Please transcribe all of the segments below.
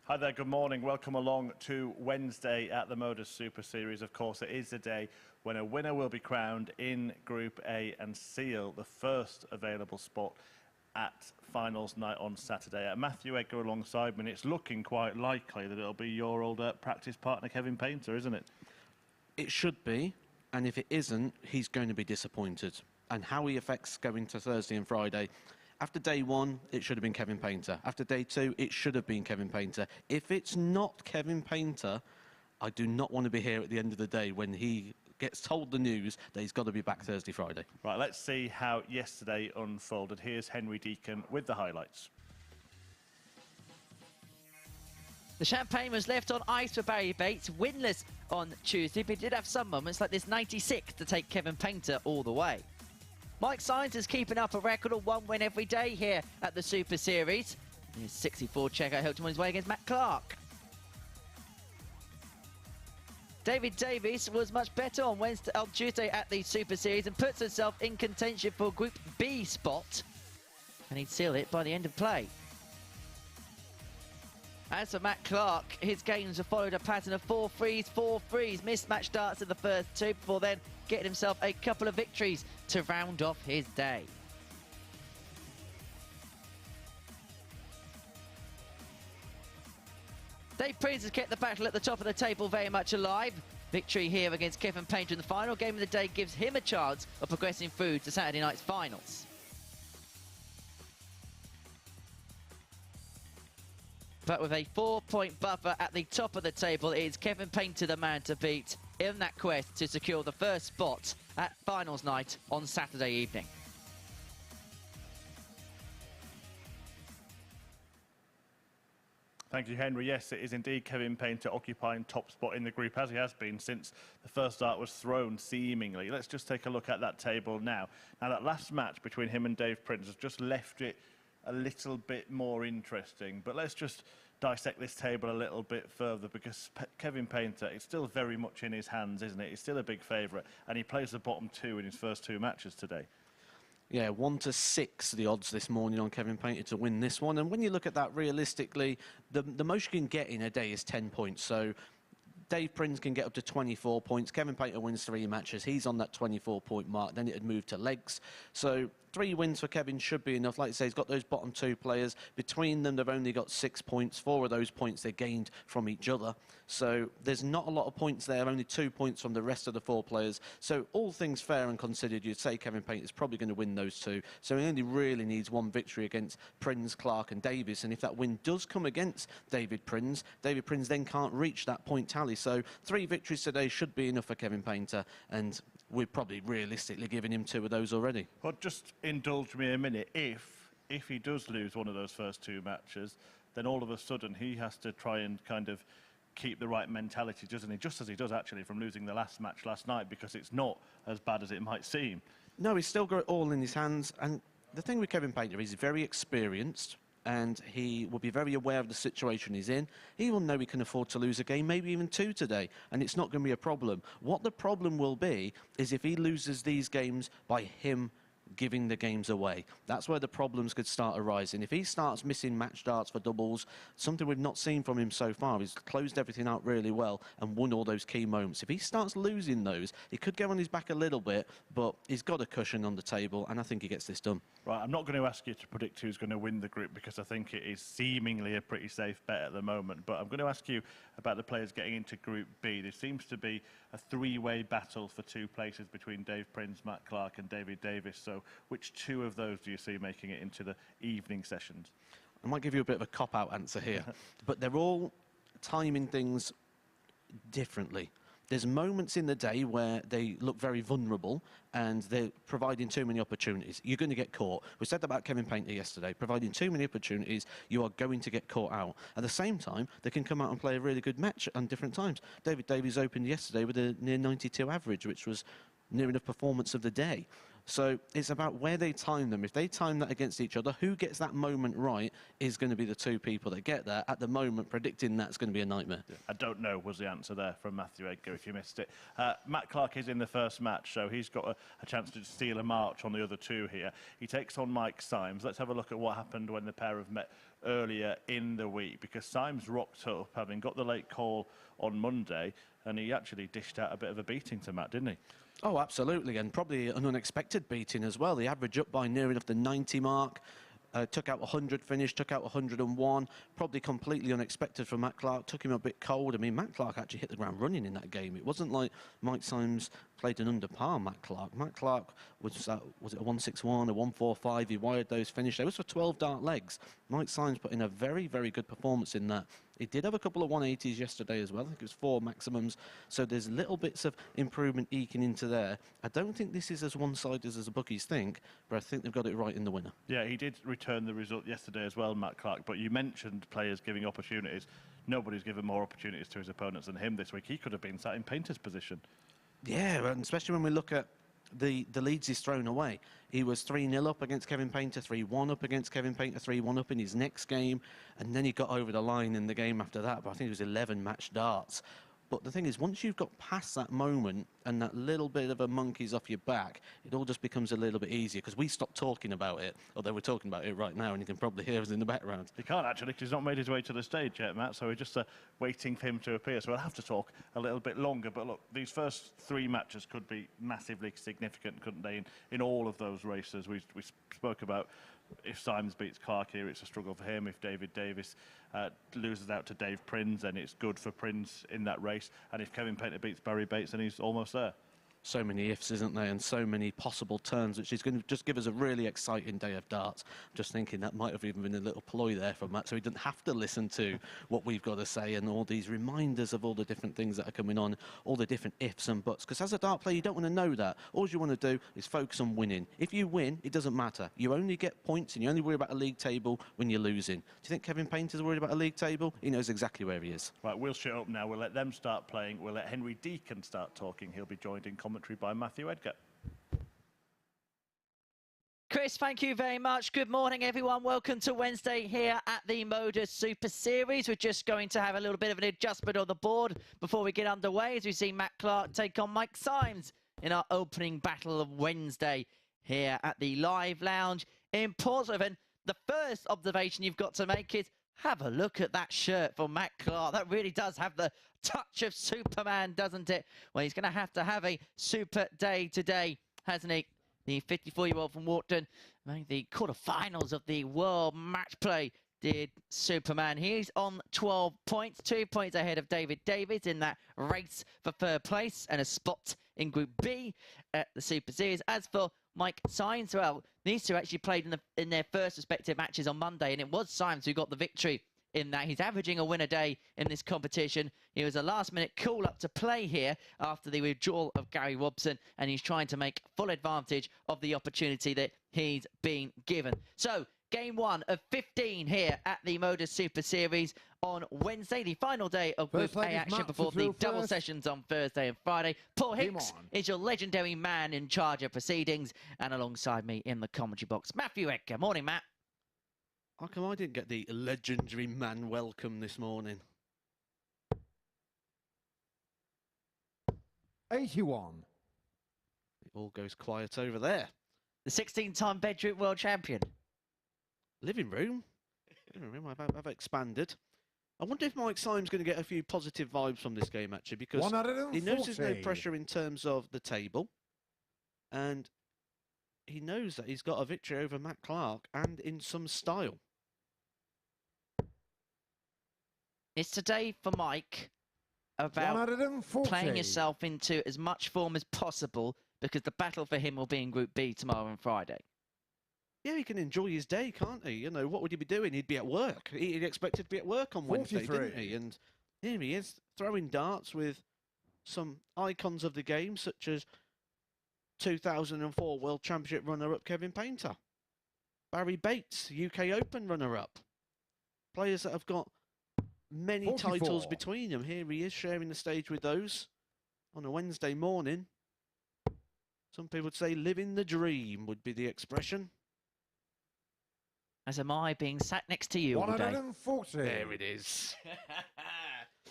Hi there, good morning. Welcome along to Wednesday at the MODUS Super Series. Of course, it is the day when a winner will be crowned in Group A and seal the first available spot at finals night on Saturday. Matthew Edgar alongside me, and it's looking quite likely that it'll be your old practice partner, Kevin Painter, isn't it? It should be, and if it isn't, he's going to be disappointed. And how he affects going to Thursday and Friday. After day one, it should have been Kevin Painter. After day two, it should have been Kevin Painter. If it's not Kevin Painter, I do not want to be here at the end of the day when he gets told the news that he's got to be back Thursday, Friday. Right, let's see how yesterday unfolded. Here's Henry Deacon with the highlights. The champagne was left on ice for Barrie Bates, winless on Tuesday, but he did have some moments like this 96 to take Kevin Painter all the way. Mike Symes is keeping up a record of one win every day here at the Super Series. His 64 checkout helped him on his way against Matt Clark. Davies was much better on Tuesday at the Super Series and puts himself in contention for Group B spot. And he'd seal it by the end of play. As for Matt Clark, his games have followed a pattern of 4 frees, 4 frees, mismatch starts in the first two before then getting himself a couple of victories to round off his day. Prins has kept the battle at the top of the table very much alive. Victory here against Kevin Painter in the final game of the day gives him a chance of progressing through to Saturday night's finals. But with a 4-point buffer at the top of the table, it is Kevin Painter the man to beat in that quest to secure the first spot at finals night on Saturday evening. Thank you, Henry. Yes, it is indeed Kevin Painter occupying top spot in the group, as he has been since the first dart was thrown, seemingly. Let's just take a look at that table now. Now, that last match between him and Prins has just left it a little bit more interesting, but let's just dissect this table a little bit further, because Kevin Painter, it's still very much in his hands, isn't it? He's still a big favourite, and he plays the bottom two in his first two matches today. Yeah, 1 to 6 the odds this morning on Kevin Painter to win this one. And when you look at that realistically, the most you can get in a day is 10 points. So Prins can get up to 24 points. Kevin Painter wins 3 matches. He's on that 24-point mark. Then it'd move to legs. So 3 wins for Kevin should be enough. Like I say, he's got those bottom 2 players. Between them, they've only got 6 points. 4 of those points they gained from each other. So there's not a lot of points there. Only 2 points from the rest of the 4 players. So all things fair and considered, you'd say Kevin Painter's probably going to win those 2. So he only really needs 1 victory against Prins, Clark and Davies. And if that win does come against Prins then can't reach that point tally. So 3 victories today should be enough for Kevin Painter. And we're probably realistically giving him 2 of those already. Well, just indulge me a minute. If he does lose one of those first 2 matches, then all of a sudden he has to try and kind of keep the right mentality, doesn't he? Just as he does, actually, from losing the last match last night, because it's not as bad as it might seem. No, he's still got it all in his hands. And the thing with Kevin Painter, he's very experienced, and he will be very aware of the situation he's in. He will know he can afford to lose a game, maybe even 2 today, and it's not going to be a problem. What the problem will be is if he loses these games by him giving the games away. That's where the problems could start arising. If he starts missing match darts for doubles, something we've not seen from him so far, he's closed everything out really well and won all those key moments. If he starts losing those, he could go on his back a little bit, but he's got a cushion on the table, and I think he gets this done. Right, I'm not going to ask you to predict who's going to win the group, because I think it is seemingly a pretty safe bet at the moment, but I'm going to ask you about the players getting into Group B. There seems to be a 3-way battle for 2 places between Prins, Matt Clark and Davies. So which 2 of those do you see making it into the evening sessions? I might give you a bit of a cop-out answer here, but they're all timing things differently. There's moments in the day where they look very vulnerable and they're providing too many opportunities. You're going to get caught. We said that about Kevin Painter yesterday. Providing too many opportunities, you are going to get caught out. At the same time, they can come out and play a really good match on different times. Davies opened yesterday with a near 92 average, which was near enough performance of the day. So it's about where they time them. If they time that against each other, who gets that moment right is going to be the two people that get there. At the moment, predicting that's going to be a nightmare. I don't know was the answer there from Matthew Edgar, if you missed it. Matt Clark is in the first match, so he's got a chance to steal a march on the other two here. He takes on Mike Symes. Let's have a look at what happened when the pair have met earlier in the week, because Symes rocked up, having got the late call on Monday, and he actually dished out a bit of a beating to Matt, didn't he? Oh, absolutely, and probably an unexpected beating as well. The average up by near enough the 90 mark. Took out 100 finish, took out 101. Probably completely unexpected for Matt Clark. Took him a bit cold. I mean, Matt Clark actually hit the ground running in that game. It wasn't like Mike Symes played an under par Matt Clark. Matt Clark was it a 161, a 145? He wired those finish. They was for 12 dart legs. Mike Symes put in a very, very good performance in that. He did have a couple of 180s yesterday as well. I think it was 4 maximums. So there's little bits of improvement eking into there. I don't think this is as one-sided as the bookies think, but I think they've got it right in the winner. Yeah, he did return the result yesterday as well, Matt Clark. But you mentioned players giving opportunities. Nobody's given more opportunities to his opponents than him this week. He could have been sat in painter's position. Yeah, and especially when we look at the leads he's thrown away. He was 3-0 up against Kevin Painter, 3-1 up against Kevin Painter, 3-1 up in his next game, and then he got over the line in the game after that, but I think it was 11 match darts. But the thing is, once you've got past that moment and that little bit of a monkey's off your back, it all just becomes a little bit easier, because we stopped talking about it, although we're talking about it right now, and you can probably hear us in the background. He can't actually, because he's not made his way to the stage yet, Matt, so we're just waiting for him to appear. So we'll have to talk a little bit longer. But look, these first 3 matches could be massively significant, couldn't they, in all of those races. We spoke about if Symes beats Clark here, it's a struggle for him. If Davies loses out to Dave Prins, then it's good for Prins in that race. And if Kevin Painter beats Barrie Bates, then he's almost there. So many ifs, isn't there, and so many possible turns, which is going to just give us a really exciting day of darts. Just thinking that might have even been a little ploy there from Matt, so he didn't have to listen to what we've got to say and all these reminders of all the different things that are coming on, all the different ifs and buts. Because as a dart player, you don't want to know that. All you want to do is focus on winning. If you win, it doesn't matter. You only get points, and you only worry about a league table when you're losing. Do you think Kevin Painter's worried about a league table? He knows exactly where he is. Right, we'll shut up now. We'll let them start playing. We'll let Henry Deacon start talking. He'll be joined in commentary by Matthew Edgar. Chris, thank you very much. Good morning, everyone. Welcome to Wednesday here at the MODUS Super Series. We're just going to have a little bit of an adjustment on the board before we get underway, as we see Matt Clark take on Mike Symes in our opening battle of Wednesday here at the Live Lounge in Portsmouth. And the first observation you've got to make is have a look at that shirt for Matt Clark. That really does have the touch of Superman, doesn't it? Well, he's going to have a super day today, hasn't he? The 54-year-old from Wharton made the quarterfinals of the World Match Play, did Superman. He's on 12 points, 2 points ahead of David Davies in that race for third place and a spot in Group B at the Super Series. As for Mike Symes, well, these two actually played in their first respective matches on Monday, and it was Symes who got the victory in that. He's averaging a win a day in this competition. He was a last-minute call-up to play here after the withdrawal of Gary Robson, and he's trying to make full advantage of the opportunity that he's been given. So, game 1 of 15 here at the MODUS Super Series on Wednesday, the final day of Group A action before the double sessions on Thursday and Friday. Paul Hicks is your legendary man in charge of proceedings, and alongside me in the commentary box, Matthew Edgar. Morning, Matt. How come I didn't get the legendary man welcome this morning? 81. It all goes quiet over there. The 16-time bedroom world champion. Living room? I've expanded. I wonder if Mike Symes going to get a few positive vibes from this game, actually, because he knows there's no pressure in terms of the table. And he knows that he's got a victory over Matt Clark, and in some style. It's today for Mike about playing yourself into as much form as possible, because the battle for him will be in Group B tomorrow and Friday. Yeah, he can enjoy his day, can't he? You know, what would he be doing? He'd be at work. He'd expected to be at work on Wednesday, didn't he? And here he is, throwing darts with some icons of the game, such as 2004 World Championship runner-up Kevin Painter, Barrie Bates, UK Open runner-up. Players that have got many titles between them. Here he is sharing the stage with those on a Wednesday morning. Some people would say living the dream would be the expression. As am I, being sat next to you all day. 140. There it is.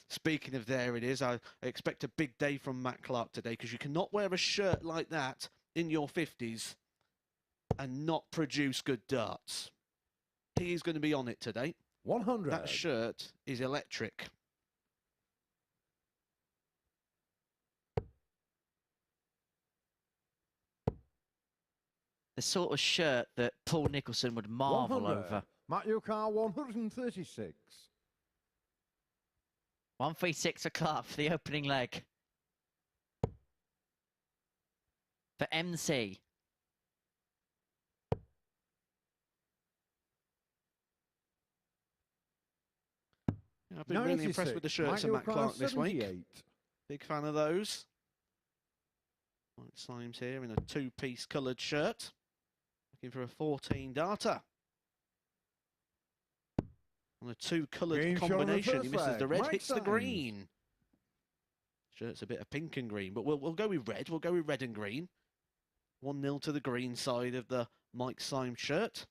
Speaking of there it is, I expect a big day from Matt Clark today, because you cannot wear a shirt like that in your 50s and not produce good darts. He is going to be on it today. 100. That shirt is electric. The sort of shirt that Paul Nicholson would marvel 100. over. Matt Car 136. 136 for Clark for the opening leg. For MC. Yeah, I've been really impressed with the shirts of Matt Clark this week. Big fan of those. Mike Symes here in a two-piece coloured shirt. Looking for a 14 darter. On a two-coloured combination, he misses the red, hits the green. Shirt's a bit of pink and green, but we'll go with red. We'll go with red and green. 1-0 to the green side of the Mike Symes shirt.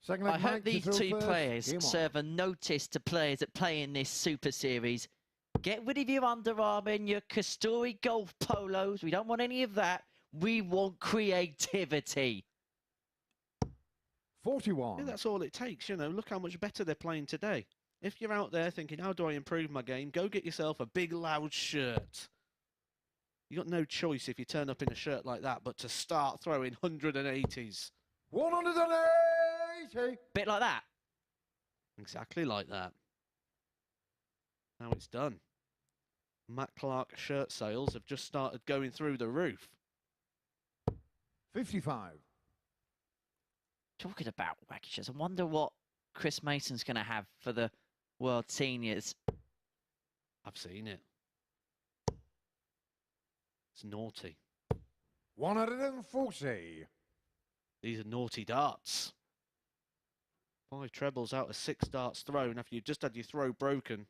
I hope these two players serve a notice to players that play in this Super Series. Get rid of your Under Armour and your Castore golf polos. We don't want any of that. We want creativity. 41. Yeah, that's all it takes, you know. Look how much better they're playing today. If you're out there thinking, how do I improve my game? Go get yourself a big, loud shirt. You got no choice if you turn up in a shirt like that, but to start throwing 180s. 180. Bit like that. Exactly like that. Now it's done. Matt Clark shirt sales have just started going through the roof. 55. Talking about wacky shirts, I wonder what Chris Mason's going to have for the World Seniors. I've seen it. It's naughty. 140. These are naughty darts. 5 trebles out of 6 darts thrown after you've just had your throw broken.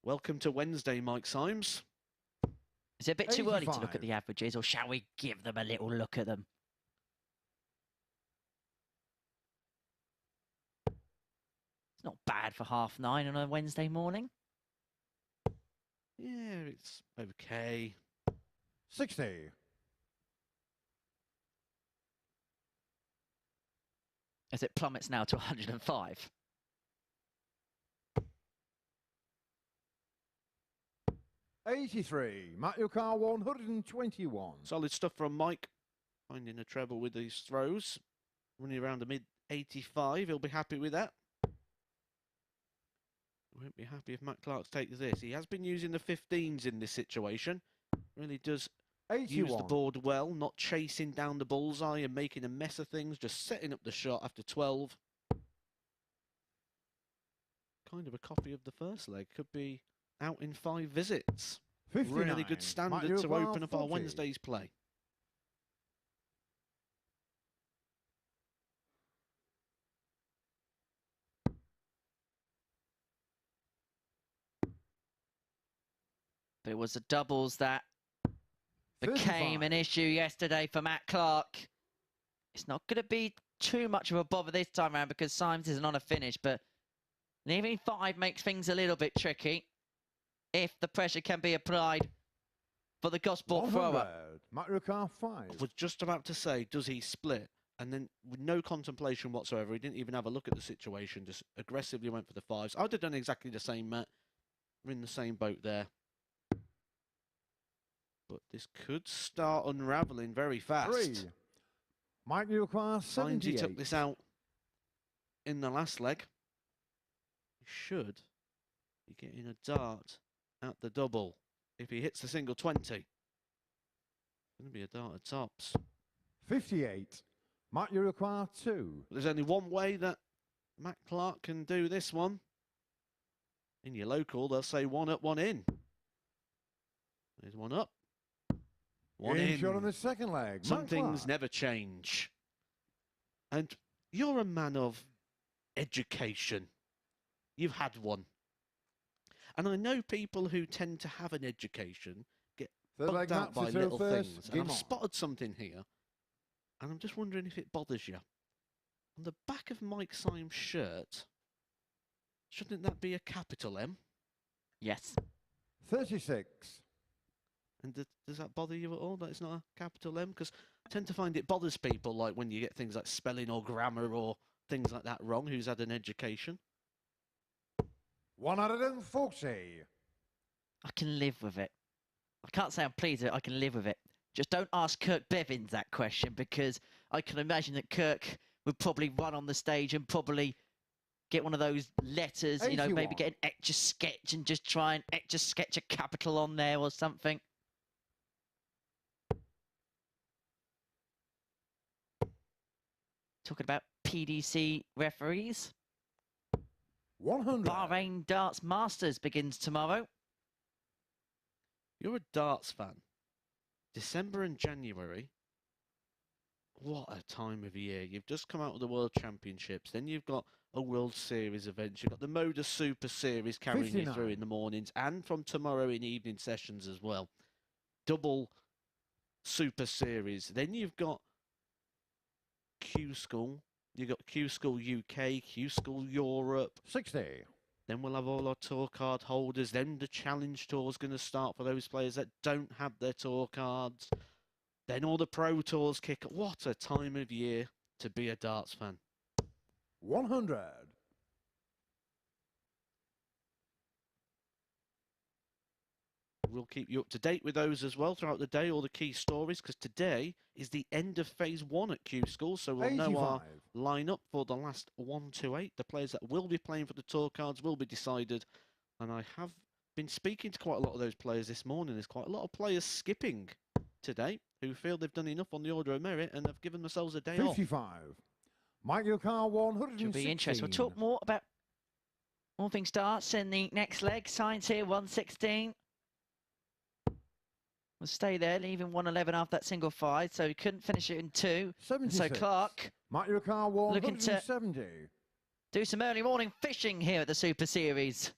Welcome to Wednesday, Mike Symes. Is it a bit too early to 85. look at the averages, or shall we give them a little look at them? It's not bad for 9:30 on a Wednesday morning. Yeah, it's okay. 60. As it plummets now to 105. $83. Matt Car 121. Solid stuff from Mike. Finding a treble with these throws. Running around the mid-85. He'll be happy with that. Won't be happy if Matt Clark takes this. He has been using the 15s in this situation. Really does 81. use the board well, not chasing down the bullseye and making a mess of things, just setting up the shot after 12. Kind of a copy of the first leg. Could be out in 5 visits. 59. Really good standard to open up our Wednesday's play. But it was the doubles that 35. became an issue yesterday for Matt Clark. It's not going to be too much of a bother this time around because Symes isn't on a finish, but leaving 5 makes things a little bit tricky if the pressure can be applied for the gospel thrower. Matt Car 5. I was just about to say, does he split? And then with no contemplation whatsoever, he didn't even have a look at the situation, just aggressively went for the 5s. I'd have done exactly the same, Matt. We're in the same boat there. But this could start unravelling very fast. 3. Mike Car Symes, he 78. took this out in the last leg. He should be getting a dart at the double. If he hits the single 20, it's going to be a dart at tops. 58. Matt Car 2. But there's only one way that Matt Clark can do this one. In your local, they'll say 1 up, 1 in. There's 1 up. 1 in. Shot on the second leg. Some Matt things Clark. never change. And you're a man of education. You've had one. And I know people who tend to have an education get Third leg bugged out match by to throw little first. things. And Game I've on. spotted something here, and I'm just wondering if it bothers you. On the back of Mike Symes' shirt, shouldn't that be a capital M? Yes. 36. And does that bother you at all, that it's not a capital M? Because I tend to find it bothers people, like when you get things like spelling or grammar or things like that wrong, who's had an education. 140. I can live with it. I can't say I'm pleased with it. I can live with it. Just don't ask Kirk Bevins that question, because I can imagine that Kirk would probably run on the stage and probably get one of those letters, you know, maybe 81. get an etch a sketch and just try and etch a sketch a capital on there or something. Talking about PDC referees. 100. Bahrain Darts Masters begins tomorrow. You're a darts fan. December and January, what a time of year. You've just come out of the World Championships, then you've got a World Series event, you've got the MODUS Super Series carrying you 59. through in the mornings, and from tomorrow in evening sessions as well. Double Super Series. Then you've got Q School, you've got Q School UK, Q School Europe. 60. Then we'll have all our tour card holders. Then the Challenge Tour is going to start for those players that don't have their tour cards. Then all the Pro Tours kick. What a time of year to be a darts fan. 100. We'll keep you up to date with those as well throughout the day, all the key stories, because today is the end of phase 1 at Q School, so we'll know our 85. lineup for the last 1 to 8. The players that will be playing for the tour cards will be decided, and I have been speaking to quite a lot of those players this morning. There's quite a lot of players skipping today who feel they've done enough on the order of merit and have given themselves a day off. 55. Mike Yokar 116. Should be interesting. We'll talk more about all things darts in the next leg. Symes here, 116. We'll stay there, leaving 111 after that single five, so he couldn't finish it in 2. And 76. so Clark Mike Yokar looking to 170. do some early morning fishing here at the Super Series.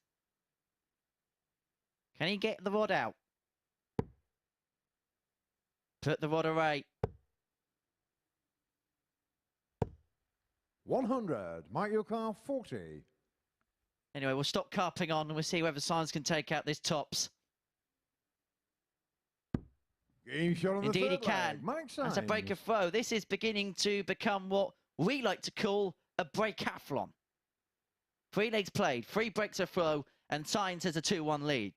Can he get the rod out? Put the rod away. 100. Mike Yokar 40. Anyway, we'll stop carping on and we'll see whether Symes can take out this tops. Game shot on the Indeed he third can. leg. Mike As a break Symes. of throw, this is beginning to become what we like to call a breakathlon. 3 legs played, 3 breaks of throw, and Symes has a 2-1 lead.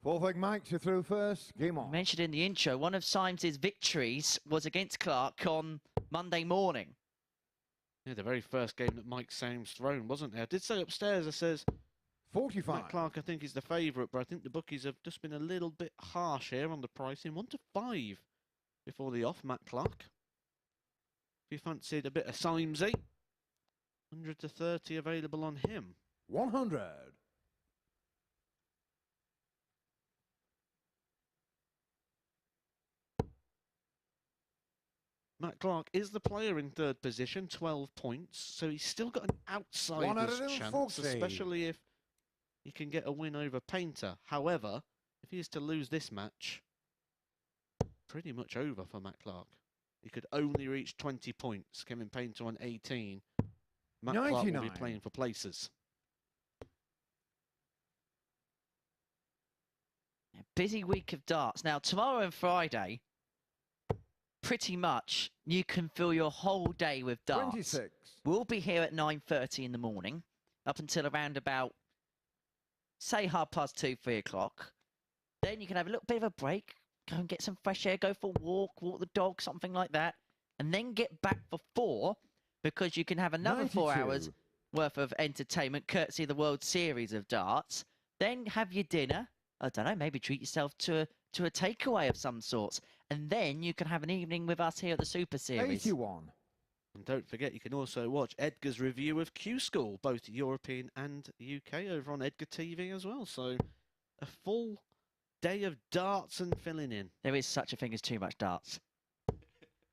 Fourth leg Mike to throw first. Game on. Mentioned in the intro, one of Symes' victories was against Clark on Monday morning. Yeah, the very first game that Mike Symes thrown, wasn't there? I did say upstairs, I says, 45. Matt Clark, I think, is the favourite, but I think the bookies have just been a little bit harsh here on the pricing. 1 to 5 before the off, Matt Clark. If you fancied a bit of Symesy, 100 to 30 available on him. 100. Matt Clark is the player in third position, 12 points, so he's still got an outsider's chance, 140. especially if he can get a win over Painter. However, if he is to lose this match, pretty much over for Matt Clark. He could only reach 20 points. Kevin Painter on 18. Matt Clark will be 99. playing for places. Busy week of darts. Now, tomorrow and Friday, pretty much you can fill your whole day with darts. 26. We'll be here at 9:30 in the morning, up until around about, say, 2:30, 3 o'clock. Then you can have a little bit of a break, go and get some fresh air, go for a walk, walk the dog, something like that, and then get back for 4, because you can have another 4 hours 92. worth of entertainment, courtesy of the World Series of darts. Then have your dinner. I don't know, maybe treat yourself to a takeaway of some sorts. And then you can have an evening with us here at the Super Series. 81. And don't forget, you can also watch Edgar's review of Q School, both European and UK, over on Edgar TV as well. So a full day of darts and filling in. There is such a thing as too much darts.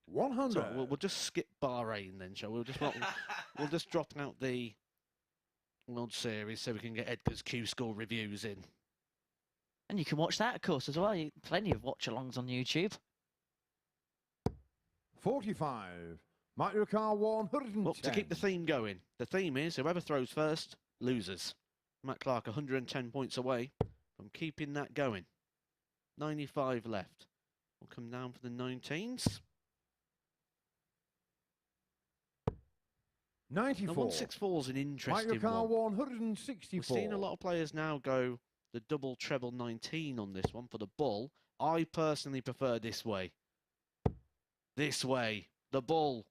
100. So we'll just skip Bahrain then, shall we? We'll just drop out the World Series so we can get Edgar's Q School reviews in. And you can watch that, of course, as well. Plenty of watch-alongs on YouTube. 45. Micro car 110. Well, to keep the theme going, the theme is whoever throws first loses. Matt Clark 110 points away from keeping that going. 95 left. We'll come down for the 19s. 94. Now, 164 is an interesting Micro car one. 164. We've seen a lot of players now go the double treble 19 on this one for the bull. I personally prefer this way. This way. The bull.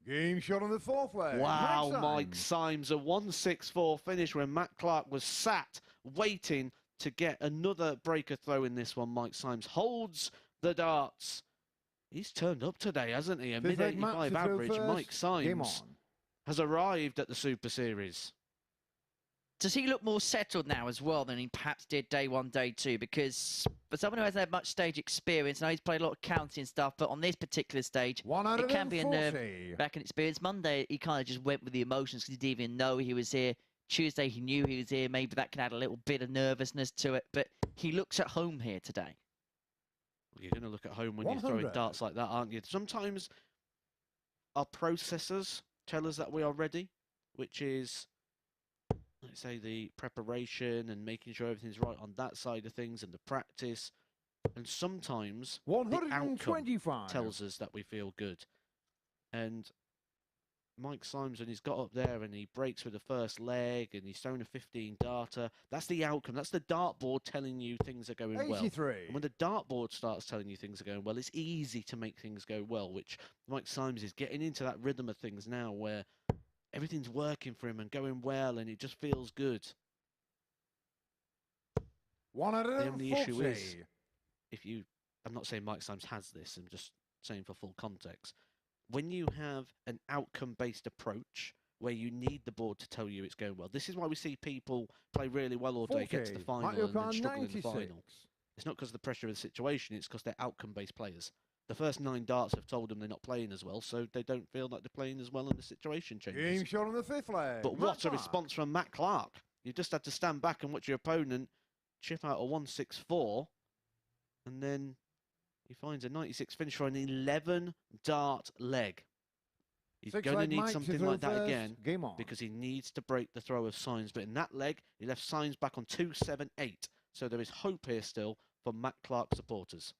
Game shot on the fourth leg. Wow, Mike Symes, a 164 finish when Matt Clark was sat waiting to get another breaker throw in this one. Mike Symes holds the darts. He's turned up today, hasn't he? A mid-85 average. Mike Symes has arrived at the Super Series. Does he look more settled now as well than he perhaps did day one, day two? Because for someone who hasn't had much stage experience, I know he's played a lot of county and stuff, but on this particular stage, it can be a nerve-wracking experience. Monday, he kind of just went with the emotions because he didn't even know he was here. Tuesday, he knew he was here. Maybe that can add a little bit of nervousness to it, but he looks at home here today. You're going to look at home when you're throwing darts like that, aren't you? Sometimes our processors tell us that we are ready, which is, let's say, the preparation and making sure everything's right on that side of things and the practice. And sometimes the outcome tells us that we feel good. And Mike Symes, when he's got up there and he breaks with the first leg and he's thrown a 15 darter, that's the outcome. That's the dartboard telling you things are going 83. well. And when the dartboard starts telling you things are going well, it's easy to make things go well, which Mike Symes is getting into that rhythm of things now where everything's working for him and going well and it just feels good. The only issue is, I'm not saying Mike Symes has this, I'm just saying for full context. When you have an outcome-based approach where you need the board to tell you it's going well, this is why we see people play really well all day, get to the final and then struggle in the final. It's not because of the pressure of the situation, it's because they're outcome-based players. The first 9 darts have told them they're not playing as well, so they don't feel like they're playing as well and the situation changes. Game shot on the fifth leg. But what a response from Matt Clark. You just had to stand back and watch your opponent chip out a 164, and then he finds a 96 finish for an 11 dart leg. He's going to need something like that again because he needs to break the throw of Symes. But in that leg, he left Symes back on 278. So there is hope here still for Matt Clark supporters.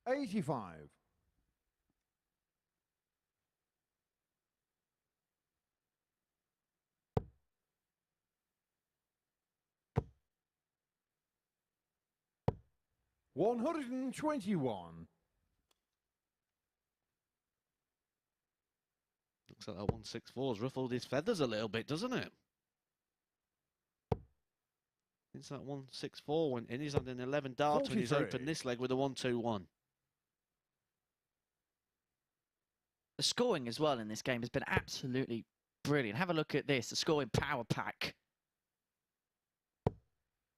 85. $121. Looks like that 164's ruffled his feathers a little bit, doesn't it? Since that 164 went in, he's had an 11 dart when he's opened this leg with a 121. The scoring as well in this game has been absolutely brilliant. Have a look at this, the scoring power pack.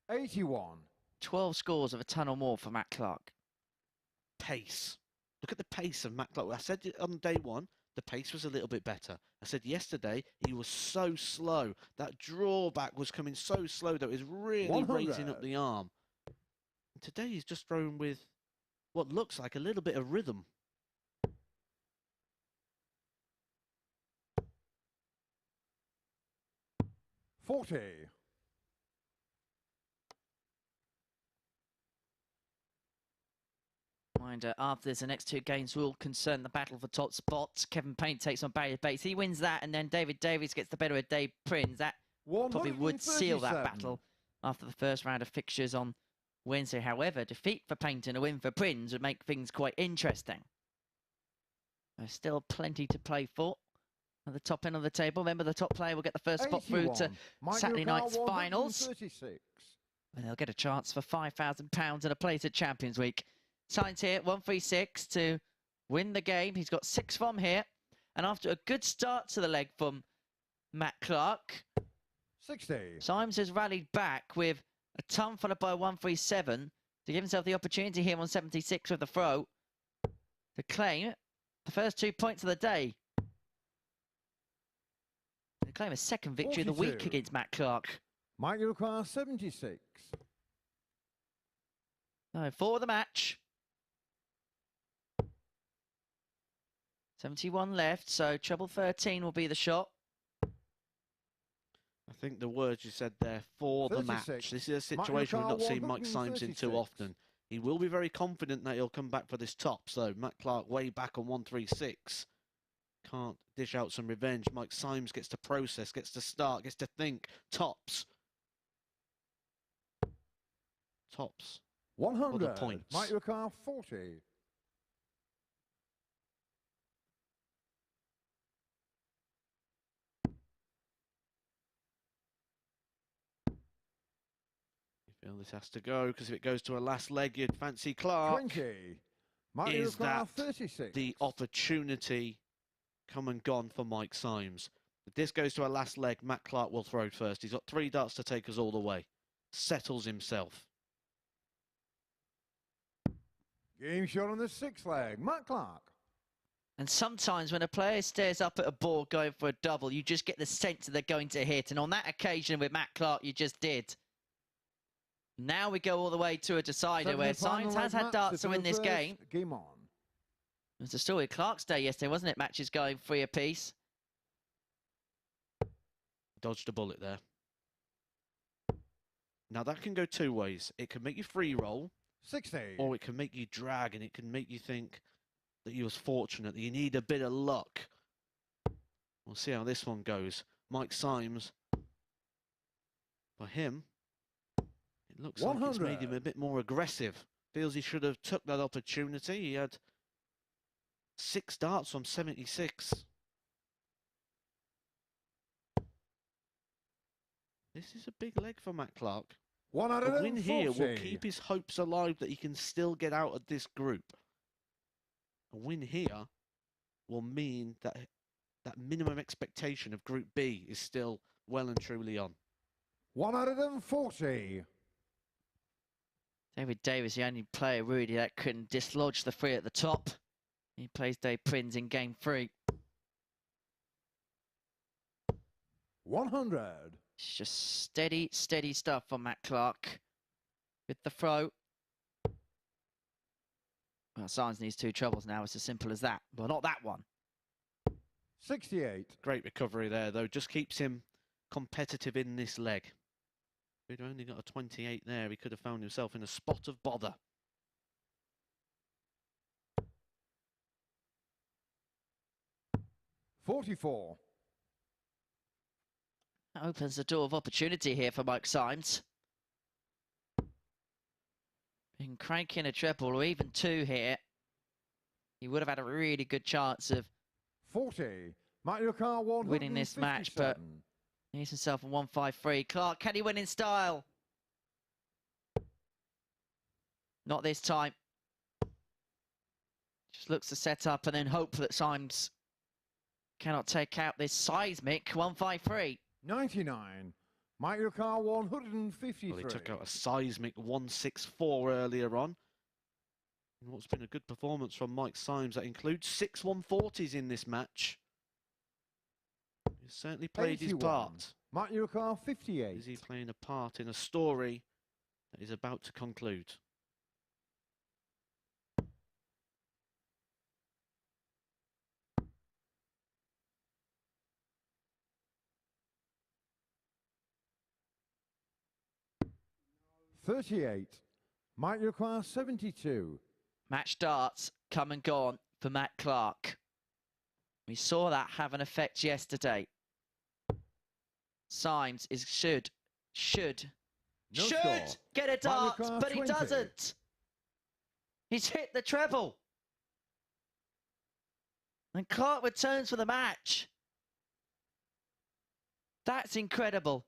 81. 12 scores of a ton or more for Matt Clark. Pace. Look at the pace of Matt Clark. I said on day one, the pace was a little bit better. I said yesterday, he was so slow. That drawback was coming so slow that it was really raising up the arm. And today he's just thrown with what looks like a little bit of rhythm. $40. Reminder, after this, the next 2 games will concern the battle for top spots. Kevin Payne takes on Barrie Bates. He wins that, and then Davies gets the better of Dave Prins. That probably would seal that battle after the first round of fixtures on Wednesday. However, defeat for Payne and a win for Prins would make things quite interesting. There's still plenty to play for at the top end of the table. Remember, the top player will get the first spot through to Saturday night's finals. And they'll get a chance for £5,000 and a place at Champions Week. Symes here, 136 to win the game. He's got 6 from here. And after a good start to the leg from Matt Clark, 60. Symes has rallied back with a ton followed by 137 to give himself the opportunity here on 76 with the throw to claim the first 2 points of the day. To claim a second victory of the week against Matt Clark. Might you require 76? So for the match. 71 left, so treble 13 will be the shot. I think the words you said there, for the match. 36. This is a situation we've not seen Mike Symes in too 136. often. He will be very confident that he'll come back for this tops, though. Matt Clark way back on 136. Can't dish out some revenge. Mike Symes gets to process, gets to start, gets to think. Tops. Tops. 100. points. Might you require 40? You feel this has to go, because if it goes to a last leg, you'd fancy Clark. 20. Might you Is require that 36? the opportunity come and gone for Mike Symes? If this goes to a last leg, Matt Clark will throw first. He's got 3 darts to take us all the way. Settles himself. Game shot on the 6th leg. Matt Clark. And sometimes when a player stares up at a board going for a double, you just get the sense that they're going to hit. And on that occasion with Matt Clark, you just did. Now we go all the way to a decider where Symes has had darts to win this game. Game on. It was the story of Clark's day yesterday, wasn't it? Matches going 3 apiece. Dodged a bullet there. Now that can go 2 ways. It can make you free roll, 60. or it can make you drag, and it can make you think that you was fortunate, that you need a bit of luck. We'll see how this one goes. Mike Symes, for him, it looks like it's made him a bit more aggressive. Feels he should have took that opportunity. He had 6 darts from 76. This is a big leg for Matt Clark. A win here will keep his hopes alive that he can still get out of this group. A win here will mean that that minimum expectation of Group B is still well and truly on. 140. David Davies, the only player really that couldn't dislodge the 3 at the top. He plays Dave Prins in game 3. 100. It's just steady, steady stuff from Matt Clark with the throw. Well, Symes needs 2 trebles now. It's as simple as that. But not that one. 68. Great recovery there, though. Just keeps him competitive in this leg. If he'd only got a 28 there, he could have found himself in a spot of bother. $44. That opens the door of opportunity here for Mike Symes. Been cranking a treble or even 2 here. He would have had a really good chance of 40. Might you car 157. winning this match, but he's himself a 153. Clark, can he win in style? Not this time. Just looks to set up and then hope that Symes cannot take out this seismic 153. 99. Might you car 153. Well, he took out a seismic 164 earlier on. And what's been a good performance from Mike Symes that includes 6 140s in this match. He's certainly played 81. his part. Might you car 58. Is he playing a part in a story that is about to conclude? $38. Might you car 72. Match darts come and gone for Matt Clark. We saw that have an effect yesterday. Symes should No score. get a dart, Car but he 20. doesn't. He's hit the treble. And Clark returns for the match. That's incredible.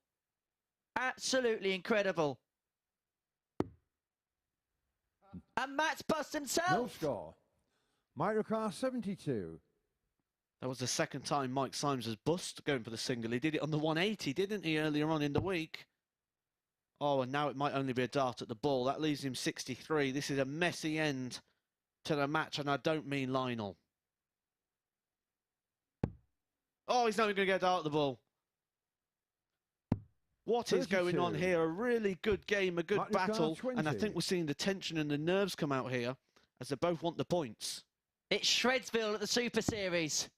Absolutely incredible. And Matt's bust No himself. score. Might you car 72. That was the second time Mike Symes has bust going for the single. He did it on the 180, didn't he, earlier on in the week? Oh, and now it might only be a dart at the ball. That leaves him 63. This is a messy end to the match, and I don't mean Lionel. Oh, he's not even going to get a dart at the ball. What is going on 32. here? A really good game, a good Mark your card, battle. And I 20. think we're seeing the tension and the nerves come out here as they both want the points. It's Shredsville at the Super Series.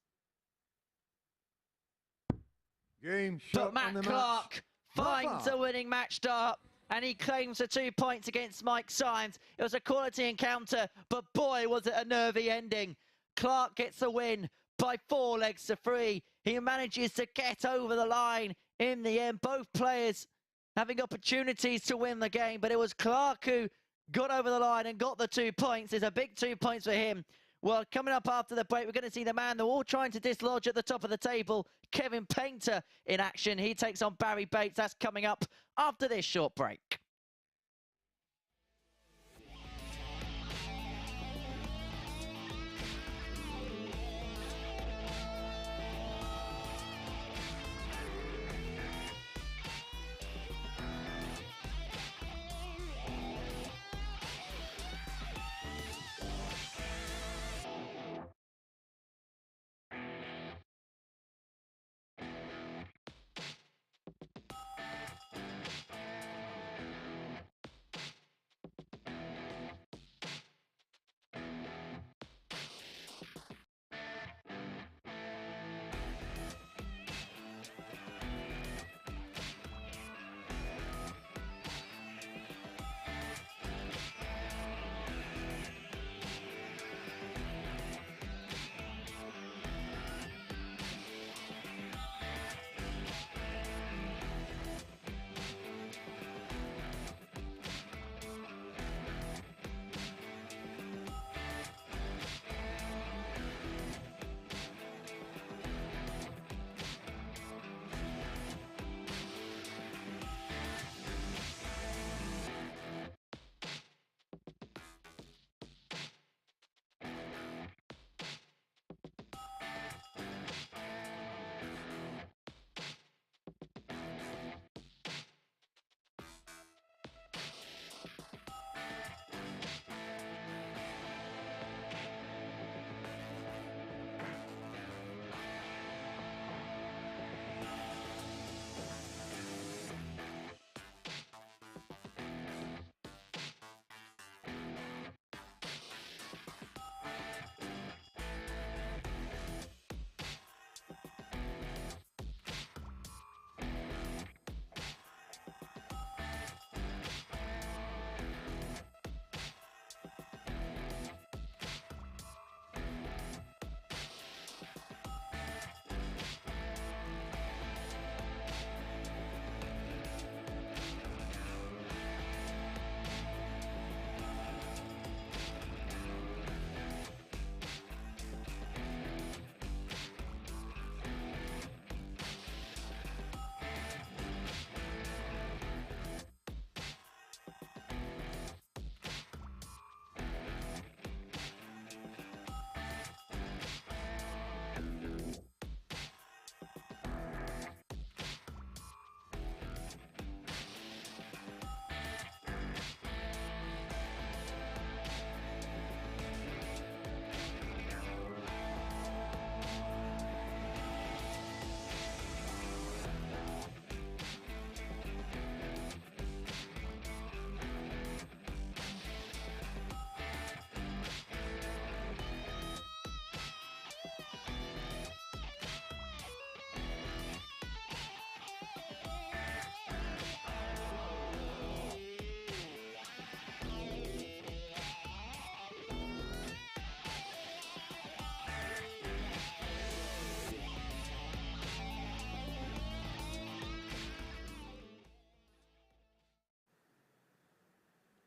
Game But shot on Matt the Clark match. finds a winning match start, and he claims the 2 points against Mike Symes. It was a quality encounter, but boy, was it a nervy ending. Clark gets the win by 4 legs to 3. He manages to get over the line in the end. Both players having opportunities to win the game, but it was Clark who got over the line and got the 2 points. It's a big 2 points for him. Well, coming up after the break, we're going to see the man they're all trying to dislodge at the top of the table, Kevin Painter, in action. He takes on Barrie Bates. That's coming up after this short break.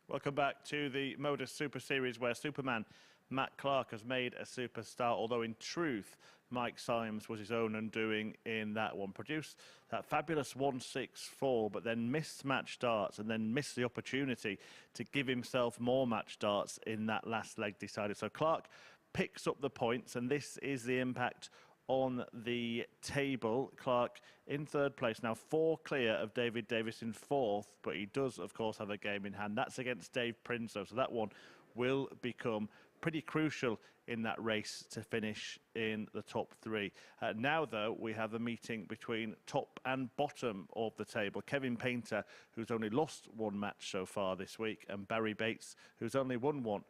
Welcome back to the MODUS Super Series, where Superman Matt Clark has made a superstar, although in truth, Mike Symes was his own undoing in that one. Produced that fabulous 1-6-4, but then missed match starts and then missed the opportunity to give himself more match starts in that last leg decided. So Clark picks up the points, and this is the impact on the table. Clark in third place now, 4 clear of David Davies in fourth, but he does of course have a game in hand. That's against Dave Prins though, so that one will become pretty crucial in that race to finish in the top 3. Now, though, we have a meeting between top and bottom of the table. Kevin Painter, who's only lost 1 match so far this week, and Barrie Bates, who's only won 1.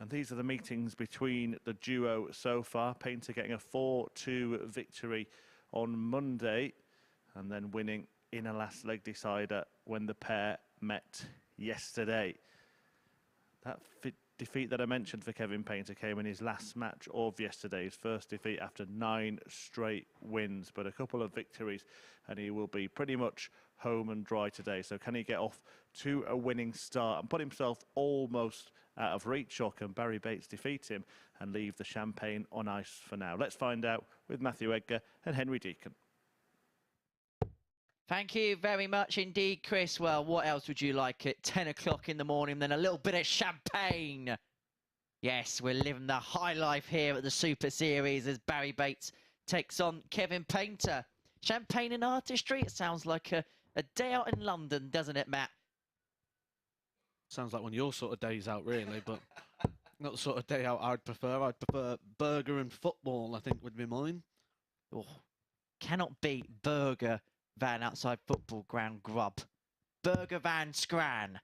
And these are the meetings between the duo so far. Painter getting a 4-2 victory on Monday, and then winning in a last leg decider when the pair met yesterday. That defeat that I mentioned for Kevin Painter came in his last match of yesterday's first defeat after 9 straight wins, but a couple of victories and he will be pretty much home and dry today. So can he get off to a winning start and put himself almost out of reach, or can Barrie Bates defeat him and leave the champagne on ice for now? Let's find out with Matthew Edgar and Henry Deacon. Thank you very much indeed, Chris. Well, what else would you like at 10 o'clock in the morning than a little bit of champagne? Yes, we're living the high life here at the Super Series as Barrie Bates takes on Kevin Painter. Champagne and artistry, it sounds like a day out in London, doesn't it, Matt? Sounds like one of your sort of days out, really, but not the sort of day out I'd prefer. I'd prefer burger and football, I think, would be mine. Oh, cannot beat burger van outside football ground grub. Burger van scran.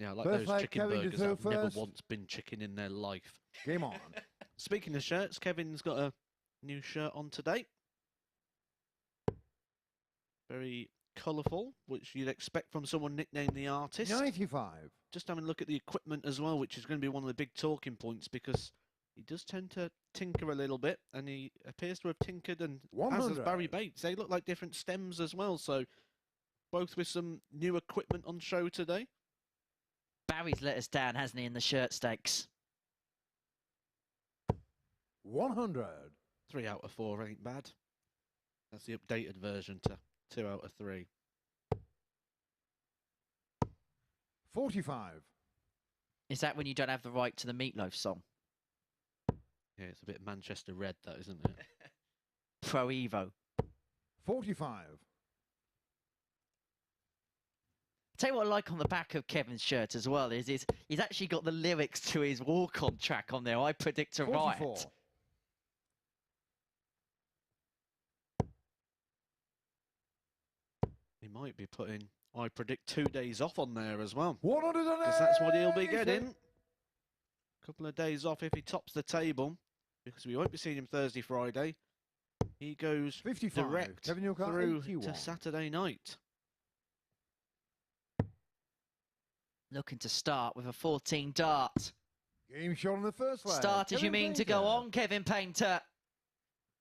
Yeah, like First those leg, chicken Kevin, burgers to that have go never first. once been chicken in their life. Game on. Speaking of shirts, Kevin's got a new shirt on today. Very colourful, which you'd expect from someone nicknamed the Artist. 95. Just having a look at the equipment as well, which is going to be one of the big talking points because he does tend to tinker a little bit, and he appears to have tinkered, and as has 100. Barrie Bates. They look like different stems as well, so both with some new equipment on show today. Barry's let us down, hasn't he, in the shirt stakes? 100. 3 out of 4 ain't bad. That's the updated version to 2 out of 3. 45. Is that when you don't have the right to the Meatloaf song? Yeah, it's a bit Manchester red, that, isn't it? Pro Evo. 45. Tell you what I like on the back of Kevin's shirt as well is he's actually got the lyrics to his walk-on track on there. I predict a 44. riot. He might be putting, I predict, 2 days off on there as well. 100. Because that's what he'll be getting. A couple of days off if he tops the table. Because we won't be seeing him Thursday, Friday. He goes 55. direct Kevin Newcastle, through 81. to Saturday night. Looking to start with a 14 dart. Game shot on the first leg. Start as you Kevin mean to go Painter. on, Kevin Painter.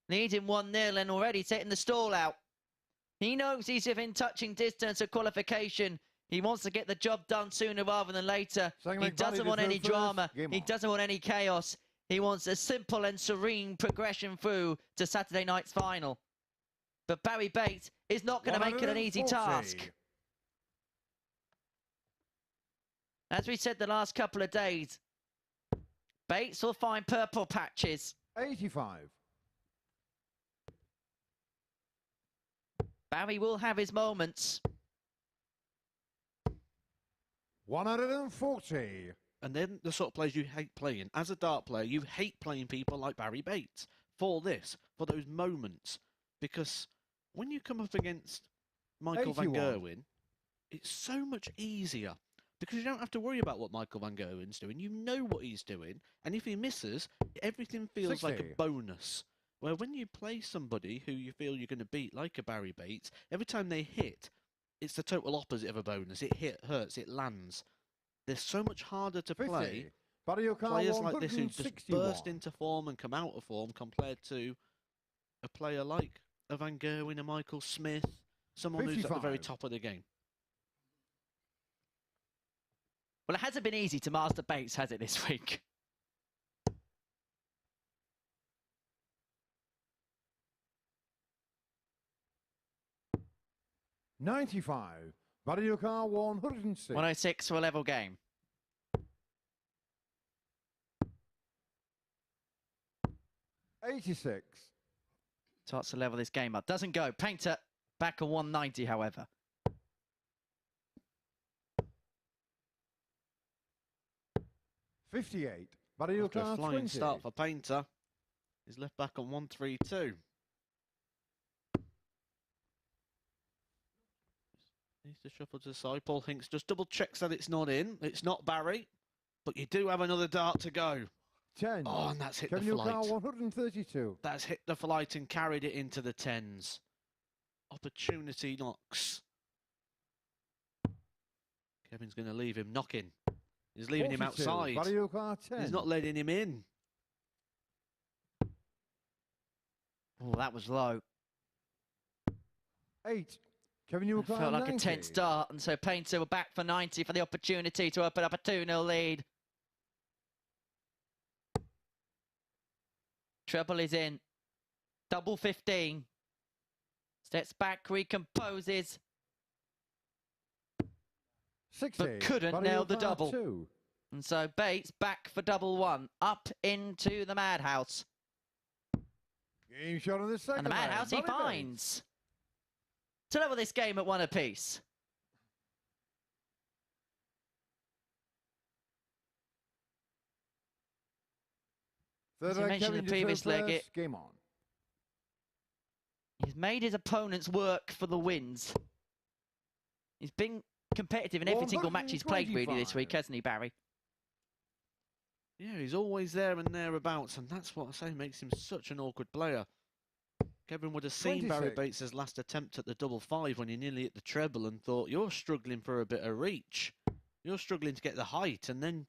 Leading 1-0 and already setting the stall out. He knows he's within touching distance of qualification. He wants to get the job done sooner rather than later. Second He leg, Barrie doesn't to want throw any first. drama. Game He on. doesn't want any chaos. He wants a simple and serene progression through to Saturday night's final. But Barrie Bates is not going to make it an easy 140. task. As we said the last couple of days, Bates will find purple patches. 85. Barrie will have his moments. 140. And then the sort of players you hate playing. As a dart player, you hate playing people like Barrie Bates for this, for those moments. Because when you come up against Michael Van 81. Gerwen, it's so much easier. Because you don't have to worry about what Michael Van Gerwen's doing. You know what he's doing. And if he misses, everything feels like 60. a bonus. Where when you play somebody who you feel you're going to beat, like a Barrie Bates, every time they hit, it's the total opposite of a bonus. It hurts, it lands. They're so much harder to 50. play. Barrie Players like this who just 161. burst into form and come out of form compared to a player like a Van Gerwen, a Michael Smith, someone who's at the very 55. top of the game. Well, it hasn't been easy to master Bates, has it, this week? $95. Barrie 106. 106 for a level game. $86. Starts to level this game up. Doesn't go. Painter back on 190, however. 58. Barrie After a Bates, flying 20. start for Painter, he's left back on 1-3-2. Needs to shuffle to the side. Paul Hinks just double checks that it's not in. It's not Barrie, but you do have another dart to go. 10. Oh, and that's hit Kevin the flight. 132. That's hit the flight and carried it into the tens. Opportunity knocks. Kevin's going to leave him knocking. He's leaving him 42. outside. Barrie Bates, 10. He's not letting him in. Oh, that was low. 8. Kevin It felt like a tense start, and so Painter were back for 90 for the opportunity to open up a 2-0 lead. Treble is in. Double 15. Steps back, recomposes. 60. But couldn't Barrie nail the Bates, double. 2. And so Bates back for double one. Up into the madhouse. Game shot on the second. And the madhouse he Barrie Bates. finds. To level this game at 1 apiece. Third As I leg, mentioned Kevin, in the previous your third leg, place. Game on. He's made his opponents work for the wins. He's been competitive in every single match he's played really this week, 125. hasn't he, Barrie? Yeah, he's always there and thereabouts, and that's what I say makes him such an awkward player. Kevin would have seen Barrie 26. Bates' last attempt at the double five when he nearly hit the treble and thought, you're struggling for a bit of reach. You're struggling to get the height. And then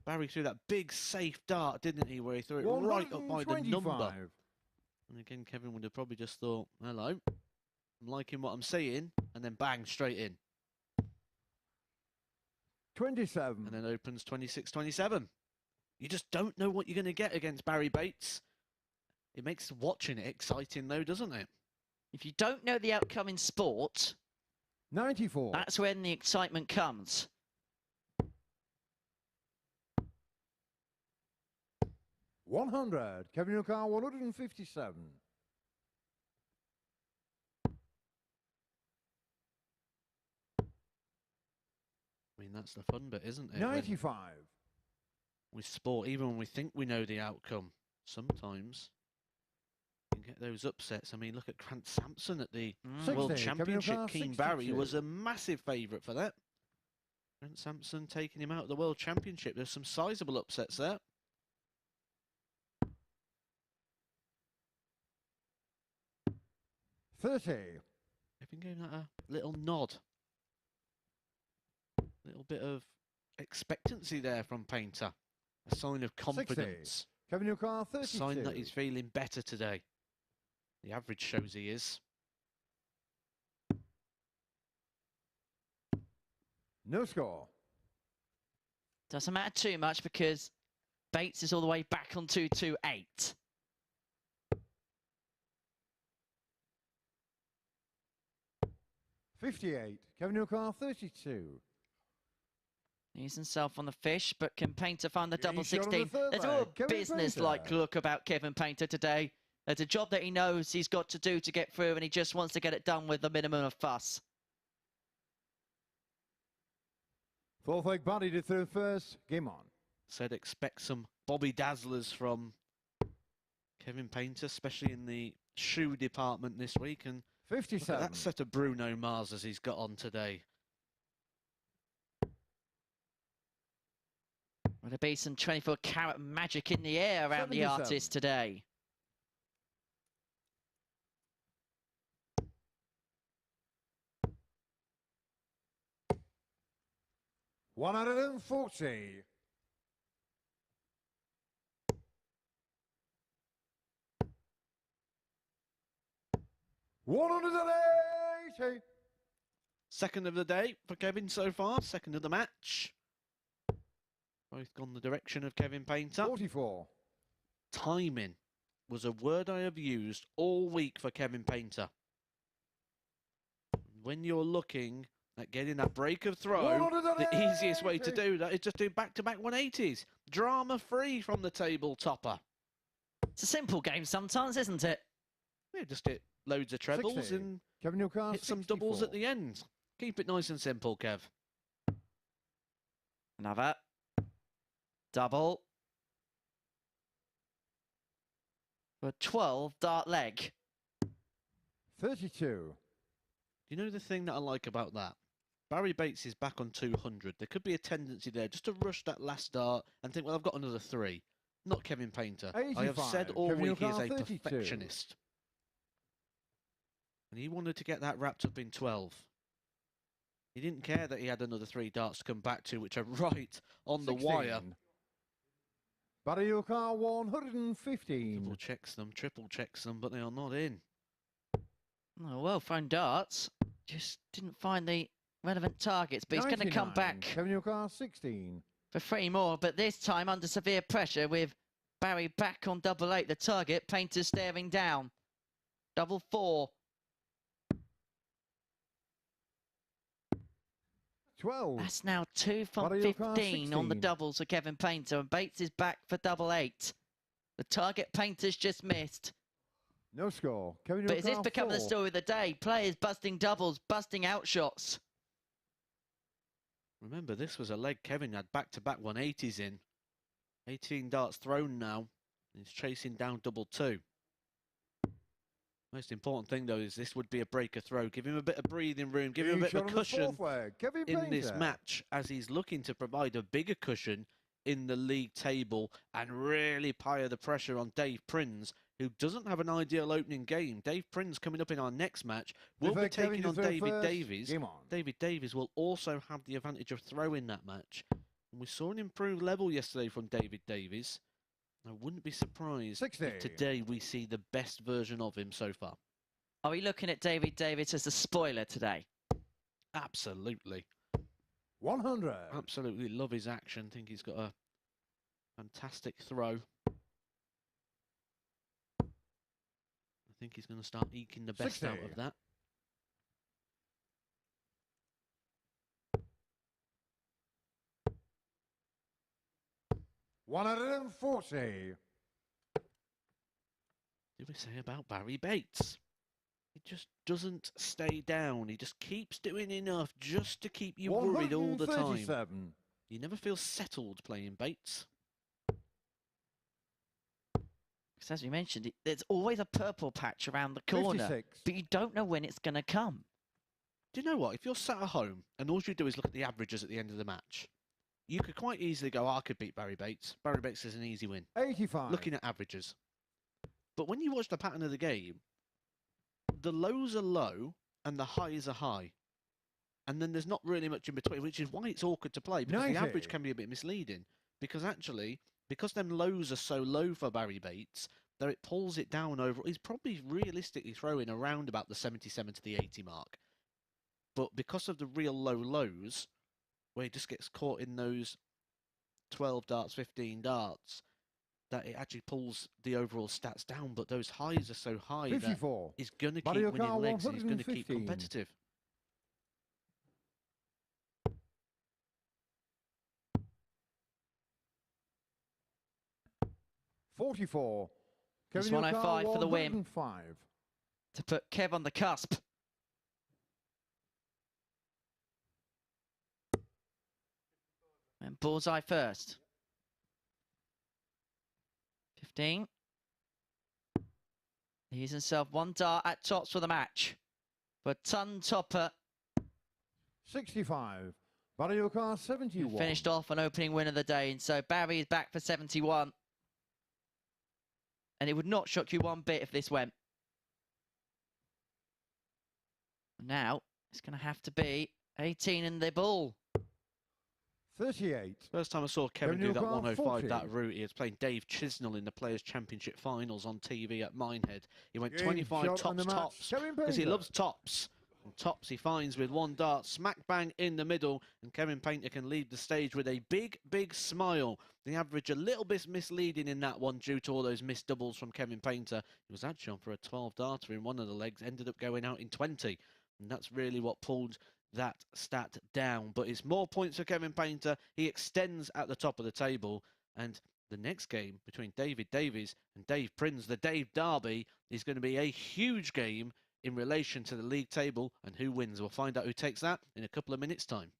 Barrie threw that big safe dart, didn't he, where he threw it right up by the number. 125. And again, Kevin would have probably just thought, hello, I'm liking what I'm seeing, and then bang, straight in. 27. And then opens 26-27. You just don't know what you're going to get against Barrie Bates. It makes watching it exciting, though, doesn't it? If you don't know the outcome in sport, 94. that's when the excitement comes. $100. Kevin Newcar, 157. I mean, that's the fun bit, isn't it? 95. With sport, even when we think we know the outcome, sometimes you can get those upsets. I mean, look at Grant Sampson at the 60. World Kevin Championship. Newcar, Keen Barrie 62. was a massive favourite for that. Grant Sampson taking him out of the World Championship. There's some sizable upsets there. $30. Kevin gave that a little nod. Little bit of expectancy there from Painter. A sign of confidence. Kevin Newcar, A 32. sign that he's feeling better today. The average shows he is. No score. Doesn't matter too much because Bates is all the way back on 228. $58. Kevin Newcar, 32. He's himself on the fish, but can Painter find the Yeah, double he's got on the 16? third There's a leg. more Kevin business-like Painter. look about Kevin Painter today. There's a job that he knows he's got to do to get through, and he just wants to get it done with the minimum of fuss. Fourth leg, Barrie to third first. Game on. Said expect some Bobby Dazzlers from Kevin Painter, especially in the shoe department this week. And look at 57. that set of Bruno Marses he's got on today. Will there be some 24-carat magic in the air around the 77. artist today? $140. $180. Second of the day for Kevin so far. Second of the match. Both gone the direction of Kevin Painter. 44. Timing was a word I have used all week for Kevin Painter. When you're looking at getting that break of throw, the easiest way to do that is just do back-to-back 180s. Drama-free from the table topper. It's a simple game sometimes, isn't it? Yeah, just hit loads of trebles 60. and Kevin Newcar, hit some doubles 64. at the end. Keep it nice and simple, Kev. Another. Double. For a 12 dart leg. 32. You know the thing that I like about that? Barrie Bates is back on 200. There could be a tendency there just to rush that last dart and think, well, I've got another 3. Not Kevin Painter. I have said 85. all Kevin week he is a 32. perfectionist. And he wanted to get that wrapped up in 12. He didn't care that he had another 3 darts to come back to, which are right on 16. the wire. Barrie 115. Double checks them, triple checks them, but they are not in. Oh, well thrown darts. Just didn't find the relevant targets, but he's going to come 99. back Kevin 16. for 3 more, but this time under severe pressure with Barrie back on double 8. The target, Painter staring down. Double 4. 12. That's now 2 from Barrie 15 on the 16. doubles for Kevin Painter, and Bates is back for double 8. The target Painter's just missed. No score. Kevin But is this becoming the 4. story of the day? Players busting doubles, busting out shots. Remember, this was a leg Kevin had back-to-back 180s in. 18 darts thrown now. He's chasing down double 2. Most important thing, though, is this would be a breaker throw. Give him a bit of breathing room. Give him a bit of a cushion in this match as he's looking to provide a bigger cushion in the league table and really pile the pressure on Dave Prins, who doesn't have an ideal opening game. Dave Prins coming up in our next match will be taking on David Davies. David Davies will also have the advantage of throw in that match. And we saw an improved level yesterday from David Davies. I wouldn't be surprised 60. if today we see the best version of him so far. Are we looking at David Davies as the spoiler today? Absolutely. 100. Absolutely love his action. Think he's got a fantastic throw. I think he's going to start eking the best 60. out of that. $140. Did we say about Barrie Bates? He just doesn't stay down. He just keeps doing enough just to keep you worried all the time. 137. You never feel settled playing Bates. Because as we mentioned, there's always a purple patch around the corner, 56. but you don't know when it's going to come. Do you know what? If you're sat at home and all you do is look at the averages at the end of the match, you could quite easily go, oh, I could beat Barrie Bates. Barrie Bates is an easy win. 85. Looking at averages. But when you watch the pattern of the game, the lows are low and the highs are high. And then there's not really much in between, which is why it's awkward to play, because 90. the average can be a bit misleading. Because actually, because them lows are so low for Barrie Bates, that it pulls it down over. He's probably realistically throwing around about the 77 to the 80 mark. But because of the real low lows, where he just gets caught in those 12 darts, 15 darts, that it actually pulls the overall stats down. But those highs are so high 54. that he's going to keep Barrie winning legs and he's going to keep 115. competitive. $44. It's Kevin 105 for the win. 105. To put Kev on the cusp. And bullseye first. 15. He's himself 1 dart at tops for the match. For ton topper. 65. Barrie 71. Finished off an opening win of the day. And so Barrie is back for 71. And it would not shock you one bit if this went. Now, it's going to have to be 18 in the ball. 38. First time I saw Kevin do that Kevin 105, 40. that route, he was playing Dave Chisnell in the Players' Championship Finals on TV at Minehead. He went Game 25 shot on the match. tops, Kevin because he Painter. loves tops. And tops he finds with 1 dart, smack bang in the middle, and Kevin Painter can leave the stage with a big, big smile. The average a little bit misleading in that one due to all those missed doubles from Kevin Painter. He was actually on for a 12-darter in one of the legs, ended up going out in 20. And that's really what pulled that stat down. But it's more points for Kevin Painter. He extends at the top of the table. And the next game between David Davies and Dave Prins, the Dave Derby, is going to be a huge game in relation to the league table and who wins. We'll find out who takes that in a couple of minutes' time.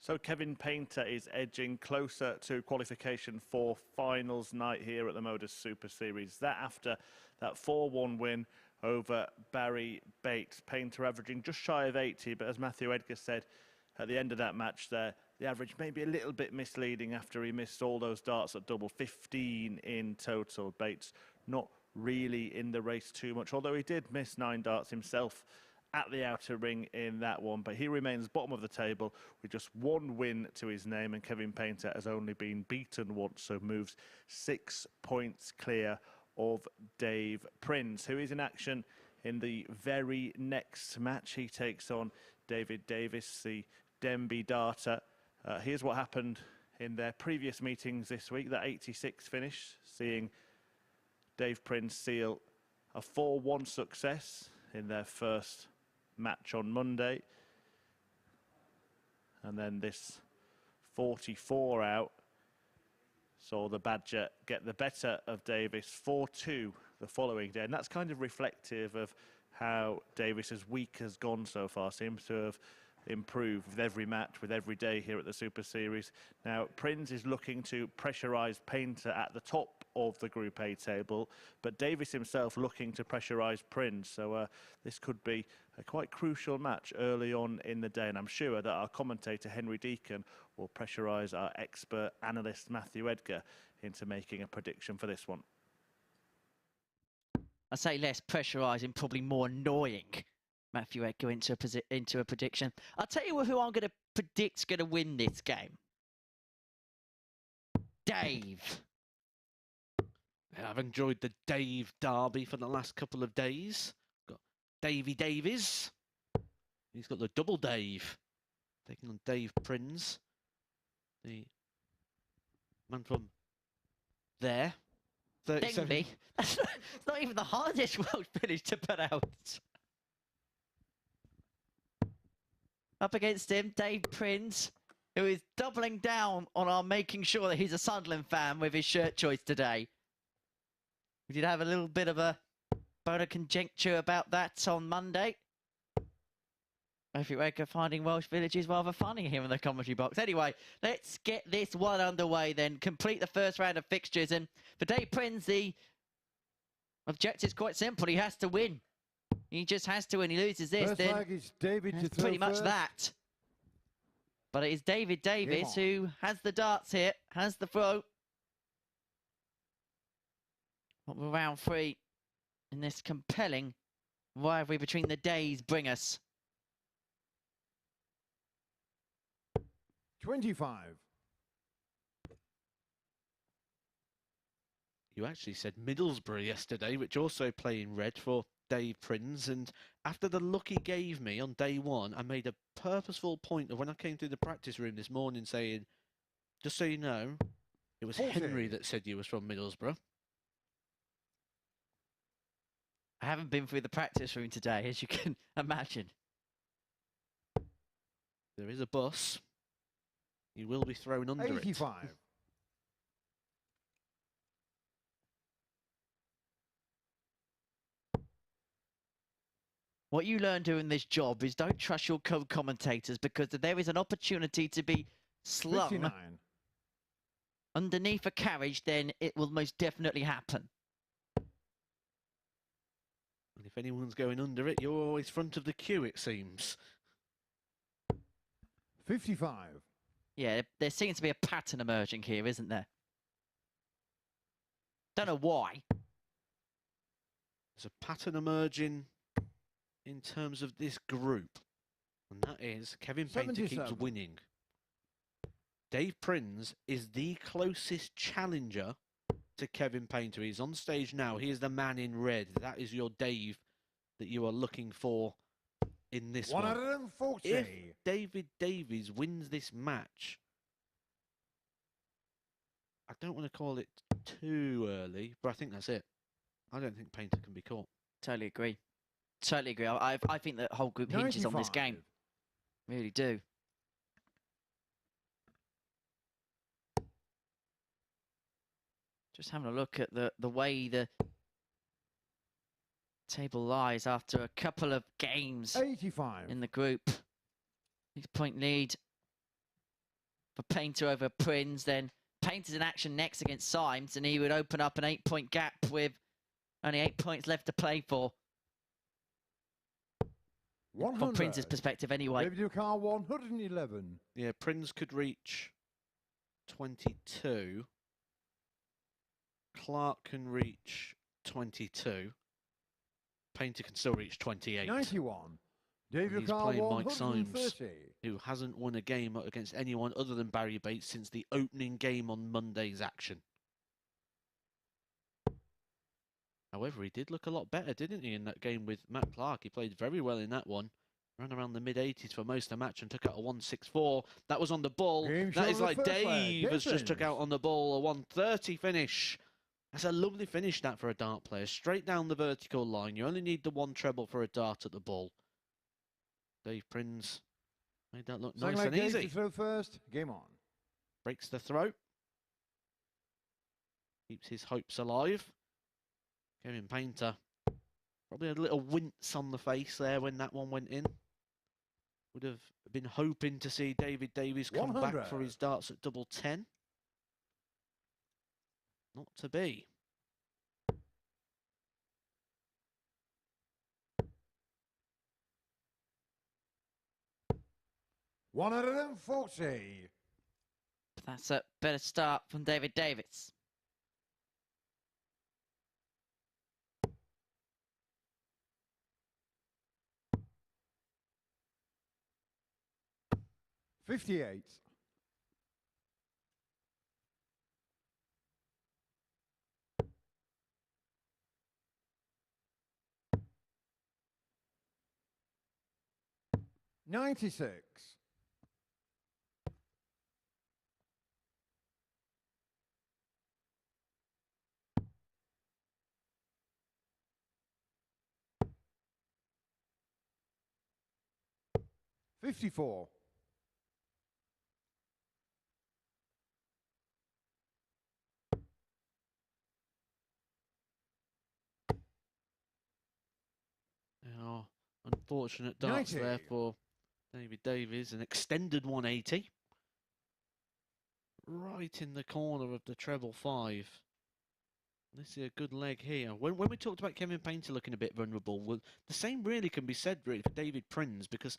So Kevin Painter is edging closer to qualification for finals night here at the MODUS Super Series. That after that 4-1 win over Barrie Bates. Painter averaging just shy of 80, but as Matthew Edgar said at the end of that match there, the average may be a little bit misleading after he missed all those darts at double, 15 in total. Bates not really in the race too much, although he did miss 9 darts himself at the outer ring in that one, but he remains bottom of the table with just 1 win to his name, and Kevin Painter has only been beaten once, so moves 6 points clear of Dave Prins, who is in action in the very next match. He takes on David Davies, the Denby darter. Here's what happened in their previous meetings this week, that 86 finish, seeing Dave Prins seal a 4-1 success in their first match on Monday, and then this 44 out saw the Badger get the better of Davis 4-2 the following day, and that's kind of reflective of how Davis's week has gone so far. Seems to have improved with every match, with every day here at the Super Series. Now Prins is looking to pressurise Painter at the top of the Group A table, but Davies himself looking to pressurise Prins, so this could be a quite crucial match early on in the day, and I'm sure that our commentator Henry Deacon will pressurise our expert analyst Matthew Edgar into making a prediction for this one. I say less pressurising, probably more annoying. Matthew Edgar into a prediction. I'll tell you who I'm going to predict's going to win this game. Dave. Yeah, I've enjoyed the Dave derby for the last couple of days. Got Davey Davies. He's got the double Dave. Taking on Dave Prins. The man from there. 37. Denby. It's not even the hardest Welsh village to put out. Up against him, Dave Prins, who is doubling down on our making sure that he's a Sunderland fan with his shirt choice today. We did have a little bit of a bone of conjecture about that on Monday. Matthew Edgar finding Welsh villages rather funny here in the commentary box. Anyway, let's get this one underway then. Complete the first round of fixtures. And for Dave Prins, the objective's quite simple. He has to win. He just has to win. He loses this, First then flag is David to it's pretty much first. that. But it is David Davies who has the darts here, has the throw. What will round 3 in this compelling rivalry between the days bring us? 25. You actually said Middlesbrough yesterday, which also play in red for Dave Prins, and after the look he gave me on day 1, I made a purposeful point of when I came through the practice room this morning saying, just so you know, it was 40. Henry that said you was from Middlesbrough. I haven't been through the practice room today, as you can imagine. There is a bus. You will be thrown under 85. it. What you learn doing this job is don't trust your co-commentators, because if there is an opportunity to be slung 59. underneath a carriage, then it will most definitely happen. And if anyone's going under it, you're always front of the queue, it seems. 55. Yeah, there seems to be a pattern emerging here, isn't there? Don't know why. There's a pattern emerging in terms of this group, and that is Kevin Painter keeps 77. winning. Dave Prins is the closest challenger to Kevin Painter. He's on stage now. He is the man in red. That is your Dave that you are looking for in this one. 140. If David Davies wins this match, I don't want to call it too early, but I think that's it. I don't think Painter can be caught. Totally agree. Totally agree. I think the whole group hinges on this 95. game. Really do. Just having a look at the way the table lies after a couple of games 85. in the group. 6-point lead for Painter over Prins. Then Painter's in action next against Symes, and he would open up an 8-point gap with only 8 points left to play for. 100. From Prince's perspective anyway. David Car 111. Yeah, Prins could reach 22. Clark can reach 22. Painter can still reach 28. 91. David He's Car playing Mike Symes, 130. who hasn't won a game against anyone other than Barrie Bates since the opening game on Monday's action. However, he did look a lot better, didn't he, in that game with Matt Clark? He played very well in that one. Ran around the mid-80s for most of the match and took out a 164. That was on the ball. That is like Dave has just took out on the ball a 130 finish. That's a lovely finish, that, for a dart player. Straight down the vertical line. You only need the one treble for a dart at the ball. Dave Prins made that look nice and easy. Throw first. Game on. Breaks the throw. Keeps his hopes alive. Kevin Painter probably had a little wince on the face there when that one went in. Would have been hoping to see David Davies come 100. back for his darts at double 10. Not to be. $140. That's a better start from David Davies. $58. $96. $54. Oh, unfortunate darts 90. there for David Davies. An extended 180. Right in the corner of the treble 5. This is a good leg here. When we talked about Kevin Painter looking a bit vulnerable, well, the same really can be said really for David Prins, because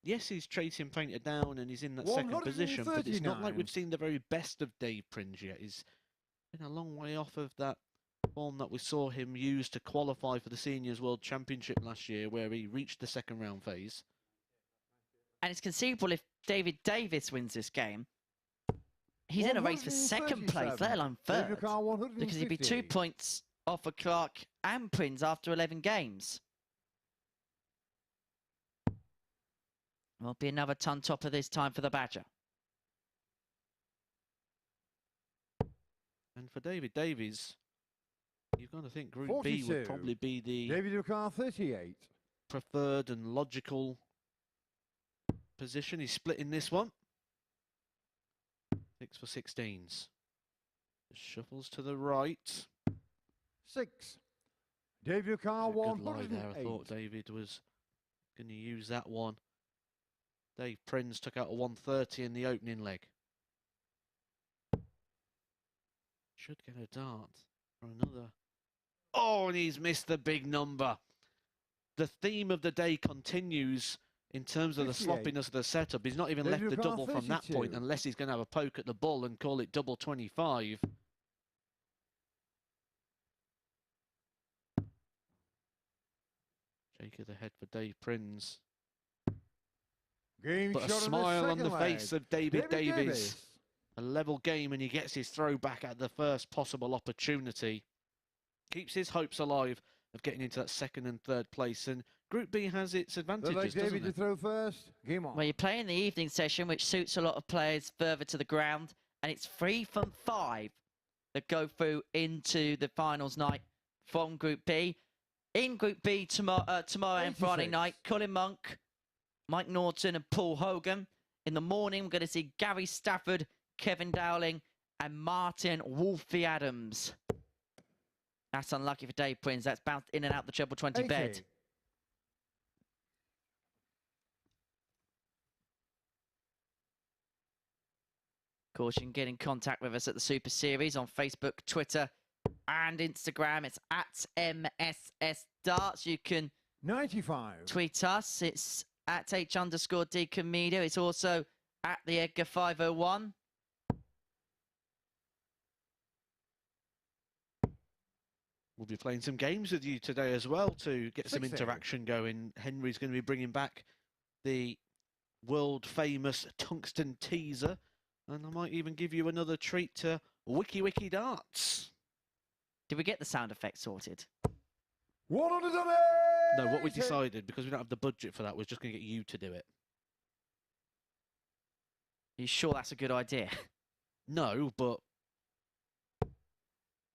yes, he's chasing Painter down and he's in that second position, but it's not like we've seen the very best of Dave Prins yet. He's been a long way off of that form that we saw him use to qualify for the Seniors World Championship last year, where he reached the second round phase. And it's conceivable if David Davies wins this game, he's in a race for second place, let alone third, because he'd be 2 points off of Clark and Prins after 11 games. Will be another ton topper this time for the Badger. And for David Davies, you've got to think Group 42. B would probably be the David Car 38. preferred and logical position. He's splitting this one. 6 for 16s. Shuffles to the right. 6. David Car Good lie 108. there. I thought David was going to use that one. Dave Prins took out a 130 in the opening leg. Should get a dart for another. Oh, and he's missed the big number. The theme of the day continues in terms of the 58. sloppiness of the setup. He's not even David left the Car double from that 32. point unless he's going to have a poke at the ball and call it double 25. Shake of the head for Dave Prins. Game But a shot smile on the second face leg. of David Davies. Davies. A level game, and he gets his throw back at the first possible opportunity. Keeps his hopes alive of getting into that second and third place. And Group B has its advantages, Like David doesn't to it? throw first. Game on. Well, you play in the evening session, which suits a lot of players further to the ground, and it's 3 from 5 that go through into the finals night from Group B. In Group B tomorrow and Friday 86. night, Colin Monk, Mike Norton and Paul Hogan. In the morning, we're going to see Gary Stafford, Kevin Dowling and Martin Wolfie Adams. That's unlucky for Dave Prins. That's bounced in and out the treble 20 bed. 80. course, you can get in contact with us at the Super Series on Facebook, Twitter, and Instagram. It's at MSS Darts. You can 95. tweet us. It's at H_Deacon Media. It's also at the Edgar 501. We'll be playing some games with you today as well to get some 60. interaction going. Henry's going to be bringing back the world famous tungsten teaser, and I might even give you another treat to Wiki Darts. Did we get the sound effects sorted? 180. No, what we decided, because we don't have the budget for that, was just going to get you to do it. Are you sure that's a good idea? No, but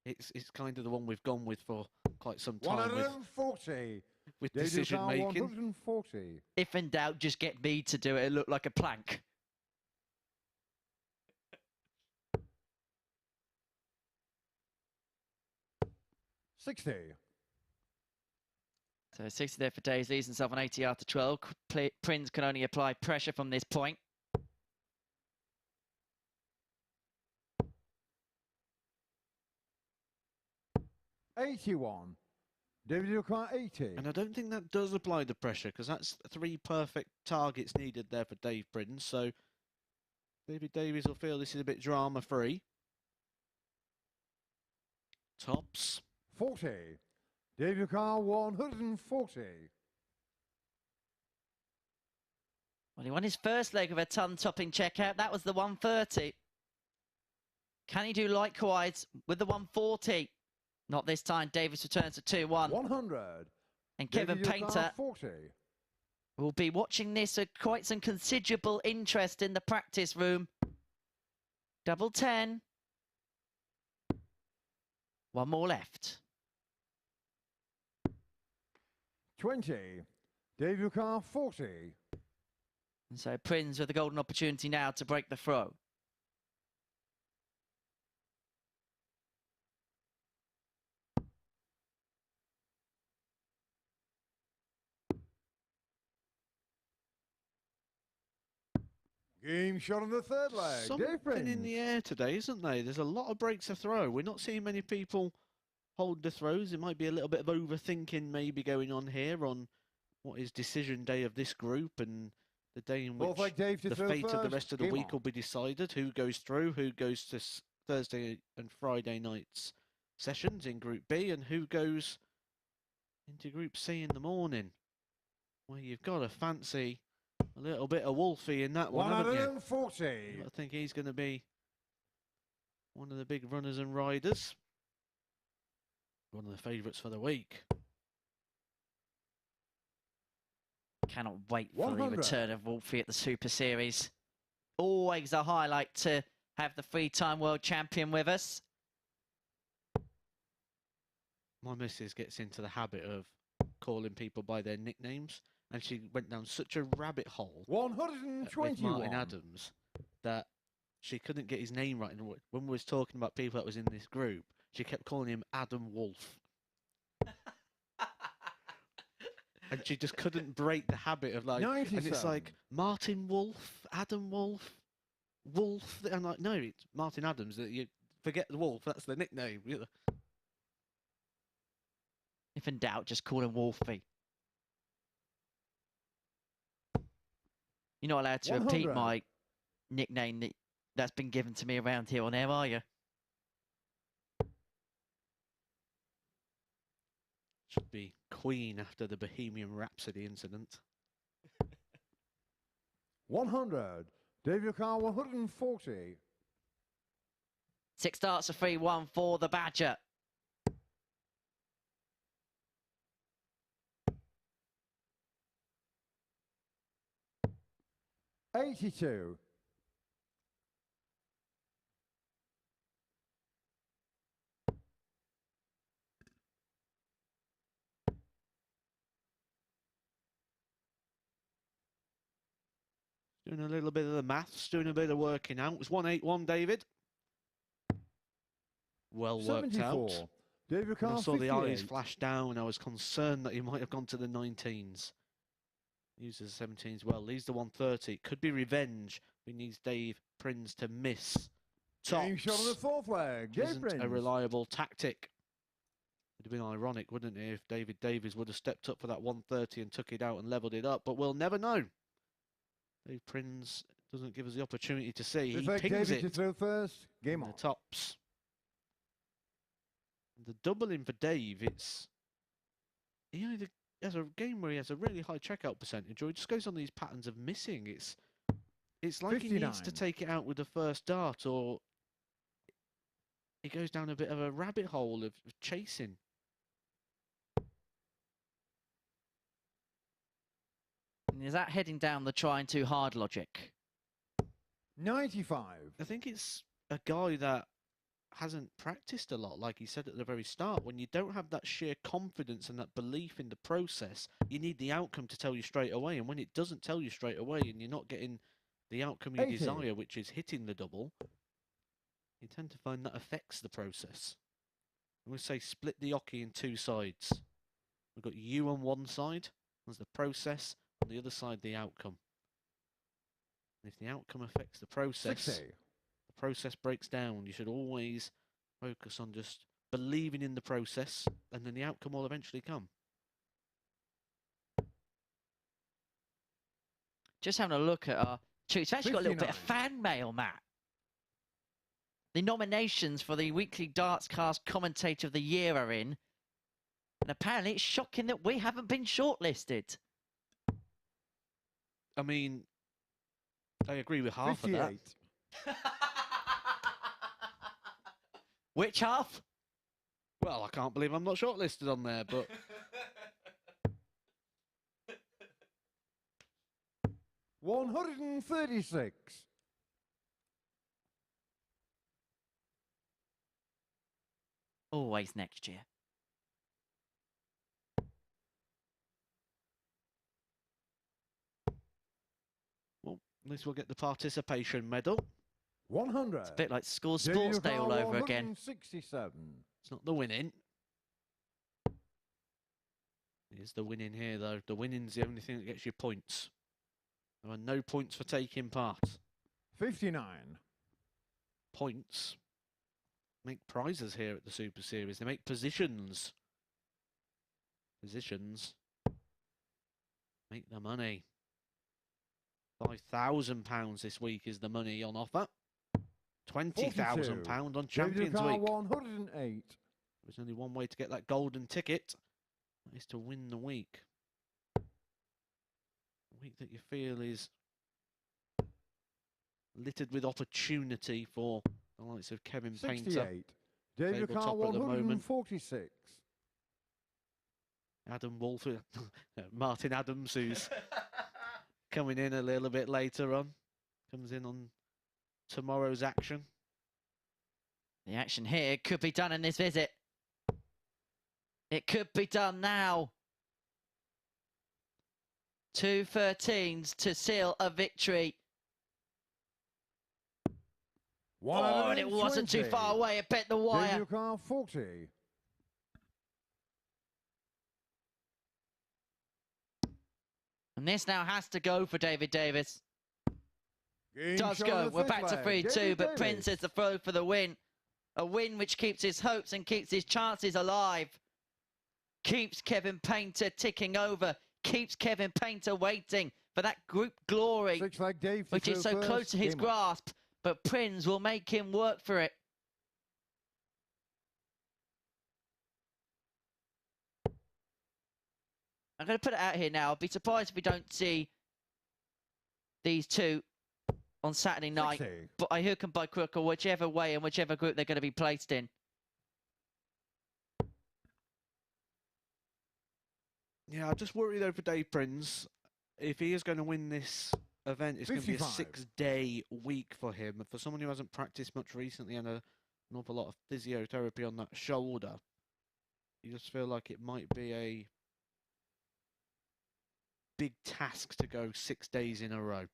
it's kind of the one we've gone with for quite some time 140. with Davies decision car making. 140. If in doubt, just get me to do it. It looked like a plank. $60. So 60 there for Davies, leaves himself on 80 after 12. Prins can only apply pressure from this point. $81. Davies car 80. And I don't think that does apply the pressure, because that's 3 perfect targets needed there for Dave Prins. So David Davies will feel this is a bit drama-free. Tops. 40. Davies car 140. Well, he won his first leg of a ton-topping checkout. That was the 130. Can he do likewise with the 140? Not this time. Davies returns to 2-1. 100. And Kevin Davies car Painter 40. will be watching this with quite some considerable interest in the practice room. Double 10. One more left. 20. Davies car 40. And so Prins with the golden opportunity now to break the throw. Game shot on the third leg. Something Dave Prins. in the air today, isn't there? There's a lot of breaks to throw. We're not seeing many people hold the throws. It might be a little bit of overthinking maybe going on here on what is decision day of this group and the day in Both which like Dave to the throw fate of the first. rest of the Game week on. will be decided. Who goes through, who goes to Thursday and Friday nights sessions in Group B, and who goes into Group C in the morning, where you've got to fancy a little bit of Wolfie in that one, haven't you? 140. I think he's going to be one of the big runners and riders. One of the favourites for the week. Cannot wait for the 100. return of Wolfie at the Super Series. Always a highlight to have the 3-time world champion with us. My missus gets into the habit of calling people by their nicknames, and she went down such a rabbit hole with 121. Martin Adams that she couldn't get his name right. And when we was talking about people that was in this group, she kept calling him Adam Wolf. And she just couldn't break the habit of like, and it's 97. like, Martin Wolf, Adam Wolf, Wolf. I'm like, no, it's Martin Adams. You forget the Wolf, that's the nickname. If in doubt, just call him Wolfie. You're not allowed to repeat 100. my nickname that's been given to me around here on air, are you? Should be Queen after the Bohemian Rhapsody incident. 100. David Carr 140. 6 starts a 3-1 for the Badger. $82. Doing a little bit of the maths, doing a bit of working out. It was 181, David. Well worked 74. out. David When Carr I saw the eyes 58. flash down, I was concerned that he might have gone to the 19s. Uses the 17s well. Leaves the 130. Could be revenge He needs Dave Prins to miss Game shot on the tops. fourth leg. Which Dave isn't a Prins. reliable tactic. It would have been ironic, wouldn't it, if David Davies would have stepped up for that 130 and took it out and levelled it up, but we'll never know. Dave Prins doesn't give us the opportunity to see. He pings David to it throw first. Game in on. the tops. The doubling for Dave, he either has a game where he has a really high checkout percentage, or he just goes on these patterns of missing. It's like 59. he needs to take it out with the first dart, or he goes down a bit of a rabbit hole of chasing. And is that heading down the trying too hard logic? 95. I think it's a guy that hasn't practiced a lot, like he said at the very start. When you don't have that sheer confidence and that belief in the process, you need the outcome to tell you straight away. And when it doesn't tell you straight away and you're not getting the outcome you 80. desire, which is hitting the double, you tend to find that affects the process. And we say split the hockey in two sides. We've got you on one side, as the process, on the other side, the outcome. And if the outcome affects the process, 60. the process breaks down. You should always focus on just believing in the process, and then the outcome will eventually come. Just having a look at our tweets. We've actually got a little bit of 59. fan mail, Matt. The nominations for the Weekly Darts Cast Commentator of the Year are in. And apparently it's shocking that we haven't been shortlisted. I mean, I agree with half of that. 58. Which half? Well, I can't believe I'm not shortlisted on there, but 136. Always next year. well, at least we'll get the participation medal. 100. It's a bit like School Sports Day all over again. 167. It's not the winning. Here's the winning here, though. The winning's the only thing that gets you points. There are no points for taking part. 59. Points make prizes here at the Super Series. They make positions. Positions make the money. £5,000 this week is the money on offer. £20,000 on Champions Week. 108. There's only one way to get that golden ticket. That is to win the week. A week that you feel is littered with opportunity for the likes of Kevin Painter. 68. David Tabletop Carr, at the moment. 146. Adam Wolf, Martin Adams, who's coming in a little bit later on. Comes in on tomorrow's action. The action here could be done in this visit. It could be done now. 2 13s to seal a victory. Oh, and it wasn't too far away. It bit the wire. David Carr, 40. And this now has to go for David Davies. Game Does shot go. on the We're fifth back to leg. 3-2, David but Davies. Prince is the throw for the win. A win which keeps his hopes and keeps his chances alive. Keeps Kevin Painter ticking over. Keeps Kevin Painter waiting for that group glory, Six leg Dave to which is throw so first. close to his Game on. grasp. But Prins will make him work for it. I'm going to put it out here now. I'll be surprised if we don't see these two on Saturday night. 60. But I hook 'em by crook, or whichever way and whichever group they're going to be placed in. Yeah, I just worry though for Dave Prins. If he is going to win this event, it's going to be a 55. 6-day week for him. And for someone who hasn't practiced much recently and an awful lot of physiotherapy on that shoulder, you just feel like it might be a big task to go 6 days in a row.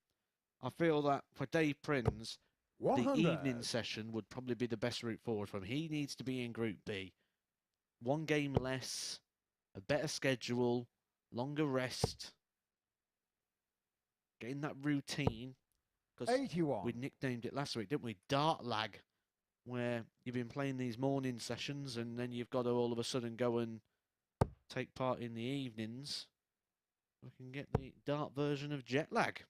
I feel that for Dave Prins, the 100. evening session would probably be the best route forward for him. He needs to be in Group B. One game less, a better schedule, longer rest, getting that routine, because 81. we nicknamed it last week, didn't we? Dart lag, where you've been playing these morning sessions and then you've got to all of a sudden go and take part in the evenings. We can get the dart version of jet lag.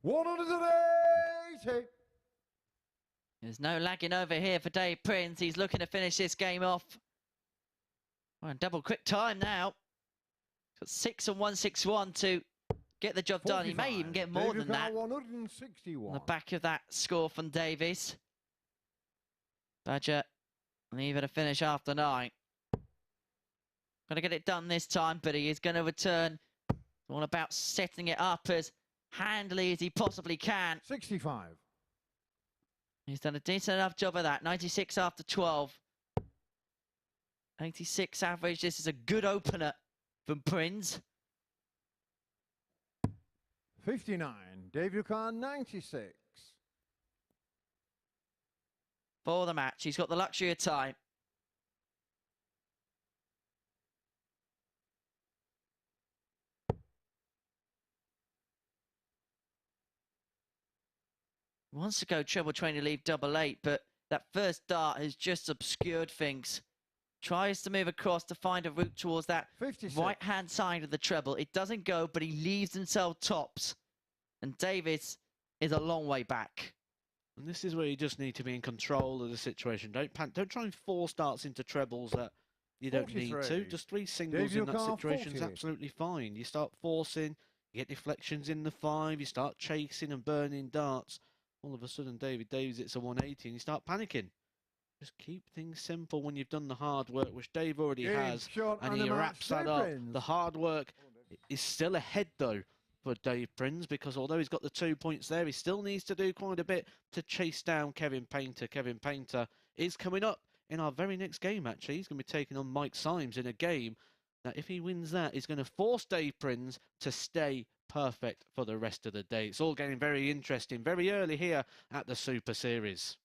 180. There's no lagging over here for Dave Prins. He's looking to finish this game off. Well, double quick time now. Got 6 and 161 to get the job done. He may even get more than that. 161. On the back of that score from Davies. Badger leaving to finish after 9. Going to get it done this time, but he is going to return. All about setting it up as handily as he possibly can. 65. He's done a decent enough job of that. 96 after 12. 86 average. This is a good opener from Prins. 59. Dave Yukon, 96. For the match. He's got the luxury of time. Wants to go treble 20, leave double 8, but that first dart has just obscured things. Tries to move across to find a route towards that 56. right-hand side of the treble. It doesn't go, but he leaves himself tops. And Davies is a long way back. And this is where you just need to be in control of the situation. Don't try and force darts into trebles that you don't need 43. to. Just 3 singles Dave in that Yukon, situation is 40. absolutely fine. You start forcing, you get deflections in the 5, you start chasing and burning darts. All of a sudden, Davies, it's a 180 and you start panicking. Just keep things simple when you've done the hard work, which Dave already has, and he wraps that up. The hard work is still ahead, though, for Dave Prins, because although he's got the 2 points there, he still needs to do quite a bit to chase down Kevin Painter. Kevin Painter is coming up in our very next game, actually. He's going to be taking on Mike Symes in a game that, if he wins that, is going to force Dave Prins to stay perfect for the rest of the day. It's all getting very interesting very early here at the Super Series.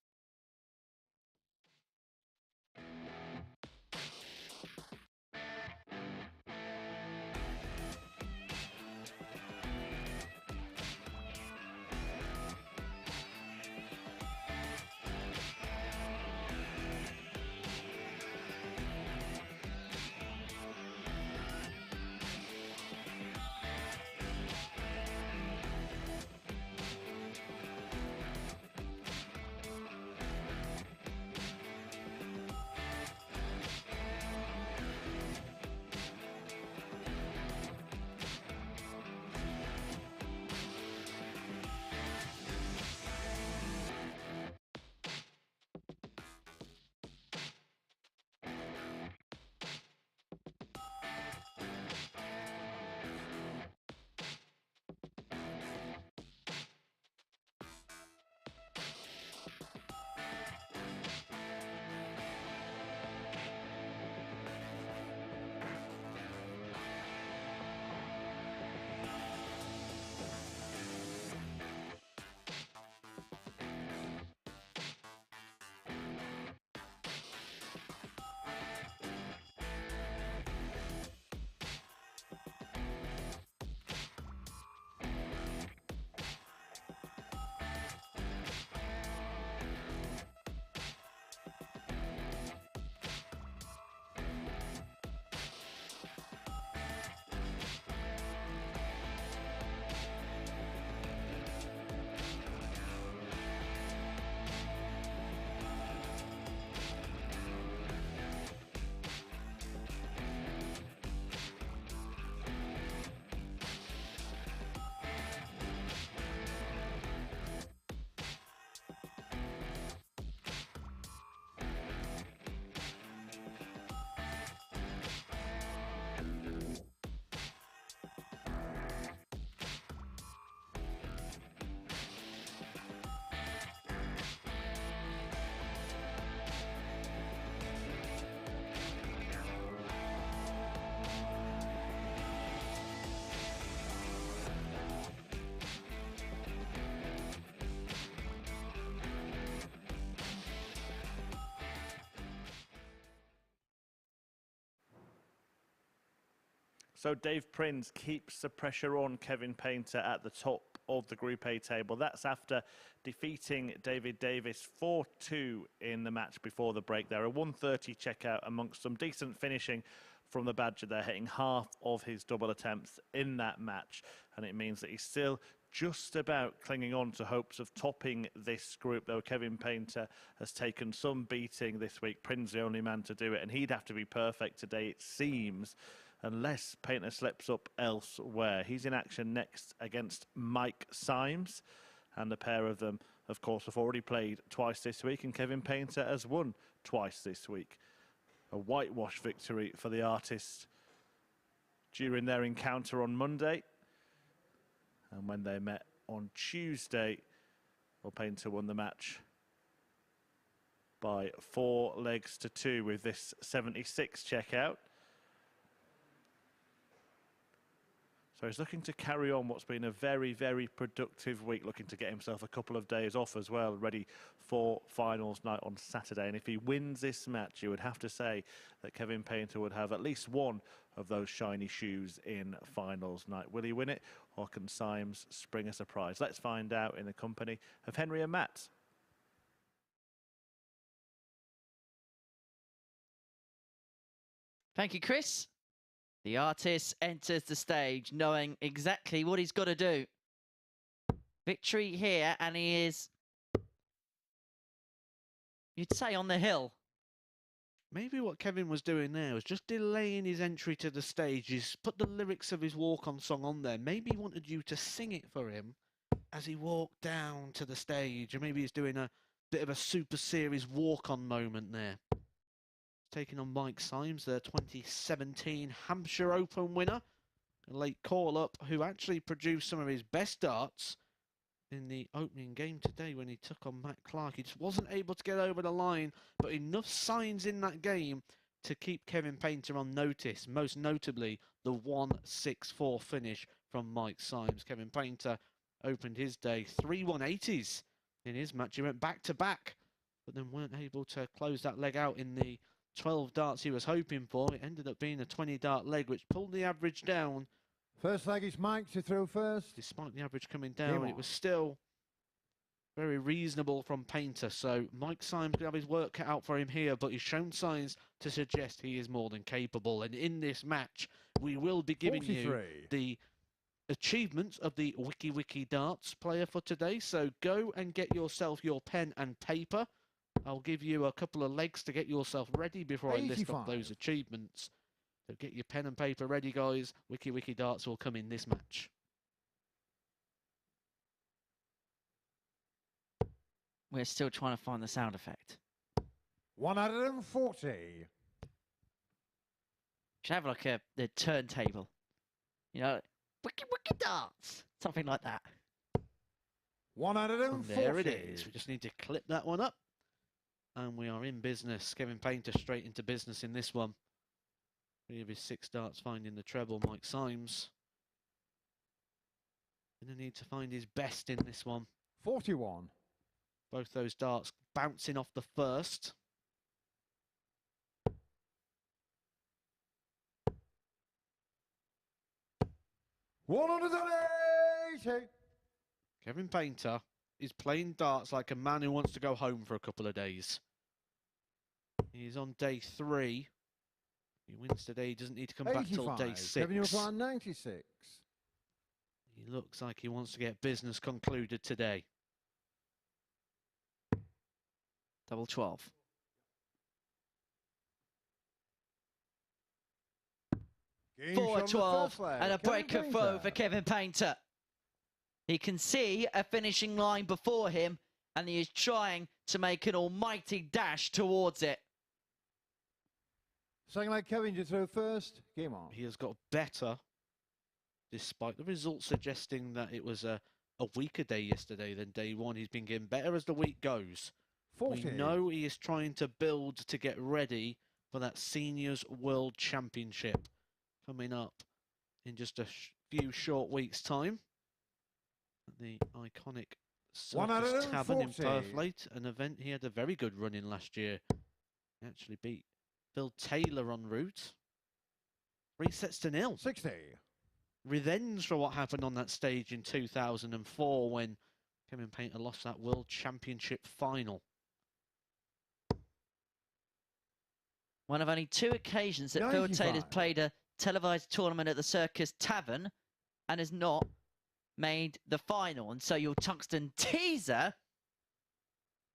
So Dave Prins keeps the pressure on Kevin Painter at the top of the Group A table. That's after defeating Davies 4-2 in the match before the break there. A 1:30 checkout amongst some decent finishing from the Badger there, hitting half of his double attempts in that match. And it means that he's still just about clinging on to hopes of topping this group, though Kevin Painter has taken some beating this week. Prins the only man to do it, and he'd have to be perfect today, it seems, unless Painter slips up elsewhere. He's in action next against Mike Symes, and the pair of them, of course, have already played twice this week, and Kevin Painter has won twice this week. A whitewash victory for the artist during their encounter on Monday. And when they met on Tuesday, well, Painter won the match by 4 legs to 2 with this 76 checkout. So he's looking to carry on what's been a very, very productive week, looking to get himself a couple of days off as well, ready for finals night on Saturday. And if he wins this match, you would have to say that Kevin Painter would have at least one of those shiny shoes in finals night. Will he win it, or can Symes spring a surprise? Let's find out in the company of Henry and Matt. Thank you, Chris. The artist enters the stage knowing exactly what he's got to do. Victory here, and he is, you'd say, on the hill. Maybe what Kevin was doing there was just delaying his entry to the stage. He's put the lyrics of his walk-on song on there. Maybe he wanted you to sing it for him as he walked down to the stage. Or maybe he's doing a bit of a Super Series walk-on moment there. Taking on Mike Symes, the 2017 Hampshire Open winner. A late call-up who actually produced some of his best darts in the opening game today when he took on Matt Clark. He just wasn't able to get over the line, but enough signs in that game to keep Kevin Painter on notice, most notably the 1-6-4 finish from Mike Symes. Kevin Painter opened his day 3 180s in his match. He went back-to-back, but then weren't able to close that leg out in the 12 darts he was hoping for. It ended up being a 20-dart leg, which pulled the average down. First leg is Mike to throw first. Despite the average coming down, it was still very reasonable from Painter. So Mike Symes could have his work cut out for him here, but he's shown signs to suggest he is more than capable. And in this match, we will be giving 43. you the achievements of the Wiki Darts player for today. So go and get yourself your pen and paper. I'll give you a couple of legs to get yourself ready before I list off those achievements. So get your pen and paper ready, guys. Wiki Darts will come in this match. We're still trying to find the sound effect. 140. Should have like the turntable. You know, Wiki Darts. Something like that. 140. And there it is. We just need to clip that one up. And we are in business. Kevin Painter straight into business in this one. 3 of his 6 darts finding the treble. Mike Symes going to need to find his best in this one. 41. Both those darts bouncing off the first. $180. Kevin Painter is playing darts like a man who wants to go home for a couple of days. He's on day 3. He wins today. He doesn't need to come back till day 6. Kevin, you're on 96. He looks like he wants to get business concluded today. Double 12. Game 4-12 and a breaker throw for Kevin Painter. He can see a finishing line before him, and he is trying to make an almighty dash towards it. Second leg, Kevin, you throw first. Game on. He has got better, despite the results suggesting that it was a weaker day yesterday than day 1. He's been getting better as the week goes. 40. We know he is trying to build to get ready for that Seniors World Championship coming up in just a few short weeks' time. At the iconic Circus Tavern in Purfleet, an event he had a very good run in last year. He actually beat Phil Taylor en route. 3-0. 60. revenge for what happened on that stage in 2004 when Kevin Painter lost that World Championship final. One of only 2 occasions that Phil 95. Taylor's played a televised tournament at the Circus Tavern and has not made the final. And so your tungsten teaser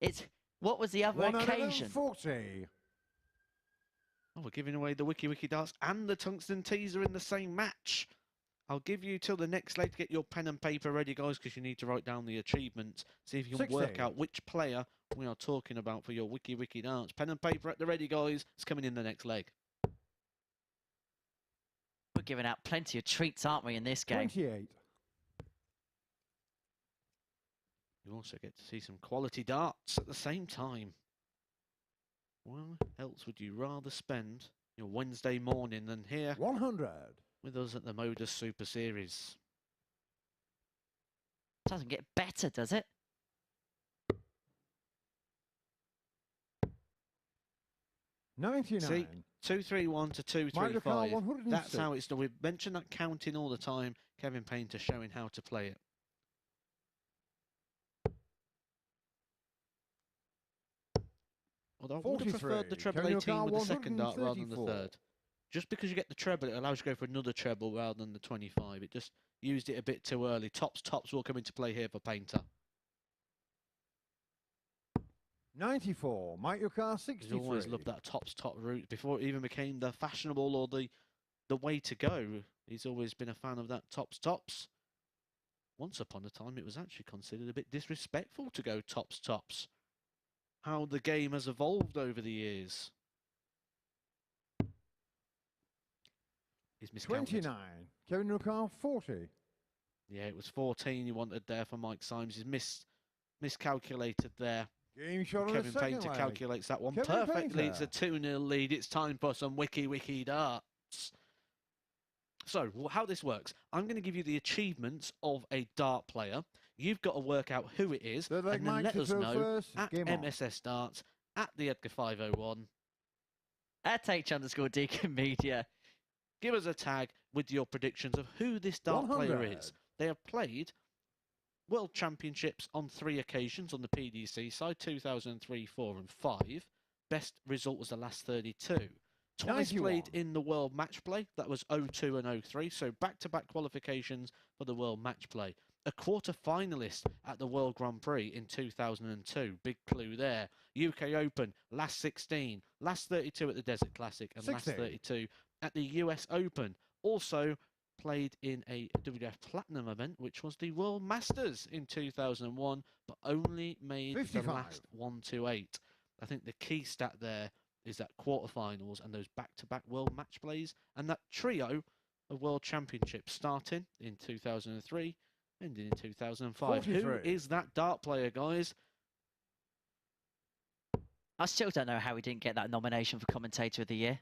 is, what was the other occasion? 140. Oh, we're giving away the Wiki Wiki Darts and the tungsten teaser in the same match. I'll give you till the next leg to get your pen and paper ready, guys, because you need to write down the achievements. See if you can 60. work out which player we are talking about for your Wiki Wiki Darts. Pen and paper at the ready, guys. It's coming in the next leg. We're giving out plenty of treats, aren't we, in this game? 28. You also get to see some quality darts at the same time. Where else would you rather spend your Wednesday morning than here 100. with us at the MODUS Super Series? Doesn't get better, does it? $99. See, 231 to Micro car 235. 106. That's how it's done. We've mentioned that counting all the time. Kevin Painter showing how to play it. Although I would have preferred the 43. treble Kevin 18 O'Carr, with the second dart rather than the 134. third. Just because you get the treble, it allows you to go for another treble rather than the 25. It just used it a bit too early. Tops will come into play here for Painter. 94. Micro car He's 63. always loved that top route before it even became the fashionable or the way to go. He's always been a fan of that tops. Once upon a time, it was actually considered a bit disrespectful to go tops. How the game has evolved over the years. He's miscounted. 29. Kevin O'Carr 40. Yeah, it was 14 he wanted there for Mike Symes. He's miscalculated there. Game shot on the Kevin second Painter leg. calculates that one Kevin perfectly. It's a Painter. 2-0 lead. It's time for some Wiki darts. So, how this works, I'm going to give you the achievements of a dart player. You've got to work out who it is, Third leg and then Mike let to us throw know first. at Game on. MSS Darts, at the Edgar 501. At H_Deacon Media. Give us a tag with your predictions of who this dart player 100. is. They have played World Championships on 3 occasions on the PDC side, 2003, 4 and 5. Best result was the last 32. Twice 91. played in the World Match Play. That was 02 and 03. So back-to-back qualifications for the World Match Play. A quarter-finalist at the World Grand Prix in 2002. Big clue there. UK Open, last 16. Last 32 at the Desert Classic. And 60. last 32 at the US Open. Also played in a WWF Platinum event, which was the World Masters in 2001, but only made 55. the last 1-8. I think the key stat there is that quarterfinals and those back-to-back World Match Plays and that trio of World Championships starting in 2003, ending in 2005. 43. Who is that dart player, guys? I still don't know how he didn't get that nomination for Commentator of the Year.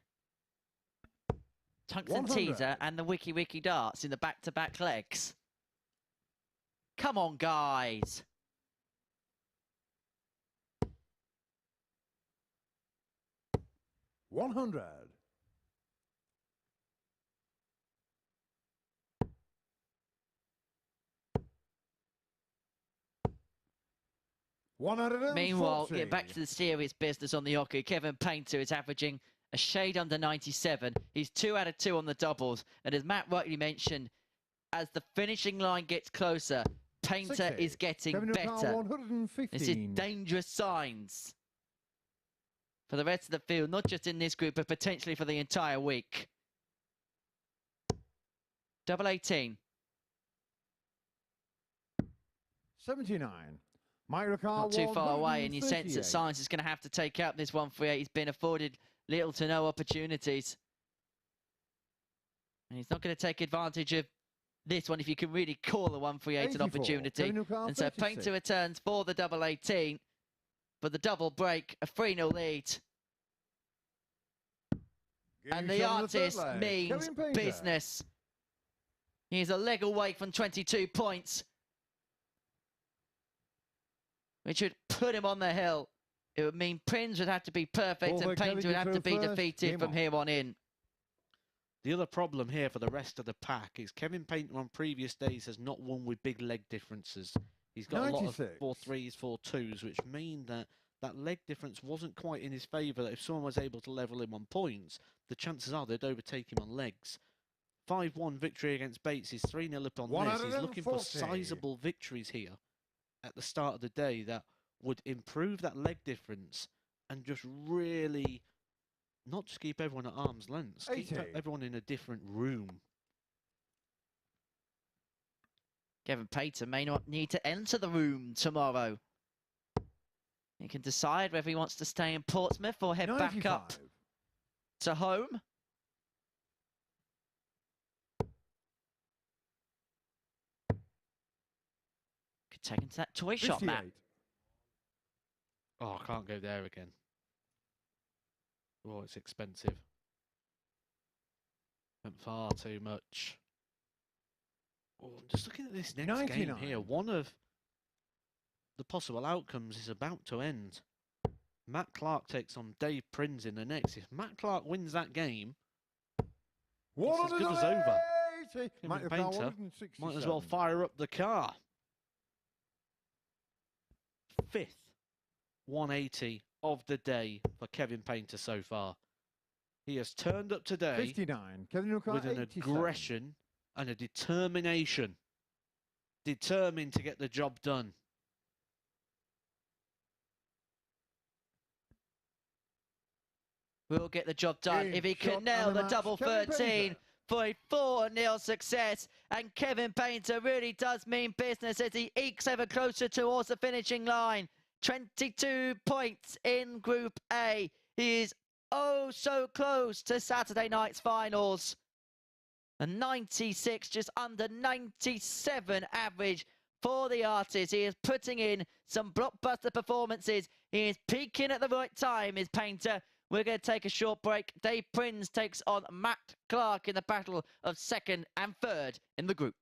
Tungsten 100. Teaser and the Wiki Darts in the back-to-back legs. Come on, guys. $100. Meanwhile, get back to the serious business on the hockey. Kevin Painter is averaging a shade under 97. He's 2 out of 2 on the doubles. And as Matt rightly mentioned, as the finishing line gets closer, Painter 60. is getting Kevin O'Carr, better. 115. This is dangerous signs for the rest of the field, not just in this group, but potentially for the entire week. Double 18. 79. Mike O'Carr, Not too far away, and you sense that Symes is going to have to take up this 138. He's been afforded little to no opportunities. And he's not going to take advantage of this one if you can really call the 138 an 84. opportunity. Kevin O'Carr, And so 36. Painter returns for the double 18. But the double break, a 3-0 lead. And the artist means business. He's a leg away from 22 points, which would put him on the hill. It would mean Prins would have to be perfect and Painter would have to be defeated from here on in. The other problem here for the rest of the pack is Kevin Painter on previous days has not won with big leg differences. He's got a lot of 4-3s, 4-2s, which mean that that leg difference wasn't quite in his favour. That if someone was able to level him on points, the chances are they'd overtake him on legs. 5-1 victory against Bates. He's 3-0 up on this. He's looking for sizable victories here at the start of the day that would improve that leg difference and just really not just keep everyone at arm's length, keep everyone in a different room. Kevin Painter may not need to enter the room tomorrow. He can decide whether he wants to stay in Portsmouth or head back up to home. Could take him to that toy shop, Matt. Oh, I can't go there again. Oh, it's expensive. Went far too much. Oh, I'm just looking at this next game here. One of the possible outcomes is about to end. Matt Clark takes on Dave Prins in the next. If Matt Clark wins that game, it's as good as over. Kevin Painter might as well fire up the car. 5th 180 of the day for Kevin Painter so far. He has turned up today 59. Kevin with an aggression and a determination. Determined to get the job done. Will get the job done if he can nail the double 13 for a 4-0 success. And Kevin Painter really does mean business as he ekes ever closer towards the finishing line. 22 points in Group A. He is oh so close to Saturday night's finals. A 96, just under 97 average for the artist. He is putting in some blockbuster performances. He is peaking at the right time, is Painter. We're going to take a short break. Dave Prins takes on Matt Clark in the battle of 2nd and 3rd in the group.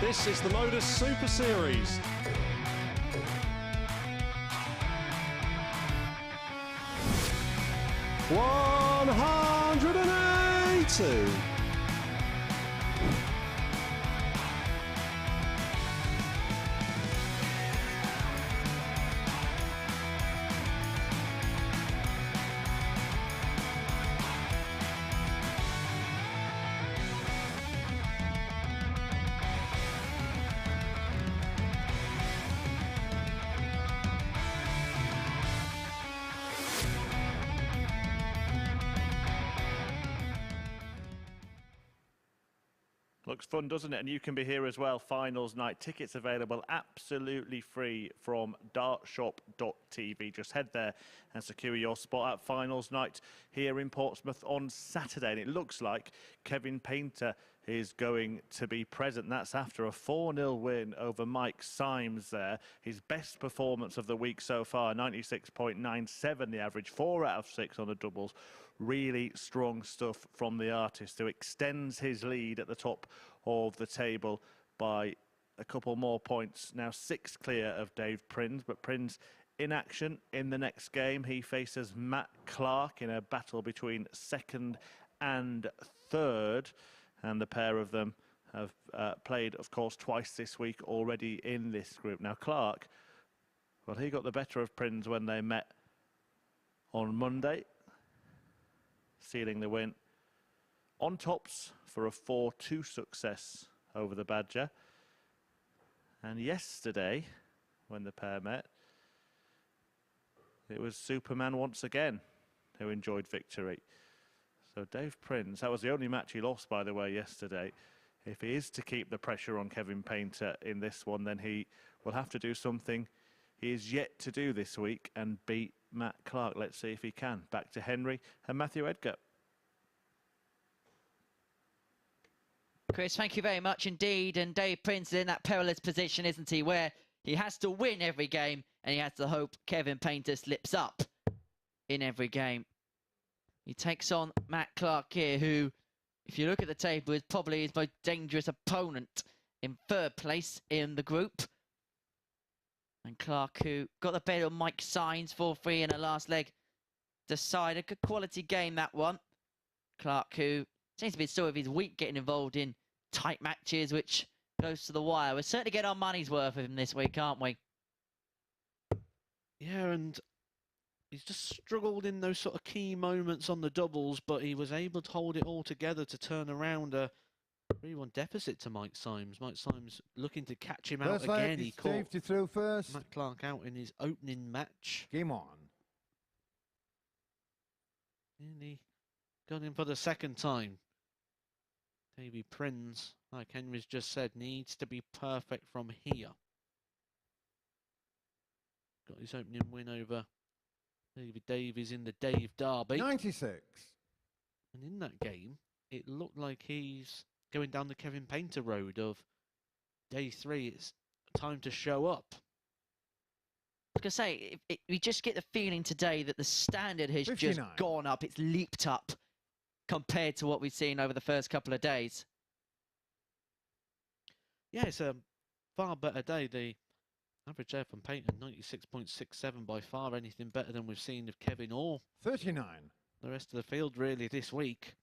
This is the MODUS Super Series. $180. Looks fun, doesn't it? And you can be here as well. Finals night. Tickets available absolutely free from dartshop.tv. Just head there and secure your spot at finals night here in Portsmouth on Saturday. And it looks like Kevin Painter is going to be present. That's after a 4-0 win over Mike Symes there. His best performance of the week so far, 96.97 the average, 4 out of 6 on the doubles. Really strong stuff from the artist, who extends his lead at the top of the table by a couple more points. Now 6 clear of Dave Prins, but Prins in action in the next game. He faces Matt Clark in a battle between second and third, and the pair of them have played, of course, twice this week already in this group. Now Clark, well, he got the better of Prins when they met on Monday, sealing the win on tops for a 4-2 success over the Badger. And yesterday, when the pair met, it was Superman once again who enjoyed victory. So Dave Prins, that was the only match he lost, by the way, yesterday. If he is to keep the pressure on Kevin Painter in this one, then he will have to do something he is yet to do this week and beat Matt Clark. Let's see if he can. Back to Henry and Matthew Edgar. Chris, thank you very much indeed. And Dave Prins is in that perilous position, isn't he, where he has to win every game and he has to hope Kevin Painter slips up in every game. He takes on Matt Clark here, who, if you look at the table, is probably his most dangerous opponent in third place in the group. And Clark, who got the better of Mike Symes 4-3 in the last leg, decided. Good quality game, that one. Clark, who seems to be still of his week getting involved in tight matches, which goes to the wire. We'll certainly get our money's worth of him this week, aren't we? Yeah, and he's just struggled in those sort of key moments on the doubles, but he was able to hold it all together to turn around a 3-1 deficit to Mike Symes. Mike Symes looking to catch him out again. He caught Steve through first. Matt Clark out in his opening match. Game on. And he got him for the second time. Davy Prins, like Henry's just said, needs to be perfect from here. Got his opening win over David Davies in the Dave Derby. 96. And in that game, it looked like he's going down the Kevin Painter road of day 3. It's time to show up. I was going to say, we just get the feeling today that the standard has 59. just gone up. It's leaped up compared to what we've seen over the first couple of days. Yeah, it's a far better day. The average there from Painter, 96.67, by far anything better than we've seen of Kevin or 39. the rest of the field really this week.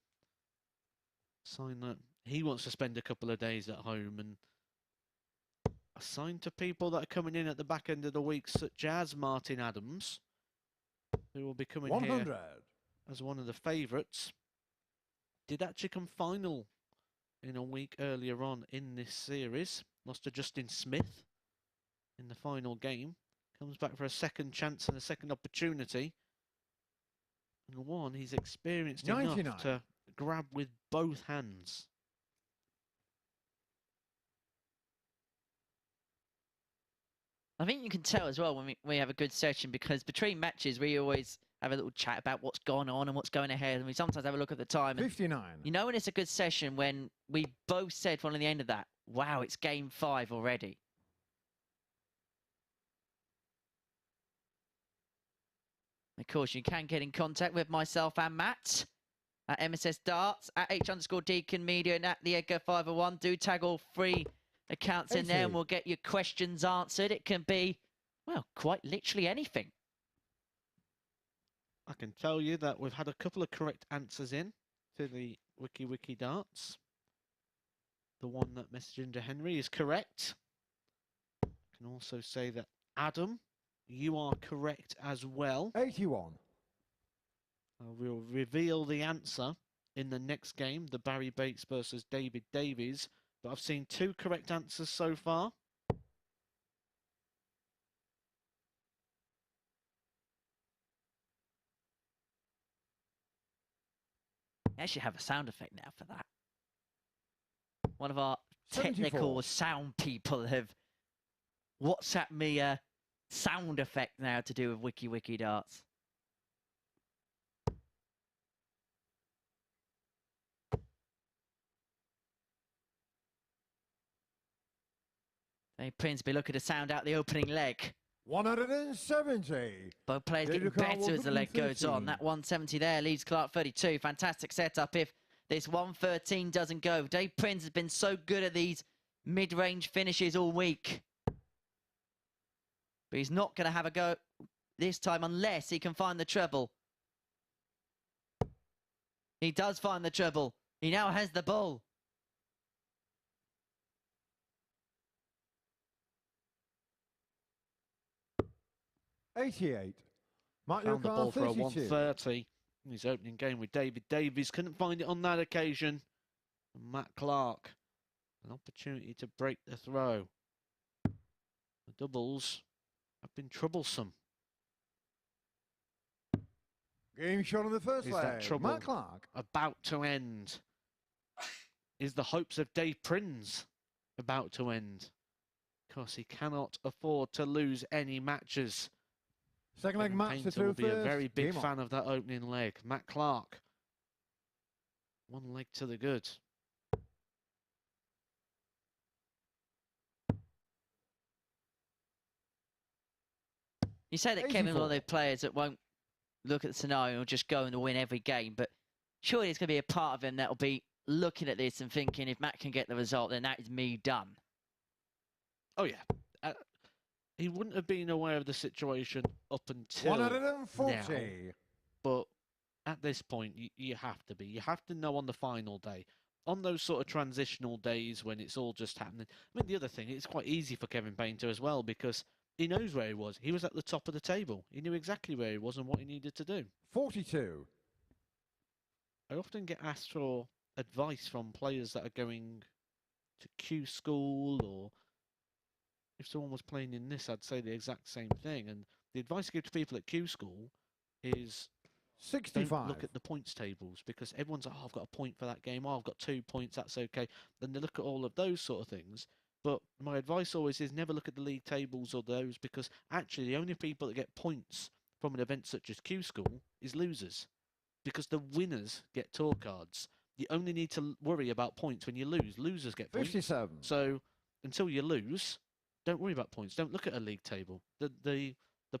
Sign that he wants to spend a couple of days at home, and a sign to people that are coming in at the back end of the week, such as Martin Adams, who will be coming 100. here as one of the favourites. Did actually come final in a week earlier on in this series. Lost to Justin Smith in the final game. Comes back for a second chance and a second opportunity. And one he's experienced 99. enough to grab with both hands. I think you can tell as well when we have a good session, because between matches we always have a little chat about what's gone on and what's going ahead, and we sometimes have a look at the time. And 59. you know when it's a good session when we both said following the end of that, wow, it's game 5 already. Of course, you can get in contact with myself and Matt at MSS Darts, at H_Deacon Media, and at the Edgar 501. Do tag all 3 accounts in there, 80. and we'll get your questions answered. It can be, well, quite literally anything. I can tell you that we've had a couple of correct answers in to the Wiki Darts. The one that messaged into Henry is correct. I can also say that Adam, you are correct as well. 81. We'll reveal the answer in the next game, the Barrie Bates versus Davies. But I've seen 2 correct answers so far. I actually have a sound effect now for that. One of our 74. technical sound people have WhatsApped me a sound effect now to do with Wiki Darts. Prins be looking to sound out the opening leg. 170. Both players David getting Carr, better as the leg goes on. 113. That 170 there leads Clark 32. Fantastic setup if this 113 doesn't go. Dave Prins has been so good at these mid-range finishes all week. But he's not going to have a go this time unless he can find the treble. He does find the treble. He now has the ball. $88. Mark Found the Car, ball for a 32. 130 in his opening game with Davies. Couldn't find it on that occasion. And Matt Clark, an opportunity to break the throw. The doubles have been troublesome. Game shot on the first Is that leg. trouble Matt Clark. about to end? Is the hopes of Dave Prins about to end? Because he cannot afford to lose any matches. Second leg Kevin match to Painter throw will be a first. very big Game on. fan of that opening leg. Matt Clark. One leg to the good. You say that Kevin's one of 84. those players that won't look at the scenario and just go and win every game, but surely there's going to be a part of him that'll be looking at this and thinking, if Matt can get the result, then that is me done. Oh, yeah. He wouldn't have been aware of the situation up until 140. now. But at this point, you have to be. You have to know on the final day. On those sort of transitional days when it's all just happening. I mean, the other thing, it's quite easy for Kevin Painter as well because he knows where he was. He was at the top of the table. He knew exactly where he was and what he needed to do. 42. I often get asked for advice from players that are going to Q school, or if someone was playing in this, I'd say the exact same thing. And the advice I give to people at Q school is 65. don't look at the points tables because everyone's like, oh, I've got a point for that game. Oh, I've got 2 points. That's okay. Then they look at all of those sort of things. But my advice always is never look at the league tables or those because actually the only people that get points from an event such as Q school is losers. Because the winners get tour cards. You only need to worry about points when you lose. Losers get points. 57. So until you lose, don't worry about points. Don't look at a league table. The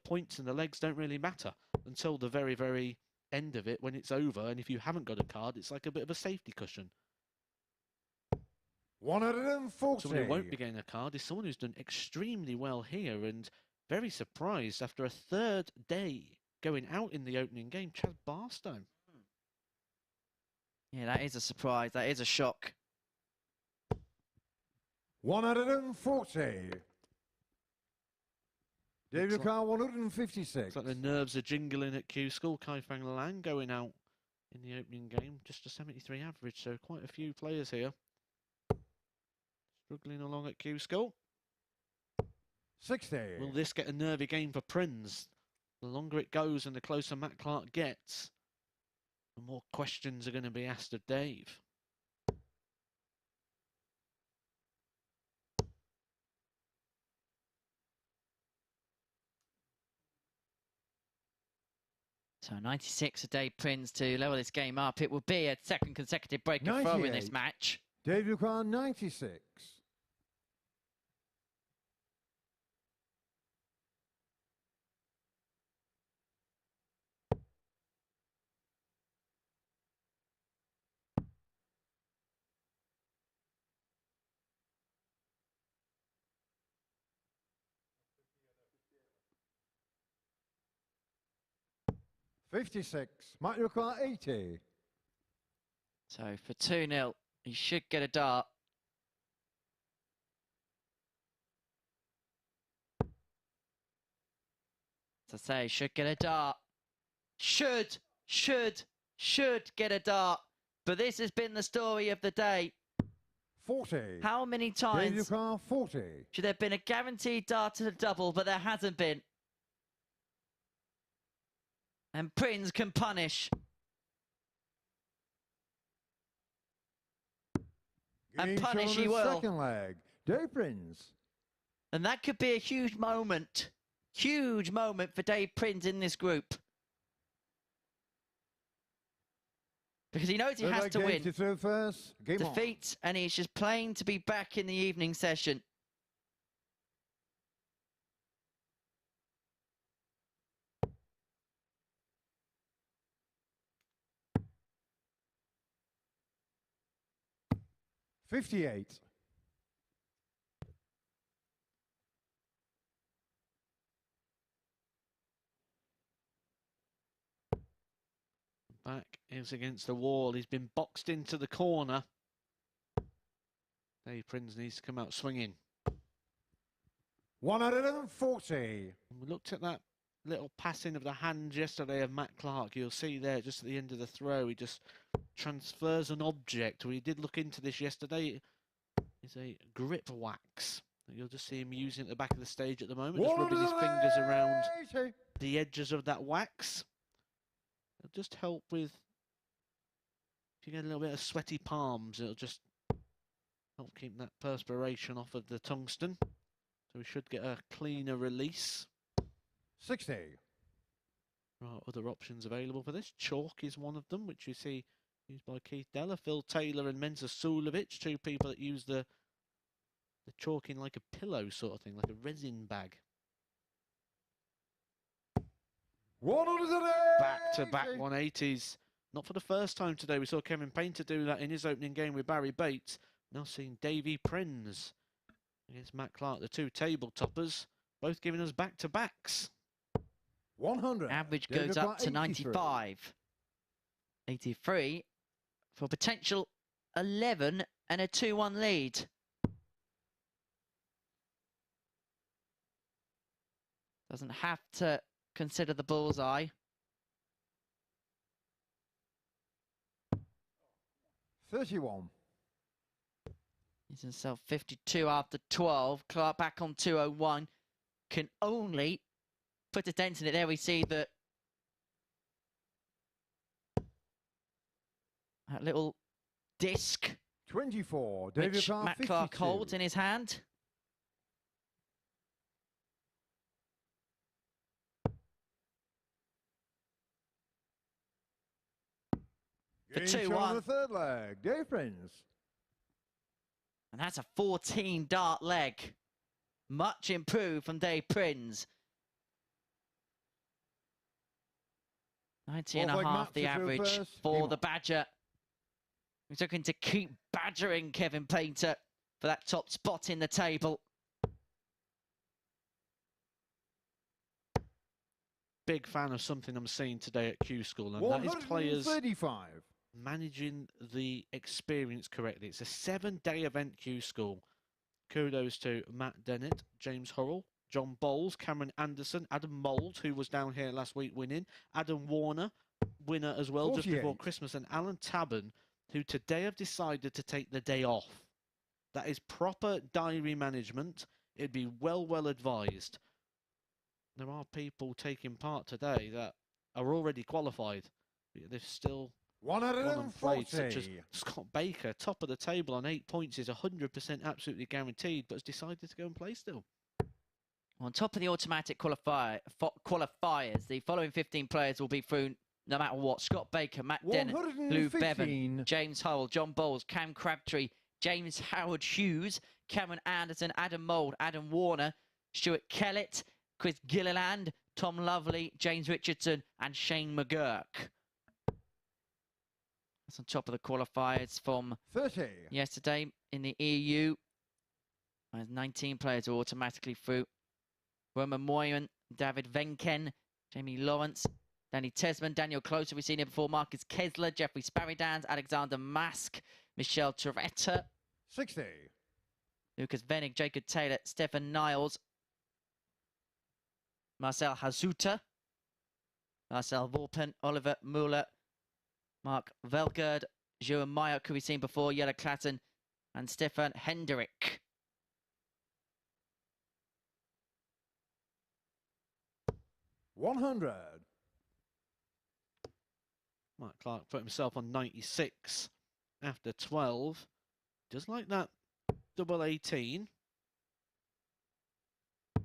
points and the legs don't really matter until the very, very end of it when it's over. And if you haven't got a card, it's like a bit of a safety cushion. 140. Someone who won't be getting a card is someone who's done extremely well here and very surprised after a third day going out in the opening game, Chaz Barstow. Yeah, that is a surprise. That is a shock. 140. David like- Carr, 156. Looks like the nerves are jingling at Q School. Kai Fang Lang going out in the opening game, just a 73 average, so quite a few players here. Struggling along at Q School. 60. Will this get a nervy game for Prins? The longer it goes and the closer Matt Clark gets, the more questions are going to be asked of Dave. So 96 a day Prins to level this game up. It will be a second consecutive break of throw in this 98. match. David Carr, 96. 56. Might require 80. So for 2-0, he should get a dart. As I say, should get a dart. Should get a dart. But this has been the story of the day. 40. How many David times Car 40. should there have been a guaranteed dart to the double, but there hasn't been? And Prins can punish. And Game punish shown he on the will. second leg. Dave Prins. And that could be a huge moment. Huge moment for Dave Prins in this group. Because he knows he has to win. To throw first. Game Defeat, and he's just playing to be back in the evening session. on. 58. Back is against the wall. He's been boxed into the corner. Dave Prins needs to come out swinging. 140. And we looked at that little passing of the hand yesterday of Matt Clark. You'll see there just at the end of the throw, he just transfers an object. We did look into this yesterday. It's a grip wax. You'll just see him using it at the back of the stage at the moment, just rubbing his fingers around the edges of that wax. It'll just help with, if you get a little bit of sweaty palms, it'll just help keep that perspiration off of the tungsten. So we should get a cleaner release. 60. There are other options available for this. Chalk is one of them, which you see used by Keith Deller, Phil Taylor and Mensa Sulovic, two people that use the chalking like a pillow sort of thing, like a resin bag. 180. Back-to-back 180s. Not for the first time today. We saw Kevin Painter do that in his opening game with Barrie Bates. Now seeing Davy Prins against Matt Clark, the two table toppers, both giving us back-to-backs. 100. Average David goes Car up to 95. 83 for potential 11 and a 2-1 lead. Doesn't have to consider the bullseye. 31. He's himself 52 after 12. Clark back on 201. Can only put a dent in it. There we see that little disc 24. David which Car Matt 52. Clark holds in his hand. For Game shown 2-1. on the third leg. Dave Prins. And that's a 14 dart leg. Much improved from Dave Prins. 90 and a half the average for the Badger. He's looking to keep badgering Kevin Painter for that top spot in the table. Big fan of something I'm seeing today at Q School, and that is players 135. managing the experience correctly. It's a 7-day event, Q School. Kudos to Matt Dennett, James Hurrell, John Bowles, Cameron Anderson, Adam Mould, who was down here last week winning, Adam Warner, winner as well 48. just before Christmas, and Alan Tabban, who today have decided to take the day off. That is proper diary management. It'd be well advised. There are people taking part today that are already qualified. They've still gone and played, such as 140. Scott Baker, top of the table on 8 points, is 100% absolutely guaranteed, but has decided to go and play still. On top of the automatic qualifiers, the following 15 players will be through no matter what. Scott Baker, Matt Dennett, Lou Bevan, James Hull, John Bowles, Cam Crabtree, James Howard Hughes, Cameron Anderson, Adam Mould, Adam Warner, Stuart Kellett, Chris Gilliland, Tom Lovely, James Richardson and Shane McGurk. That's on top of the qualifiers from 30. yesterday in the EU. There's 19 players are automatically through. Roman Moyen, David Venken, Jamie Lawrence, Danny Tesman, Daniel Closer, we've seen here before, Marcus Kessler, Jeffrey Sparrydans, Alexander Mask, Michelle Toretta, 60. Lucas Venig, Jacob Taylor, Stefan Niles, Marcel Hazuta, Marcel Vorpen, Oliver Muller, Mark Velgerd, Johan Mayock, who we've seen before, Jelle Klatten, and Stefan Hendrik. $100. Mark Clark put himself on 96 after 12. Just like that double 18. Took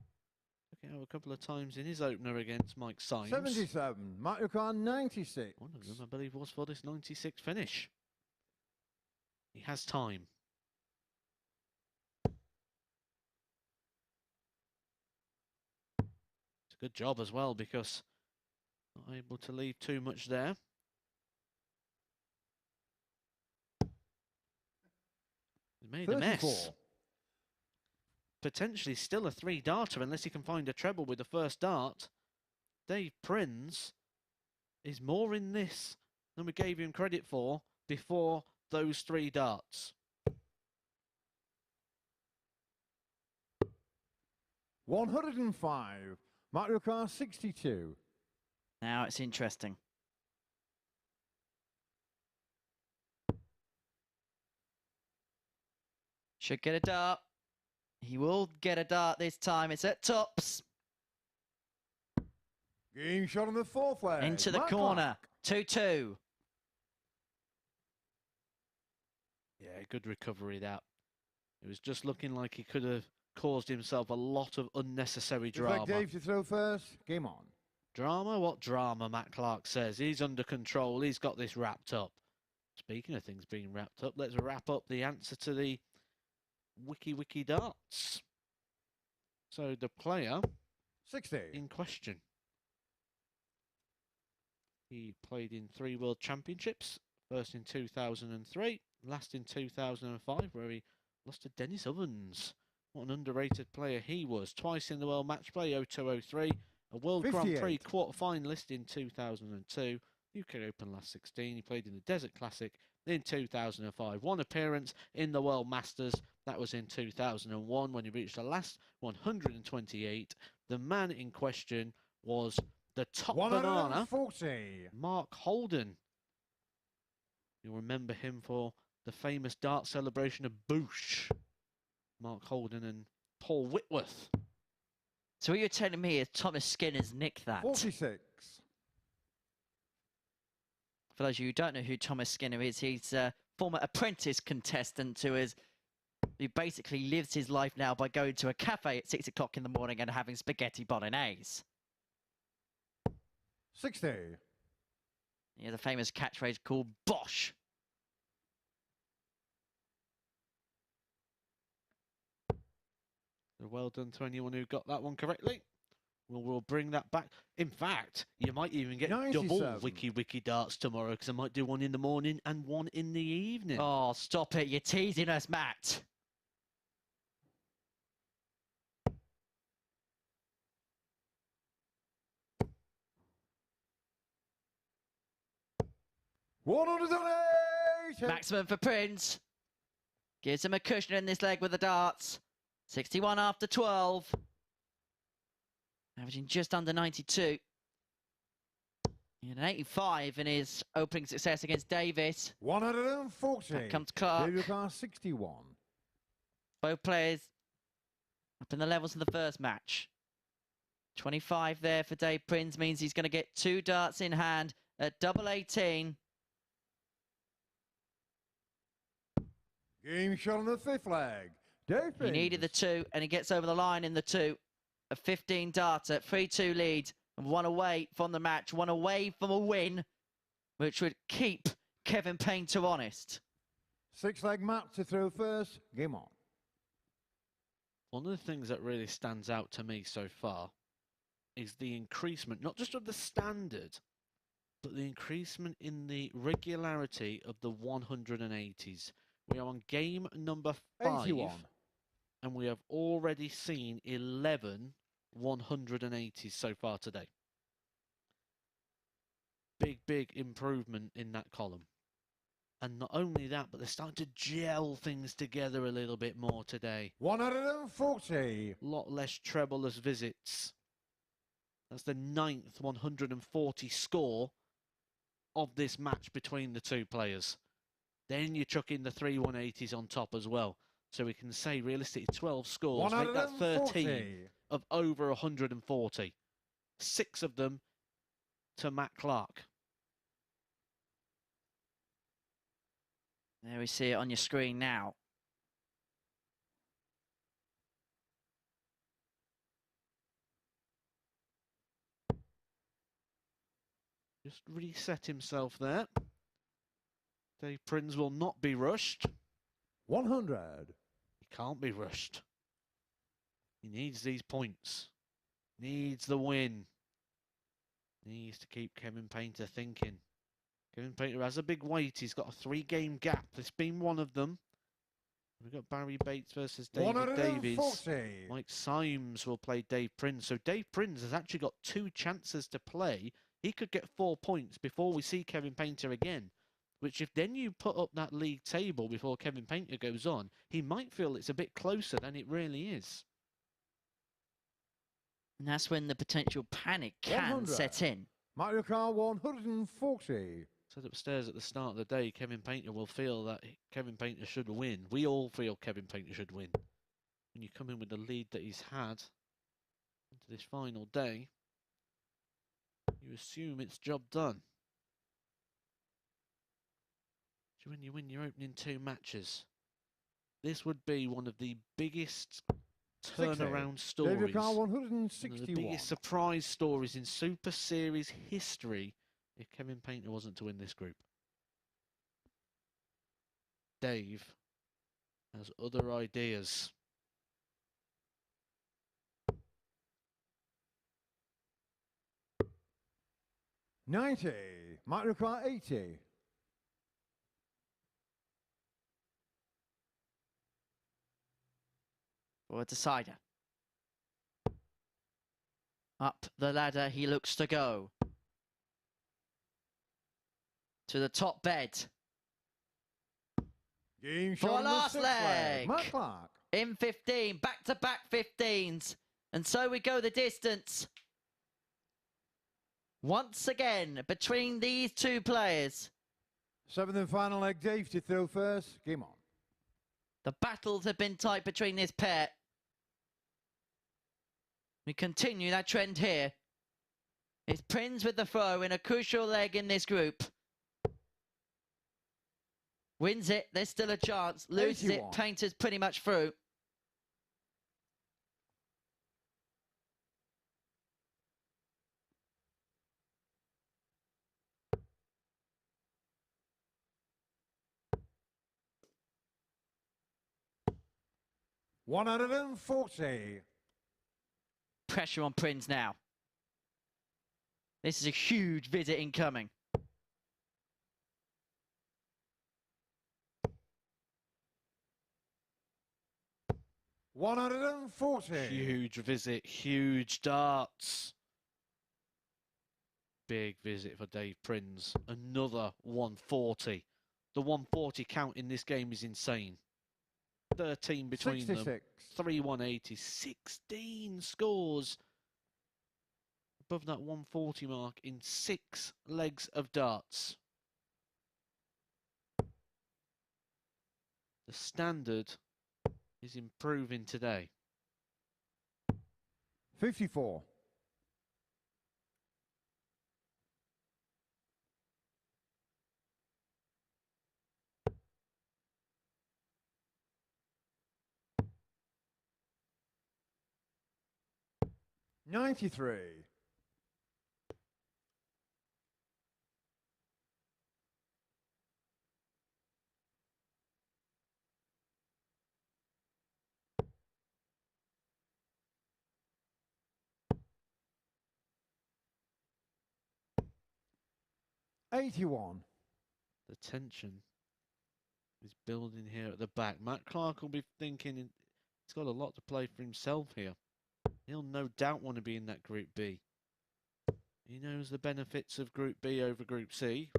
it out a couple of times in his opener against Mike Symes. 77. Mark your car, 96. One of them, I believe, was for this 96 finish. He has time. It's a good job as well because not able to leave too much there. He made a 34. mess. Potentially still a 3-darter unless he can find a treble with the first dart. Dave Prins is more in this than we gave him credit for before those 3 darts. 105. Mark your car, 62. Now it's interesting. Should get a dart. He will get a dart this time. It's at tops. Game shot on the 4th leg. Into the Mark corner. Clark. 2-2. Yeah, good recovery that. It was just looking like he could have caused himself a lot of unnecessary drama. Like Dave to throw first. Game on. Drama? What drama, Matt Clark says. He's under control. He's got this wrapped up. Speaking of things being wrapped up, let's wrap up the answer to the Wiki darts. So the player 60. in question. He played in 3 World Championships, first in 2003, last in 2005, where he lost to Dennis Ovens. What an underrated player he was. Twice in the World Match Play, 0203, a World 58. Grand Prix quarter-finalist in 2002, UK Open last 16. He played in the Desert Classic in 2005. 1 appearance in the World Masters. That was in 2001 when he reached the last 128. The man in question was the top banana, 140. Mark Holden. You'll remember him for the famous dart celebration of Boosh. Mark Holden and Paul Whitworth. So what you're telling me is Thomas Skinner's nicked that. 46. For those of you who don't know who Thomas Skinner is, he's a former apprentice contestant who basically lives his life now by going to a cafe at 6 o'clock in the morning and having spaghetti bolognese. 60. He has a famous catchphrase called Bosh. So well done to anyone who got that one correctly. We'll bring that back. In fact, you might even get 97. double Wiki darts tomorrow because I might do one in the morning and one in the evening. Oh, stop it. You're teasing us, Matt. $180. Maximum for Prins. Gives him a cushion in this leg with the darts. 61 after 12. Averaging just under 92. He had an 85 in his opening success against Davies. 140. Back comes Clark. David Clark, 61. Both players up in the levels of the first match. 25 there for Dave Prins means he's going to get 2 darts in hand at double 18. Game shot on the 5th leg. Dave He needed the 2 and he gets over the line in the 2. A 15 darter, 3-2 lead, and 1 away from the match, 1 away from a win, which would keep Kevin Painter honest. 6-leg map to throw first. Game on. One of the things that really stands out to me so far is the increasement, not just of the standard, but the increasement in the regularity of the 180s. We are on game number 5. 81. And we have already seen 11 180s so far today. big improvement in that column. And not only that, but they're starting to gel things together a little bit more today. 140. A lot less trebleless visits. That's the 9th 140 score of this match between the two players. Then you chuck in the 3 180s on top as well. So we can say realistically 12 scores, make that 13 of over 140. 6 of them to Matt Clark. There we see it on your screen now. Just reset himself there. Dave Prins will not be rushed. 100. He can't be rushed. He needs these points. Needs the win. Needs to keep Kevin Painter thinking. Kevin Painter has a big weight. He's got a 3-game gap. It's been one of them. We've got Barrie Bates versus Davies. Mike Symes will play Dave Prins. So Dave Prins has actually got 2 chances to play. He could get 4 points before we see Kevin Painter again. Which if then you put up that league table before Kevin Painter goes on, he might feel it's a bit closer than it really is. And that's when the potential panic can 100. set in. Mario Kart 140. Said upstairs at the start of the day, Kevin Painter will feel that Kevin Painter should win. We all feel Kevin Painter should win. When you come in with the lead that he's had into this final day, you assume it's job done. So when you win your opening 2 matches, this would be one of the biggest turnaround stories, one of the biggest surprise stories in Super Series history if Kevin Painter wasn't to win this group. Dave has other ideas. $90. Mario Kart 80. For a decider. Up the ladder he looks to go. To the top bed. Game For shot last leg. Matt Clark. In 15, back-to-back 15s. And so we go the distance. Once again, between these two players. 7th and final leg, Dave to throw first. Game on. The battles have been tight between this pair. We continue that trend here. It's Prins with the throw in a crucial leg in this group. Wins it, there's still a chance. Loses 81. it, Painter's pretty much through. $140. Pressure on Prins now. This is a huge visit incoming. $140. Huge visit, huge darts. Big visit for Dave Prins. Another 140. The 140 count in this game is insane. 13 between 66. them. 3 180s. 16 scores above that 140 mark in 6 legs of darts. The standard is improving today. 54. $93. $81. The tension is building here at the back. Matt Clark will be thinking he's got a lot to play for himself here. He'll no doubt want to be in that Group B. He knows the benefits of Group B over Group C.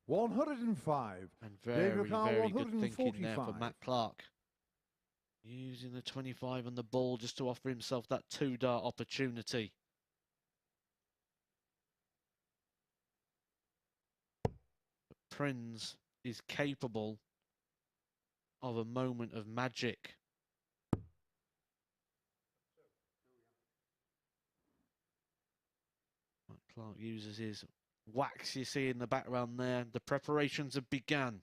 105. And David very, Carr, very good thinking there for 145. Matt Clark. Using the 25 on the ball just to offer himself that 2-dart opportunity. But Prins is capable of a moment of magic. Matt Clark uses his wax you see in the background there. The preparations have begun.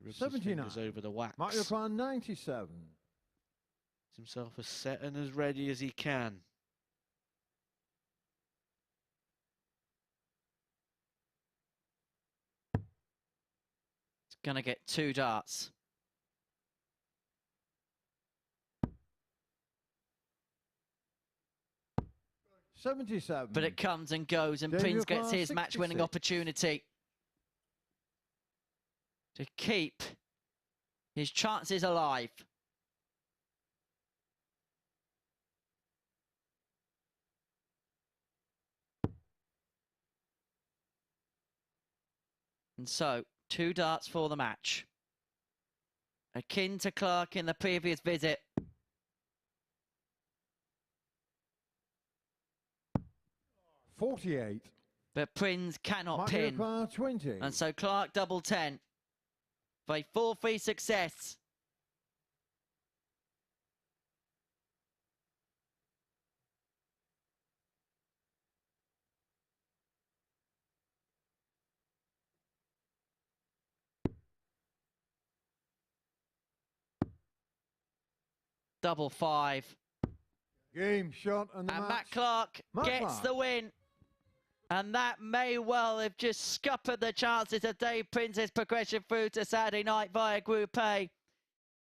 Rubs his 79. fingers over the wax. Mark your car 97. Gets himself as set and as ready as he can. It's going to get 2 darts. $77. But it comes and goes, and David Prins gets Carr, his match-winning 66. opportunity to keep his chances alive. And so, 2 darts for the match. Akin to Clark in the previous visit. $48. But Prins cannot Mark pin. your car 20. And so Clark double 10 for a 4-3 success. Double 5. Game shot and the And match. Matt Clark Matt gets Clark. the win. And that may well have just scuppered the chances of Dave Prince's progression through to Saturday night via Group A.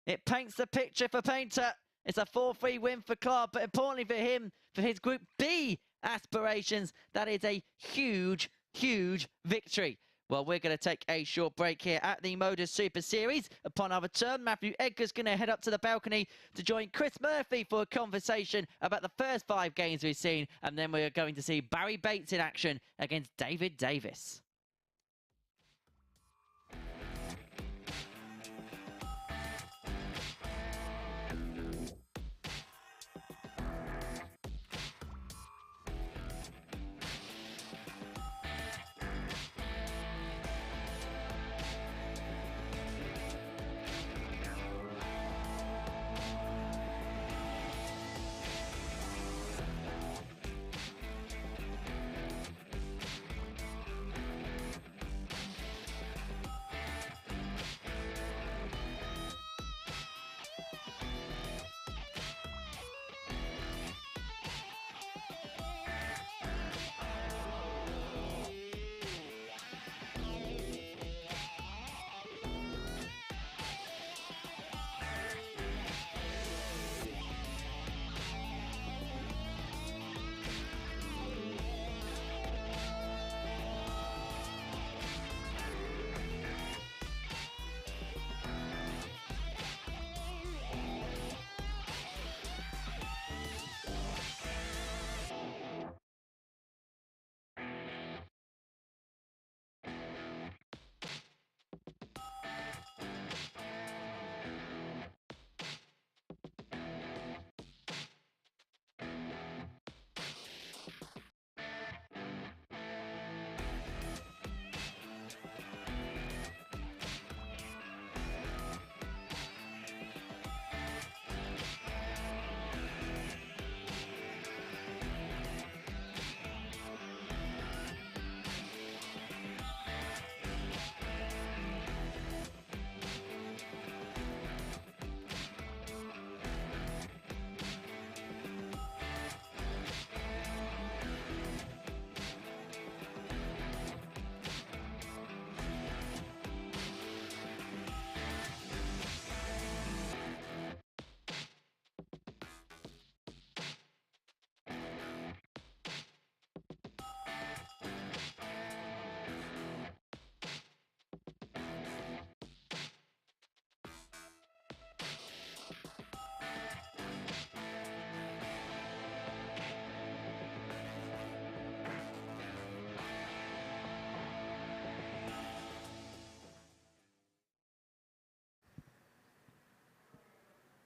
It paints the picture for Painter. It's a 4-3 win for Clark, but importantly for him, for his Group B aspirations, that is a huge, huge victory. Well, we're going to take a short break here at the MODUS Super Series. Upon our return, Matthew Edgar's going to head up to the balcony to join Chris Murphy for a conversation about the first 5 games we've seen. And then we're going to see Barrie Bates in action against Davies.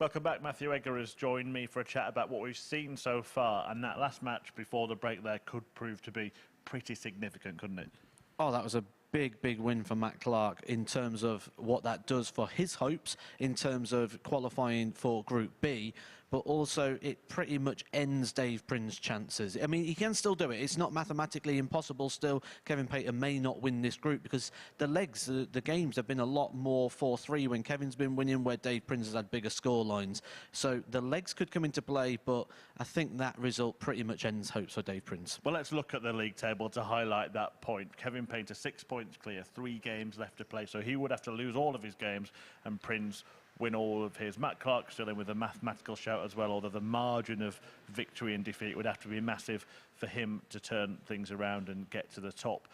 Welcome back. Matthew Egger has joined me for a chat about what we've seen so far, and that last match before the break there could prove to be pretty significant, couldn't it? Oh, that was a big win for Matt Clark in terms of what that does for his hopes in terms of qualifying for Group B, but also it pretty much ends Dave Prince's chances. I mean, he can still do it. It's not mathematically impossible still. Kevin Painter may not win this group because the legs, the games have been a lot more 4-3 when Kevin's been winning, where Dave Prince has had bigger score lines. So the legs could come into play, but I think that result pretty much ends hopes for Dave Prince. Well, let's look at the league table to highlight that point. Kevin Painter 6 points clear, 3 games left to play, so he would have to lose all of his games and Prince win all of his. Matt Clark still in with a mathematical shout as well, although the margin of victory and defeat would have to be massive for him to turn things around and get to the top.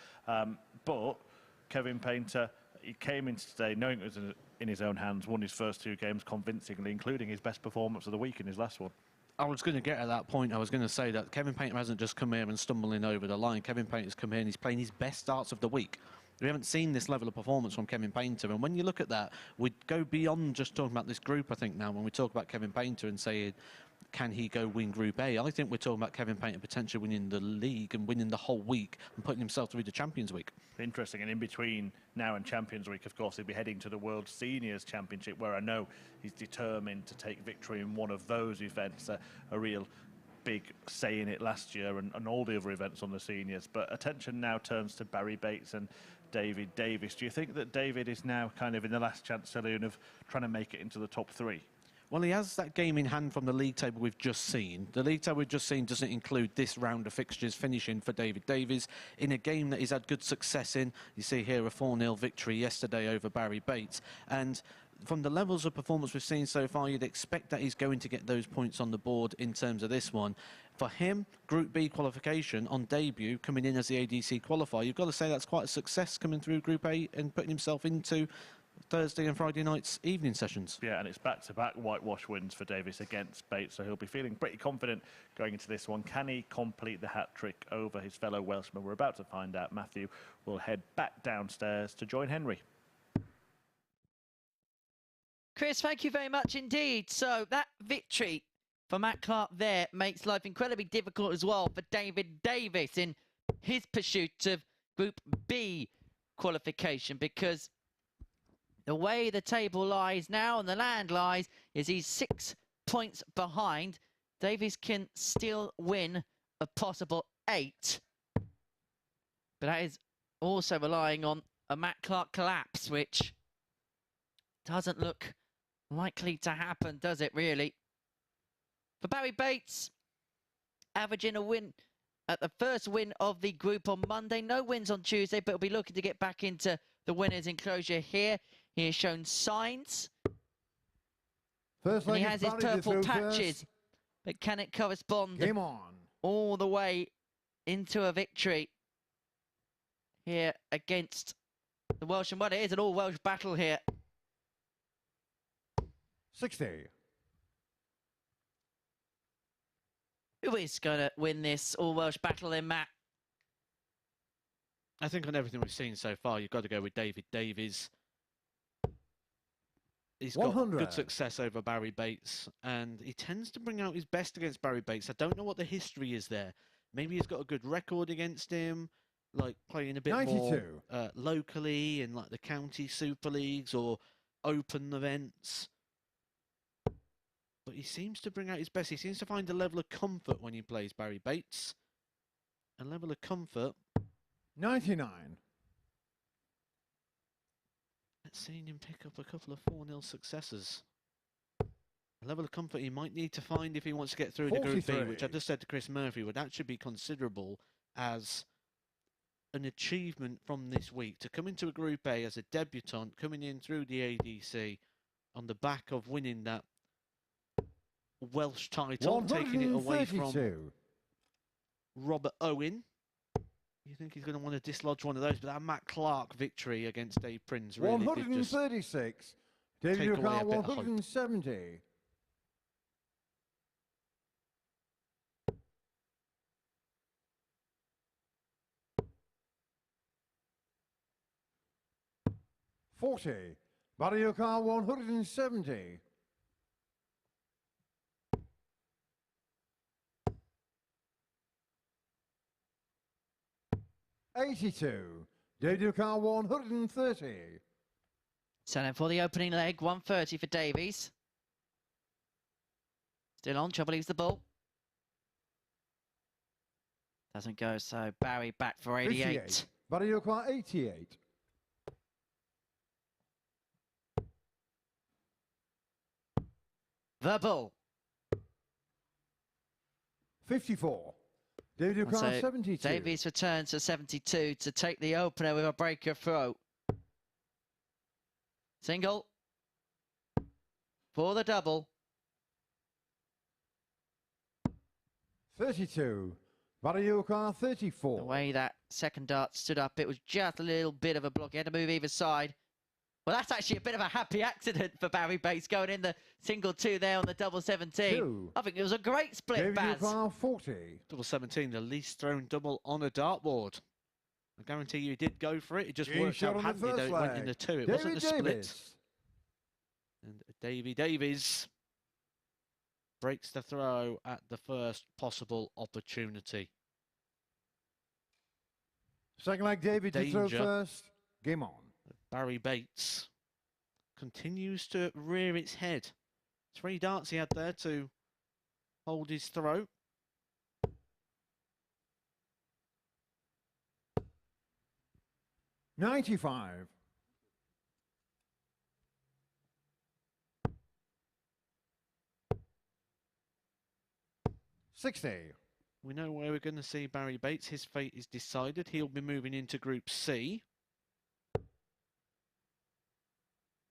But Kevin Painter, he came into today knowing it was in his own hands, won his first 2 games convincingly, including his best performance of the week in his last one. I was going to get at that point. I was going to say that Kevin Painter hasn't just come here and stumbling over the line. Kevin Painter's come here and he's playing his best starts of the week. We haven't seen this level of performance from Kevin Painter. And when you look at that, we go beyond just talking about this group, I think, now, when we talk about Kevin Painter and say, can he go win Group A? I think we're talking about Kevin Painter potentially winning the league and winning the whole week and putting himself through the Champions Week. Interesting. And in between now and Champions Week, of course, he'll be heading to the World Seniors Championship, where I know he's determined to take victory in one of those events, a real big say in it last year and all the other events on the seniors. But attention now turns to Barrie Bates and Davies. Do you think that David is now kind of in the last chance saloon of trying to make it into the top 3? Well, he has that game in hand from the league table we've just seen. The league table we've just seen doesn't include this round of fixtures finishing for Davies in a game that he's had good success in. You see here a 4-0 victory yesterday over Barrie Bates. And from the levels of performance we've seen so far, you'd expect that he's going to get those points on the board in terms of this one. For him, Group B qualification on debut, coming in as the ADC qualifier, you've got to say that's quite a success coming through Group A and putting himself into Thursday and Friday night's evening sessions. Yeah, and it's back-to-back whitewash wins for Davies against Bates, so he'll be feeling pretty confident going into this one. Can he complete the hat-trick over his fellow Welshman? We're about to find out. Matthew will head back downstairs to join Henry. Chris, thank you very much indeed. So that victory for Matt Clark there makes life incredibly difficult as well for David Davies in his pursuit of Group B qualification, because the way the table lies now and the land lies is he's 6 points behind. Davies can still win a possible 8. But that is also relying on a Matt Clark collapse, which doesn't look likely to happen, does it really? For Barrie Bates, averaging a win at the first win of the group on Monday. No wins on Tuesday, but he'll be looking to get back into the winners' enclosure here. He has shown signs. First And leg he is has his Barrie to purple throw patches. first. But can it correspond Game on. all the way into a victory here against the Welsh? And well, it is an all-Welsh battle here. 60. Who is going to win this all-Welsh battle then, Matt? I think on everything we've seen so far, you've got to go with David Davies. He's got 100. good success over Barrie Bates, and he tends to bring out his best against Barrie Bates. I don't know what the history is there. Maybe he's got a good record against him, like playing a bit 92. more locally in like the county super leagues or open events. But he seems to bring out his best. He seems to find a level of comfort when he plays Barrie Bates. A level of comfort. 99. Let's see him pick up a couple of 4-0 successes. A level of comfort he might need to find if he wants to get through to Group B, which I just said to Chris Murphy would actually be considerable as an achievement from this week. To come into a Group A as a debutant, coming in through the ADC on the back of winning that Welsh title, taking it away from Robert Owen. You think he's going to want to dislodge one of those, but that Matt Clark victory against Dave Prins really did just 136. take David away a bit of hope. 170. Barrie 170. 82. David car 130. Selling for the opening leg, 130 for Davies. Still on, trouble leaves the ball. Doesn't go, so Barrie back for 88. 58. Barrie car 88. The ball. 54. David car So 72. Davies returns to 72 to take the opener with a breaker throw. Single. For the double. 32. Barrie car 34. The way that second dart stood up, it was just a little bit of a block. He had to move either side. Well, that's actually a bit of a happy accident for Barrie Bates going in the single 2 there on the double 17. 2. I think it was a great split, David Baz. car 40. Double 17, the least thrown double on a dartboard. I guarantee you he did go for it. It just Game worked shot out on the handy first though. It went in leg. the 2. It David wasn't a split. Davies. And Davies breaks the throw at the first possible opportunity. Second leg, David to throw Danger. first. Game on. Barrie Bates continues to rear its head. 3 darts he had there to hold his throat. $95. $60. We know where we're going to see Barrie Bates. His fate is decided. He'll be moving into Group C.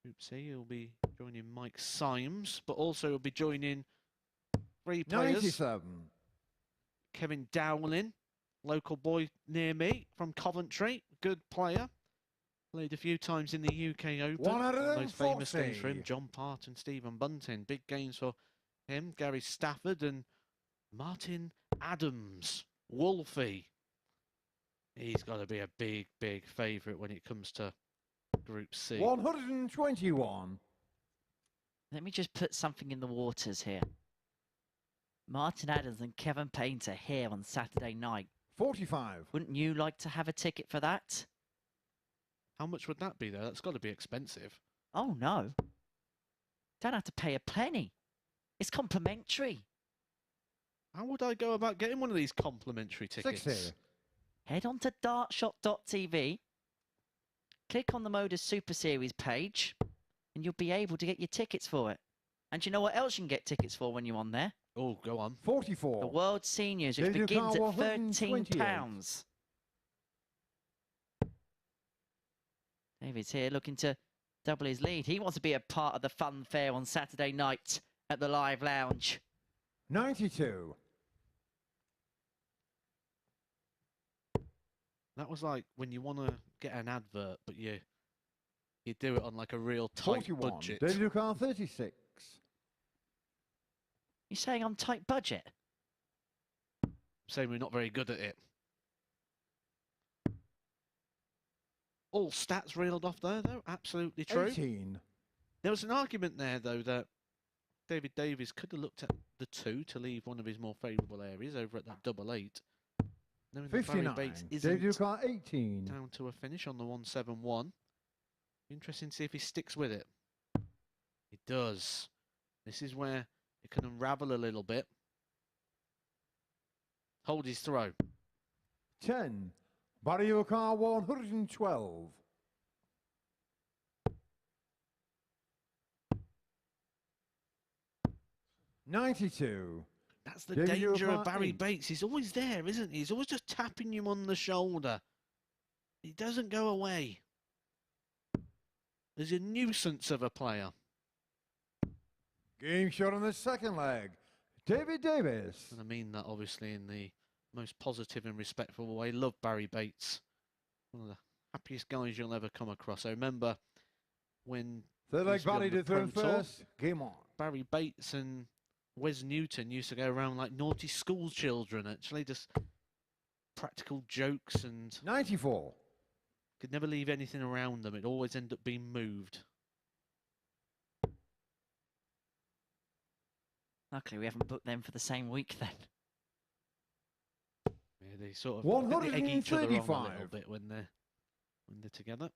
Group C, he'll be joining Mike Symes, but also he'll be joining 3 players. 97. Kevin Dowling, local boy near me from Coventry, good player. Played a few times in the UK Open. Most famous games for him, 140. John Parton, Stephen Bunting. Big games for him, Gary Stafford and Martin Adams. Wolfie. He's got to be a big, big favourite when it comes to Group C. 121. Let me just put something in the waters here. Martin Adams and Kevin Painter here on Saturday night. 45. Wouldn't you like to have a ticket for that? How much would that be, though? That's got to be expensive. Oh, no. Don't have to pay a penny. It's complimentary. How would I go about getting one of these complimentary tickets? 60. Head on to dartshot.tv, click on the MODUS Super Series page, and you'll be able to get your tickets for it. And you know what else you can get tickets for when you're on there? Oh, go on. 44. The World Seniors, which David begins Carr, at £13. 128. David's here looking to double his lead. He wants to be a part of the fun fair on Saturday night at the Live Lounge. 92. That was like when you want to get an advert, but you do it on like a real tight 41. budget. David Carr 36. You're saying on tight budget? Saying we're not very good at it. All stats reeled off there, though. Absolutely true. 18. There was an argument there, though, that David Davies could have looked at the 2 to leave one of his more favourable areas over at that double 8. Knowing that Barrie 59. Bates David isn't Carr 18. down to a finish on the 171. Interesting to see if he sticks with it. He does. This is where it can unravel a little bit. Hold his throw. 10. Barrie Carr 112. $92. That's the David danger of Carr Barrie 8. Bates. He's always there, isn't he? He's always just tapping you on the shoulder. He doesn't go away. There's a nuisance of a player. Game shot on the second leg. David Davies. And I mean that obviously in the most positive and respectful way. Love Barrie Bates. One of the happiest guys you'll ever come across. I remember when Third he leg used to be on Barrie the to throw Pro Tour, first. Game on. Barrie Bates and Wes Newton used to go around like naughty school children, actually, just practical jokes, and 94. could never leave anything around them. It always ended up being moved. Luckily, we haven't booked them for the same week then. they sort of I think they egg each other on a little 135. bit when they're together.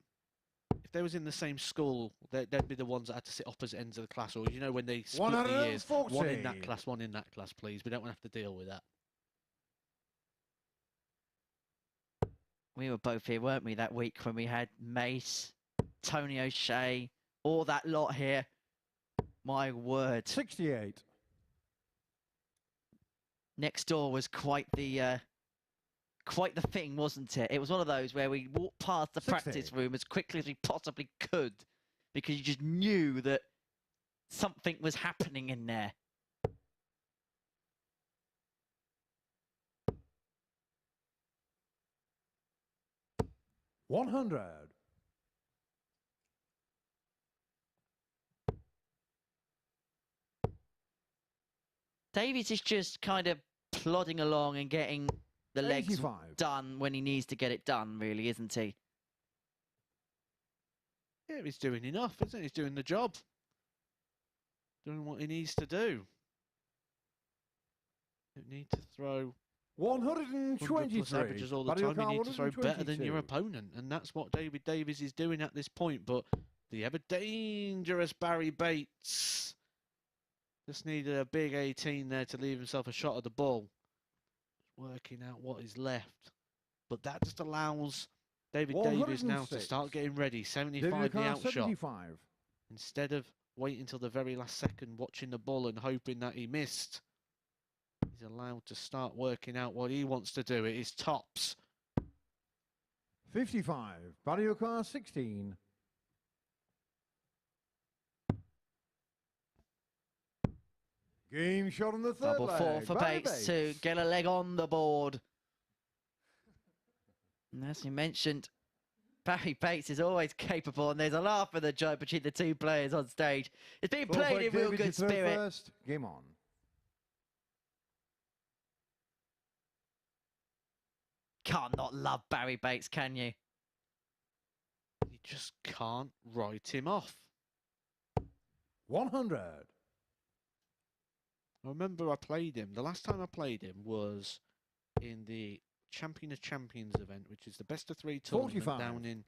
If they was in the same school, they'd be the ones that had to sit opposite ends of the class, or you know when they split the years, one in that 140. class, one in that class, please. We don't want to have to deal with that. We were both here, weren't we, that week when we had Mace, Tony O'Shea, all that lot here. My word. 68. Next door was quite the thing, wasn't it? It was one of those where we walked past the 60. practice room as quickly as we possibly could because you just knew that something was happening in there. $100. Davies is just kind of plodding along and getting the legs 85. done when he needs to get it done, really, isn't he? Yeah, he's doing enough, isn't he? He's doing the job. Doing what he needs to do. Don't need to throw 100 plus 123. averages all the Barrie time. You need to throw better than your 122. opponent. And that's what David Davies is doing at this point. But the ever dangerous Barrie Bates just needed a big 18 there to leave himself a shot at the ball. Working out what is left. But that just allows David Davies now to 106. start getting ready. 75 the outshot. 75. Instead of waiting till the very last second, watching the ball and hoping that he missed. He's allowed to start working out what he wants to do. It is tops. 55. Barrie 16. Game shot on the third Double leg. four for Barrie Bates to get a leg on the board. And as you mentioned, Barrie Bates is always capable, and there's a laugh for the joke between the two players on stage. It's being Full played play, in real Davies good to throw spirit. First. Game on. Can't not love Barrie Bates, can you? You just can't write him off. 100. I remember I played him. The last time I played him was in the Champion of Champions event, which is the best of 3 tournament 45. down in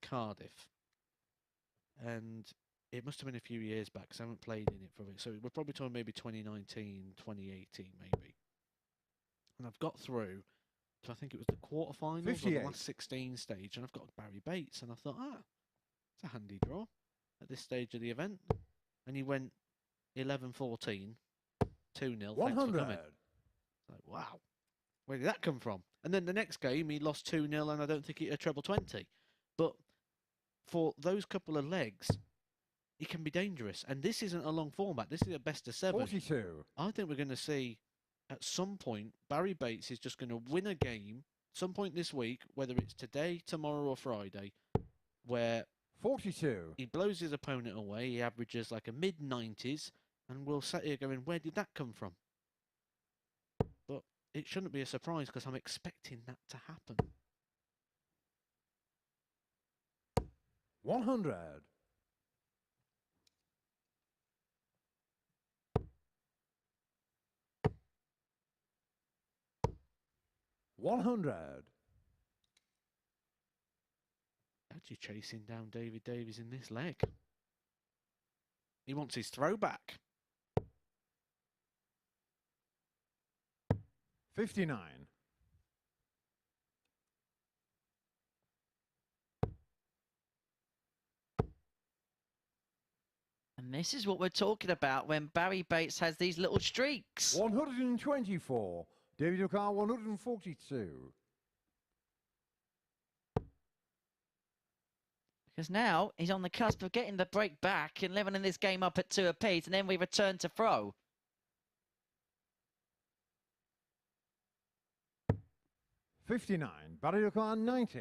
Cardiff. And it must have been a few years back because I haven't played in it for it. So we're probably talking maybe 2019, 2018 maybe. And I've got through to, I think it was the quarterfinals or the 58. last 16 stage, and I've got Barrie Bates, and I thought, it's a handy draw at this stage of the event. And he went 11-14, 2-0. 100. Like, wow, where did that come from? And then the next game, he lost 2-0, and I don't think he hit a treble 20. But for those couple of legs, he can be dangerous. And this isn't a long format. This is a best of 7. 42. I think we're going to see at some point Barrie Bates is just going to win a game some point this week, whether it's today, tomorrow, or Friday, where 42. he blows his opponent away. He averages like a mid-90s, and we'll sit here going, where did that come from? But it shouldn't be a surprise because I'm expecting that to happen. 100. 100. Actually chasing down David Davies in this leg. He wants his throwback. 59. And this is what we're talking about when Barrie Bates has these little streaks. 124. David O'Carr 142. Because now he's on the cusp of getting the break back and leveling this game up at 2 apiece, and then we return to throw. 59. Barrie O'Carr 90.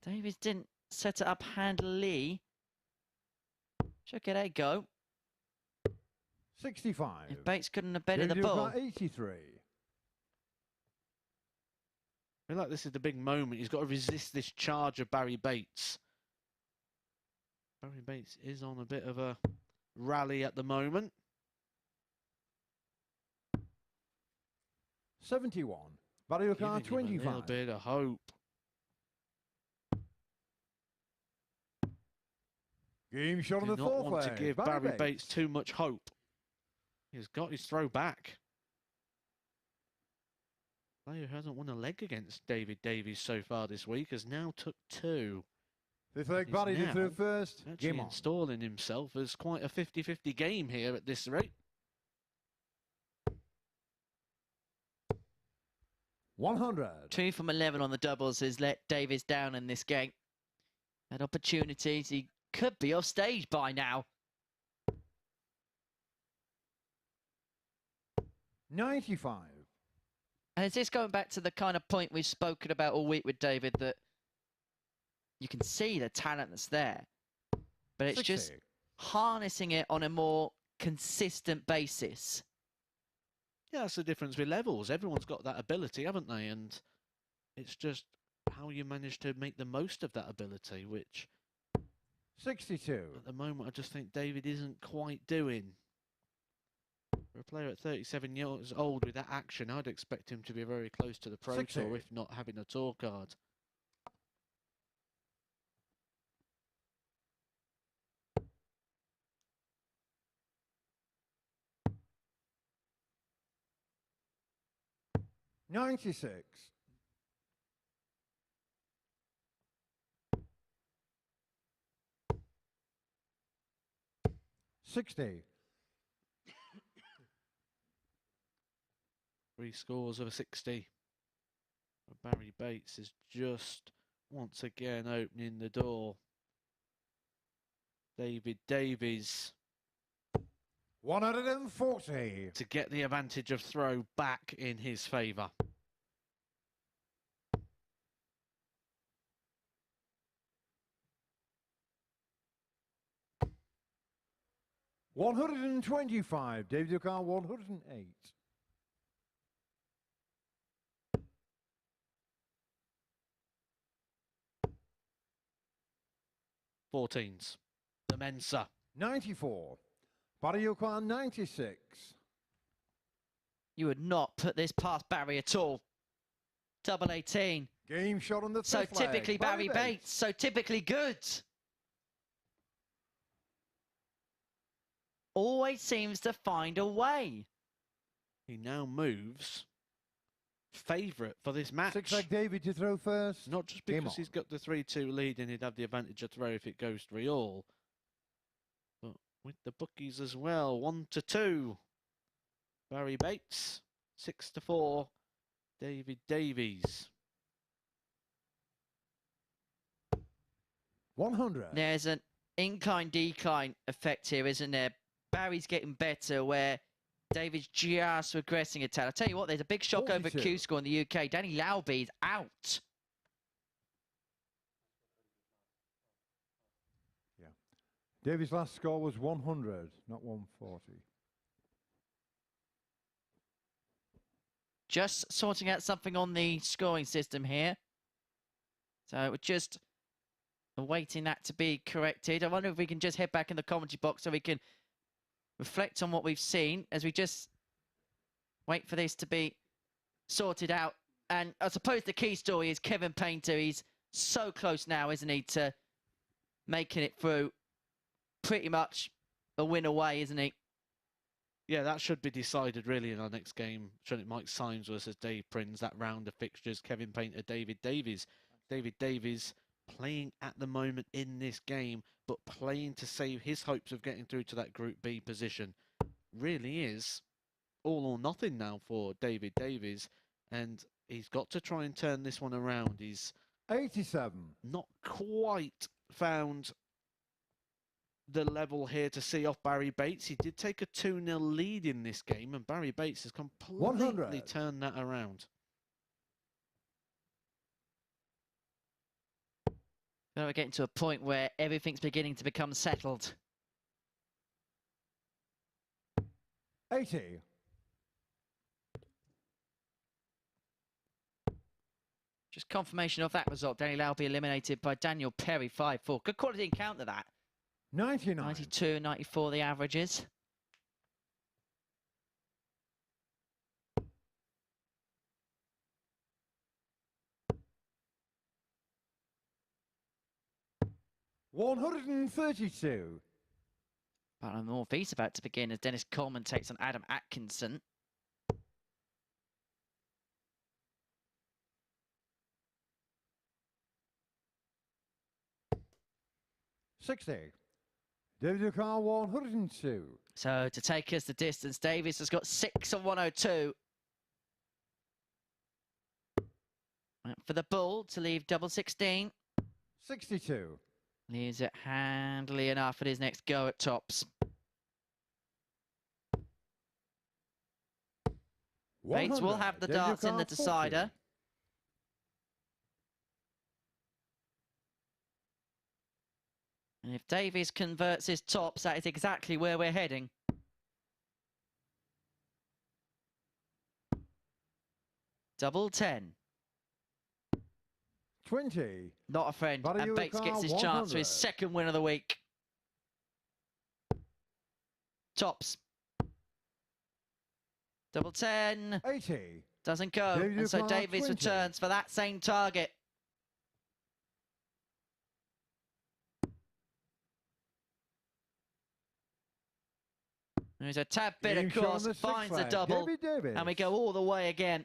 Davies didn't set it up handily. Should get a go. 65. If Bates couldn't have betted the David ball. O'Carr 83. I feel like this is the big moment. He's got to resist this charge of Barrie Bates. Barrie Bates is on a bit of a rally at the moment. 71. Barrie Giving him a 25. little bit of hope. Game shot on Do the not fourth want to leg. give Barrie Bates too much hope. He's got his throw back. Player who hasn't won a leg against Davies so far this week has now took 2. Fifth leg, He's Barrie to now throw first. Actually Game on. installing himself as quite a 50-50 game here at this rate. 100. 2 from 11 on the doubles has let Davies down in this game. Had opportunities. He could be off stage by now. 95. And is this going back to the kind of point we've spoken about all week with David, that you can see the talent that's there, but it's 60. just harnessing it on a more consistent basis. Yeah, that's the difference with levels. Everyone's got that ability, haven't they? And it's just how you manage to make the most of that ability, which 62. at the moment I just think David isn't quite doing. For a player at 37 years old with that action, I'd expect him to be very close to the Pro 60. Tour, if not having a tour card. $96. 60. 3 scores of a 60. Barrie Bates is just once again opening the door. Davies 140. to get the advantage of throw back in his favour. $125. David Ducal 108. 14s. The Mensa. 94. Barrie Ducal 96. You would not put this past Barrie at all. Double 18. Game shot on the So fifth leg. typically Barrie Bates. So typically good. Always seems to find a way. He now moves favourite for this match. Six leg David to throw first. Not just Game because on. he's got the 3-2 lead and he'd have the advantage of throw if it goes 3-all. But with the bookies as well. 1-2. Barrie Bates. 6-4. Davies. 100. There's an incline-decline effect here, isn't there? Barry's getting better where David's just regressing a tad. I'll tell you what, there's a big shock over at 42. Q-Score in the UK. Danny Laube is out. Yeah. David's last score was 100, not 140. Just sorting out something on the scoring system here. So we're just awaiting that to be corrected. I wonder if we can just head back in the commentary box so we can reflect on what we've seen as we just wait for this to be sorted out. And I suppose the key story is Kevin Painter. He's so close now, isn't he, to making it through. Pretty much a win away, isn't he? Yeah, that should be decided really in our next game. Shouldn't it? Mike Symes versus Dave Prins, that round of fixtures. Kevin Painter, Davies. Davies playing at the moment in this game, but playing to save his hopes of getting through to that Group B position. Really is all or nothing now for Davies, and he's got to try and turn this one around. He's 87. not quite found the level here to see off Barrie Bates. He did take a 2-0 lead in this game, and Barrie Bates has completely 100. turned that around. Now we're getting to a point where everything's beginning to become settled. 80. Just confirmation of that result. Danny Laube eliminated by Daniel Perry, 5-4. Good quality encounter, that. 99. 92, 94 the averages. 132. Battle of the North East about to begin as Dennis Coleman takes on Adam Atkinson. 60. Davies car 102. So to take us the distance, Davies has got 6 on 102. For the bull to leave double 16. 62. Leaves it handily enough at his next go at tops. Bates will have the darts in the decider. And if Davies converts his tops, that is exactly where we're heading. Double 10. 20. Not a friend. And Bates gets his chance for his second win of the week. Tops. Double 10. 80. Doesn't go. And so Davies returns for that same target. There's a tad bit across, finds the double, and we go all the way again.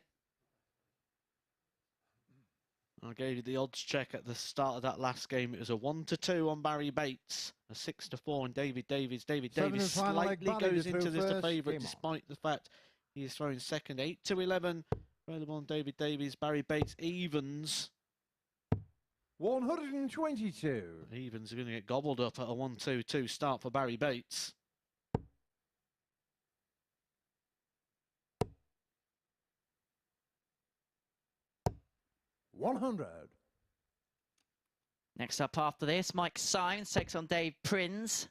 I gave you the odds check at the start of that last game. It was a 1-2 on Barrie Bates, a 6-4 on David Davies. David Davies slightly goes into this the favourite, despite the fact he is throwing second. 8-11, available on David Davies. Barrie Bates evens. 122. Evens are going to get gobbled up at a 1-2-2 start for Barrie Bates. 100. Next up after this, Mike Symes takes on Dave Prins.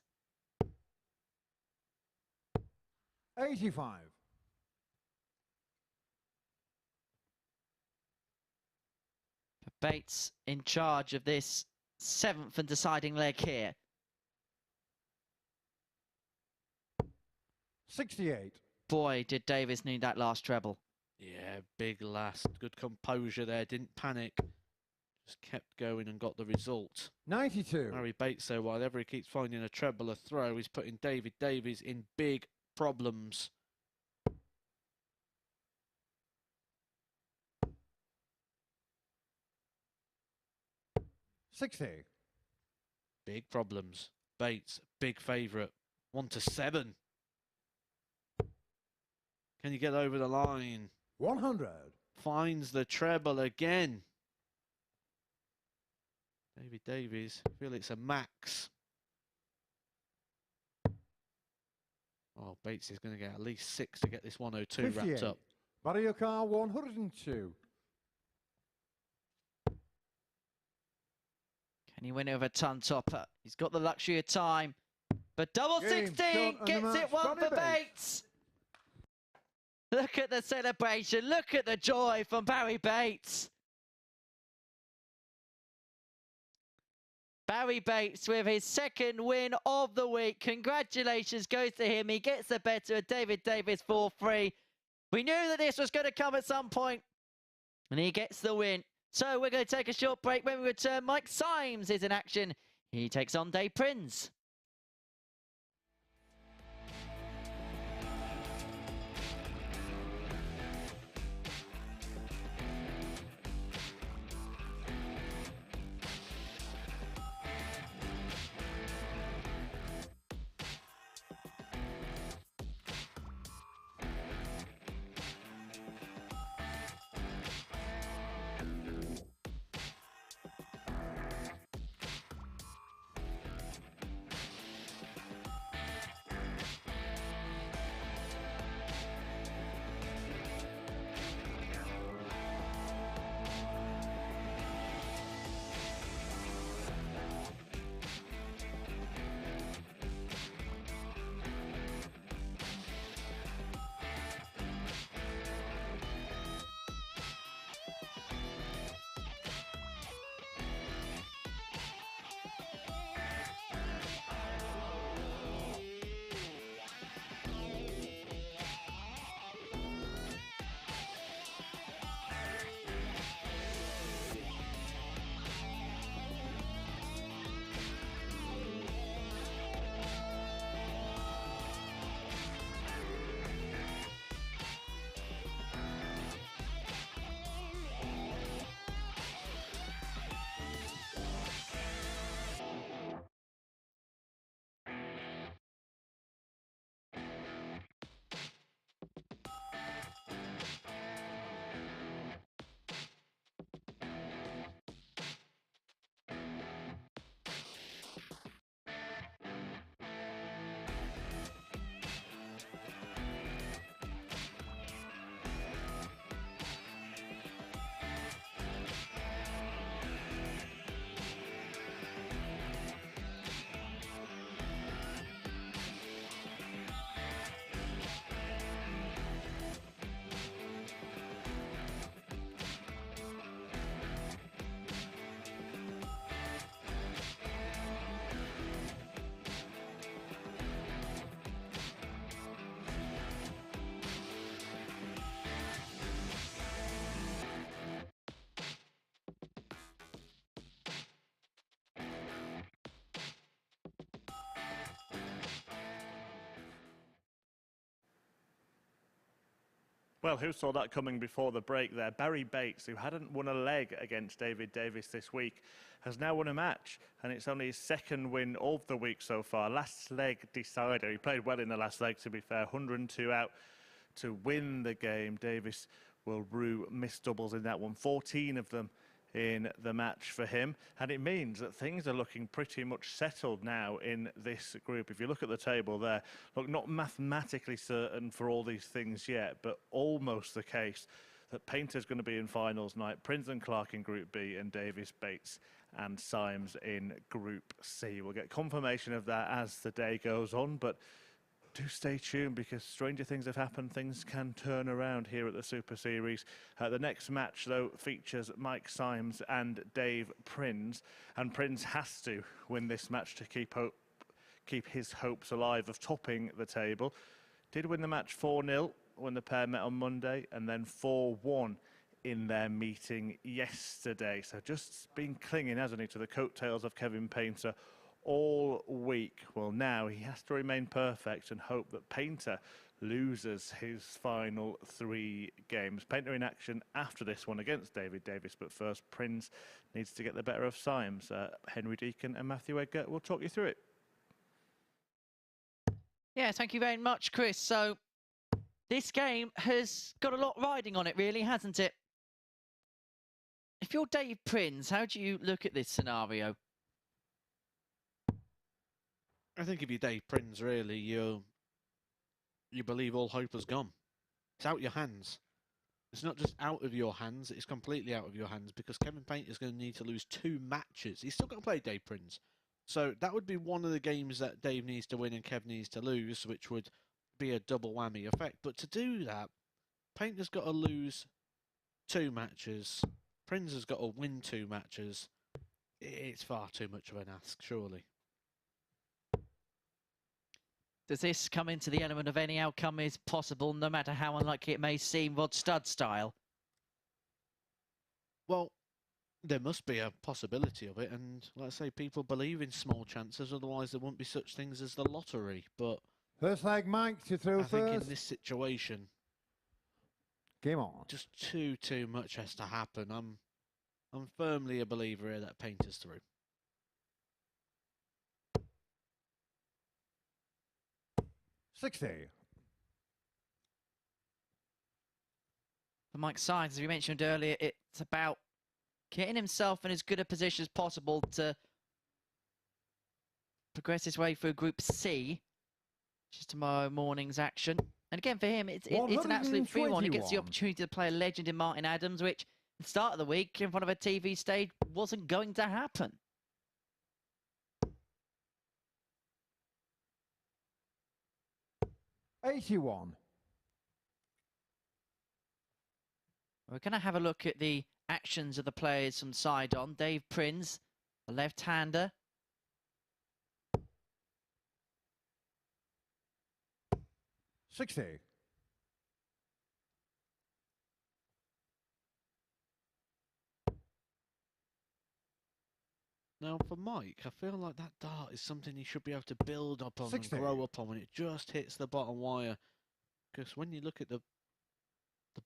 85. Bates in charge of this 7th and deciding leg here. 68. Boy, did Davies need that last treble. Yeah, big last. Good composure there. Didn't panic. Just kept going and got the result. 92. Barrie Bates, though, while ever he keeps finding a treble, a throw, he's putting David Davies in big problems. $60. Big problems. Bates, big favourite. 1-7. Can you get over the line? 100. Finds the treble again. David Davies, I feel it's a max. Oh, Bates is going to get at least 6 to get this 102 wrapped up. Barrie car 102. Can he win it with a ton topper? He's got the luxury of time. But double 16 gets it one for Bates. Look at the celebration. Look at the joy from Barrie Bates. Barrie Bates with his second win of the week. Congratulations goes to him. He gets the better of David Davies 4-3. We knew that this was going to come at some point, and he gets the win. So we're going to take a short break. When we return, Mike Symes is in action. He takes on Dave Prins. Well, who saw that coming before the break there? Barrie Bates, who hadn't won a leg against Davies this week, has now won a match, and it's only his second win of the week so far. Last leg decider. He played well in the last leg, to be fair. 102 out to win the game. Davies will rue missed doubles in that one. 14 of them in the match for him, and it means that things are looking pretty much settled now in this group. If you look at the table there, look, not mathematically certain for all these things yet, but almost the case that Painter's going to be in finals night, Prins and Clark in Group B, and Davies, Bates and Symes in Group C. We'll get confirmation of that as the day goes on, but do stay tuned, because stranger things have happened. Things can turn around here at the Super Series. The next match, though, features Mike Symes and Dave Prins, and Prins has to win this match to keep his hopes alive of topping the table. Did win the match 4-0 when the pair met on Monday, and then 4-1 in their meeting yesterday. So just been clinging, hasn't he, to the coattails of Kevin Painter all week. Well, now he has to remain perfect and hope that Painter loses his final 3 games. Painter in action after this one against Davies, but first Prins needs to get the better of Symes. Henry Deacon and Matthew Edgar will talk you through it. Yeah, thank you very much, Chris. So this game has got a lot riding on it, really, hasn't it? If you're Dave Prins, how do you look at this scenario? I think if you're Dave Prins, really, you believe all hope has gone. It's out your hands. It's not just out of your hands, it's completely out of your hands, because Kevin Painter is going to need to lose 2 matches. He's still going to play Dave Prins. So that would be one of the games that Dave needs to win and Kev needs to lose, which would be a double whammy effect. But to do that, Painter's got to lose 2 matches. Prins has got to win 2 matches. It's far too much of an ask, surely. Does this come into the element of any outcome is possible, no matter how unlikely it may seem, Rod Studd style? Well, there must be a possibility of it, and let's say people believe in small chances, otherwise there wouldn't be such things as the lottery. But First leg, Mike, you through I think first. in this situation, Game on. just too much has to happen. I'm firmly a believer here that Painter's through. $60. For Mike Symes, as we mentioned earlier, it's about getting himself in as good a position as possible to progress his way through Group C, which is tomorrow morning's action. And again, for him, it's an absolute free one. He gets the 121. opportunity to play a legend in Martin Adams, which at the start of the week, in front of a TV stage, wasn't going to happen. $81. We're going to have a look at the actions of the players from side on. Dave Prins, the left-hander. $60. Now, for Mike, I feel like that dart is something he should be able to build up on 60. and grow up on when it just hits the bottom wire. Because when you look at the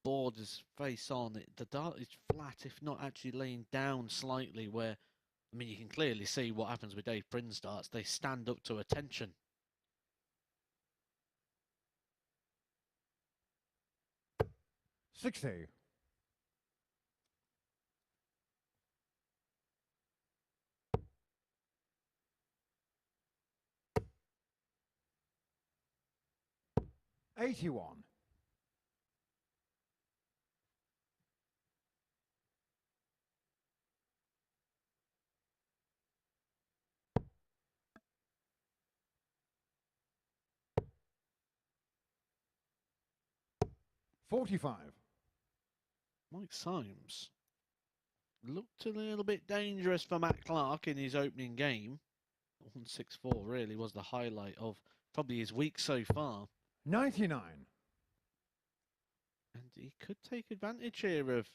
board is face on, the dart is flat, if not actually laying down slightly, where, I mean, you can clearly see what happens with Dave Prins darts. They stand up to attention. $60. $81. $45. Mike Symes looked a little bit dangerous for Matt Clark in his opening game. 164 really was the highlight of probably his week so far. 99. And he could take advantage here of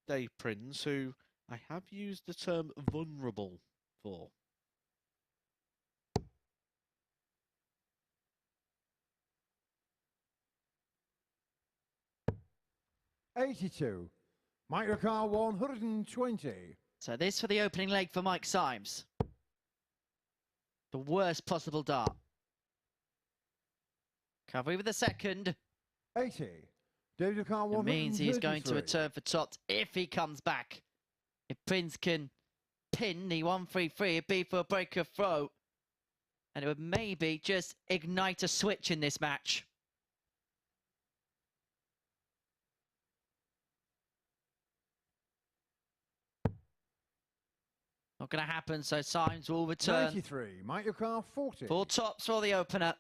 Dave Prins, who I have used the term vulnerable for. 82. Microcar 120. So this for the opening leg for Mike Symes. The worst possible dart. Recovery with the second. 80. David Car It means he's going to 133. return for tots if he comes back. If Prins can pin the 133, it'd be for a breaker throw. And it would maybe just ignite a switch in this match. Not going to happen, so Symes will return. 93. Microcar 40. 4 tops for the opener.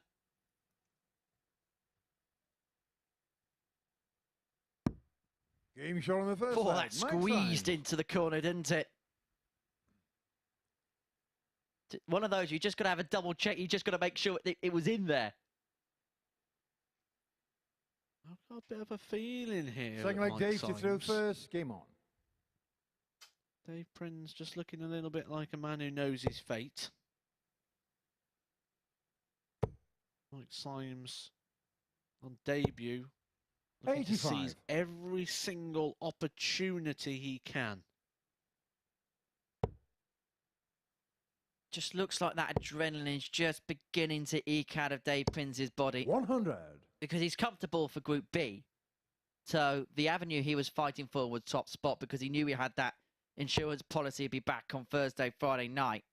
Game shot on the first Oh, leg. that Mike squeezed Symes. into the corner, didn't it? One of those, you just got to have a double check. You just got to make sure it was in there. I've got a bit of a feeling here. Second leg, Dave to throw first. Game on. Dave Prins just looking a little bit like a man who knows his fate. Mike Symes on debut. Looking to 85. seize every single opportunity he can. Just looks like that adrenaline is just beginning to eke out of Dave Prince's body. 100. Because he's comfortable for Group B. So the avenue he was fighting for was top spot because he knew he had that insurance policy to be back on Thursday, Friday night.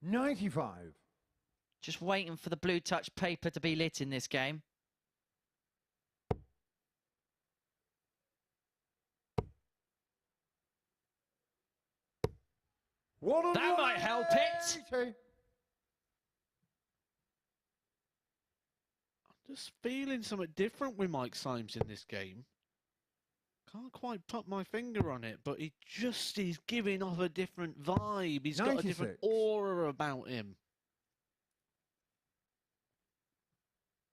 $95. Just waiting for the blue touch paper to be lit in this game. That might help it. I'm just feeling something different with Mike Symes in this game. Can't quite put my finger on it, but he's giving off a different vibe. He's got a different 96. aura about him.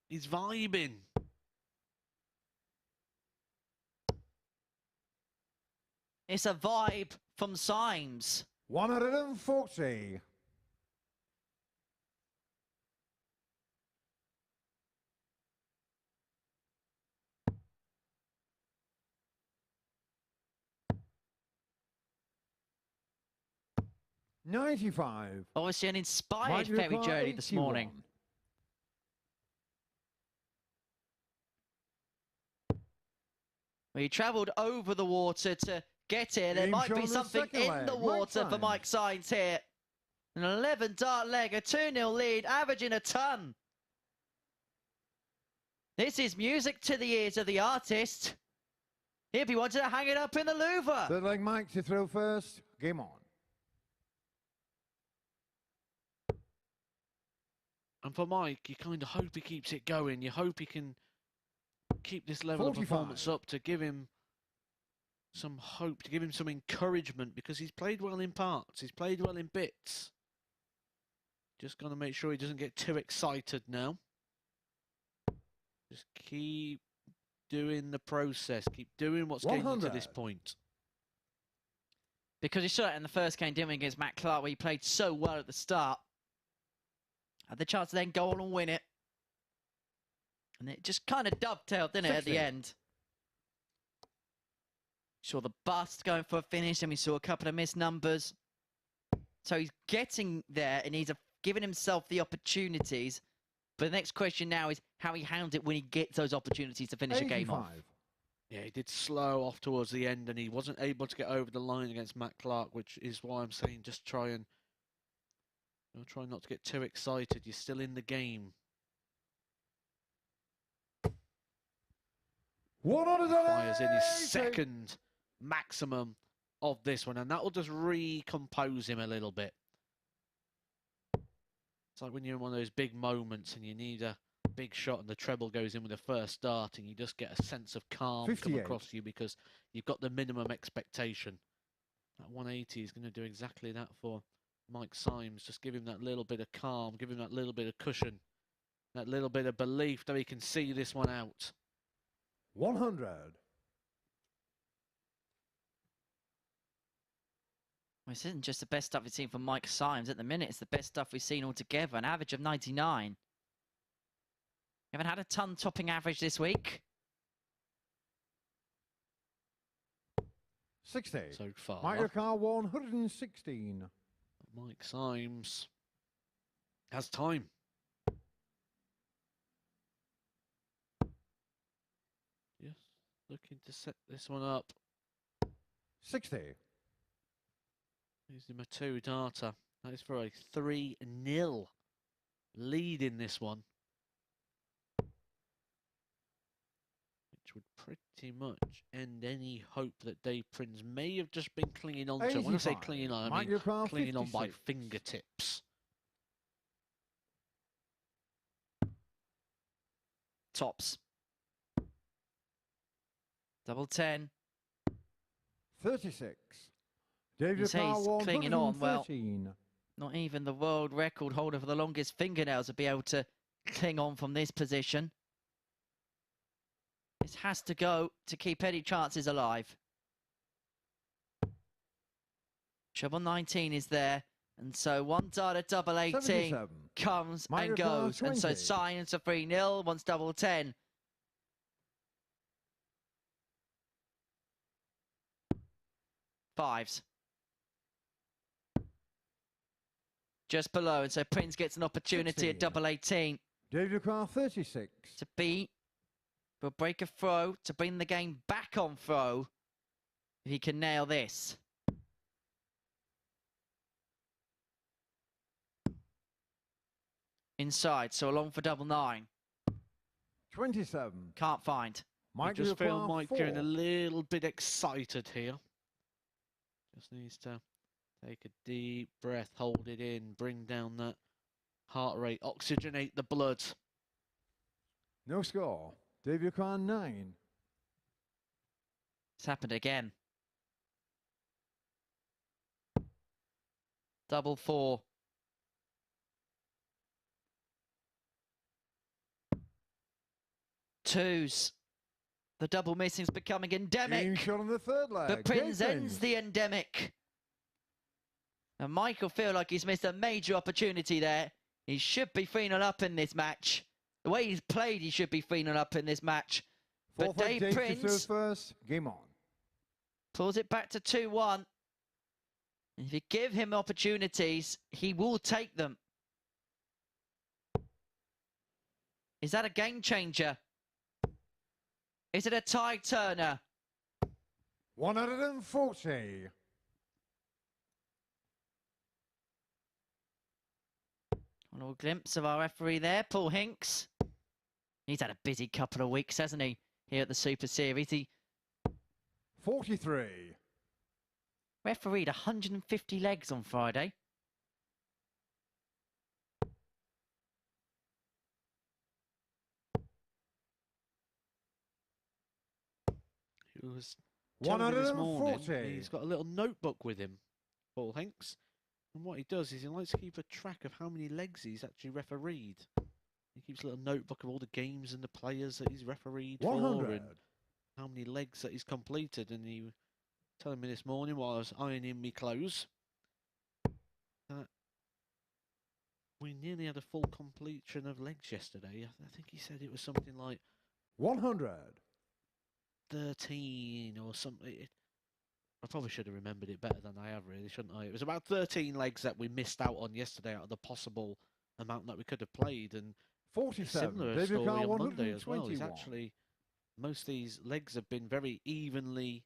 He's vibing. It's a vibe from Symes. 140. $95. Obviously an inspired Microcar ferry journey this 81. morning. Well, he travelled over the water to get here. There Game might shot be on the something second in leg. the Mike water for Symes. Mike Symes here. An 11 dart leg, a 2-0 lead, averaging a ton. This is music to the ears of the artist. If he wanted to hang it up in the Louvre. Third leg, Mike to throw first. Game on. And for Mike, you kind of hope he keeps it going. You hope he can keep this level 45. of performance up to give him some hope, to give him some encouragement, because he's played well in parts. He's played well in bits. Just got to make sure he doesn't get too excited now. Just keep doing the process. Keep doing what's getting you to this 100. point. Because he saw it in the first game, didn't we, against Matt Clark, where he played so well at the start. Had the chance to then go on and win it. And it just kind of dovetailed, didn't it, at the 60. end? Saw the bust going for a finish, and we saw a couple of missed numbers. So he's getting there, and he's giving himself the opportunities. But the next question now is how he handles it when he gets those opportunities to finish a game off. 85. Yeah, he did slow off towards the end, and he wasn't able to get over the line against Matt Clark, which is why I'm saying just try not to get too excited. You're still in the game. 180. Fires in his second maximum of this one, and that will just recompose him a little bit. It's like when you're in one of those big moments and you need a big shot and the treble goes in with the first start, and you just get a sense of calm come 58. across you because you've got the minimum expectation. That 180 is going to do exactly that for Mike Symes. Just give him that little bit of calm, give him that little bit of cushion, that little bit of belief that he can see this one out. 100. Well, this isn't just the best stuff we've seen from Mike Symes. At the minute, it's the best stuff we've seen altogether. An average of 99. Haven't had a ton topping average this week. 60. So far. Micro car 116. Mike Symes has time. Yes, looking to set this one up. 60. Using my 2 data. That is for a 3-0 lead in this one. Which would pretty much end any hope that Dave Prins may have just been clinging on to. When I say clinging on, I mean clinging on by fingertips. Tops. Double 10. 36. David You say car he's clinging on, well, 113. Not even the world record holder for the longest fingernails would be able to cling on from this position. This has to go to keep any chances alive. Treble 19 is there, and so one data double 18 77. comes Minor and goes. car And so 20. Symes a 3-0, wants double 10. Fives. Just below, and so Prins gets an opportunity 16. at double 18 David car 36. to beat. Will break a throw to bring the game back on throw. If he can nail this. Inside, so along for double 9. 27. Can't find. I just feel Mike getting a 4. little bit excited here. Just needs to take a deep breath, hold it in, bring down that heart rate, oxygenate the blood. No score. David car 9. It's happened again. Double 4. Twos. The double missing's becoming endemic. Game shot on the third leg. But Prins ends the endemic. And Michael feel like he's missed a major opportunity there. He should be 3-0 up in this match. The way he's played, he should be 3-0 up in this match. But Dave Prins first. Game on. pulls it back to 2-1. And if you give him opportunities, he will take them. Is that a game changer? Is it a tie turner? 140. A little glimpse of our referee there, Paul Hinks. He's had a busy couple of weeks, hasn't he, here at the Super Series. He 43. refereed 150 legs on Friday. He was telling me this morning 140. he's got a little notebook with him, Paul Hinks. And what he does is he likes to keep a track of how many legs he's actually refereed. He keeps a little notebook of all the games and the players that he's refereed 100. for and how many legs that he's completed. And he was telling me this morning while I was ironing my clothes that we nearly had a full completion of legs yesterday. I think he said it was something like 100. 13 or something. I probably should have remembered it better than I have, really, shouldn't I? It was about 13 legs that we missed out on yesterday out of the possible amount that we could have played. And 47. similar David story car on Monday as well. 121. It's actually, most of these legs have been very evenly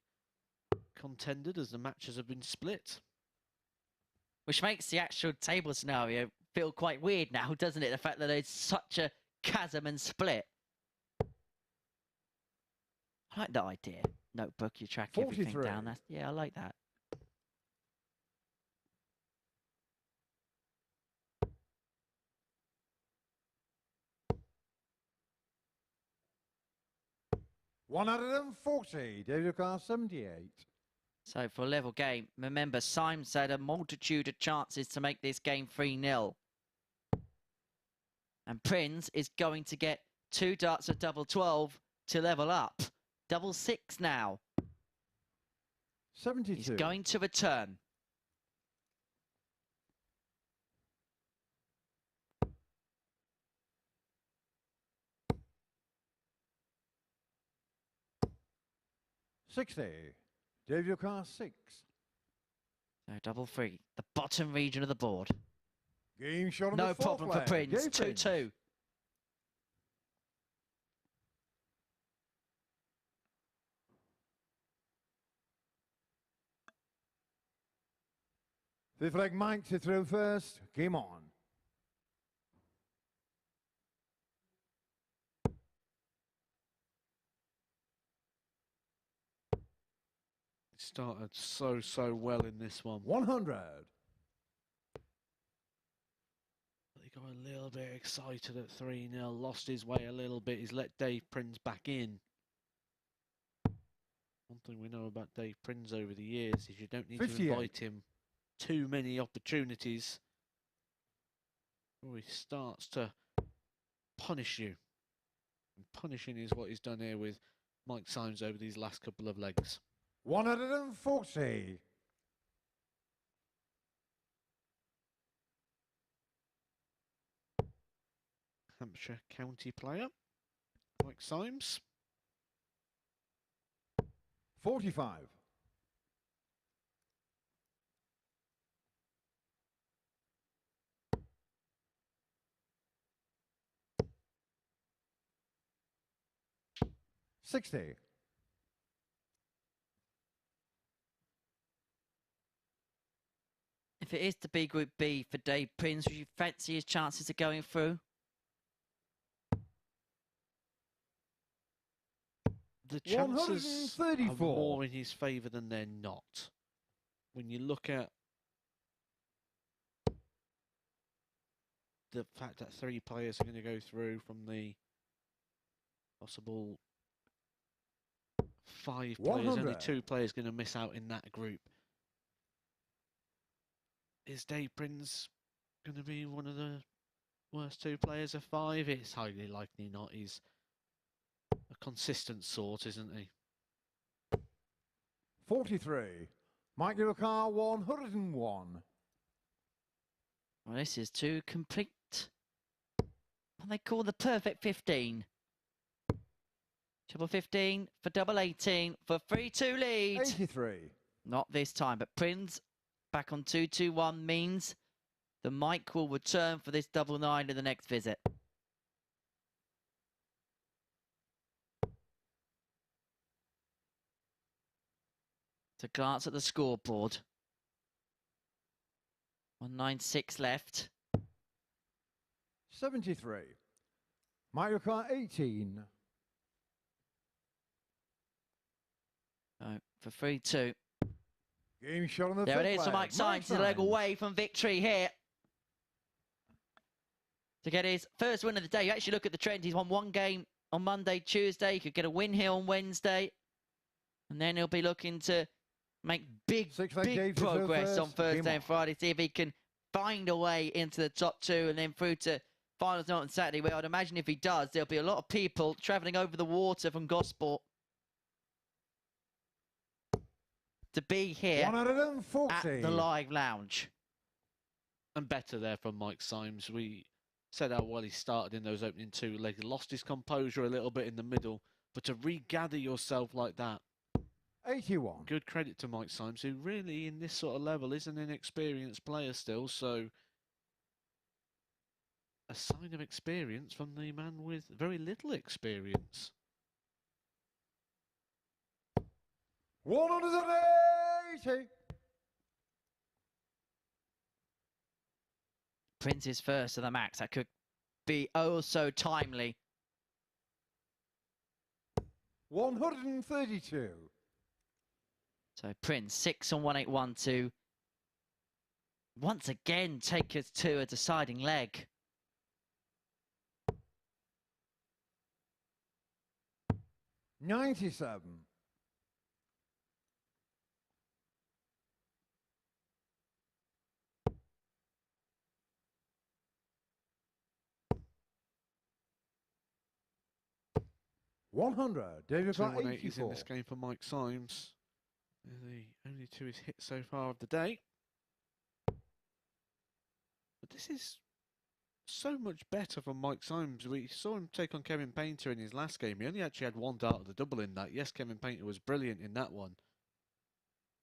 contended as the matches have been split. Which makes the actual table scenario feel quite weird now, doesn't it? The fact that there's such a chasm and split. I like that idea. Notebook, you track everything 43. down. That's, yeah, I like that. $140. David car 78. So for a level game, remember, Symes had a multitude of chances to make this game 3-0. And Prins is going to get 2 darts of double 12 to level up. Double 6 now. 72. He's going to return. 60. Davies, your car 6. So double three, the bottom region of the board. Game shot on No the fourth problem for leg. Prins, Dave Prins. 2-2. Fifth leg, Mike to throw first. Game on. Started so well in this one. 100. He got a little bit excited at 3-0, lost his way a little bit. He's let Dave Prins back in. One thing we know about Dave Prins over the years is you don't need 58. to invite him too many opportunities, or he starts to punish you. And punishing is what he's done here with Mike Symes over these last couple of legs. 140. Hampshire County player, Mike Symes. 45.60. If it is to be Group B for Dave Prins, would you fancy his chances of going through? The chances are 134. more in his favour than they're not. When you look at the fact that 3 players are going to go through from the possible 5 players, only 100. 2 players going to miss out in that group. Is Dave Prins going to be one of the worst 2 players of 5? It's highly likely not. He's a consistent sort, isn't he? 43. Mike Car 101. Well, this is too complete. What they call the perfect 15. Triple 15 for double 18 for 3-2 lead. 83. Not this time, but Prins back on 2-2-1 means the Mike will return for this double 9 in the next visit. To glance at the scoreboard. 196 left. 73. Mike Car 18. For 3-2. Game shot on the There it fifth is for leg. Mike Symes. He's a leg away from victory here. To get his first win of the day. You actually look at the trend. He's won 1 game on Monday, Tuesday. He could get a win here on Wednesday. And then he'll be looking to make big progress on Thursday and Friday. See if he can find a way into the top 2 and then through to finals night on Saturday, where I'd imagine if he does, there'll be a lot of people travelling over the water from Gosport to be here 140. at the live lounge. And better there from Mike Symes. We said how well he started in those opening 2 legs. Lost his composure a little bit in the middle, but to regather yourself like that, 81. good credit to Mike Symes, who really in this sort of level is an inexperienced player still, so a sign of experience from the man with very little experience. 180. Prins is first of the max. That could be oh so timely. 132. So Prins 6 on 1812. Once again, take us to a deciding leg. $97. 100. David got 2-1-80s in 84. this game for Mike Symes. They're the only 2 he's hit so far of the day. But this is so much better from Mike Symes. We saw him take on Kevin Painter in his last game. He only actually had one dart of the double in that. Yes, Kevin Painter was brilliant in that one.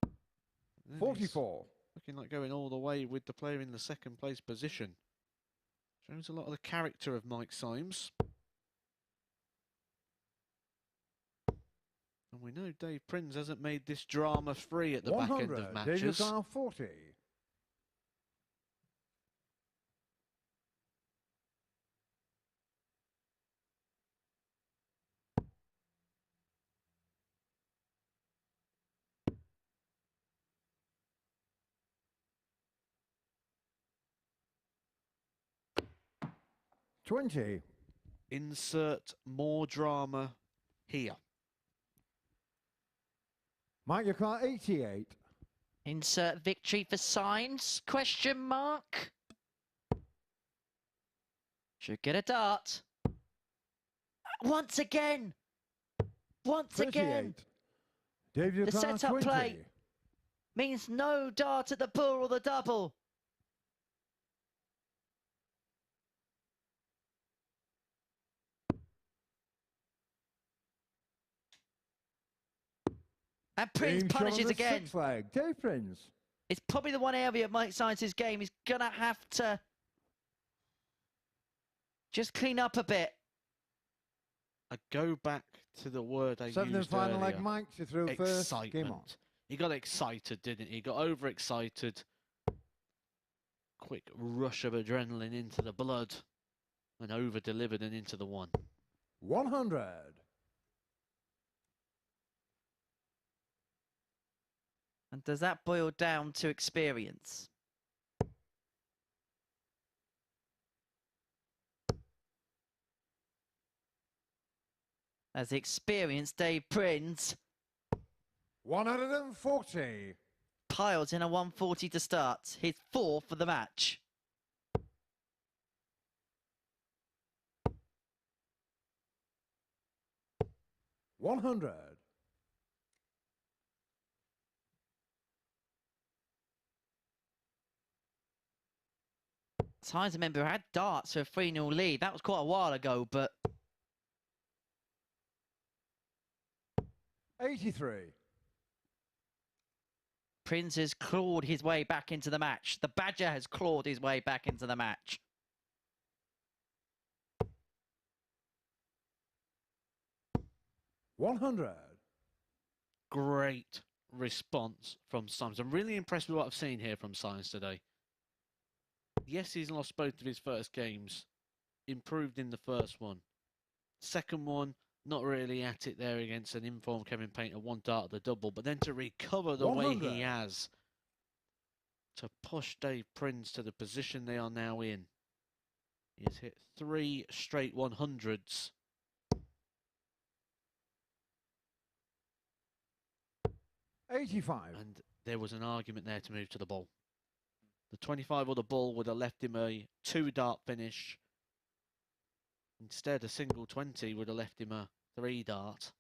And then he's 44. looking like going all the way with the player in the second place position. Shows a lot of the character of Mike Symes. And we know Dave Prins hasn't made this drama free at the back end of matches. Davies are 40. $20. Insert more drama here. Mike, your car 88. Insert victory for Symes? Question mark. Should get a dart. Once again. Once 38. again. Davies The car setup 20. play means no dart at the bull or the double. And Prins Game shot on punishes the again. sixth leg. Dave Prins. It's probably the one area of Mike Symes' game he's going to have to just clean up a bit. I go back to the word I Seventh and used final earlier. leg, Mike. You threw first. Game on. Excitement. He got excited, didn't he? He got overexcited. Quick rush of adrenaline into the blood and over-delivered and into the one. 100. And does that boil down to experience? As the experienced Dave Prins 140. piles in a 140 to start, his fourth for the match. $100. Symes, remember, had darts for a 3-0 lead. That was quite a while ago, but 83. Prins has clawed his way back into the match. The Badger has clawed his way back into the match. $100. Great response from Symes. I'm really impressed with what I've seen here from Symes today. Yes, he's lost both of his first games. Improved in the first one. Second one, not really at it there against an informed Kevin Painter, one dart at the double. But then to recover the way 100. he has, to push Dave Prins to the position they are now in. He has hit 3 straight 100s. $85. And there was an argument there to move to the ball. The 25 or the ball would have left him a 2-dart finish. Instead, a single 20 would have left him a 3-dart.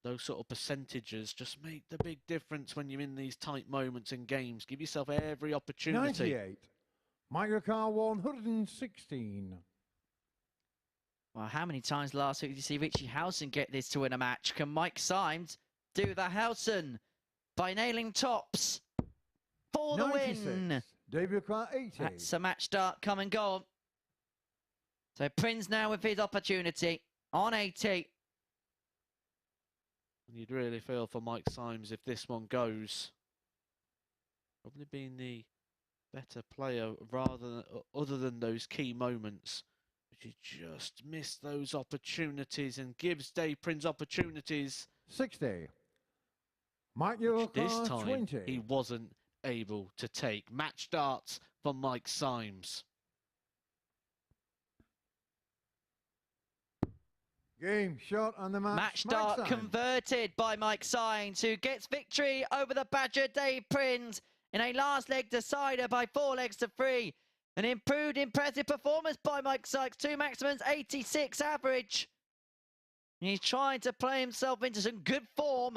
Those sort of percentages just make the big difference when you're in these tight moments in games. Give yourself every opportunity. 98. Mike car 116. Well, how many times last week did you see Richie Howson get this to win a match? Can Mike Symes do the Howson by nailing tops for the 96. win? David car 80. That's a match start, come and go. So Prins now with his opportunity on 80. You'd really feel for Mike Symes if this one goes. Probably being the better player rather than, other than those key moments. But you just miss those opportunities and gives Dave Prins opportunities. 60. Mike Which this car time 20. he wasn't able to take. Match starts for Mike Symes. Game shot on the match. Match Mike start Symes. converted by Mike Symes, who gets victory over the Badger Dave Prins in a last leg decider by 4 legs to 3. An improved, impressive performance by Mike Symes. 2 maximums, 86 average. And he's trying to play himself into some good form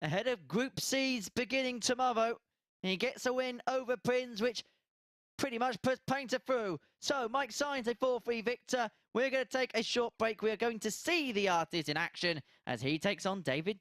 ahead of Group C's beginning tomorrow. And he gets a win over Prins, which pretty much puts Painter through. So Mike Symes, a 4-3 victor. We're going to take a short break. We are going to see the artist in action as he takes on Davies.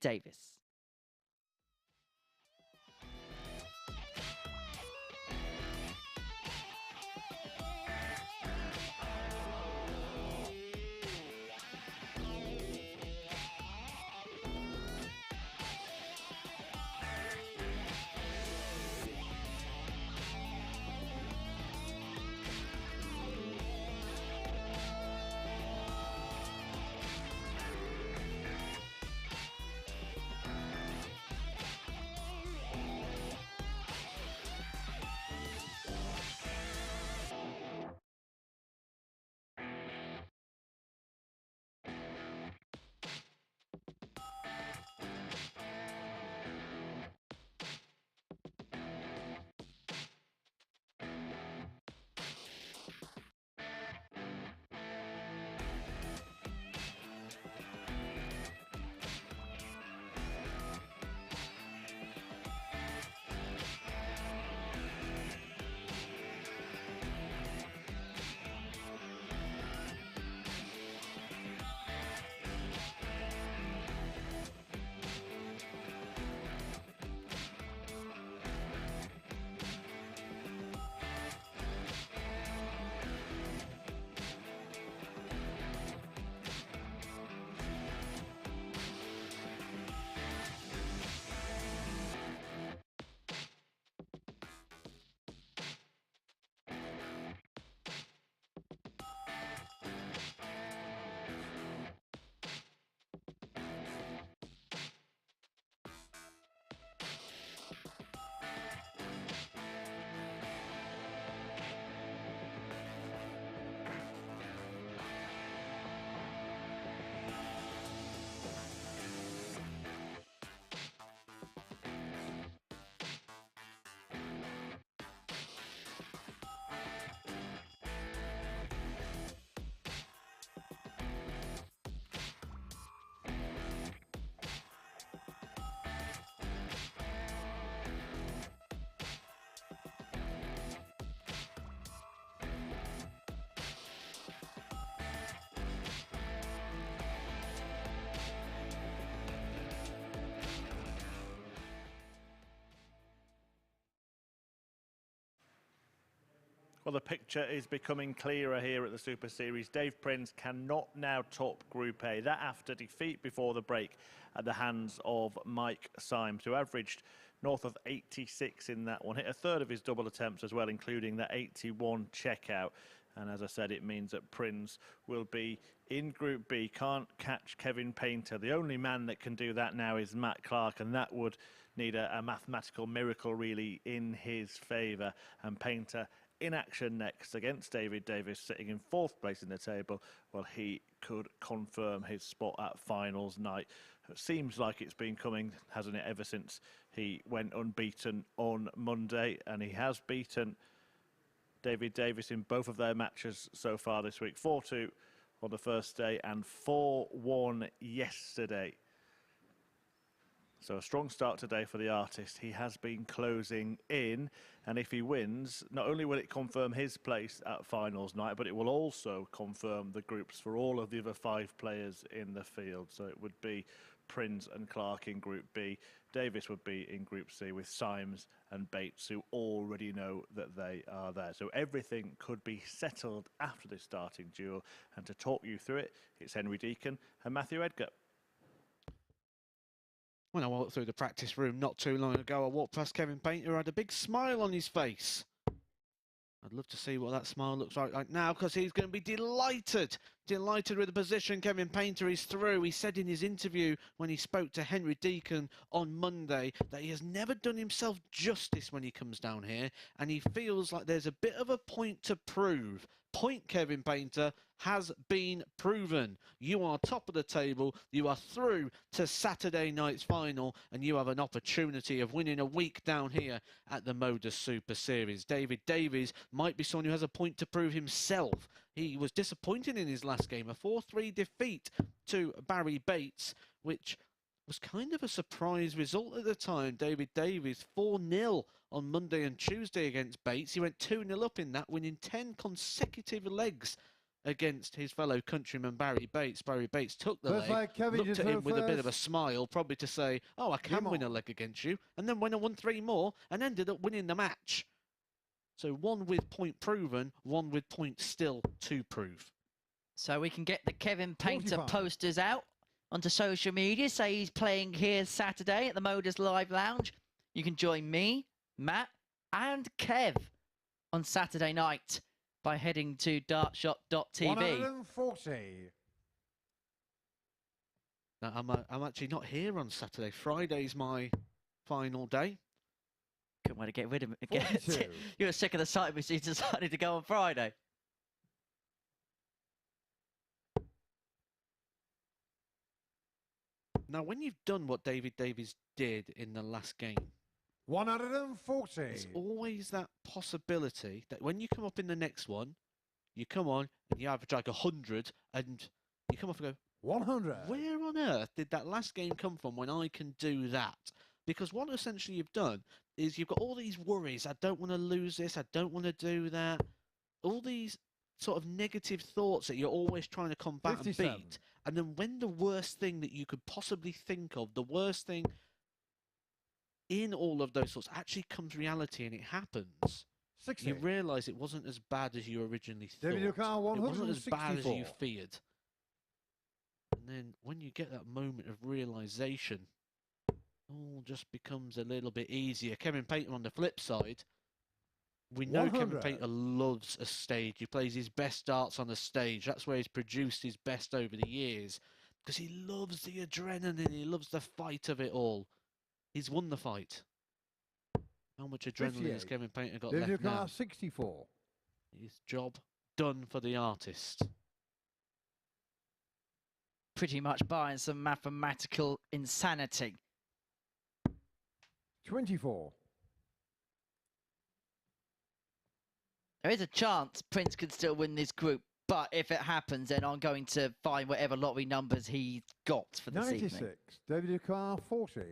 Well, the picture is becoming clearer here at the Super Series. Dave Prins cannot now top Group A. That after defeat before the break at the hands of Mike Symes, who averaged north of 86 in that one. Hit a third of his double attempts as well, including the 81 checkout. And as I said, it means that Prins will be in Group B. Can't catch Kevin Painter. The only man that can do that now is Matt Clark, and that would need a mathematical miracle really in his favour. And Painter in action next against Davies, sitting in 4th place in the table. Well, he could confirm his spot at finals night. It seems like it's been coming, hasn't it, ever since he went unbeaten on Monday, and he has beaten Davies in both of their matches so far this week. 4-2 on the first day and 4-1 yesterday. So a strong start today for the artist. He has been closing in, and if he wins, not only will it confirm his place at finals night, but it will also confirm the groups for all of the other 5 players in the field. So it would be Prins and Clark in Group B. Davies would be in Group C with Symes and Bates, who already know that they are there. So everything could be settled after this starting duel. And to talk you through it, it's Henry Deacon and Matthew Edgar. When I walked through the practice room not too long ago, I walked past Kevin Painter, who had a big smile on his face. I'd love to see what that smile looks like now, because he's going to be delighted with the position Kevin Painter is through. He said in his interview when he spoke to Henry Deacon on Monday that he has never done himself justice when he comes down here, and he feels like there's a bit of a point to prove. Point, Kevin Painter, has been proven. You are top of the table, you are through to Saturday night's final, and you have an opportunity of winning a week down here at the MODUS Super Series. Davies might be someone who has a point to prove himself. He was disappointed in his last game, a 4-3 defeat to Barrie Bates, which was kind of a surprise result at the time. David Davies 4-0 on Monday and Tuesday against Bates. He went 2-0 up in that, winning 10 consecutive legs against his fellow countryman Barrie Bates. Barrie Bates took the leg, looked at him with a bit of a smile, probably to say, oh, I can win a leg against you, and then went and won 3 more and ended up winning the match. So 1 with point proven, 1 with point still to prove. So we can get the Kevin Painter 45. posters out onto social media. Say he's playing here Saturday at the Modus Live Lounge. You can join me, Matt, and Kev on Saturday night by heading to dartshot.tv. 140. Now, I'm actually not here on Saturday. Friday's my final day. Couldn't wait to get rid of it. 42. You were sick of the sight of me, so you decided to go on Friday. Now, when you've done what David Davies did in the last game, 140. there's always that possibility that when you come up in the next one, you come on and you average like 100 and you come off and go, 100. where on earth did that last game come from when I can do that? Because what essentially you've done is you've got all these worries. I don't want to lose this. I don't want to do that. All these sort of negative thoughts that you're always trying to combat 57. and beat. And then when the worst thing that you could possibly think of, the worst thing in all of those thoughts actually comes reality and it happens, 60. you realise it wasn't as bad as you originally thought. David O'Connor, It wasn't as bad as you 164. feared. And then when you get that moment of realisation, all just becomes a little bit easier. Kevin Painter on the flip side, we know Kevin 100. Painter loves a stage. He plays his best darts on a stage. That's where he's produced his best over the years. Because he loves the adrenaline. He loves the fight of it all. He's won the fight. How much adrenaline has 58. Kevin Painter got David left now? O'Connor, 64. His job done for the artist. Pretty much buying some mathematical insanity. 24. There is a chance Prince could still win this group, but if it happens, then I'm going to find whatever lottery numbers he's got for this 96. evening. David O'Connor, 40.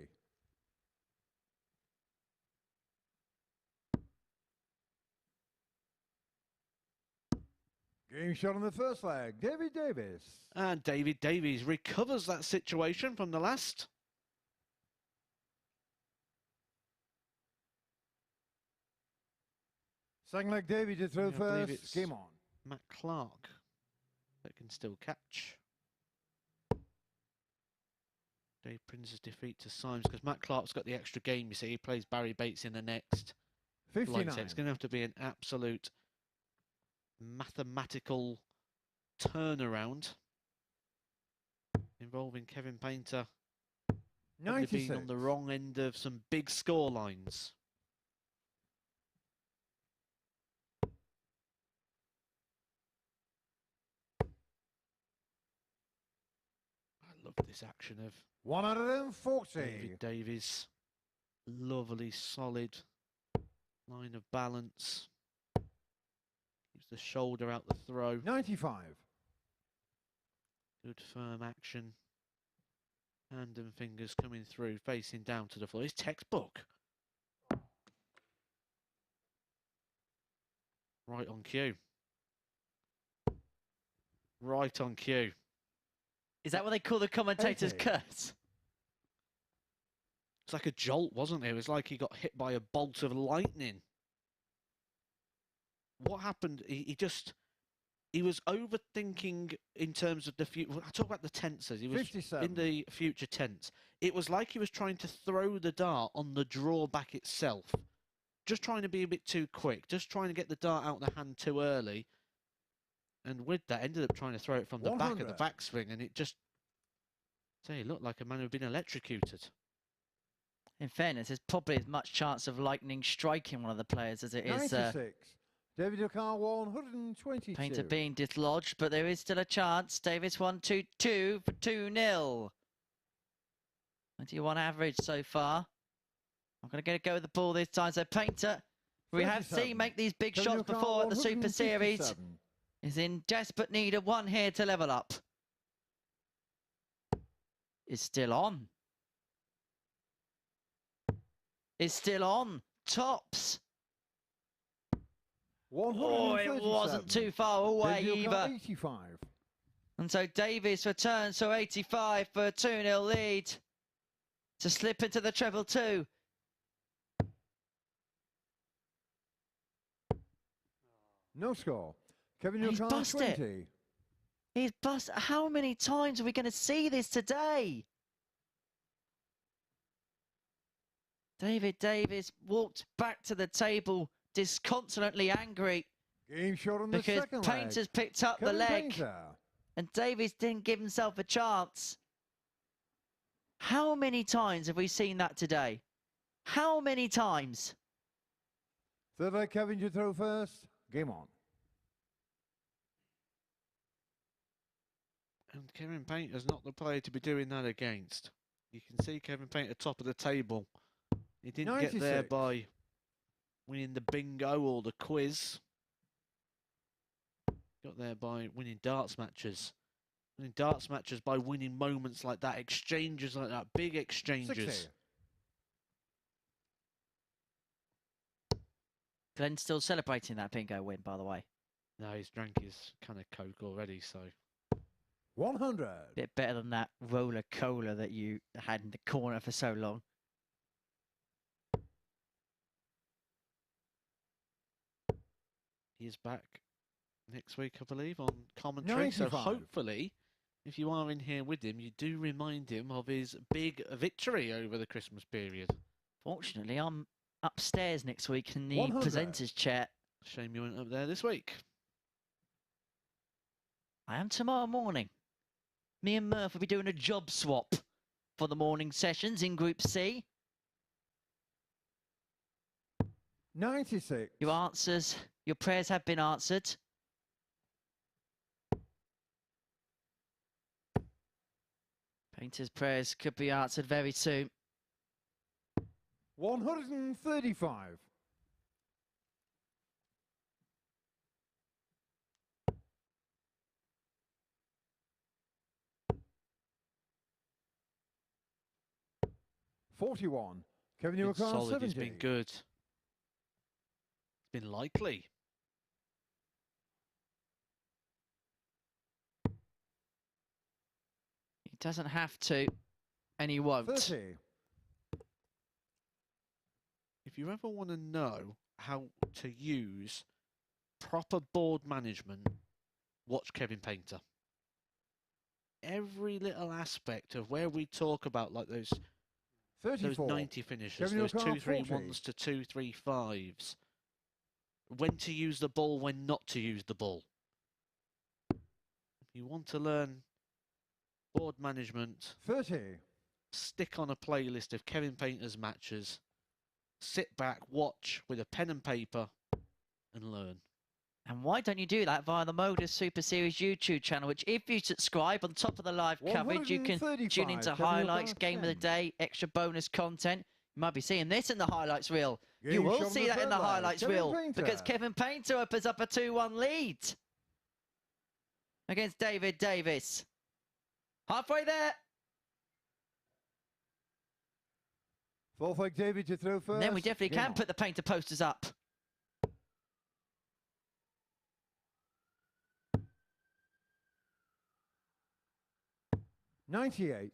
Game shot on the first leg. David Davis. And David Davies recovers that situation from the last. Second leg, David to throw I believe first. it's Game on. Matt Clark that can still catch. Dave Prince's defeat to Symes, because Matt Clark's got the extra game, you see. He plays Barrie Bates in the next. 59. Like I said, it's going to have to be an absolute mathematical turnaround involving Kevin Painter probably being 96. on the wrong end of some big score lines. I love this action of 140. David Davies. Lovely, solid line of balance. Keeps the shoulder out the throw. 95. Good firm action. Hand and fingers coming through, facing down to the floor. His textbook. Right on cue. Right on cue. Is that what they call the commentator's 80. curse? It's like a jolt, wasn't it? It was like he got hit by a bolt of lightning. What happened? He was overthinking in terms of the future. I talk about the tenses. He was 57. in the future tense. It was like he was trying to throw the dart on the drawback itself. Just trying to be a bit too quick. Just trying to get the dart out of the hand too early. And with that, ended up trying to throw it from the back of the 100. backswing. And it just, he looked like a man who'd been electrocuted. In fairness, there's probably as much chance of lightning striking one of the players as it is 96. David O'Connor, 122. Painter being dislodged, but there is still a chance. Davis 1-2-2 for 2-0. 21 average so far. I'm going to get a go with the ball this time. So Painter, we have 37. seen make these big David shots O'Connor, before at the Super Series. 157. Is in desperate need of one here to level up. Is still on. is still on. Tops. Oh, it 137. wasn't too far away Davies either. 85. And so Davies returns to 85 for a 2-0 lead to slip into the treble 2. No score. Kevin He's Newcastle bust it. 20. He's bust. How many times are we going to see this today? David Davies walked back to the table disconsolately angry Game shot on the because second Painter's leg. picked up the Kevin leg Painter. and Davies didn't give himself a chance. How many times have we seen that today? How many times? Third leg, Kevin, you throw first. Game on. And Kevin Painter's not the player to be doing that against. You can see Kevin Painter top of the table. He didn't get there 96. by winning the bingo or the quiz. Got there by winning darts matches. Winning darts matches by winning moments like that, exchanges like that, big exchanges. 60. Glenn's still celebrating that bingo win, by the way. No, he's drank his kind of Coke already, so. 100. Bit better than that roller cola that you had in the corner for so long. He is back next week, I believe, on commentary. 95. So hopefully, if you are in here with him, you do remind him of his big victory over the Christmas period. Fortunately, I'm upstairs next week in the 100. presenters chair. Shame you weren't up there this week. I am tomorrow morning. Me and Murph will be doing a job swap for the morning sessions in Group C. 96. Your prayers have been answered. Painter's prayers could be answered very soon. 135. $41. Kevin Been Newcastle solid, 70. he's been good. It's been likely. He doesn't have to, and he won't. 30. If you ever want to know how to use proper board management, watch Kevin Painter. Every little aspect of where we talk about like those 34. 90 finishes, Kevin those Newcastle 2-3-1s to 2-3-5s. When to use the ball, when not to use the ball. If you want to learn board management, 30. stick on a playlist of Kevin Painter's matches, sit back, watch with a pen and paper, and learn. And why don't you do that via the MODUS Super Series YouTube channel, which if you subscribe on top of the live coverage, you can 135, tune into Kevin highlights, Newcastle game of the 10. day, extra bonus content. You might be seeing this in the highlights reel. You Game will shot see on the that in third the leg. highlights Kevin reel Painter. because Kevin Painter opens up a 2-1 lead against David Davies. Halfway there. Fourth leg, David to throw first. And then we definitely Game can on. put the Painter posters up. $98.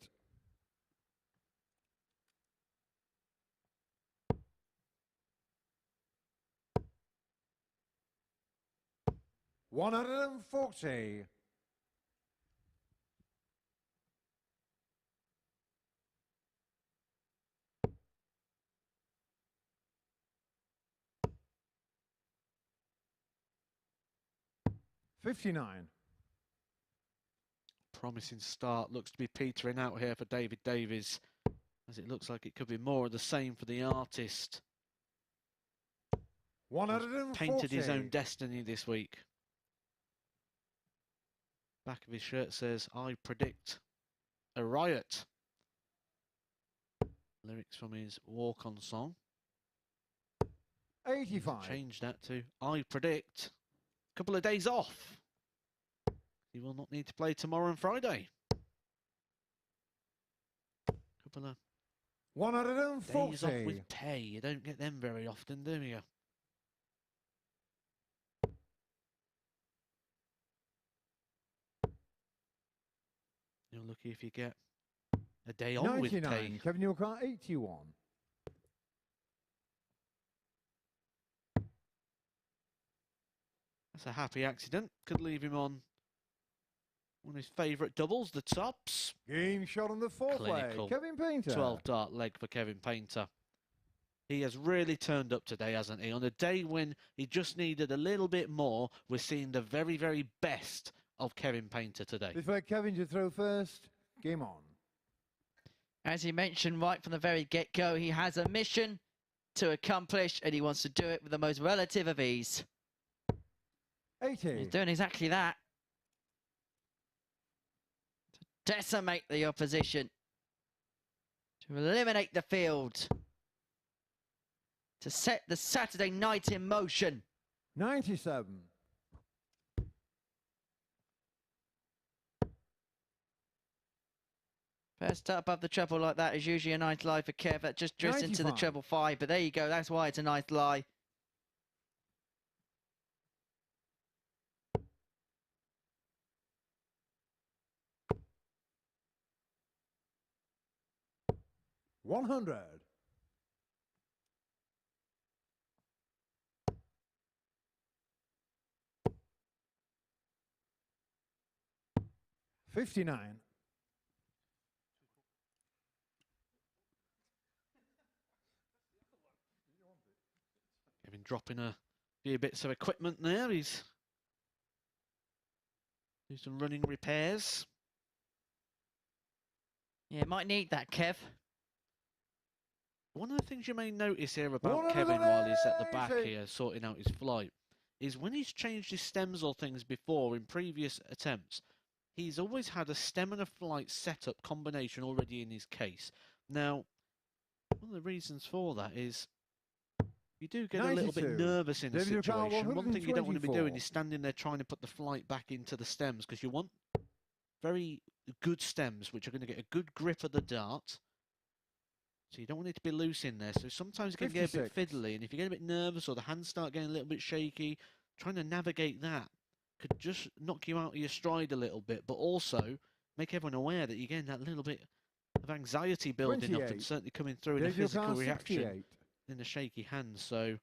$140. $59. Promising start, looks to be petering out here for David Davies, as it looks like it could be more of the same for the artist. He's 140. painted his own destiny this week. Back of his shirt says, I predict a riot. Lyrics from his walk-on song. 85. Change that to, I predict a couple of days off. He will not need to play tomorrow and Friday. Couple of Days off 140. with pay. You don't get them very often, do you? You're lucky if you get a day on with pay. 99. Kevin Newcart, 81. That's a happy accident. Could leave him on one of his favourite doubles, the tops. Game shot on the fourth Clinical. leg. Kevin Painter. 12 dart leg for Kevin Painter. He has really turned up today, hasn't he? On a day when he just needed a little bit more, we're seeing the very, very best of Kevin Painter today. This way, Kevin to throw first. Game on. As he mentioned right from the very get-go, he has a mission to accomplish, and he wants to do it with the most relative of ease. 80. He's doing exactly that. To decimate the opposition. To eliminate the field. To set the Saturday night in motion. 97. First start above the treble like that is usually a nice lie for Kev. That just drifts into the 95. treble 5, but there you go. That's why it's a nice lie. $100. $59. Kevin dropping a few bits of equipment there. He's doing some running repairs. Yeah, might need that, Kev. One of the things you may notice here about 180. Kevin while he's at the back here sorting out his flight is when he's changed his stems or things before in previous attempts, he's always had a stem and a flight setup combination already in his case. Now, one of the reasons for that is you do get a little bit 92. nervous in a Davies Newcart, situation. One thing you don't want to be 124. doing is standing there trying to put the flight back into the stems because you want very good stems which are going to get a good grip of the dart. So you don't want it to be loose in there. So sometimes it can get a bit 56. fiddly. And if you get a bit nervous or the hands start getting a little bit shaky, trying to navigate that could just knock you out of your stride a little bit. But also make everyone aware that you're getting that little bit of anxiety building up and 28. certainly coming through in a Davies physical Newcart, reaction 68. in the shaky hands. So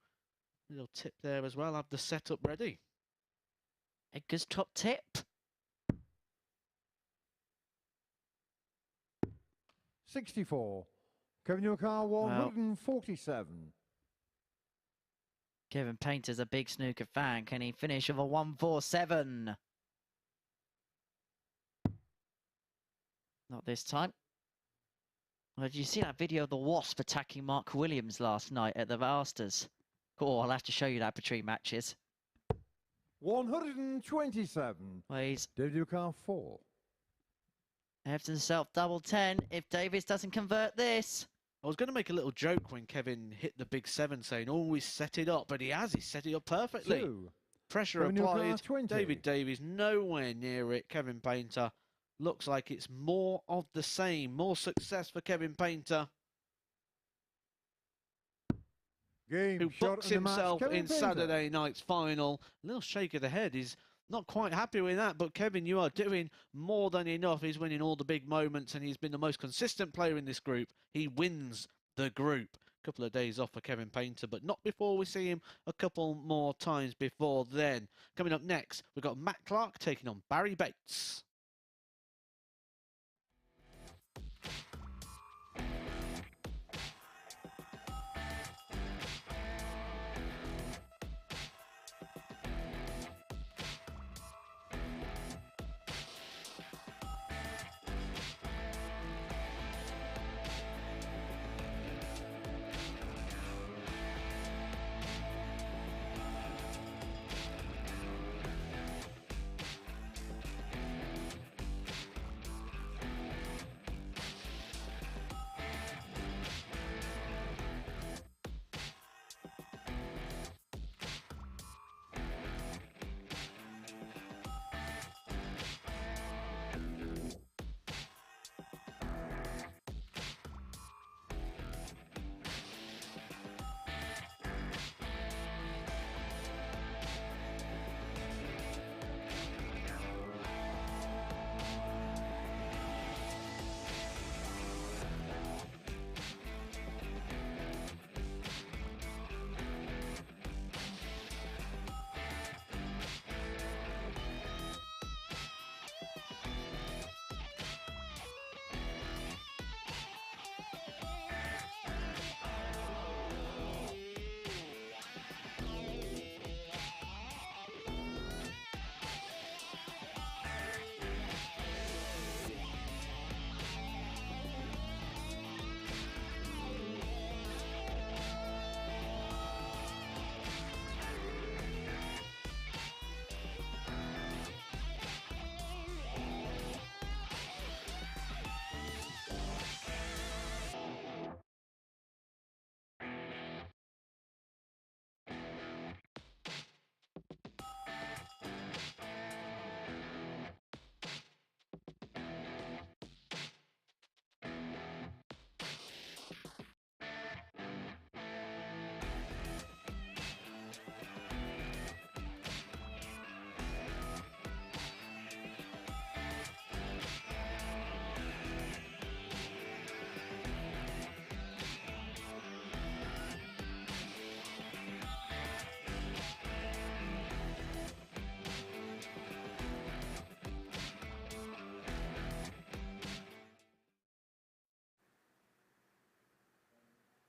little tip there as well. Have the setup ready. Edgar's top tip. $64. Kevin Newcart, 147. Kevin Painter's a big snooker fan. Can he finish with a 147? Not this time. Well, did you see that video of the Wasp attacking Mark Williams last night at the Masters? Oh, I'll have to show you that between matches. 127. Well, he's Davies Newcart, 4. left himself double 10 if Davies doesn't convert this. I was going to make a little joke when Kevin hit the big 7 saying, oh, he's set it up, but he has. He's set it up perfectly. 2. Pressure Kevin Newcart, applied. 20. David Davies nowhere near it. Kevin Painter looks like it's more of the same. More success for Kevin Painter, Game who shot books in the match. himself Kevin in Painter. Saturday night's final. A little shake of the head. He's not quite happy with that, but Kevin, you are doing more than enough. He's winning all the big moments, and he's been the most consistent player in this group. He wins the group. A couple of days off for Kevin Painter, but not before we see him a couple more times before then. Coming up next, we've got Matt Clark taking on Barrie Bates.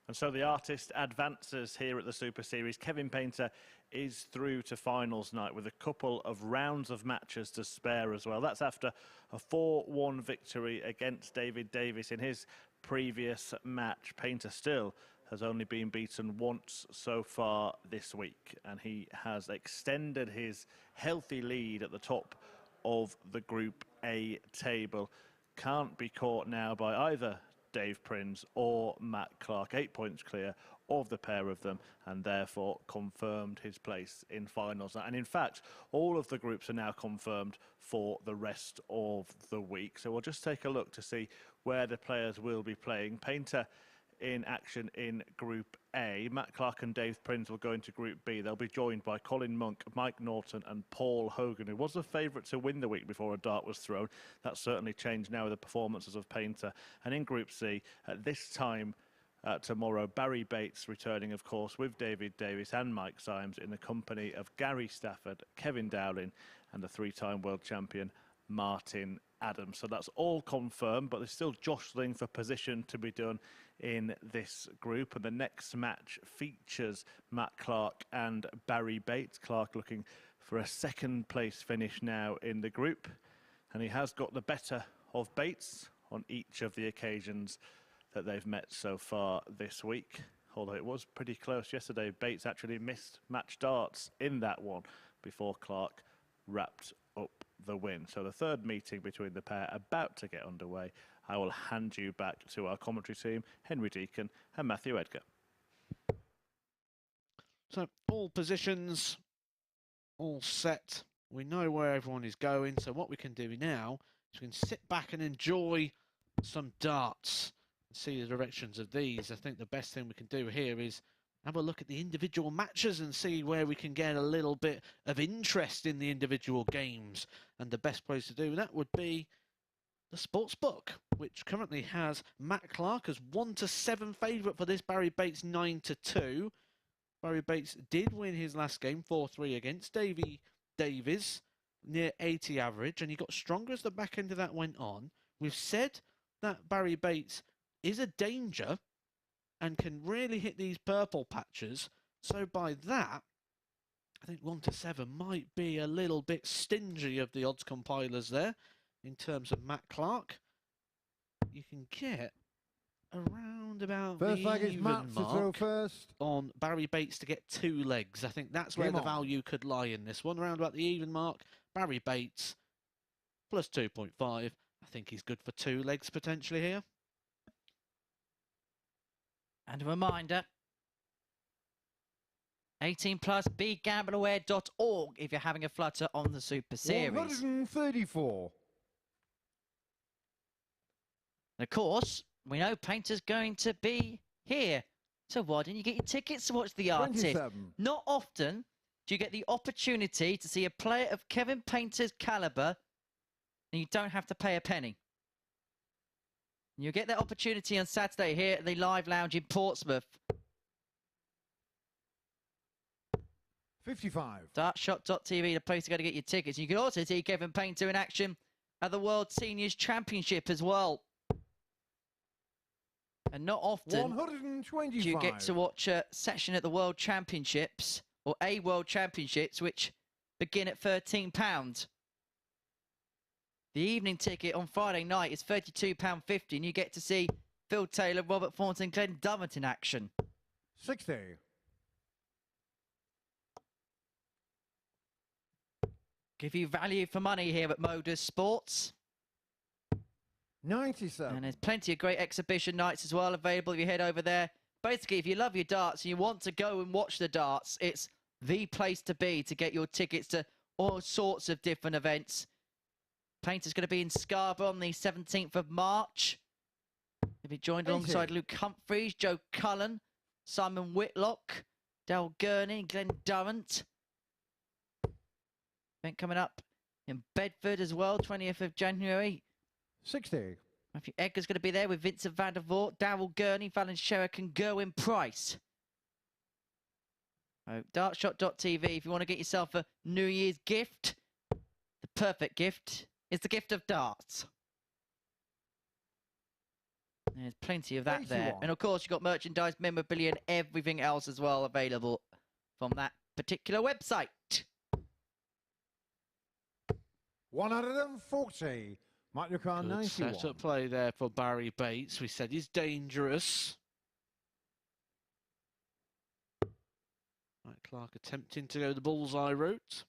And so the artist advances here at the Super Series. Kevin Painter is through to finals night with a couple of rounds of matches to spare as well. That's after a 4-1 victory against Davies in his previous match. Painter still has only been beaten once so far this week, and he has extended his healthy lead at the top of the Group A table. Can't be caught now by either Dave Prins or Matt Clark. 8 points clear of the pair of them, and therefore confirmed his place in finals. And in fact, all of the groups are now confirmed for the rest of the week. So we'll just take a look to see where the players will be playing. Painter in action in Group A. Matt Clark and Dave Prins will go into Group B. They'll be joined by Colin Monk, Mike Norton and Paul Hogan, who was the favourite to win the week before a dart was thrown. That's certainly changed now with the performances of Painter. And in Group C, at this time tomorrow, Barrie Bates returning, of course, with Davies and Mike Symes in the company of Gary Stafford, Kevin Dowling and the three-time world champion Martin Adams. So that's all confirmed, but there's still jostling for position to be done in this group. And the next match features Matt Clark and Barrie Bates. Clark looking for a second place finish now in the group. And he has got the better of Bates on each of the occasions that they've met so far this week. Although it was pretty close yesterday. Bates actually missed match darts in that one before Clark wrapped up the win. So the third meeting between the pair about to get underway. I will hand you back to our commentary team, Henry Deacon and Matthew Edgar. So all positions, all set. We know where everyone is going. So what we can do now is we can sit back and enjoy some darts and see the directions of these. I think the best thing we can do here is have a look at the individual matches and see where we can get a little bit of interest in the individual games. And the best place to do that would be the Sportsbook, which currently has Matt Clark as 1-7 favourite for this. Barrie Bates 9-2. Barrie Bates did win his last game 4-3 against Davies, near 80 average, and he got stronger as the back end of that went on. We've said that Barrie Bates is a danger and can really hit these purple patches. So by that, I think 1-7 might be a little bit stingy of the odds compilers there. In terms of Matt Clark, you can get around about First the leg is even Matt to throw mark first. on Barrie Bates to get 2 legs. I think that's where Game the on. value could lie in this one. Around about the even mark, Barrie Bates plus 2.5. I think he's good for 2 legs potentially here. And a reminder, 18 plus, begambleaware.org if you're having a flutter on the Super Series. 134. And of course, we know Painter's going to be here. So why didn't you get your tickets to watch the artist? 27. Not often do you get the opportunity to see a player of Kevin Painter's calibre and you don't have to pay a penny. You get that opportunity on Saturday here at the Live Lounge in Portsmouth. 55. Dartshot.tv, the place to go to get your tickets. You can also see Kevin Painter in action at the World Seniors Championship as well. And not often 125. do you get to watch a session at the World Championships, or a World Championships, which begin at £13. The evening ticket on Friday night is £32.50, and you get to see Phil Taylor, Robert Thornton, Glenn Dummett in action. 60. Give you value for money here at Modus Sports. 97. And there's plenty of great exhibition nights as well available if you head over there. Basically, if you love your darts and you want to go and watch the darts, it's the place to be to get your tickets to all sorts of different events. Painter's going to be in Scarborough on the 17th of March. He'll be joined 80. alongside Luke Humphreys, Joe Cullen, Simon Whitlock, Dal Gurney, Glenn Durrant. Event coming up in Bedford as well, 20th of January. 60. Matthew Edgar's going to be there with Vincent van der Voort, Darryl Gurney, Fallon Sherrick and Gerwyn Price. Dartshot.tv, if you want to get yourself a New Year's gift, the perfect gift is the gift of darts. There's plenty of that 81. there. And of course, you've got merchandise, memorabilia, and everything else as well available from that particular website. 140. Mark your car, Good 91. set-up play there for Barrie Bates. We said he's dangerous. Right, Clark attempting to go the bullseye route.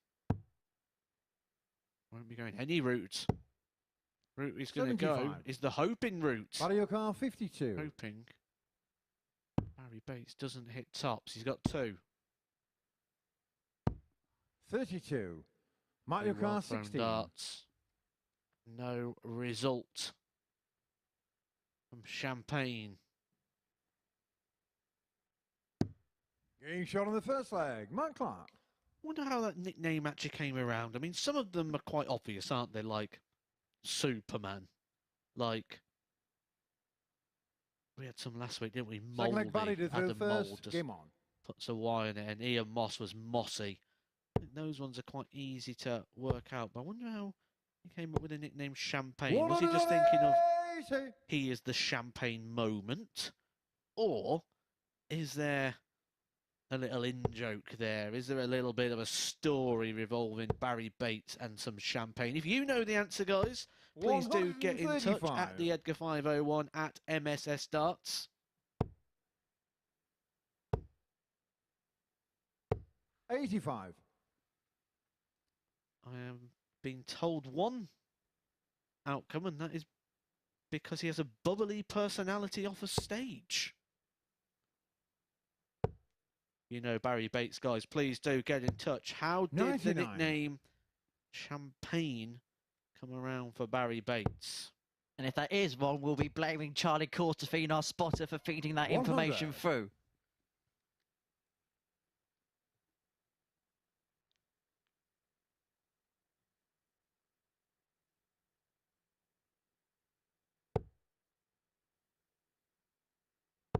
Won't be going any route. Route he's going to go 75. is the hoping route. Barry your car, 52. Hoping. Barrie Bates doesn't hit tops. He's got 2. 32. Mark Two your car, well-thrown 16. darts. No result from Champagne. Getting shot on the first leg. Mark Clark. Wonder how that nickname actually came around. I mean, some of them are quite obvious, aren't they? Like Superman. Like we had some last week, didn't we? Second leg, Barry Mouldy. to throw Adam Mould first. just Game on. puts a Y in it, and Ian Moss was Mossy. I think those ones are quite easy to work out, but I wonder how he came up with the nickname Champagne. Was he just thinking of 180. he is the champagne moment? Or is there a little in-joke there? Is there a little bit of a story revolving Barrie Bates and some champagne? If you know the answer, guys, please do get in touch at the Edgar 501 at MSS Darts. 85. I am being told one outcome, and that is because he has a bubbly personality off a stage. You know Barrie Bates, guys, please do get in touch. How did 99. the nickname Champagne come around for Barrie Bates? And if that is wrong, we'll be blaming Charlie Courtefine, our spotter, for feeding that 100. information through.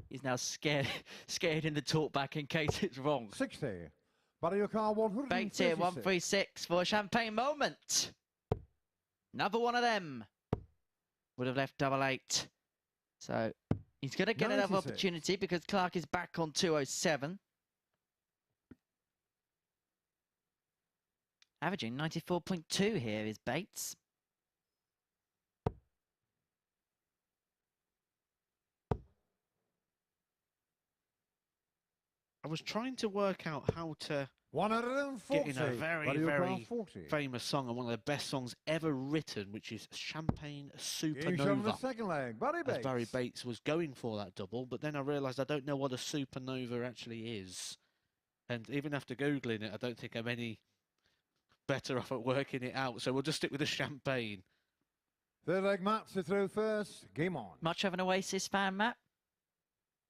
He's now scared in the talkback in case it's wrong. 60. Barry your car, 136. Bates here, 136 for a champagne moment. Another one of them would have left 88. So he's going to get another 96. opportunity because Clark is back on 207. Averaging 94.2 here is Bates. I was trying to work out how to 140. get in a very, Barry your car, very 40. famous song and one of the best songs ever written, which is Champagne Getting shot on the Supernova. second leg. Barry As Bates. Barrie Bates was going for that double, but then I realised I don't know what a supernova actually is. And even after Googling it, I don't think I'm any better off at working it out. So we'll just stick with the champagne. Third leg, Matt to throw first. Game on. Much of an Oasis fan, Matt?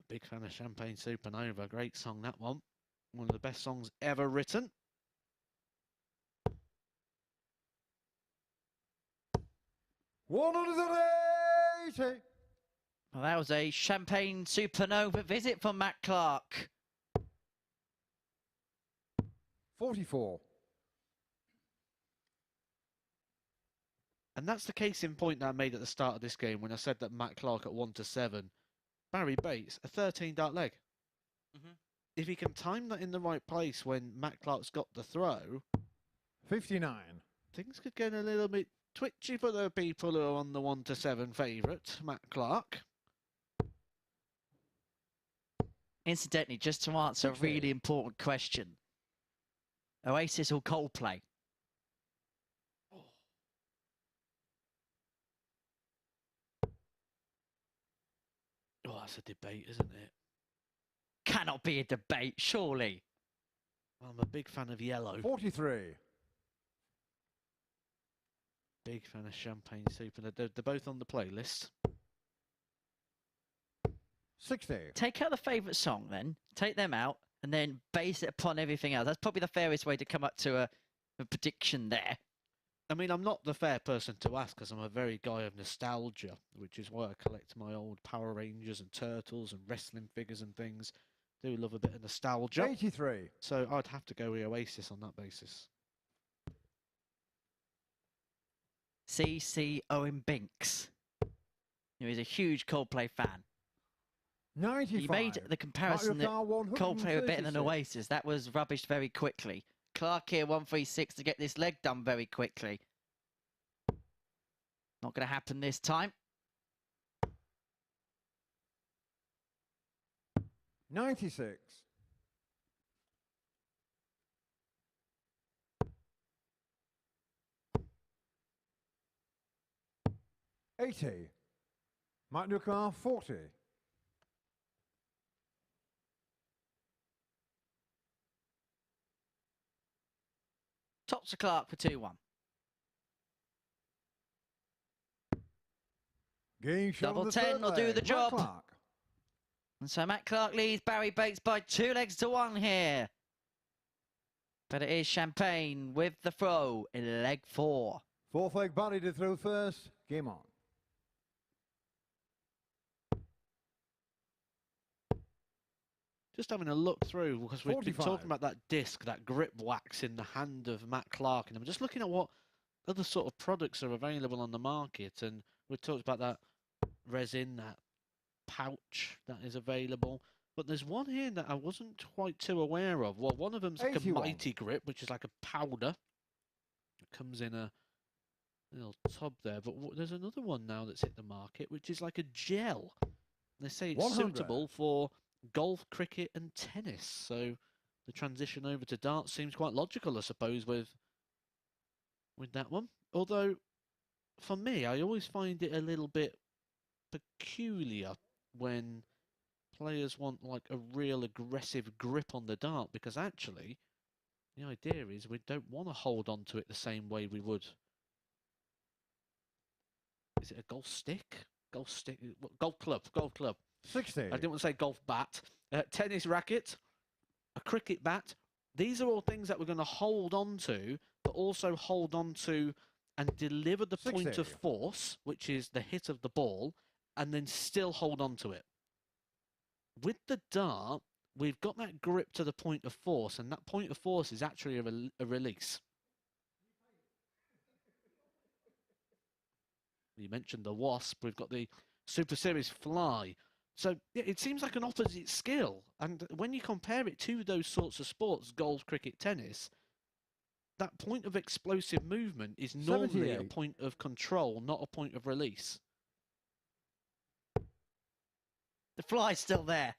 Big fan of Champagne Supernova. Great song, that one. One of the best songs ever written. One 180. Well, that was a champagne supernova visit from Matt Clark. 44. And that's the case in point that I made at the start of this game when I said that Matt Clark at 1-7. Barrie Bates, a 13 dart leg. If he can time that in the right place when Matt Clark's got the throw, 59. things could get a little bit twitchy for the people who are on the 1-7 favourite, Matt Clark. Incidentally, just to answer a really important question. Oasis or Coldplay? Oh, that's a debate, isn't it? Cannot be a debate, surely. I'm a big fan of Yellow. 43. Big fan of Champagne Super. They're both on the playlist. 60. Take out the favourite song then, take them out, and then base it upon everything else. That's probably the fairest way to come up to a prediction there. I mean, I'm not the fair person to ask because I'm a very guy of nostalgia, which is why I collect my old Power Rangers and Turtles and wrestling figures and things. Do love a bit of nostalgia. 83. So I'd have to go with Oasis on that basis. C.C. Owen Binks. who is a huge Coldplay fan. 95. He made the comparison that Mario Kart Coldplay were better than 136. Oasis. That was rubbished very quickly. Clark here, 136 to get this leg done very quickly. Not going to happen this time. 96. 80. Mario Kart 40. Tops to Clark for 2-1. Game shot Double on the 10 third will do leg. the Matt job. Clark. And so Matt Clark leads Barrie Bates by 2 legs to 1 here. But it is Champagne with the throw in leg 4. Fourth leg Barrie to throw first. Game on. Just having a look through, because we've been 45. talking about that disc, that grip wax in the hand of Matt Clark, and I'm just looking at what other sort of products are available on the market, and we talked about that resin, that pouch that is available, but there's one here that I wasn't quite too aware of. Well, one of them's like 81. a mighty grip, which is like a powder. It comes in a little tub there, but there's another one now that's hit the market, which is like a gel. They say it's 100. suitable for golf, cricket and tennis, so the transition over to darts seems quite logical, I suppose, with that one. Although, for me, I always find it a little bit peculiar when players want like a real aggressive grip on the dart, because actually the idea is we don't want to hold on to it the same way we would. Is it a golf stick? Golf stick? Golf club. Golf club. 60. I didn't want to say golf bat. Tennis racket, a cricket bat. These are all things that we're going to hold on to, but also hold on to and deliver the point 60. of force, which is the hit of the ball, and then still hold on to it. With the dart, we've got that grip to the point of force, and that point of force is actually a release. You mentioned the Wasp, we've got the Super Series Fly. So yeah, it seems like an opposite skill. And when you compare it to those sorts of sports, golf, cricket, tennis, that point of explosive movement is normally a 78. point of control, not a point of release. The fly's still there.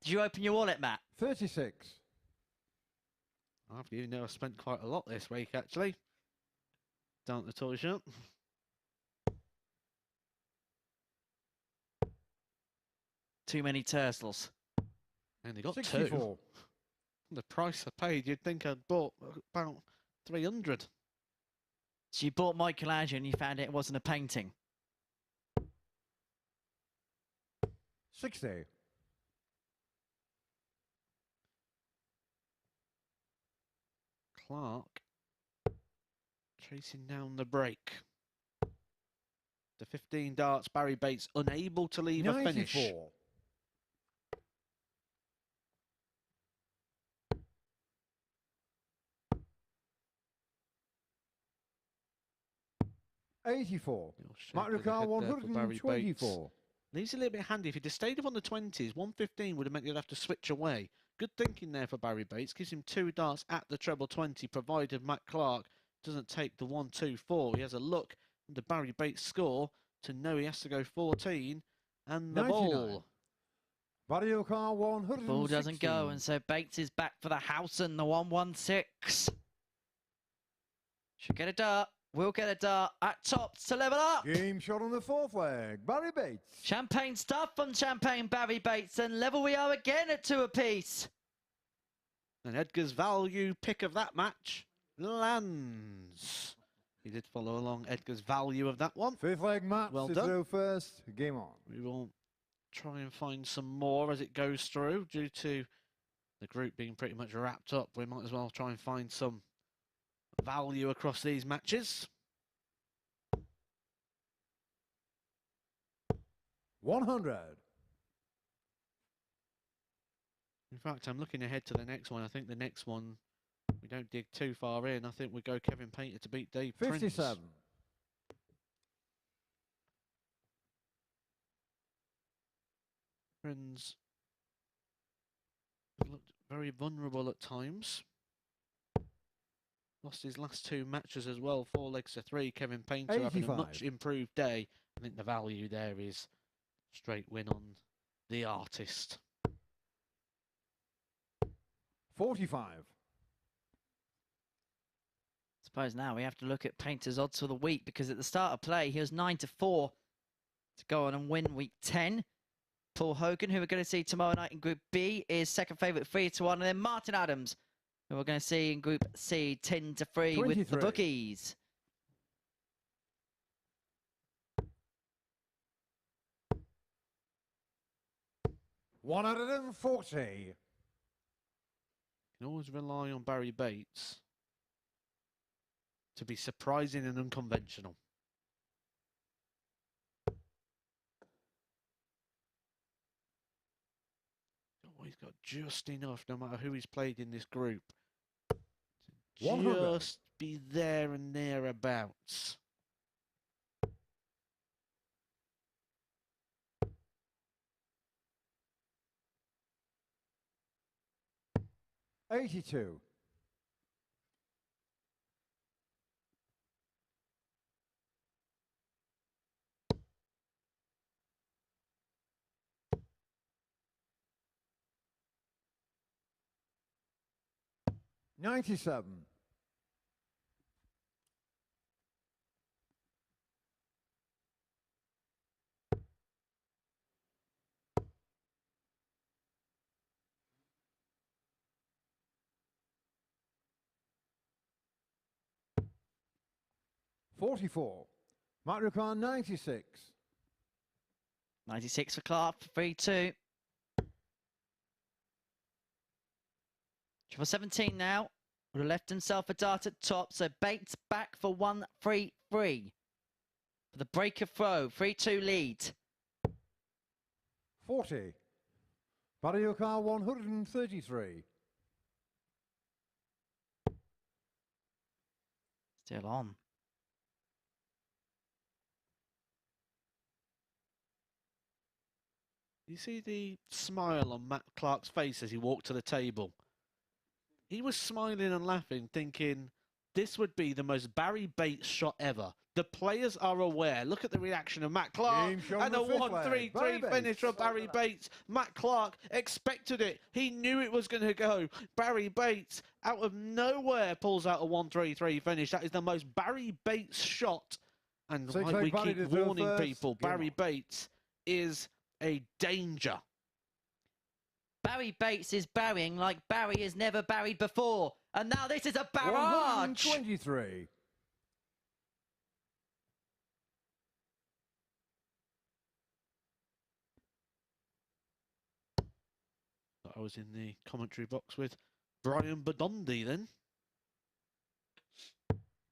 Did you open your wallet, Matt? 36. I spent quite a lot this week, actually. Down at the toy shop. Too many turtles. And they got 64. 2. The price I paid, you'd think I'd bought about 300. So you bought Michelangelo and you found it wasn't a painting. 60. Clark chasing down the break. The 15 darts, Barrie Bates unable to leave a finish. 94. 84. Little shake Mario of the head Kart there for Barrie Bates. 124. These are a little bit handy. If he'd have stayed up on the 20s, 115 would have meant you'd have to switch away. Good thinking there for Barrie Bates. Gives him 2 darts at the treble 20, provided Matt Clark doesn't take the 1-2-4. He has a look at the Barrie Bates score to know he has to go 14. And the 99. ball. Mario Kart 116. Ball doesn't go, and so Bates is back for the house and the 116. Should get a dart. We'll get a dart at tops to level up. Game shot on the fourth leg. Barrie Bates. Champagne stuff from Champagne Barrie Bates, and level we are again at 2 apiece. And Edgar's value pick of that match lands. He did follow along Edgar's value of that one. Fifth leg Matt Well to done. throw first. Game on. We will try and find some more as it goes through. Due to the group being pretty much wrapped up, we might as well try and find some value across these matches. 100. In fact, I'm looking ahead to the next one. I think the next one, we don't dig too far in. I think we go Kevin Painter to beat Dave Prins. 57. Prins looked very vulnerable at times. Lost his last 2 matches as well, 4 legs to 3. Kevin Painter having a 85. much improved day. I think the value there is straight win on the artist. 45. Suppose now we have to look at Painter's odds for the week, because at the start of play he was 9-4 to go on and win week 10. Paul Hogan, who we're going to see tomorrow night in Group B, is second favourite 3-1, and then Martin Adams, who we're going to see in Group C 10-3 with the bookies. $140. Can always rely on Barrie Bates to be surprising and unconventional. Oh, he's got just enough, no matter who he's played in this group, to 100. just be there and thereabouts. $82. $97. $44. Might require 96. 96 for Clark for 3-2. Triple 17 now. Would have left himself a dart at top, so Bates back for 1-3-3. For the breaker throw, 3-2 lead. 40. Barrie 133. Still on. You see the smile on Matt Clark's face as he walked to the table. He was smiling and laughing, thinking this would be the most Barrie Bates shot ever. The players are aware. Look at the reaction of Matt Clark and a 1-3-3 finish from Barrie Bates. Matt Clark expected it. He knew it was going to go. Barrie Bates, out of nowhere, pulls out a 1-3-3 finish. That is the most Barrie Bates shot. And So like we Barrie keep to do warning first. people, Come Barrie on. Bates is a danger. Barrie Bates is burying like Barrie has never buried before. And now this is a barrage. 123. I was in the commentary box with Brian Badondi then.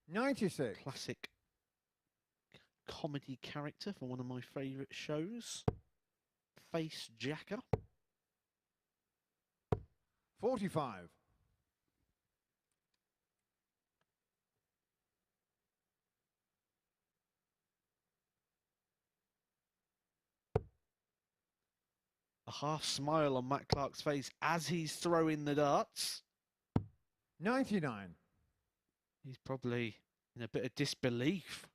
96. Classic comedy character for one of my favourite shows. Face Jacker. 45. A half smile on Matt Clark's face as he's throwing the darts. 99. He's probably in a bit of disbelief.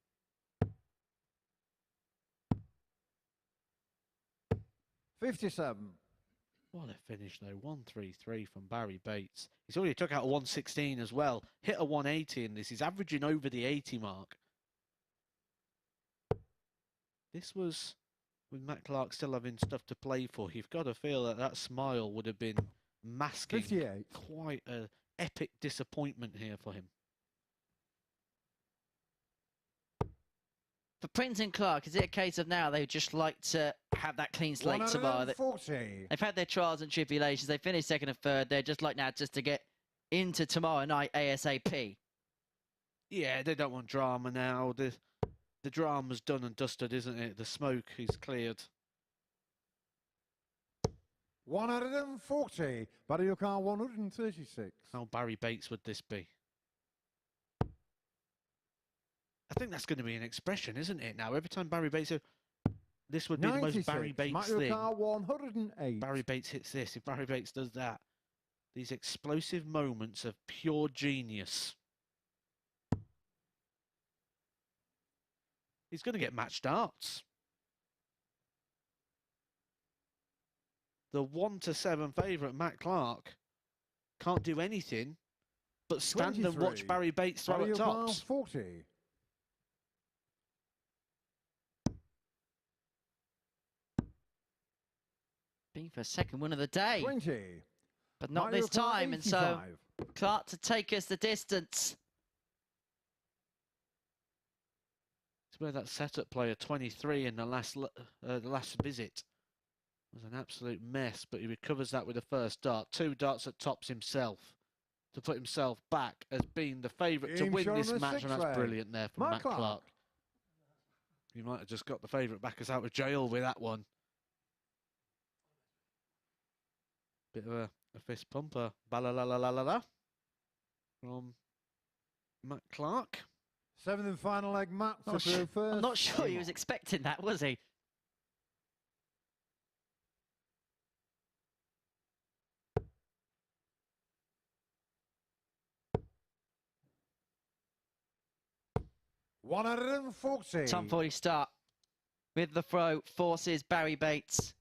57. What a finish though, 1-3-3 from Barrie Bates. He's already took out a 116 as well. Hit a 180 in this. He's averaging over the 80 mark. This was with Matt Clark still having stuff to play for. You've got to feel that that smile would have been masking 58. quite an epic disappointment here for him. For Prins and Clark, is it a case of now they just like to have that clean slate tomorrow? 140. They've had their trials and tribulations. They finished second and third. They're just like now just to get into tomorrow night ASAP. Yeah, they don't want drama now. The drama's done and dusted, isn't it? The smoke is cleared. 140. Barrie 136. How Barrie Bates would this be? I think that's going to be an expression, isn't it? Now, every time Barrie Bates says, this would be the most 96. Barrie Bates Mario thing. Kart 108. Barrie Bates hits this. If Barrie Bates does that, these explosive moments of pure genius. He's going to get match darts. The 1-7 favourite, Matt Clark, can't do anything but stand and watch 23. Barrie Bates throw Mario at tops. Kart 40. Being for second win of the day, 20. but not Mario this Kart time. And so 85. Clark to take us the distance. It's where that setup player 23 in the last visit was an absolute mess, but he recovers that with the first dart. 2 darts at tops himself to put himself back as being the favourite to Game win shown this on the match, and that's 6th brilliant there from Matt Matt Clark. He might have just got the favourite backers out of jail with that one. Bit of a fist pumper. Ba-la-la-la-la-la-la from Matt Clark. 7th and final leg, Matt to Not through su- first. I'm not sure he was expecting that, was he? $140. Tom 40 start with the throw, forces Barrie Bates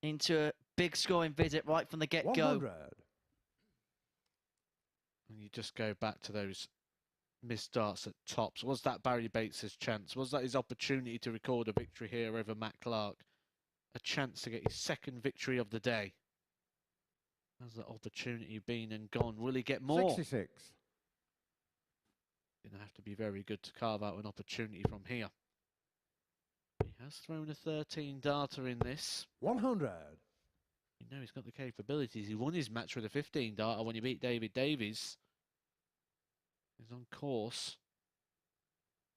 into a big scoring visit right from the get-go. 100. And you just go back to those missed darts at tops. Was that Barrie Bates' chance? Was that his opportunity to record a victory here over Matt Clark? A chance to get his second victory of the day. Has that opportunity been and gone? Will he get more? 66. Going to have to be very good to carve out an opportunity from here. He has thrown a 13 darter in this. 100. You know he's got the capabilities. He won his match with a 15 darter when he beat Davies. He's on course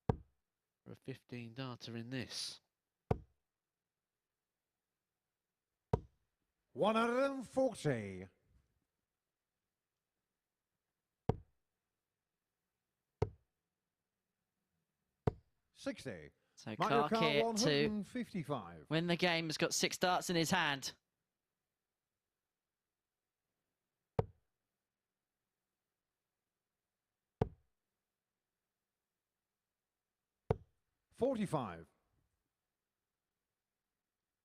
for a 15 darter in this. 140. $60. So Mario Clark Kart here to 155. win the game, has got 6 darts in his hand. $45.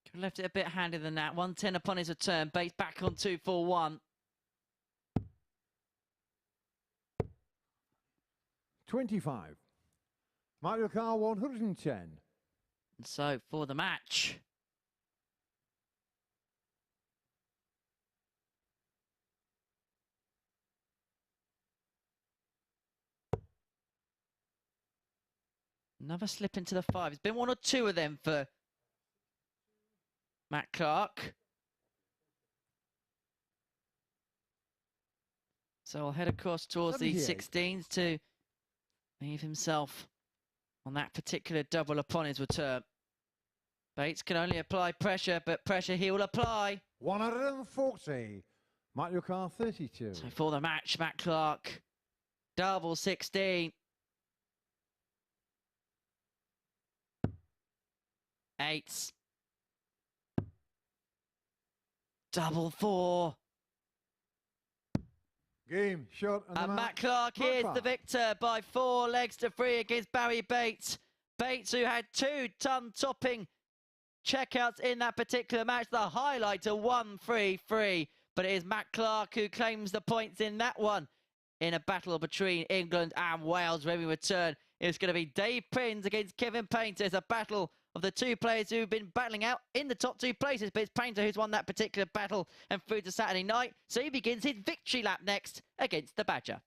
Could have left it a bit handier than that. 110 upon his return. Bates back on 2-4-1. 25. Mario Kart 110. And so for the match, another slip into the 5. It's been 1 or 2 of them for Matt Clark. So I'll head across towards the 78. 16s to leave himself on that particular double upon his return. Bates can only apply pressure, but pressure he will apply. 140. Mario Kart 32. So for the match, Matt Clark, double 16. 8s. Double 4. Game, shot, and the And Matt match. Clark Matt is Clark. the victor by 4 legs to 3 against Barrie Bates. Bates, who had 2 ton-topping checkouts in that particular match. The highlight, a 1-3-3. But it is Matt Clark who claims the points in that one. In a battle between England and Wales when we return, it's going to be Dave Prins against Kevin Painter. It's a battle of the 2 players who've been battling out in the top 2 places, but it's Painter who's won that particular battle and through to Saturday night. So he begins his victory lap next against the Badger.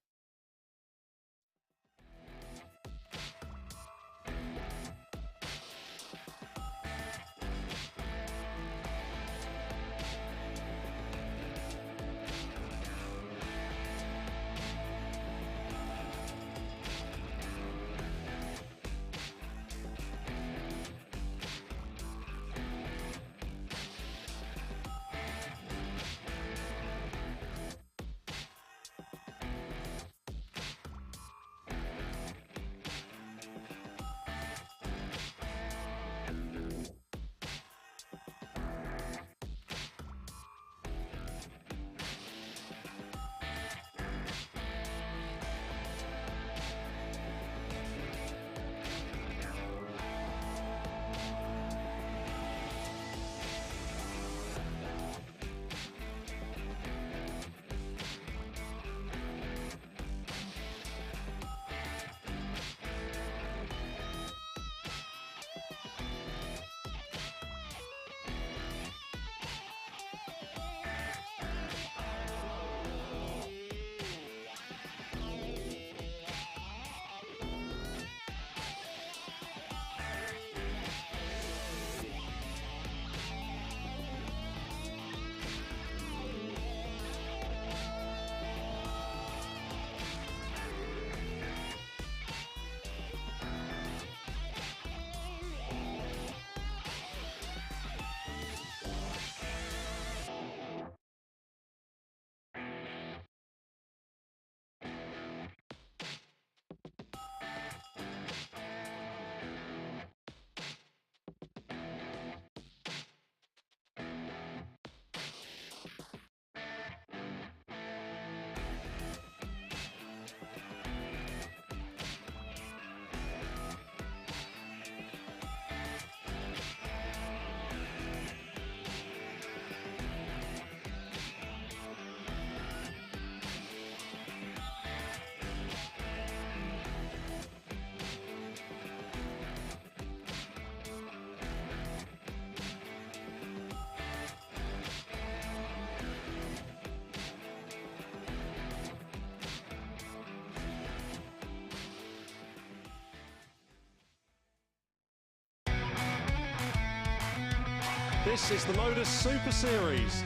This is the MODUS Super Series.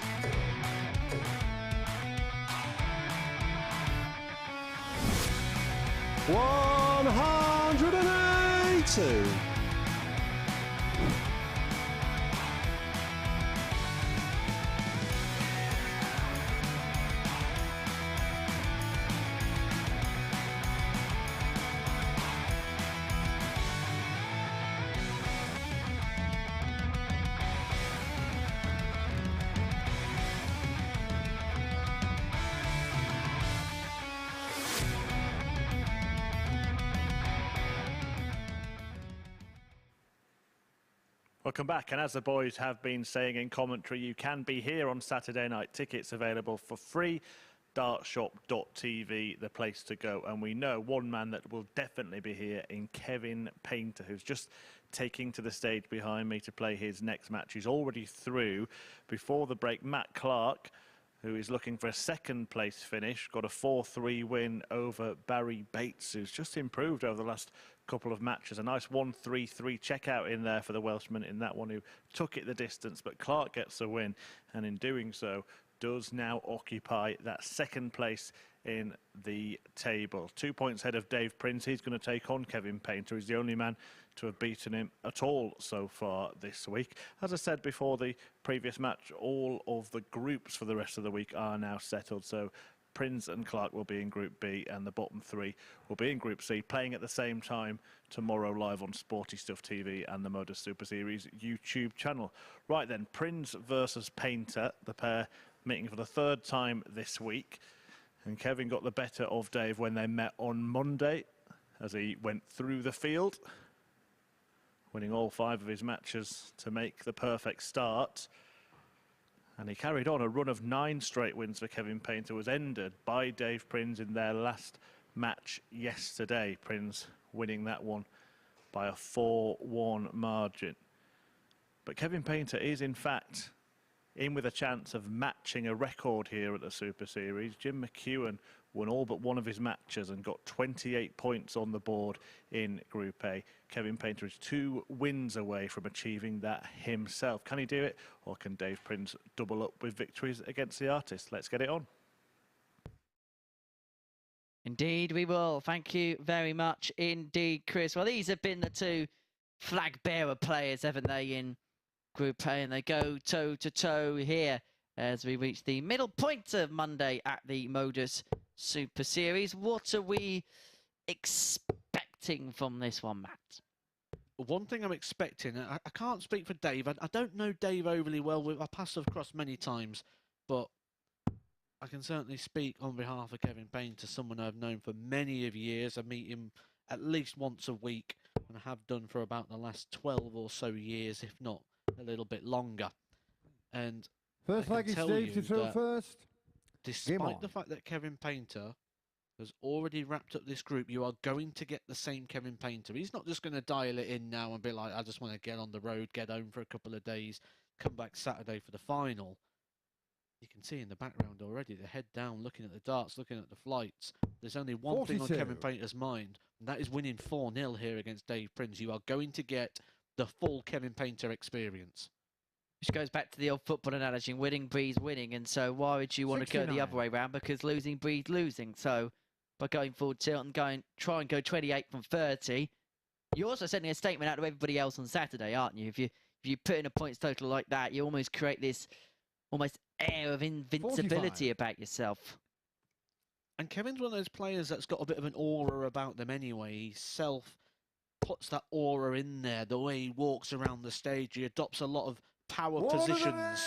$180. Welcome back, and as the boys have been saying in commentary, you can be here on Saturday night. Tickets available for free. Dartshop.tv, the place to go. And we know one man that will definitely be here in Kevin Painter, who's just taking to the stage behind me to play his next match. He's already through. Before the break, Matt Clark, who is looking for a second place finish, got a 4-3 win over Barrie Bates, who's just improved over the last couple of matches. A nice 1-3-3 checkout in there for the Welshman in that one, who took it the distance, but Clark gets the win, and in doing so does now occupy that second place in the table. 2 points ahead of Dave Prins. He's going to take on Kevin Painter. He's the only man to have beaten him at all so far this week. As I said before the previous match, all of the groups for the rest of the week are now settled. So Prins and Clark will be in Group B, and the bottom three will be in Group C, playing at the same time tomorrow live on Sporty Stuff TV and the MODUS Super Series YouTube channel. Right then, Prins versus Painter, the pair meeting for the third time this week. And Kevin got the better of Dave when they met on Monday as he went through the field, winning all 5 of his matches to make the perfect start. And he carried on. A run of 9 straight wins for Kevin Painter was ended by Dave Prins in their last match yesterday. Prins winning that one by a 4-1 margin. But Kevin Painter is, in fact, in with a chance of matching a record here at the Super Series. Jim McEwen won all but one of his matches and got 28 points on the board in Group A. Kevin Painter is 2 wins away from achieving that himself. Can he do it, or can Dave Prins double up with victories against the artist? Let's get it on. Indeed, we will. Thank you very much indeed, Chris. Well, these have been the 2 flag bearer players, haven't they, in Group A, and they go toe to toe here as we reach the middle point of Monday at the MODUS Super Series. What are we expecting from this one, Matt? One thing I'm expecting, I can't speak for Dave. I don't know Dave overly well. I passed across many times, but I can certainly speak on behalf of Kevin Painter, someone I've known for many of years. I meet him at least once a week, and I have done for about the last 12 or so years, if not a little bit longer. And First leg is Steve to throw first. Despite the fact that Kevin Painter has already wrapped up this group, you are going to get the same Kevin Painter. He's not just going to dial it in now and be like, I just want to get on the road, get home for a couple of days, come back Saturday for the final. You can see in the background already, the head down, looking at the darts, looking at the flights. There's only one thing on Kevin Painter's mind, and that is winning 4-0 here against Dave Prins. You are going to get the full Kevin Painter experience. Which goes back to the old football analogy, winning breeds winning, and so why would you want to go the other way around? Because losing breeds losing. So by going full tilt and try and go 28 from 30, you're also sending a statement out to everybody else on Saturday, aren't you? If you put in a points total like that, you almost create this almost air of invincibility 45 about yourself. And Kevin's one of those players that's got a bit of an aura about them anyway. He puts that aura in there, the way he walks around the stage. He adopts a lot of power positions.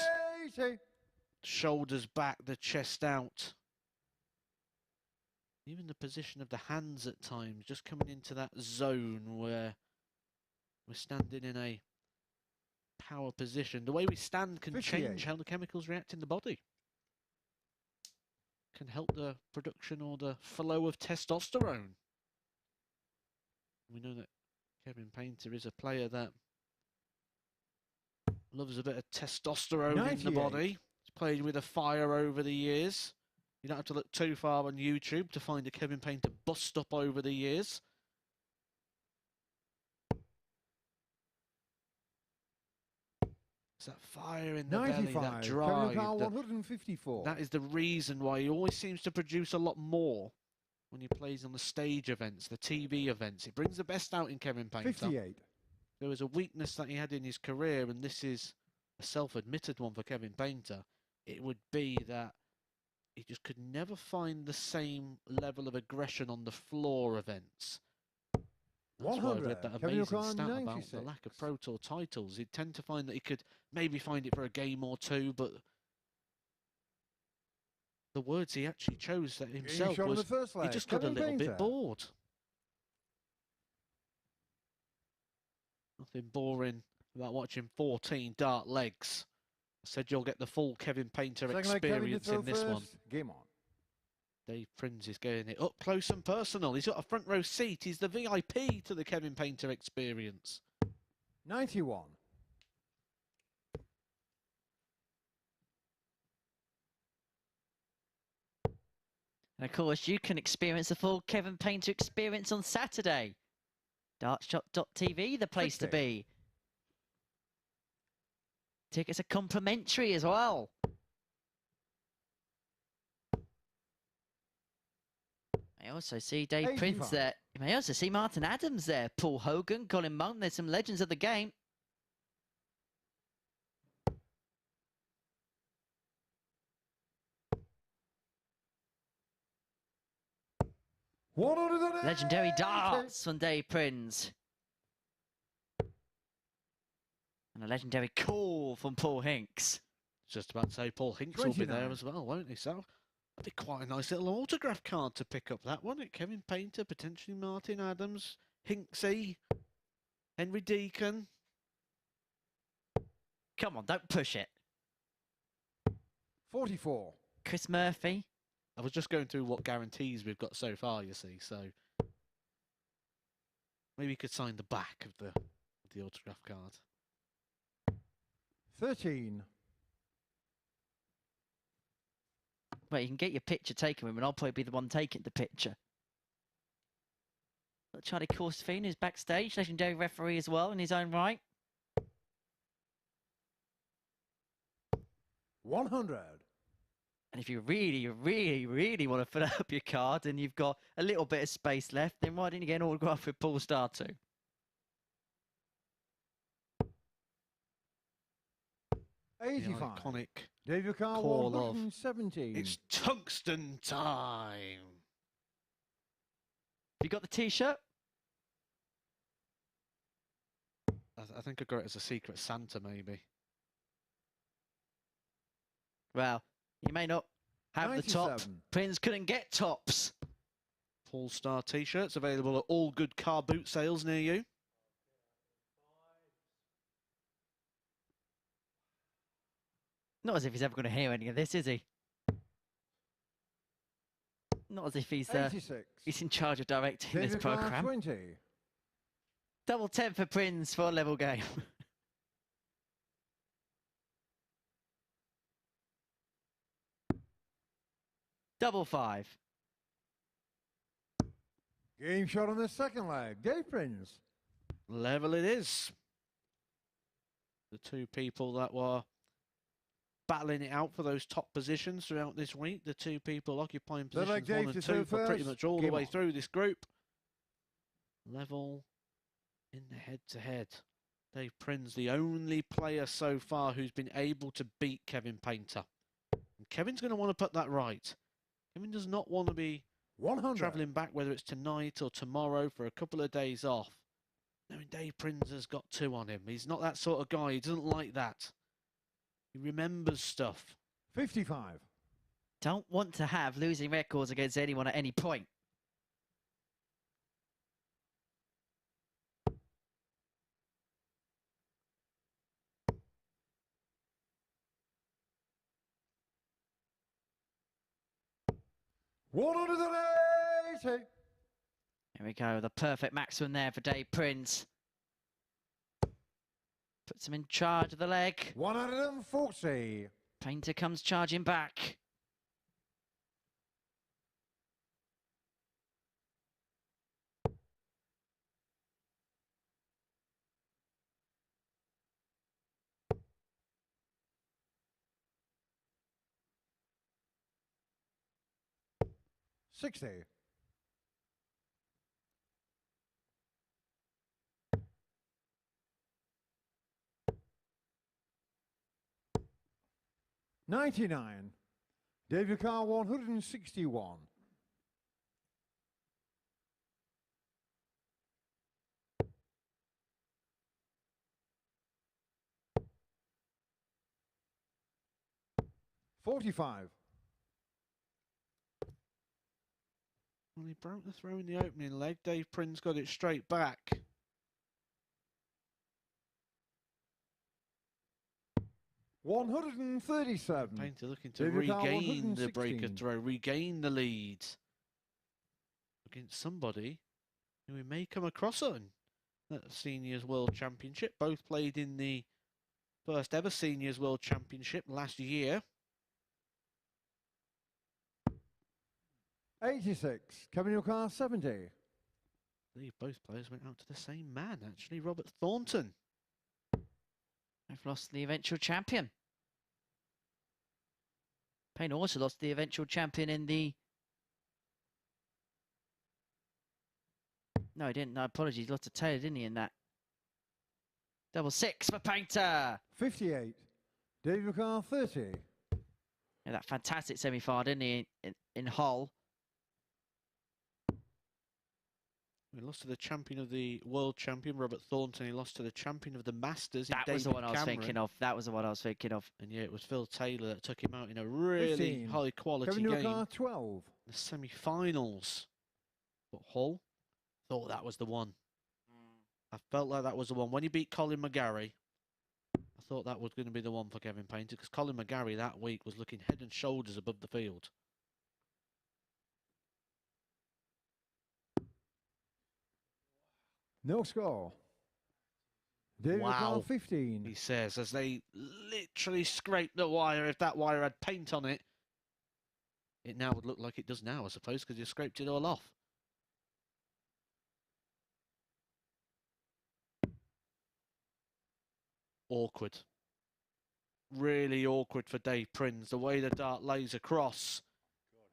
Shoulders back, the chest out. Even the position of the hands at times, just coming into that zone where we're standing in a power position. The way we stand can change how the chemicals react in the body. Can help the production or the flow of testosterone. We know that Kevin Painter is a player that loves a bit of testosterone in the body. He's played with a fire over the years. You don't have to look too far on YouTube to find a Kevin Painter bust up over the years. It's that fire in the belly, 95. that Kevin drive. O'Connell, 154. That is the reason why he always seems to produce a lot more when he plays on the stage events, the TV events. It brings the best out in Kevin Painter. 58. There was a weakness that he had in his career, and this is a self-admitted one for Kevin Painter. It would be that he just could never find the same level of aggression on the floor events. That's why I read that Kevin amazing O'Connell, stat about 96. the lack of Pro Tour titles. He'd tend to find that he could maybe find it for a game or two, but the words he actually chose that himself shot on was the first he leg. just got a Kevin little Painter. bit bored. Nothing boring about watching 14 dart legs. I said you'll get the full Kevin Painter Second leg, Kevin to experience throw in this one. first. Game on. Dave Prins is getting it up close and personal. He's got a front row seat. He's the VIP to the Kevin Painter experience. 91. And of course, you can experience the full Kevin Painter experience on Saturday. Dartshop.tv, the place 60. to be. Tickets are complimentary as well. I also see Dave 85. Prins there. You may also see Martin Adams there. Paul Hogan, Colin Monk. There's some legends of the game. Legendary darts from Dave Prins. And a legendary call from Paul Hinks. Just about to say Paul Hinks will be there 29. as well, won't he? So that'd be quite a nice little autograph card to pick up, that one. Kevin Painter, potentially Martin Adams, Hinksy, Henry Deacon. Come on, don't push it. 44. Chris Murphy. I was just going through what guarantees we've got so far, you see, so maybe you could sign the back of the autograph card. 13. Well, you can get your picture taken with him, and I'll probably be the one taking the picture. Got Charlie Corsfine, who's backstage, legendary referee as well in his own right. 100. And if you really, really, really want to fill up your card and you've got a little bit of space left, then why didn't you get an autograph with Paul Star too? The 85. iconic David Carr, call of 117. it's tungsten time. You got the T-shirt? I think I got it as a Secret Santa, maybe. Well, you may not have the top. 97. Prins couldn't get tops. Paul Star T-shirts available at all good car boot sales near you. Not as if he's ever going to hear any of this, is he? Not as if he's 86. in charge of directing this David Carr, programme. 20. Double 10 for Prins for a level game. Double 5. Game shot on the second leg. Dave Prins. Level it is. The two people that were battling it out for those top positions throughout this week. The two people occupying They're like positions 1 Dave and to 2 serve for pretty first. much all the Game way on. through this group. Level in the head-to-head. Dave Prins, the only player so far who's been able to beat Kevin Painter. And Kevin's going to want to put that right. Kevin does not want to be 100. travelling back, whether it's tonight or tomorrow, for a couple of days off. Knowing Dave Prins has got 2 on him. He's not that sort of guy. He doesn't like that. He remembers stuff. 55. Don't want to have losing records against anyone at any point. $180. Here we go, the perfect maximum there for Dave Prins. Puts him in charge of the leg. 140. Painter comes charging back. 60. $99. David Carr, 161. $45. Well, he broke the throw in the opening leg. Dave Prins got it straight back. $137. Painter looking to David Carr, regain the breaker 116. throw, regain the lead against somebody who we may come across on that Seniors World Championship. Both played in the first ever Seniors World Championship last year. 86. Kevin Newcar, 70. I believe both players went out to the same man, actually, Robert Thornton. They've lost the eventual champion. Payne also lost the eventual champion in the... No, he didn't. No, apologies. He lost to Taylor, didn't he, in that? Double six for Painter. 58. David McCarr, 30. Yeah, that fantastic semi-final, didn't he, in Hull? He lost to the champion of the world champion, Robert Thornton. He lost to the champion of the Masters. That was the one I was thinking of. That was the one I was thinking of. And yeah, it was Phil Taylor that took him out in a really 15. high quality Kevin game. Newcar, 12. The semi-finals. But Hull thought that was the one. I felt like that was the one. When he beat Colin McGarry, I thought that was going to be the one for Kevin Painter, because Colin McGarry that week was looking head and shoulders above the field. No score. David Wow. McCarr, 15. He says, as they literally scraped the wire. If that wire had paint on it, it now would look like it does now, I suppose, because you scraped it all off. Awkward. Really awkward for Dave Prins. The way the dart lays across.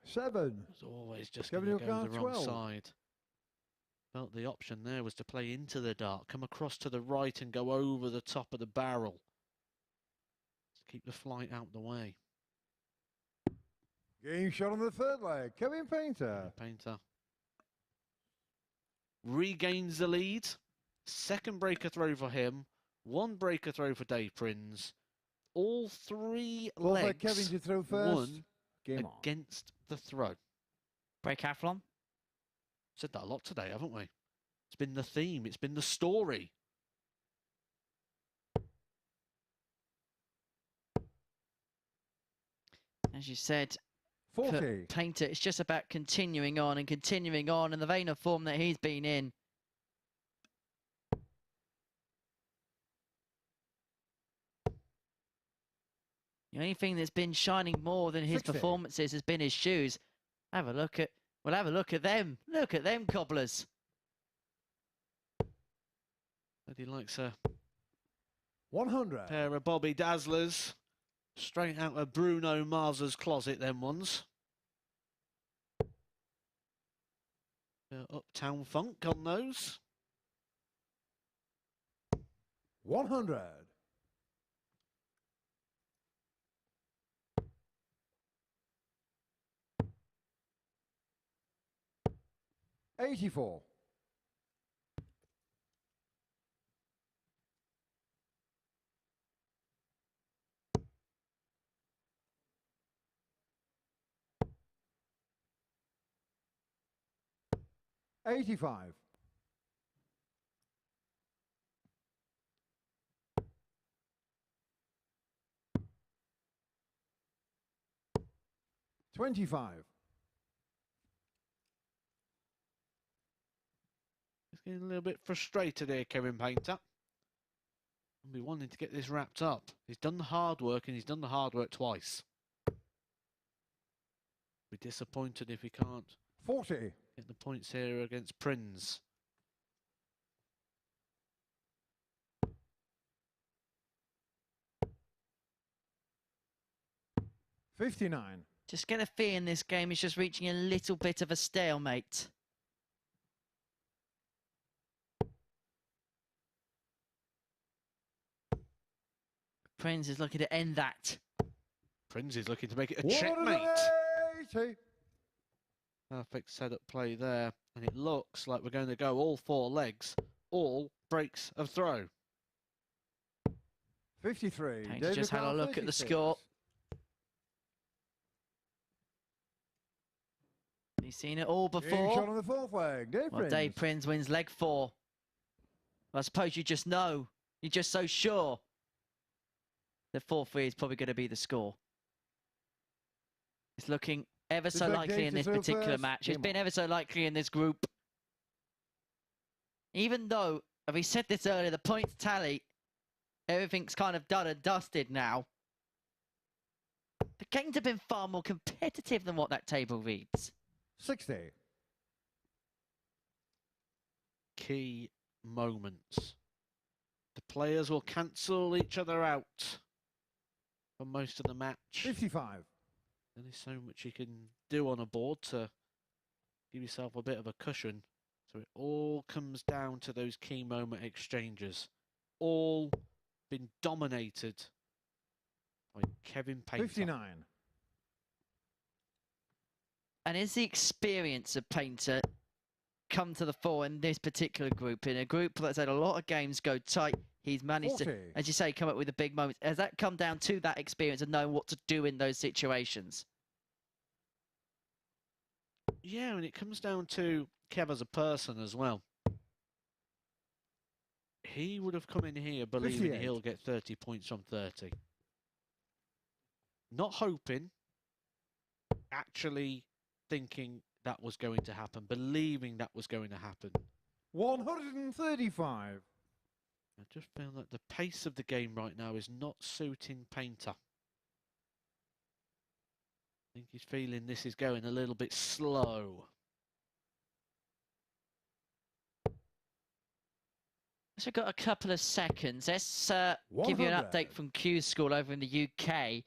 7. It's always just Kevin going to go Newcar, the wrong 12. side. Felt the option there was to play into the dart, come across to the right and go over the top of the barrel. Just keep the flight out the way. Game shot on the third leg. Kevin Painter. Painter regains the lead. Second breaker throw for him. One breaker throw for Dave Prins. All three Ball for legs Kevin to throw first. won Game on. against the throw. Breakathlon. Said that a lot today, haven't we? It's been the theme. It's been the story. As you said, 40. for Painter, it's just about continuing on in the vein of form that he's been in. The only thing that's been shining more than his 60. performances has been his shoes. We'll have a look at them. Look at them cobblers. But he likes a 100. pair of Bobby Dazzlers. Straight out of Bruno Mars's closet, them ones. Uptown Funk on those. 100. $84. $85. $25. He's getting a little bit frustrated here, Kevin Painter. I'll be wanting to get this wrapped up. He's done the hard work, and he's done the hard work twice. Be disappointed if he can't 40. get the points here against Prins. $59. Just get a feeling this game is just reaching a little bit of a stalemate. Prins is looking to end that. Prins is looking to make it a checkmate. 180. Perfect setup play there. And it looks like we're going to go all 4 legs, all breaks of throw. 53. Painter David just had a Carl, look at the 36. score. He's seen it all Being before. shot on the 4th leg. Dave Well, Prins. Dave Prins wins leg 4. I suppose you just know. You're just so sure that 4-3 is probably going to be the score. It's looking ever so Looks like likely Dave in to this throw particular first. match. It's Game been on. ever so likely in this group. Even though, as we said this earlier, the points tally, everything's kind of done and dusted now. The games have been far more competitive than what that table reads. 60. Key moments. The players will cancel each other out for most of the match. 55. And there's so much you can do on a board to give yourself a bit of a cushion. So it all comes down to those key moment exchanges. All been dominated by Kevin Painter. 59. And is the experience of Painter come to the fore in this particular group? In a group that's had a lot of games go tight, he's managed 40. to, as you say, come up with the big moments. Has that come down to that experience of knowing what to do in those situations? Yeah, and it comes down to Kev as a person as well. He would have come in here believing 58. he'll get 30 points from 30. Not hoping, actually thinking that was going to happen, believing that was going to happen. 135. I just feel that the pace of the game right now is not suiting Painter. I think he's feeling this is going a little bit slow. So we've got a couple of seconds. Let's give you an 100. update from Q School over in the UK,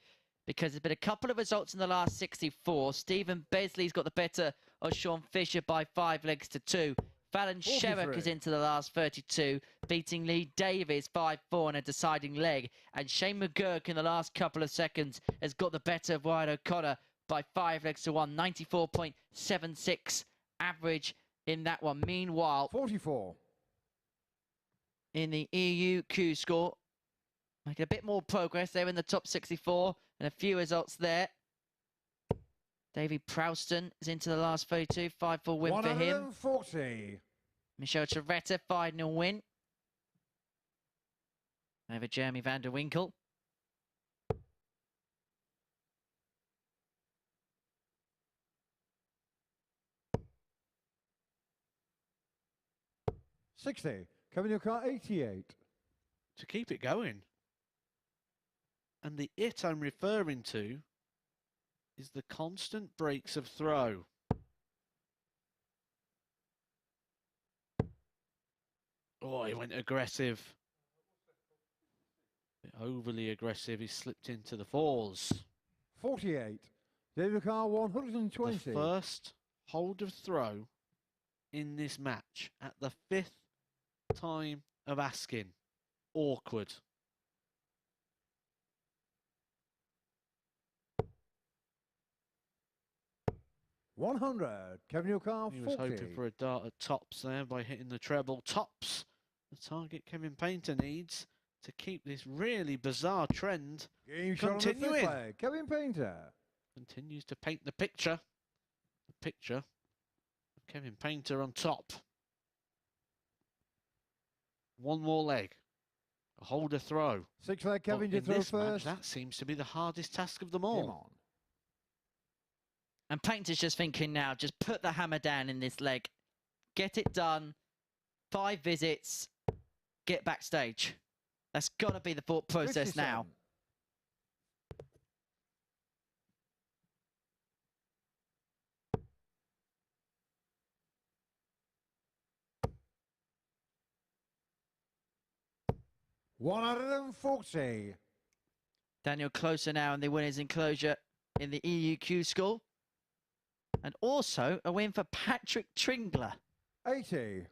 because there's been a couple of results in the last 64. Stephen Besley's got the better of Sean Fisher by 5 legs to 2. Fallon Sherrock 43. is into the last 32, beating Lee Davies 5-4 in a deciding leg. And Shane McGurk in the last couple of seconds has got the better of Ryan O'Connor by 5 legs to 1. 94.76 average in that one. Meanwhile, 44. in the EU Q score, making a bit more progress. They're in the top 64 and a few results there. Davy Prouston is into the last 32, 5-4 win for him. 140. Michelle Trevetta, 5-0 win over Jeremy van der Winkel. $60. Kevin Newcart, 88. To keep it going. And the it I'm referring to is the constant breaks of throw. Oh, he went aggressive. Bit overly aggressive. He slipped into the 4s. 48. David Carr, 120. The first hold of throw in this match at the 5th time of asking. Awkward. $100. Kevin Newcart, He was 40. hoping for a dart at tops there by hitting the treble. Tops, the target Kevin Painter needs to keep this really bizarre trend Game shot on the 5th continuing. leg. Kevin Painter. Continues to paint the picture. The picture of Kevin Painter on top. One more leg. A holder throw. 6 leg Kevin Well, to throw in this match, first. that seems to be the hardest task of them Game all. on. And Painter's just thinking now, just put the hammer down in this leg. Get it done. 5 visits. Get backstage. That's got to be the thought process now. 57. $140. Daniel closer now in the winners enclosure in the EUQ school. And also a win for Patrick Tringler. 80.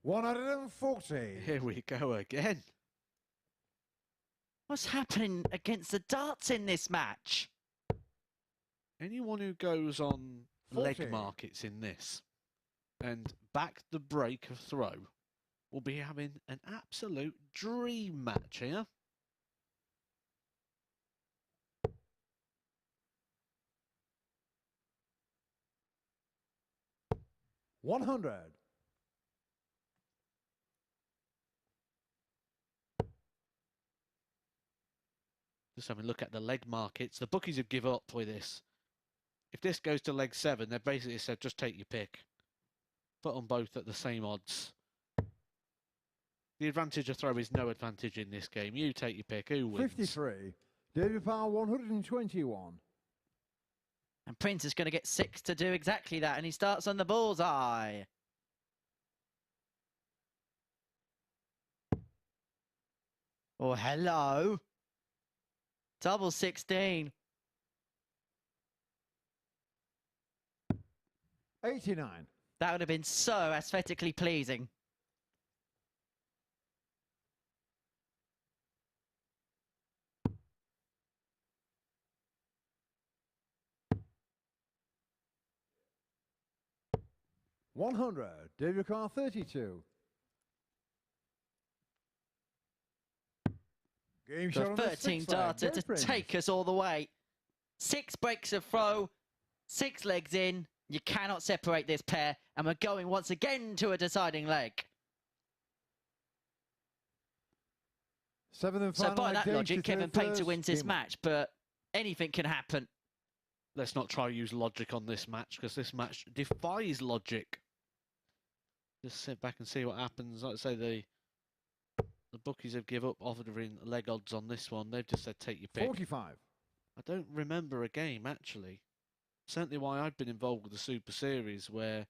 $140. Here we go again. What's happening against the darts in this match? Anyone who goes on 40. leg markets in this and back the break of throw will be having an absolute dream match here. $100. Just having a look at the leg markets. The bookies have given up with this. If this goes to leg 7, they've basically said, just take your pick. Put on both at the same odds. The advantage of throw is no advantage in this game. You take your pick. Who wins? 53. David Power 121. And Prins is going to get 6 to do exactly that. And he starts on the bullseye. Oh, hello. Double 16. 89. That would have been so aesthetically pleasing. $100. David Carr 32. Game shot The on the 13 sixth leg. darter Go to Prins. take us all the way. 6 breaks of throw, 6 legs in. You cannot separate this pair. And we're going once again to a deciding leg. 7th and So final by leg, that game logic, to Kevin third Painter wins this game. match. But anything can happen. Let's not try to use logic on this match, because this match defies logic. Just sit back and see what happens. Like I say, the bookies have given up offering leg odds on this one. They've just said take your pick. 45. I don't remember a game, actually. Certainly why I've been involved with the Super Series, where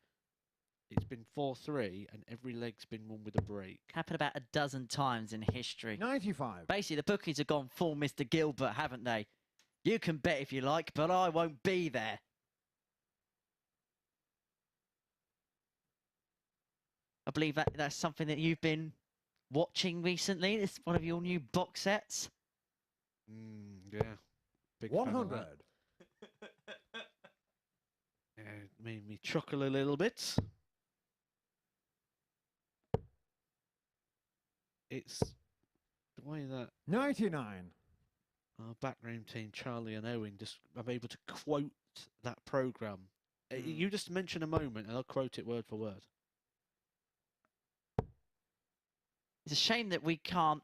it's been 4-3 and every leg's been won with a break. Happened about a dozen times in history. 95. Basically, the bookies have gone full Mr. Gilbert, haven't they? You can bet if you like, but I won't be there. I believe that's something that you've been watching recently. This is one of your new box sets. Yeah. Big fan of 100. that. Yeah, it made me chuckle a little bit. It's the way that 99. our backroom team, Charlie and Owen, just are able to quote that programme. You just mention a moment and I'll quote it word for word. It's a shame that we can't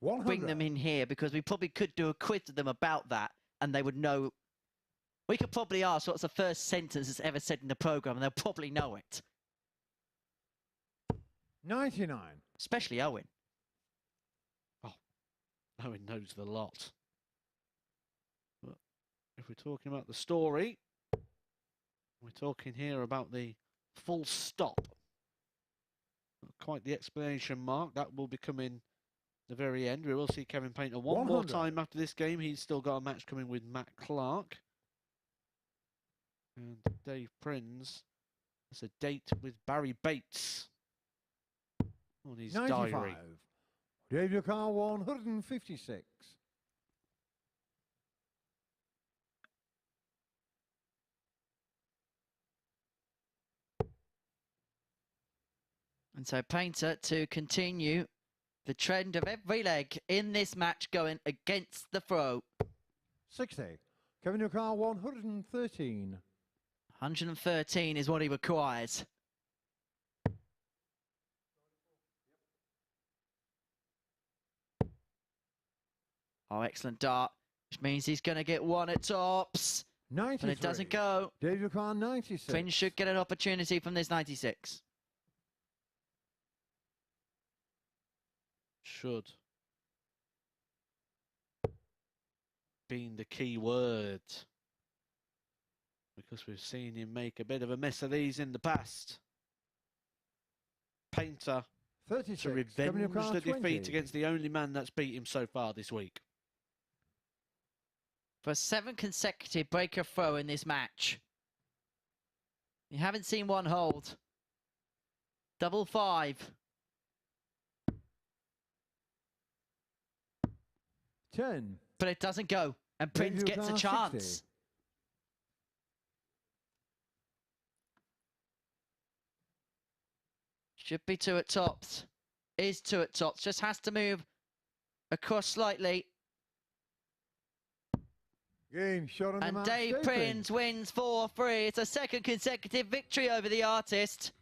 100. bring them in here, because we probably could do a quiz to them about that and they would know. We could probably ask what's the first sentence that's ever said in the programme and they'll probably know it. 99. Especially Owen. Owen knows the lot. But if we're talking about the story, we're talking here about the full stop. Not quite the explanation mark. That will be coming the very end. We will see Kevin Painter one more 100. time after this game. He's still got a match coming with Matt Clark. And Dave Prins has a date with Barrie Bates on his 95. diary. David Carr 156. And so Painter to continue the trend of every leg in this match going against the throw. 60. Kevin Carr 113. 113 is what he requires. Oh, excellent dart, which means he's going to get one at tops. 93. But it doesn't go. David Carr 96. Prins should get an opportunity from this 96. Should. been the key word. Because we've seen him make a bit of a mess of these in the past. Painter 36. to revenge the defeat against the only man that's beat him so far this week. For 7 consecutive breaker throw in this match. You haven't seen one hold. Double 5. 10. But it doesn't go. And Prins gets a chance. 60. Should be 2 at tops. Is 2 at tops. Just has to move across slightly. Game shot on the And match. Dave Prins wins 4-3. It's a 2nd consecutive victory over the artist.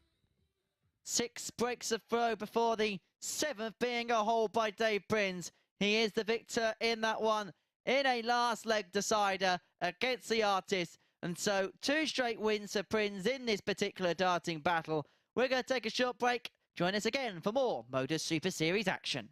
6 breaks of throw before the 7th being a hold by Dave Prins. He is the victor in that one in a last leg decider against the artist. And so 2 straight wins for Prins in this particular darting battle. We're going to take a short break. Join us again for more MODUS Super Series action.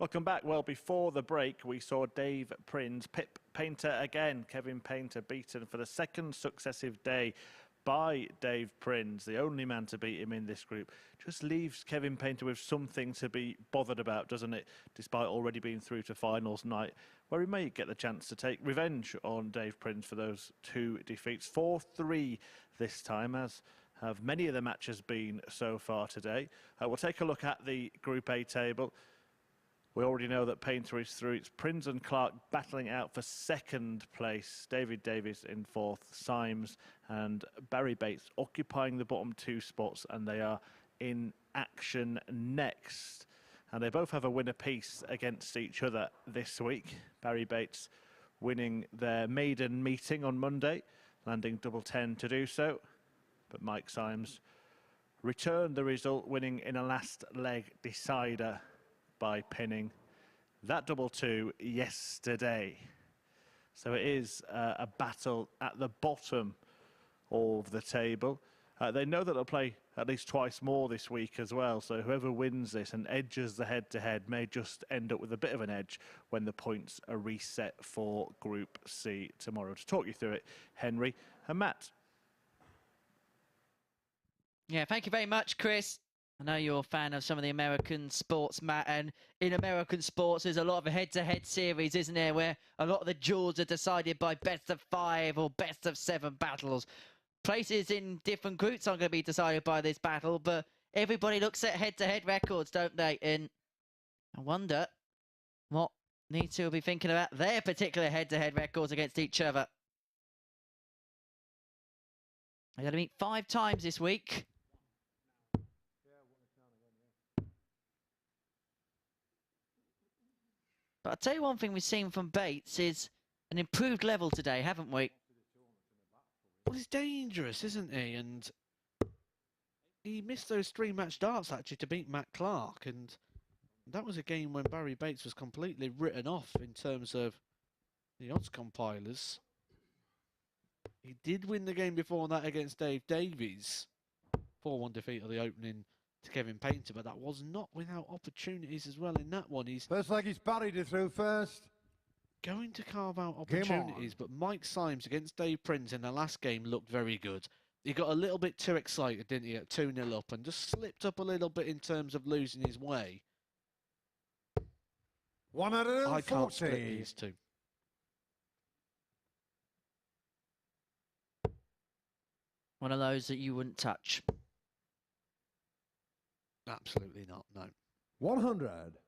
Welcome back. Well, before the break, we saw Dave Prins pip Painter again. Kevin Painter beaten for the 2nd successive day by Dave Prins, the only man to beat him in this group. Just leaves Kevin Painter with something to be bothered about, doesn't it? Despite already being through to finals night, where he may get the chance to take revenge on Dave Prins for those 2 defeats. 4-3 this time, as have many of the matches been so far today. We'll take a look at the Group A table. We already know that Painter is through. It's Prins and Clark battling out for 2nd place. Davies in 4th, Symes and Barrie Bates occupying the bottom 2 spots, and they are in action next. And they both have a win apiece against each other this week. Barrie Bates winning their maiden meeting on Monday, landing double 10 to do so. But Mike Symes returned the result, winning in a last leg decider by pinning that double 2 yesterday. So it is a battle at the bottom of the table. They know that they'll play at least twice more this week as well, so whoever wins this and edges the head-to-head may just end up with a bit of an edge when the points are reset for Group C tomorrow. To talk you through it, Henry and Matt. Yeah, thank you very much, Chris. I know you're a fan of some of the American sports, Matt, and in American sports there's a lot of head-to-head series, isn't there, where a lot of the duels are decided by best of 5 or best of 7 battles. Places in different groups aren't going to be decided by this battle, but everybody looks at head-to-head records, don't they? And I wonder what these two will be thinking about their particular head-to-head records against each other. They're going to meet 5 times this week. But I'll tell you one thing we've seen from Bates is an improved level today, haven't we? Well, he's dangerous, isn't he? And he missed those 3-match darts, actually, to beat Matt Clark. And that was a game when Barrie Bates was completely written off in terms of the odds compilers. He did win the game before that against Davies. 4-1 defeat of the opening to Kevin Painter, but that was not without opportunities as well in that one. He's First leg is Barrie to throw first. going to carve out opportunities, but Mike Symes against Dave Prins in the last game looked very good. He got a little bit too excited, didn't he, at 2-0 up, and just slipped up a little bit in terms of losing his way. 1 out of I can't 40. split these two. One of those that you wouldn't touch. Absolutely not, no. 100.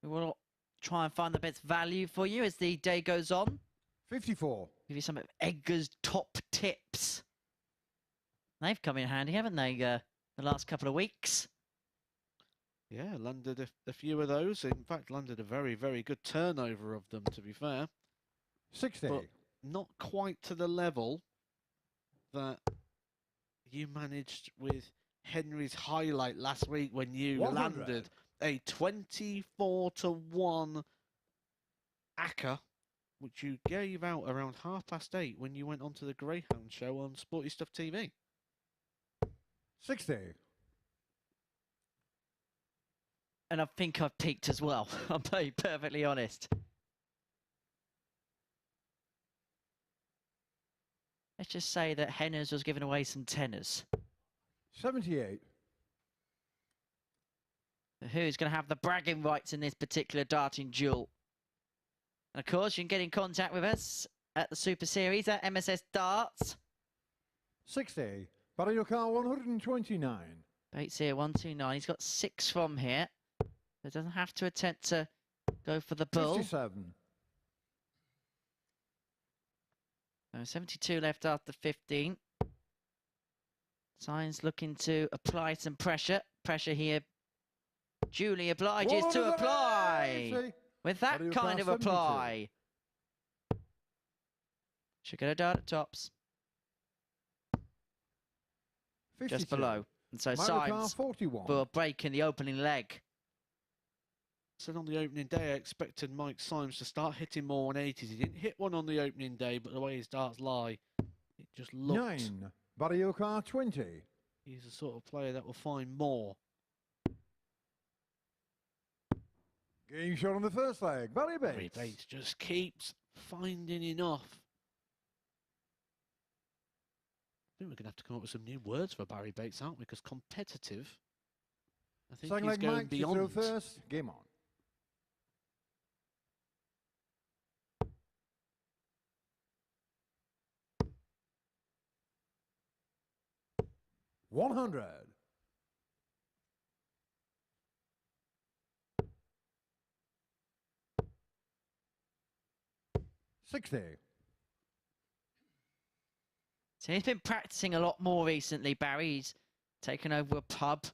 We will try and find the best value for you as the day goes on. 54. Give you some of Edgar's top tips. They've come in handy, haven't they, the last couple of weeks? Yeah, landed a few of those. In fact, landed a very, very good turnover of them, to be fair. 60. But not quite to the level that you managed with Henry's highlight last week when you 100. landed a 24-1 ACCA, which you gave out around 8:30 when you went onto the Greyhound show on Sporty Stuff TV. 60. And I think I've peaked as well, I'll be perfectly honest. Let's just say that Henners was giving away some tenors. 78. Who's going to have the bragging rights in this particular darting duel? And of course, you can get in contact with us at the Super Series at MSS Darts. 60. Barrie Bates 129. Bates here, 129. He's got 6 from here. So doesn't have to attempt to go for the bull. 57. 72 left after 15. Symes looking to apply some pressure. Pressure here. Julie obliges to apply. With that Barrie kind of Bates 72. apply. Should get a dart at tops. 52. Just below. And so Barrie Symes 41. will break in the opening leg. So on the opening day, I expected Mike Symes to start hitting more 180s. He didn't hit one on the opening day, but the way his darts lie, it just looked. 9. Barrie Bates 20. He's the sort of player that will find more. Game shot on the first leg. Barrie Barrie Bates. Bates just keeps finding enough. I think we're going to have to come up with some new words for Barrie Bates, aren't we? Because competitive, I think Second he's leg going Mike to throw beyond. first. Game on. 100. 60. So he's been practicing a lot more recently, Barrie. He's taken over a pub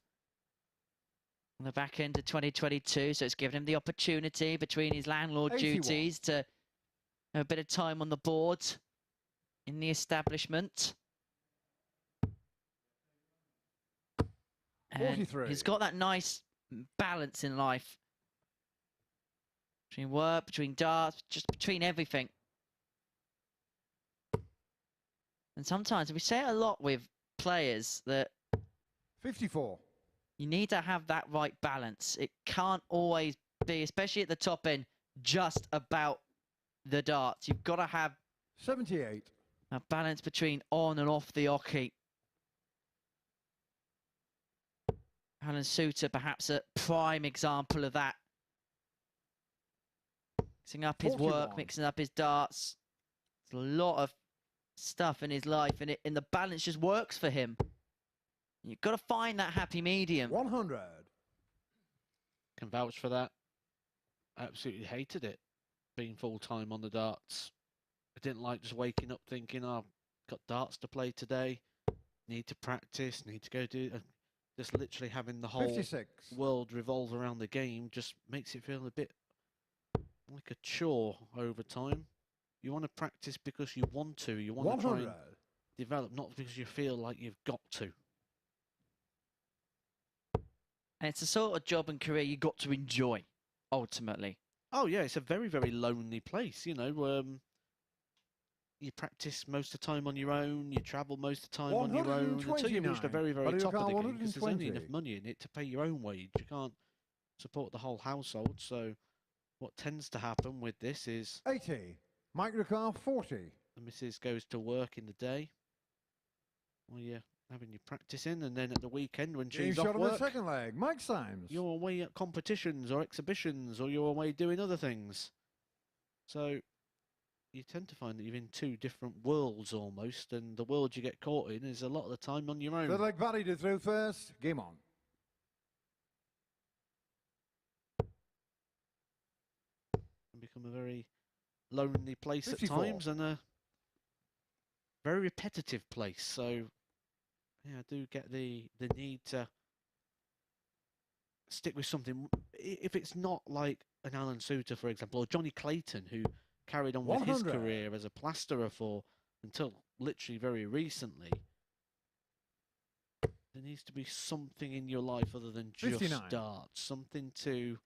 on the back end of 2022, so it's given him the opportunity between his landlord 81. duties to have a bit of time on the board in the establishment. And 43. he's got that nice balance in life. Between work, between darts, just between everything. And sometimes we say it a lot with players that 54. you need to have that right balance. It can't always be, especially at the top end, just about the darts. You've got to have 78. a balance between on and off the oche. Alan Suter, perhaps a prime example of that. Mixing up his 41. work, mixing up his darts. There's a lot of stuff in his life, and the balance just works for him. You've got to find that happy medium. 100. Can vouch for that. Absolutely hated it, being full-time on the darts. I didn't like just waking up thinking, oh, I've got darts to play today, need to practice, need to go do... Just literally having the whole 56. world revolve around the game just makes it feel a bit like a chore over time. You want to practice because you want to. You want to try and develop, not because you feel like you've got to. And it's a sort of job and career you got to enjoy, ultimately. Oh yeah, it's a very, very lonely place, you know. You practice most of the time on your own, you travel most of the time on your own until you reach the very, very top of the game, because there's only enough money in it to pay your own wage. You can't support the whole household, so what tends to happen with this is 80. Mike Ricard, 40. the missus goes to work in the day while you're having your practicing, and then at the weekend when Game she's shot off on the work, second leg. Mike Symes. you're away at competitions or exhibitions, or you're away doing other things. So you tend to find that you're in two different worlds almost, and the world you get caught in is a lot of the time on your own. Third leg Barrie to throw first. Game on. And become a very lonely place 54. at times, and a very repetitive place. So yeah, I do get the need to stick with something. If it's not like an Alan Suter, for example, or Johnny Clayton, who carried on with his 100. career as a plasterer for until literally very recently, there needs to be something in your life other than just 59. darts, something to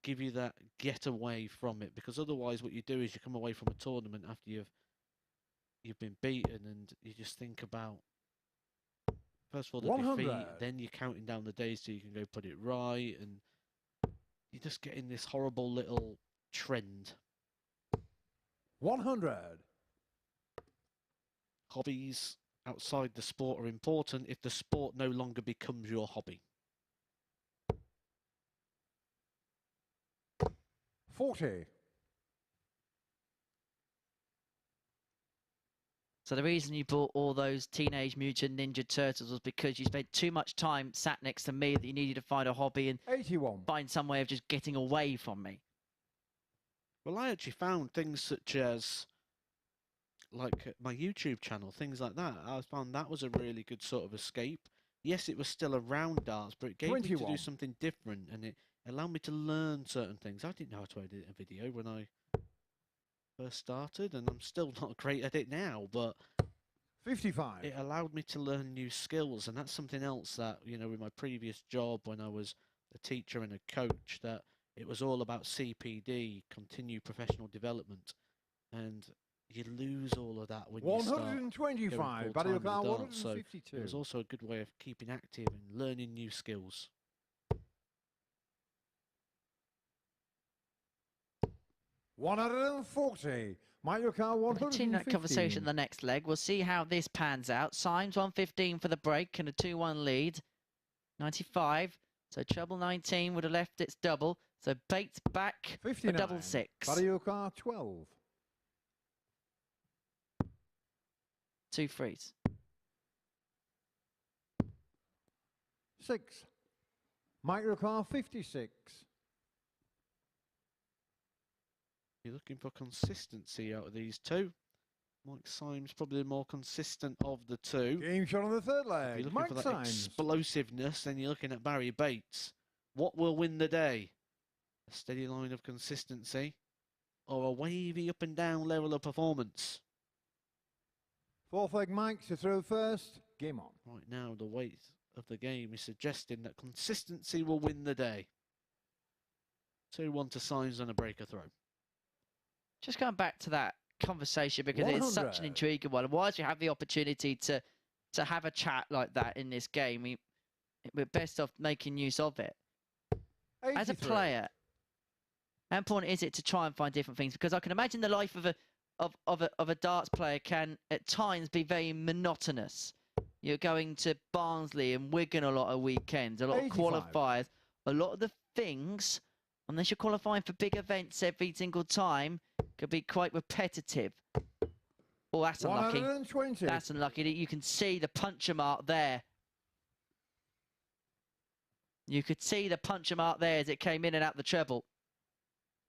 give you that getaway from it, because otherwise what you do is you come away from a tournament after you've been beaten, and you just think about, first of all, the 100. defeat, then you're counting down the days so you can go put it right, and you just get in this horrible little trend. 100. Hobbies outside the sport are important if the sport no longer becomes your hobby. 40. So the reason you bought all those Teenage Mutant Ninja Turtles was because you spent too much time sat next to me that you needed to find a hobby and 81. find some way of just getting away from me. Well, I actually found things such as, like, my YouTube channel, things like that. I found that was a really good sort of escape. Yes, it was still around darts, but it gave me to 21. do something different, and it allowed me to learn certain things. I didn't know how to edit a video when I first started, and I'm still not great at it now, but 55. it allowed me to learn new skills, and that's something else that, you know, with my previous job when I was a teacher and a coach, that it was all about CPD, continued professional development, and you lose all of that when you start going 125. full-time Barrie in the O'Connor, darts. So 152. it was also a good way of keeping active and learning new skills. 140. Mike O'Connor, We'll continue that 115. conversation in the next leg. We'll see how this pans out. Symes 115 for the break and a 2-1 lead. 95. So treble 19 would have left its double. So Bates back for 59. double 6. Barrie O'Connor, 12. 2 frees. 6. Mike O'Connor, 56. You're looking for consistency out of these two. Mike Symes probably the more consistent of the two. Game shot on the third If leg. you're looking Mike for that Symes. explosiveness, then you're looking at Barrie Bates. What will win the day? A steady line of consistency, or a wavy up and down level of performance? Fourth leg Mike to throw first. Game on. Right now, the weight of the game is suggesting that consistency will win the day. 2-1 to Symes on a breaker throw. Just going back to that conversation because it is such an 100. intriguing one. And whilst we have the opportunity to have a chat like that in this game, we're best off making use of it. 83. As a player, how important is it to try and find different things? Because I can imagine the life of a darts player can at times be very monotonous. You're going to Barnsley and Wigan a lot of weekends, a lot 85. of qualifiers, a lot of the things, unless you're qualifying for big events every single time, could be quite repetitive. Oh, that's unlucky. 120. That's unlucky. You can see the puncture mark there. You could see the puncture mark there as it came in and out the treble.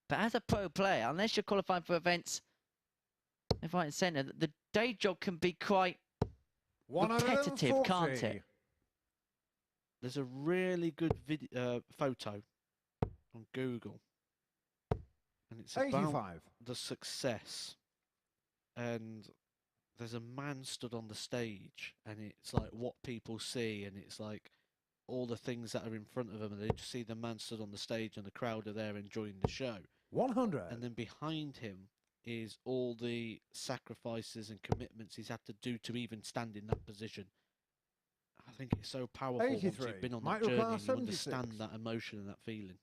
But as a pro player, unless you're qualifying for events left, right and centre, the day job can be quite repetitive, can't it? There's a really good photo on Google, and it's about 85. the success. And there's a man stood on the stage, and it's like what people see, and it's like all the things that are in front of them, and they just see the man stood on the stage, and the crowd are there enjoying the show. 100. And then behind him is all the sacrifices and commitments he's had to do to even stand in that position. I think it's so powerful once 83. you've been on Might that journey require and you 76. understand that emotion and that feeling.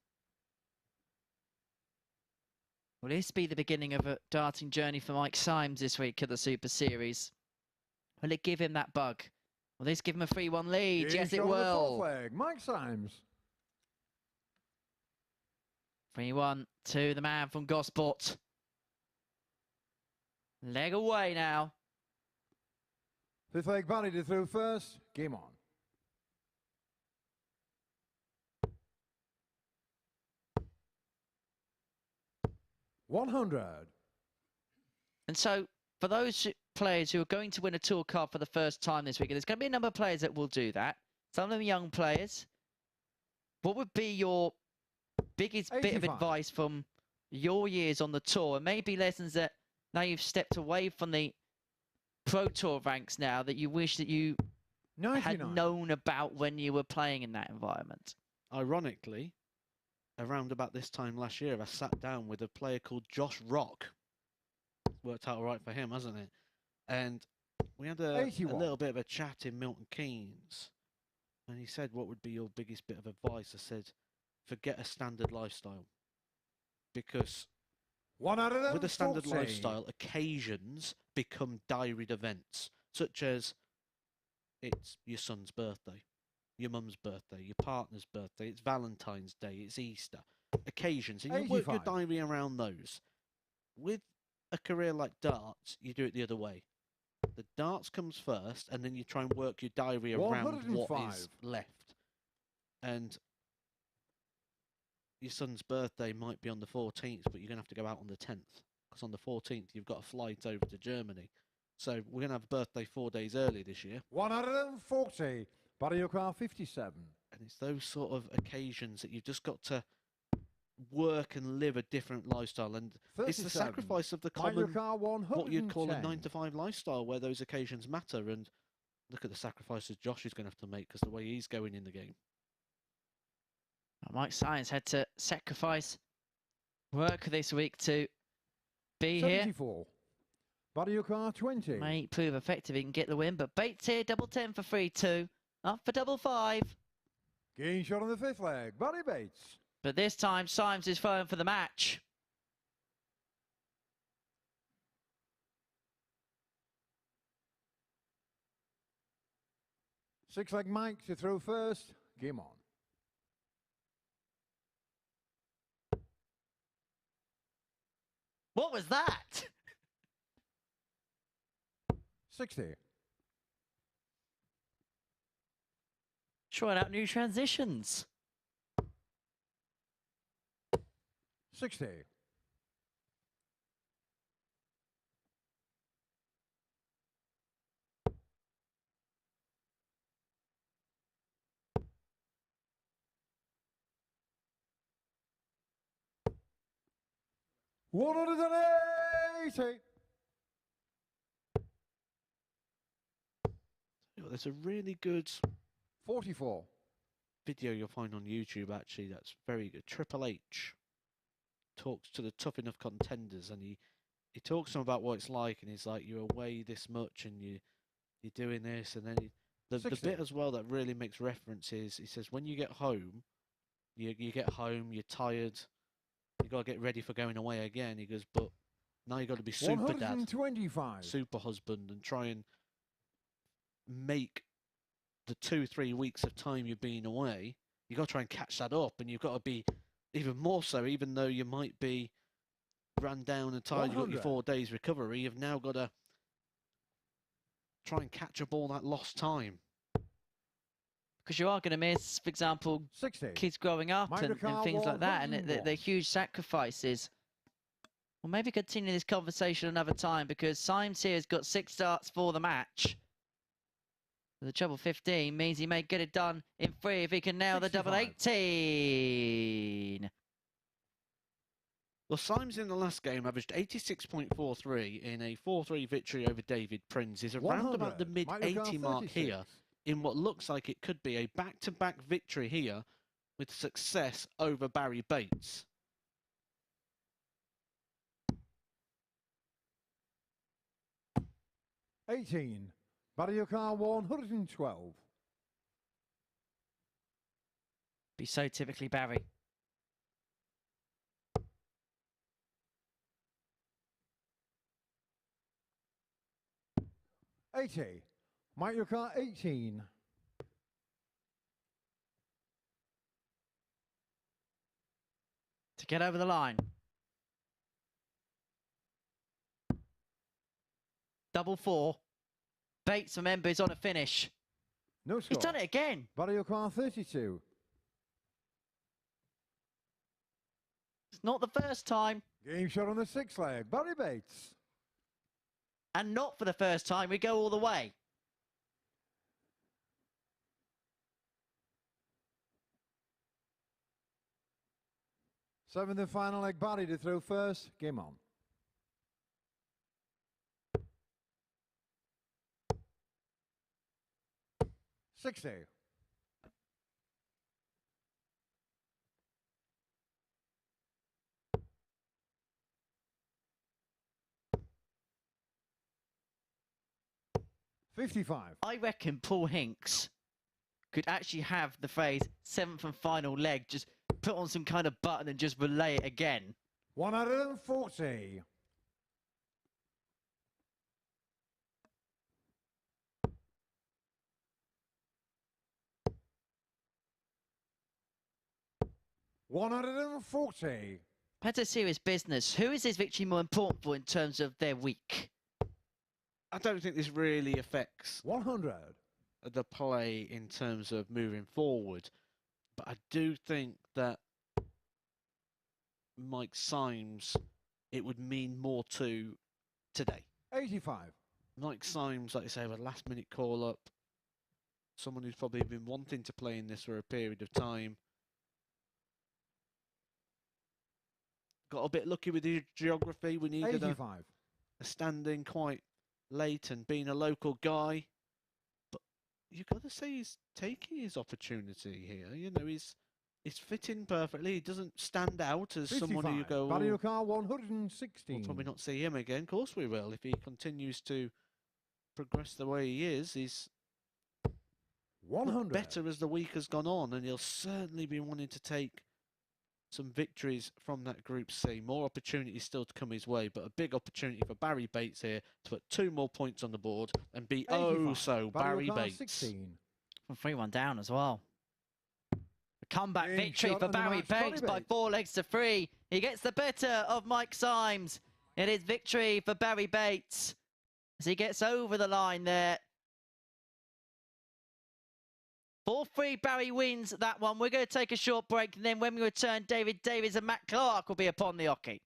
Will this be the beginning of a darting journey for Mike Symes this week at the Super Series? Will it give him that bug? Will this give him a 3-1 lead? Game Yes, it shot of the will. fourth leg. Mike Symes. 3-1 to the man from Gosport. Leg away now. Fifth leg, Barrie to through first. Game on. $100. And so, for those players who are going to win a tour card for the first time this week, and there's going to be a number of players that will do that. Some of them young players. What would be your biggest bit of 85. advice from your years on the tour, and maybe lessons that now you've stepped away from the Pro Tour ranks now that you wish that you 99. had known about when you were playing in that environment? Ironically, around about this time last year, I sat down with a player called Josh Rock. Worked out all right for him, hasn't it? And we had a 81. little bit of a chat in Milton Keynes. And he said, what would be your biggest bit of advice? I said, forget a standard lifestyle. Because with a standard 140. lifestyle, occasions become diaried events, such as it's your son's birthday, your mum's birthday, your partner's birthday, it's Valentine's Day, it's Easter. Occasions, and you work your 85. diary around those. With a career like darts, you do it the other way. The darts comes first, and then you try and work your diary around what 105. is left. And your son's birthday might be on the 14th, but you're going to have to go out on the 10th. Because on the 14th, you've got a flight over to Germany. So we're going to have a birthday 4 days early this year. 140. Barrie car 57. And it's those sort of occasions that you've just got to work and live a different lifestyle. And it's the 37. sacrifice of the Barrie common, car 110. what you'd call a 9-to-5 lifestyle, where those occasions matter. And look at the sacrifices Josh is going to have to make because the way he's going in the game. Mike Symes had to sacrifice work this week to be 74. Barrie car 20. here. May prove effective, he can get the win, but Bates here, double 10 for 3-2. Up for double 5. Game shot on the fifth leg. Barrie Bates. But this time, Symes is throwing for the match. Sixth leg, Mike to throw first. Game on. What was that? 60. Trying out new transitions. 60. $180. There's a really good 44. video you'll find on YouTube, actually, that's very good. Triple H talks to the tough enough contenders, and he he talks to him about what it's like, and he's like, you're away this much, and you're doing this, and then the bit as well that really makes reference is, he says, when you get home, you get home, you're tired, you got to get ready for going away again. He goes, but now you got to be super dad, 125. super husband, and try and make the 2-3 weeks of time you've been away, you got to try and catch that up, and you've got to be even more so, even though you might be run down and tired, you've got your 4 days recovery, you've now got to try and catch up all that lost time. Because you are going to miss, for example, 60. kids growing up and things like that, and they're huge sacrifices. Well, maybe continue this conversation another time, because Symes here has got 6 starts for the match. The treble 15 means he may get it done in 3 if he can nail 65. The double 18. Well, Symes in the last game averaged 86.43 in a 4-3 victory over David Prins. He's around about the mid-80 mark here in what looks like it could be a back-to-back victory here with success over Barrie Bates. Barrie 112. Be so typically Barrie. Mike your car 18. To get over the line. Double 4. Bates, remember, is on a finish. No score. He's done it again. Barrie car 32. It's not the first time. Game shot on the 6th leg. Barrie Bates. And not for the first time. We go all the way. Seventh and final leg. Barrie to throw first. Game on. $60. $55. I reckon Paul Hinks could actually have the phrase 7th and final leg just put on some kind of button and just relay it again. 140. $140. That's serious business. Who is this victory more important for in terms of their week? I don't think this really affects 100. The play in terms of moving forward, but I do think that Mike Symes, it would mean more to today. 85. Mike Symes, like I say, with a last-minute call-up, someone who's probably been wanting to play in this for a period of time. Got a bit lucky with the geography. We needed a stand-in quite late, and being a local guy. But you've got to say he's taking his opportunity here. You know, he's fitting perfectly. He doesn't stand out as 55. Someone who you go, Barrie 116. We'll probably not see him again. Of course we will. If he continues to progress the way he is, he's 100. Better as the week has gone on, and he'll certainly be wanting to take some victories from that Group C. More opportunities still to come his way, but a big opportunity for Barrie Bates here to put 2 more points on the board and be Barrie Bates. 16. From 3-1 down as well. A comeback victory for Barrie Bates by 4 legs to 3. He gets the better of Mike Symes. It is victory for Barrie Bates as he gets over the line there. 4-3, Barrie wins that one. We're going to take a short break, and then when we return, David Davies and Matt Clark will be upon the hockey.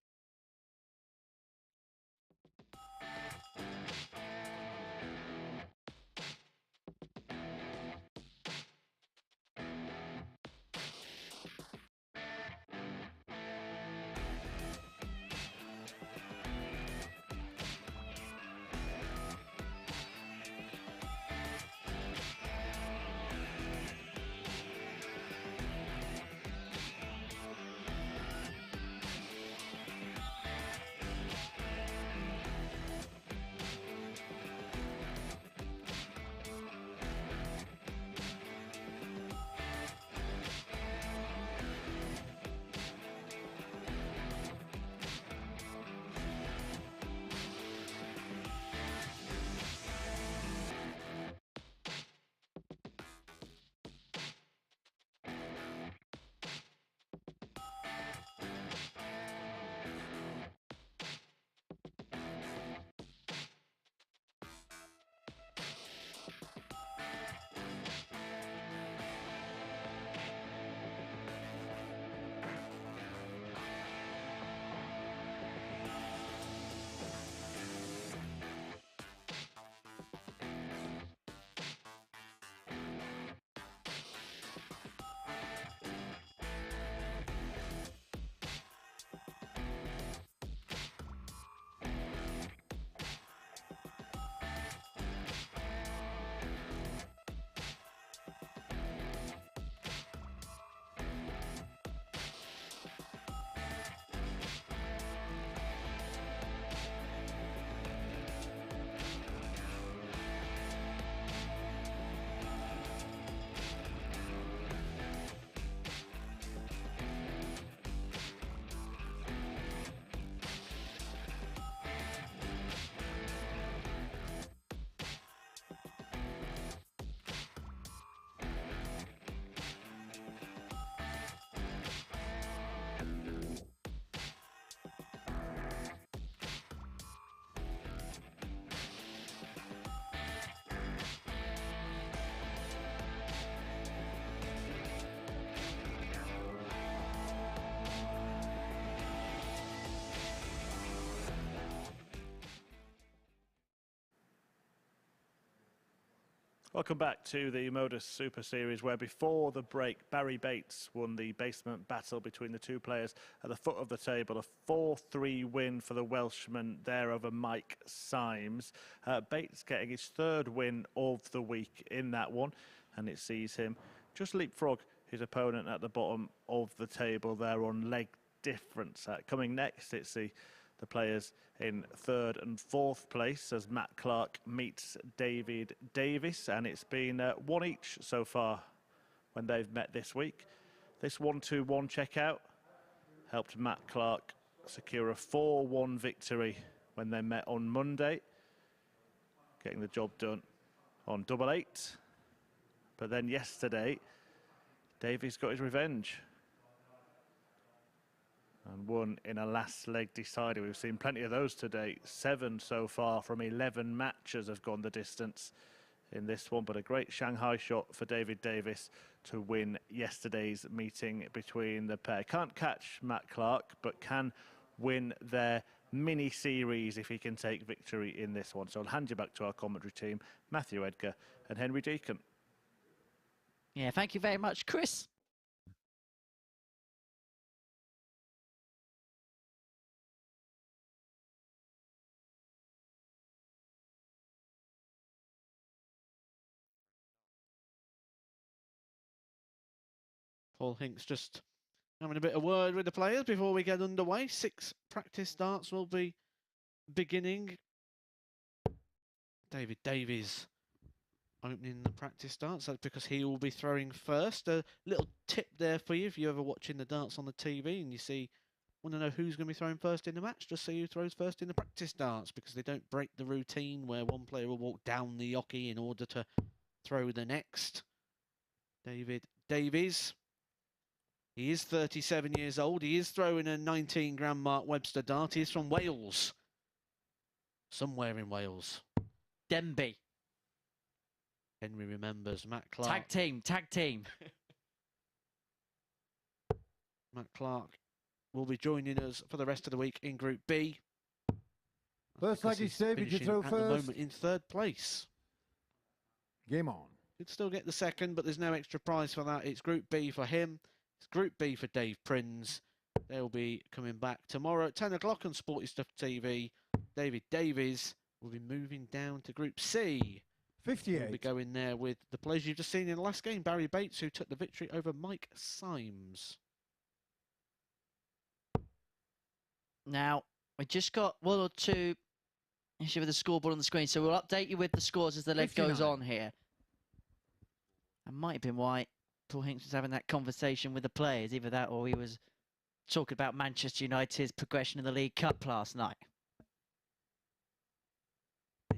Welcome back to the MODUS Super Series, where before the break, Barrie Bates won the basement battle between the two players at the foot of the table. A 4-3 win for the Welshman there over Mike Symes. Bates getting his third win of the week in that one, and it sees him just leapfrog his opponent at the bottom of the table there on leg difference. Coming next, it's the players in third and fourth place as Matt Clark meets Davies, and it's been one each so far when they've met this week. This 1-2-1 checkout helped Matt Clark secure a 4-1 victory when they met on Monday, getting the job done on double 8. But then yesterday, Davies got his revenge and won in a last leg decider. We've seen plenty of those today. 7 so far from 11 matches have gone the distance in this one, but a great Shanghai shot for Davies to win yesterday's meeting between the pair. Can't catch Matt Clark, but can win their mini series if he can take victory in this one. So I'll hand you back to our commentary team, Matthew Edgar and Henry Deacon. Yeah, thank you very much, Chris. Paul Hinks just having a bit of word with the players before we get underway. 6 practice starts will be beginning. Davies opening the practice starts. That's because he will be throwing first. A little tip there for you if you're ever watching the darts on the TV and you want to know who's going to be throwing first in the match, just see who throws first in the practice darts, because they don't break the routine where one player will walk down the yockey in order to throw the next. Davies. He is 37 years old. He is throwing a 19 gram Mark Webster dart. He is from Wales. Somewhere in Wales. Denby. Henry remembers. Matt Clark. Tag team. Matt Clark will be joining us for the rest of the week in Group B. First leg is David to throw at first. the moment in third place. Game on. Could still get the second, but there's no extra prize for that. It's Group B for him. It's Group B for Dave Prins. They'll be coming back tomorrow at 10 o'clock on Sporty Stuff TV. Davies will be moving down to Group C. 58. We'll be going there with the players you've just seen in the last game. Barrie Bates, who took the victory over Mike Symes. Now, we just got 1 or 2 issue with the scoreboard on the screen, so we'll update you with the scores as the leg 59. goes on here. That might have been why Paul Hinks was having that conversation with the players, either that or he was talking about Manchester United's progression in the League Cup last night.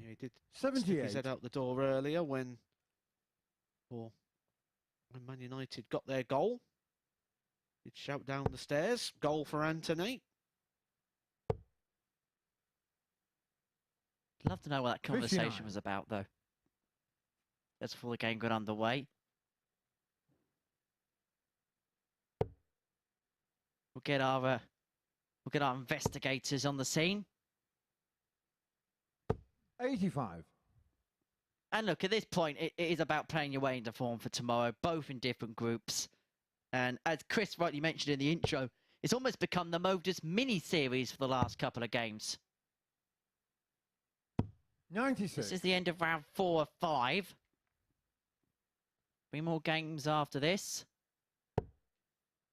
Yeah, he did 78. stick his head out the door earlier when Man United got their goal. He'd shout down the stairs. Goal for Anthony. Love to know what that conversation 59. was about, though. That's before the game got underway. We'll get our investigators on the scene. 85. And look, at this point, it is about playing your way into form for tomorrow, both in different groups. And as Chris rightly mentioned in the intro, it's almost become the MODUS mini-series for the last couple of games. 96. This is the end of round 4 of 5. 3 more games after this.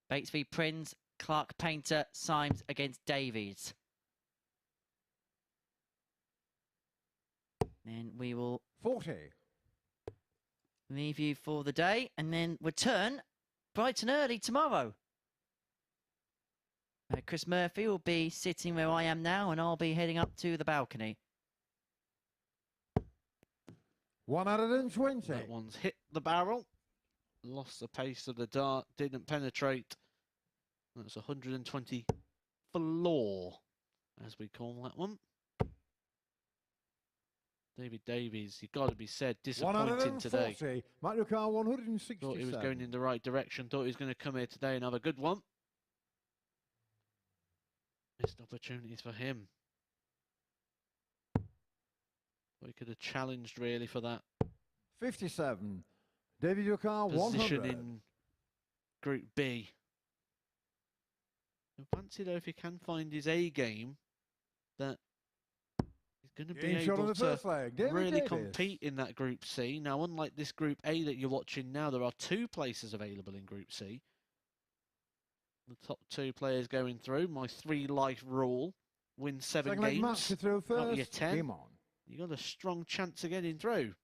Bates v Prins, Clark Painter, Symes against Davies. Then we will 40. leave you for the day and then return bright and early tomorrow. Chris Murphy will be sitting where I am now and I'll be heading up to the balcony. 120. That one's hit the barrel. Lost the pace of the dart. Didn't penetrate. That's 120 floor, as we call that one. Davies, you've got to be said, disappointing today. 140. Matt Ricard, 167. Thought he was going in the right direction. Thought he was going to come here today and have a good one. Missed opportunities for him. Thought he could have challenged really for that 57. David, your car, position 100. in Group B. And fancy though, if he can find his A game, that he's going to be Game shot on able the to first leg. David really Davies. compete in that Group C. Now, unlike this Group A that you're watching now, there are 2 places available in Group C. The top 2 players going through. My 3-life rule. Win 7 Second leg match games. to throw Out of your first. 10. Game on. You got a strong chance of getting through.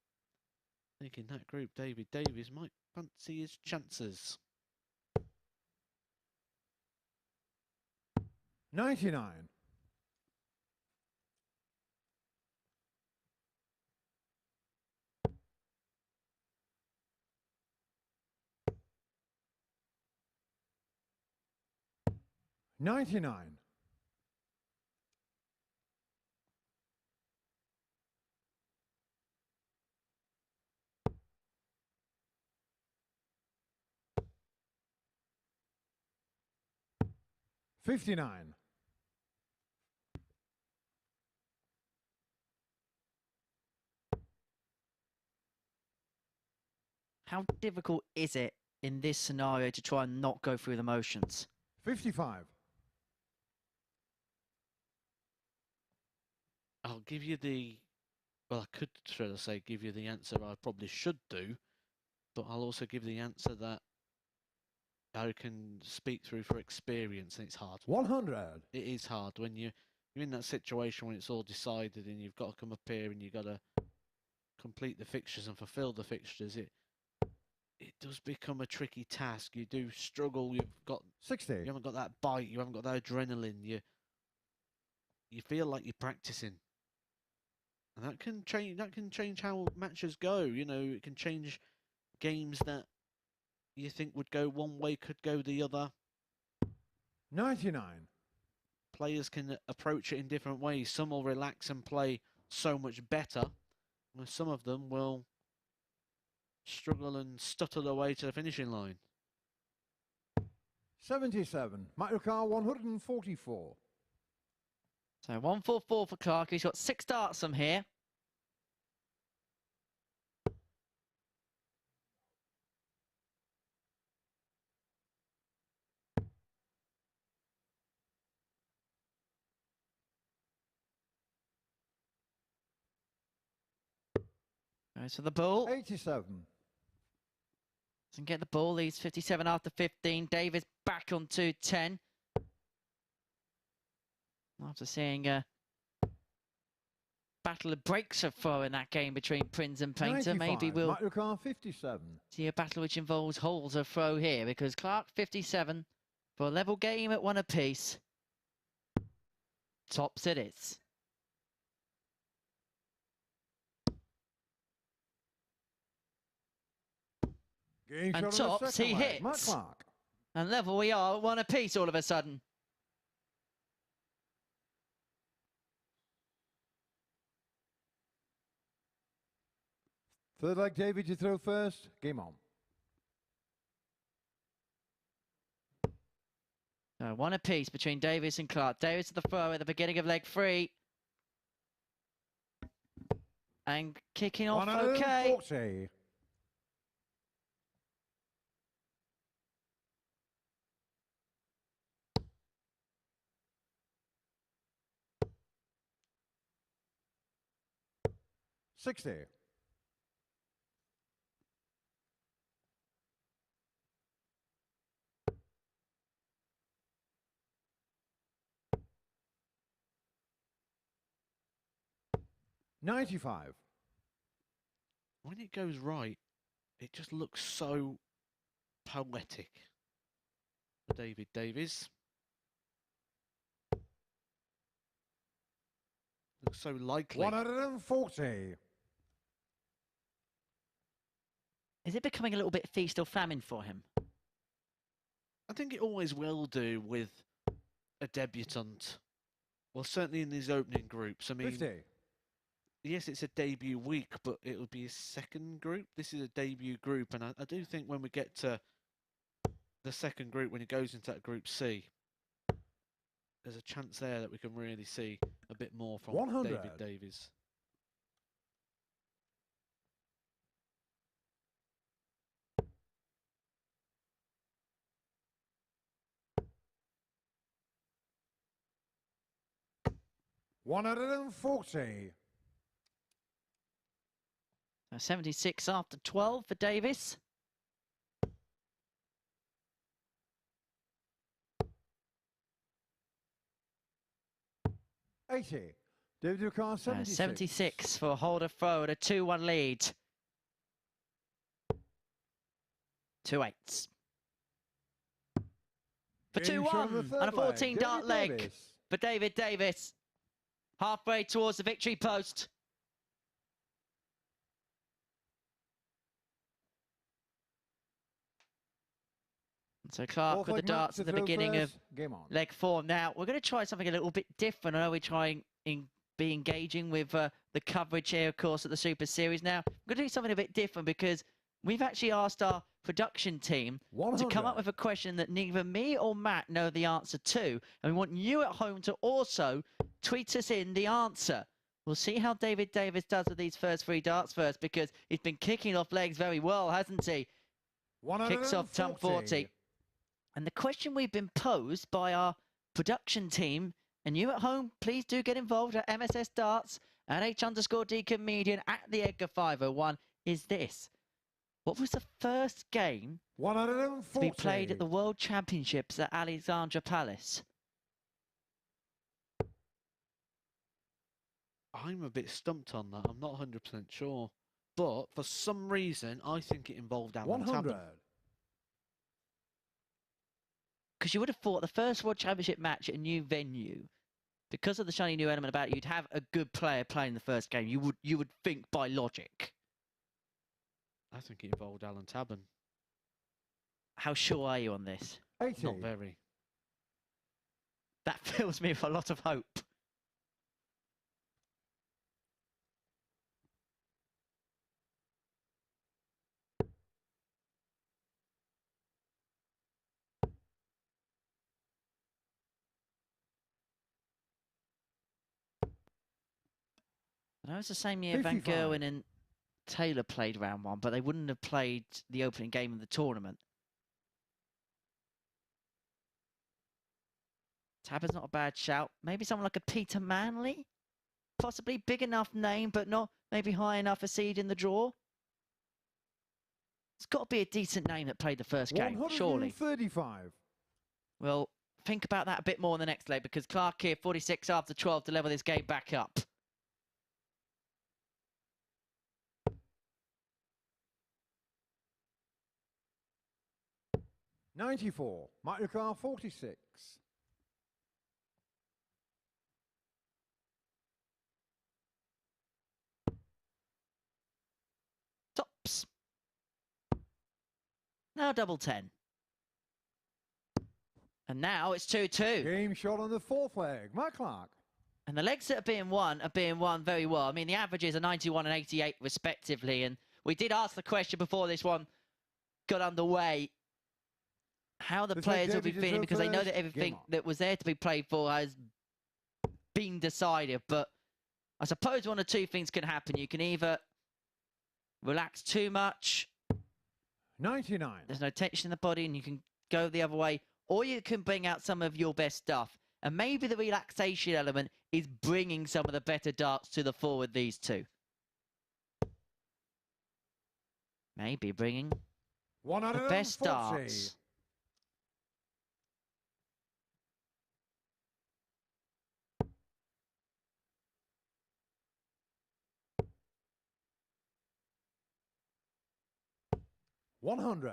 I think in that group, David Davies might fancy his chances. 99. $99. $59. How difficult is it in this scenario to try and not go through the motions? 55. I'll give you the... Well, I could, should I say, give you the answer I probably should do, but I'll also give the answer that I can speak through for experience, and it's hard. 100. It is hard when you're in that situation when it's all decided and you've got to come up here and you've got to complete the fixtures and fulfill the fixtures. It does become a tricky task. You do struggle. You 60. haven't got that bite. You haven't got that adrenaline. You feel like you're practicing, and that can change. That can change how matches go. You know, it can change games that you think would go one way could go the other. 99. Players can approach it in different ways. Some will relax and play so much better, and some of them will struggle and stutter their way to the finishing line. 77. Microcar 144. So 144 for Clark. He's got 6 darts from here. Goes for the ball. 87. Doesn't get the ball. Leads 57 after 15. Davies back on 210. After seeing a battle of breaks so far in that game between Prins and Painter, 95. maybe we'll Microcar 57. see a battle which involves holes of throw here, because Clark 57 for a level game at 1 apiece. Tops it is. Game And shot on the tops, second he leg. Matt hits. Clark. And level we are at 1 apiece all of a sudden. Third leg, David, you throw first. Game on. 1 apiece between Davies and Clark. Davies to the throw at the beginning of leg 3. And kicking off okay. 140. $60. 95. When it goes right, it just looks so poetic. David Davies. Looks so likely. 140. Is it becoming a little bit feast or famine for him? I think it always will do with a debutant. Well, certainly in these opening groups. I mean, 50. yes, it's a debut week, but it will be a second group. This is a debut group, and I do think when we get to the second group, when it goes into that Group C, there's a chance there that we can really see a bit more from 100. David Davies. 140. 76 after 12 for Davies. $80. David Ducar, 76. 76 for Holder Throw at a 2-1 lead. 2 eights. For Game shot of the 2-1 third and a 14 leg. dart David leg Davies. for David Davies. Halfway towards the victory post. So Clark Fourth with the leg match darts to at the throw beginning first. of Game on. leg 4. Now, we're going to try something a little bit different. I know we're trying to be engaging with the coverage here, of course, at the Super Series. Now, we're going to do something a bit different because we've actually asked our production team 100. to come up with a question that neither me or Matt know the answer to. And we want you at home to also tweet us in the answer. We'll see how David Davies does with these first 3 darts first, because he's been kicking off legs very well, hasn't he? Kicks off tongue 40. And the question we've been posed by our production team, and you at home, please do get involved at MSS Darts and H_D Comedian at the Edgar 501, is this. What was the first game 140. to be played at the World Championships at Alexandra Palace? I'm a bit stumped on that. I'm not 100% sure. But for some reason, I think it involved Alan 100. Tappen. Because you would have thought the first World Championship match at a new venue, because of the shiny new element about it, you'd have a good player playing the first game. You would think by logic. I think it involved Alan Tappen. How sure are you on this? 80. Not very. That fills me with a lot of hope. I know it's the same year Van 55. Gerwen and Taylor played round 1, but they wouldn't have played the opening game of the tournament. Tabber's not a bad shout. Maybe someone like a Peter Manley? Possibly big enough name, but not maybe high enough a seed in the draw. It's got to be a decent name that played the first game, surely. 135. Well, think about that a bit more in the next leg, because Clark here, 46 after 12 to level this game back up. $94. Mike Ducar, 46. Tops. Now double 10. And now it's 2-2. Game shot on the fourth leg. Mike Clark. And the legs that are being won very well. I mean, the averages are 91 and 88 respectively. And we did ask the question before this one got underway, how the players will be feeling, because they know that everything that was there to be played for has been decided. But I suppose one or two things can happen. You can either relax too much. 99. There's no tension in the body and you can go the other way. Or you can bring out some of your best stuff. And maybe the relaxation element is bringing some of the better darts to the fore with these two. Maybe bringing the best darts. $100.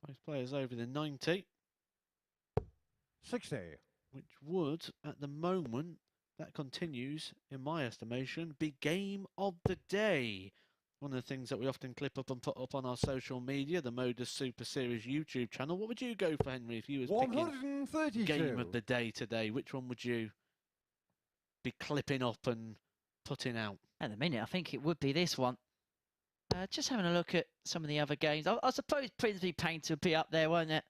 Both players over the 90. 60. Which would, at the moment, that continues, in my estimation, be game of the day. One of the things that we often clip up and put up on our social media, the MODUS Super Series YouTube channel. What would you go for, Henry, if you was picking 132. game of the day today? Which one would you be clipping up and putting out? At the minute, I think it would be this one. Just having a look at some of the other games. I suppose Prins v Painter would be up there, won't it?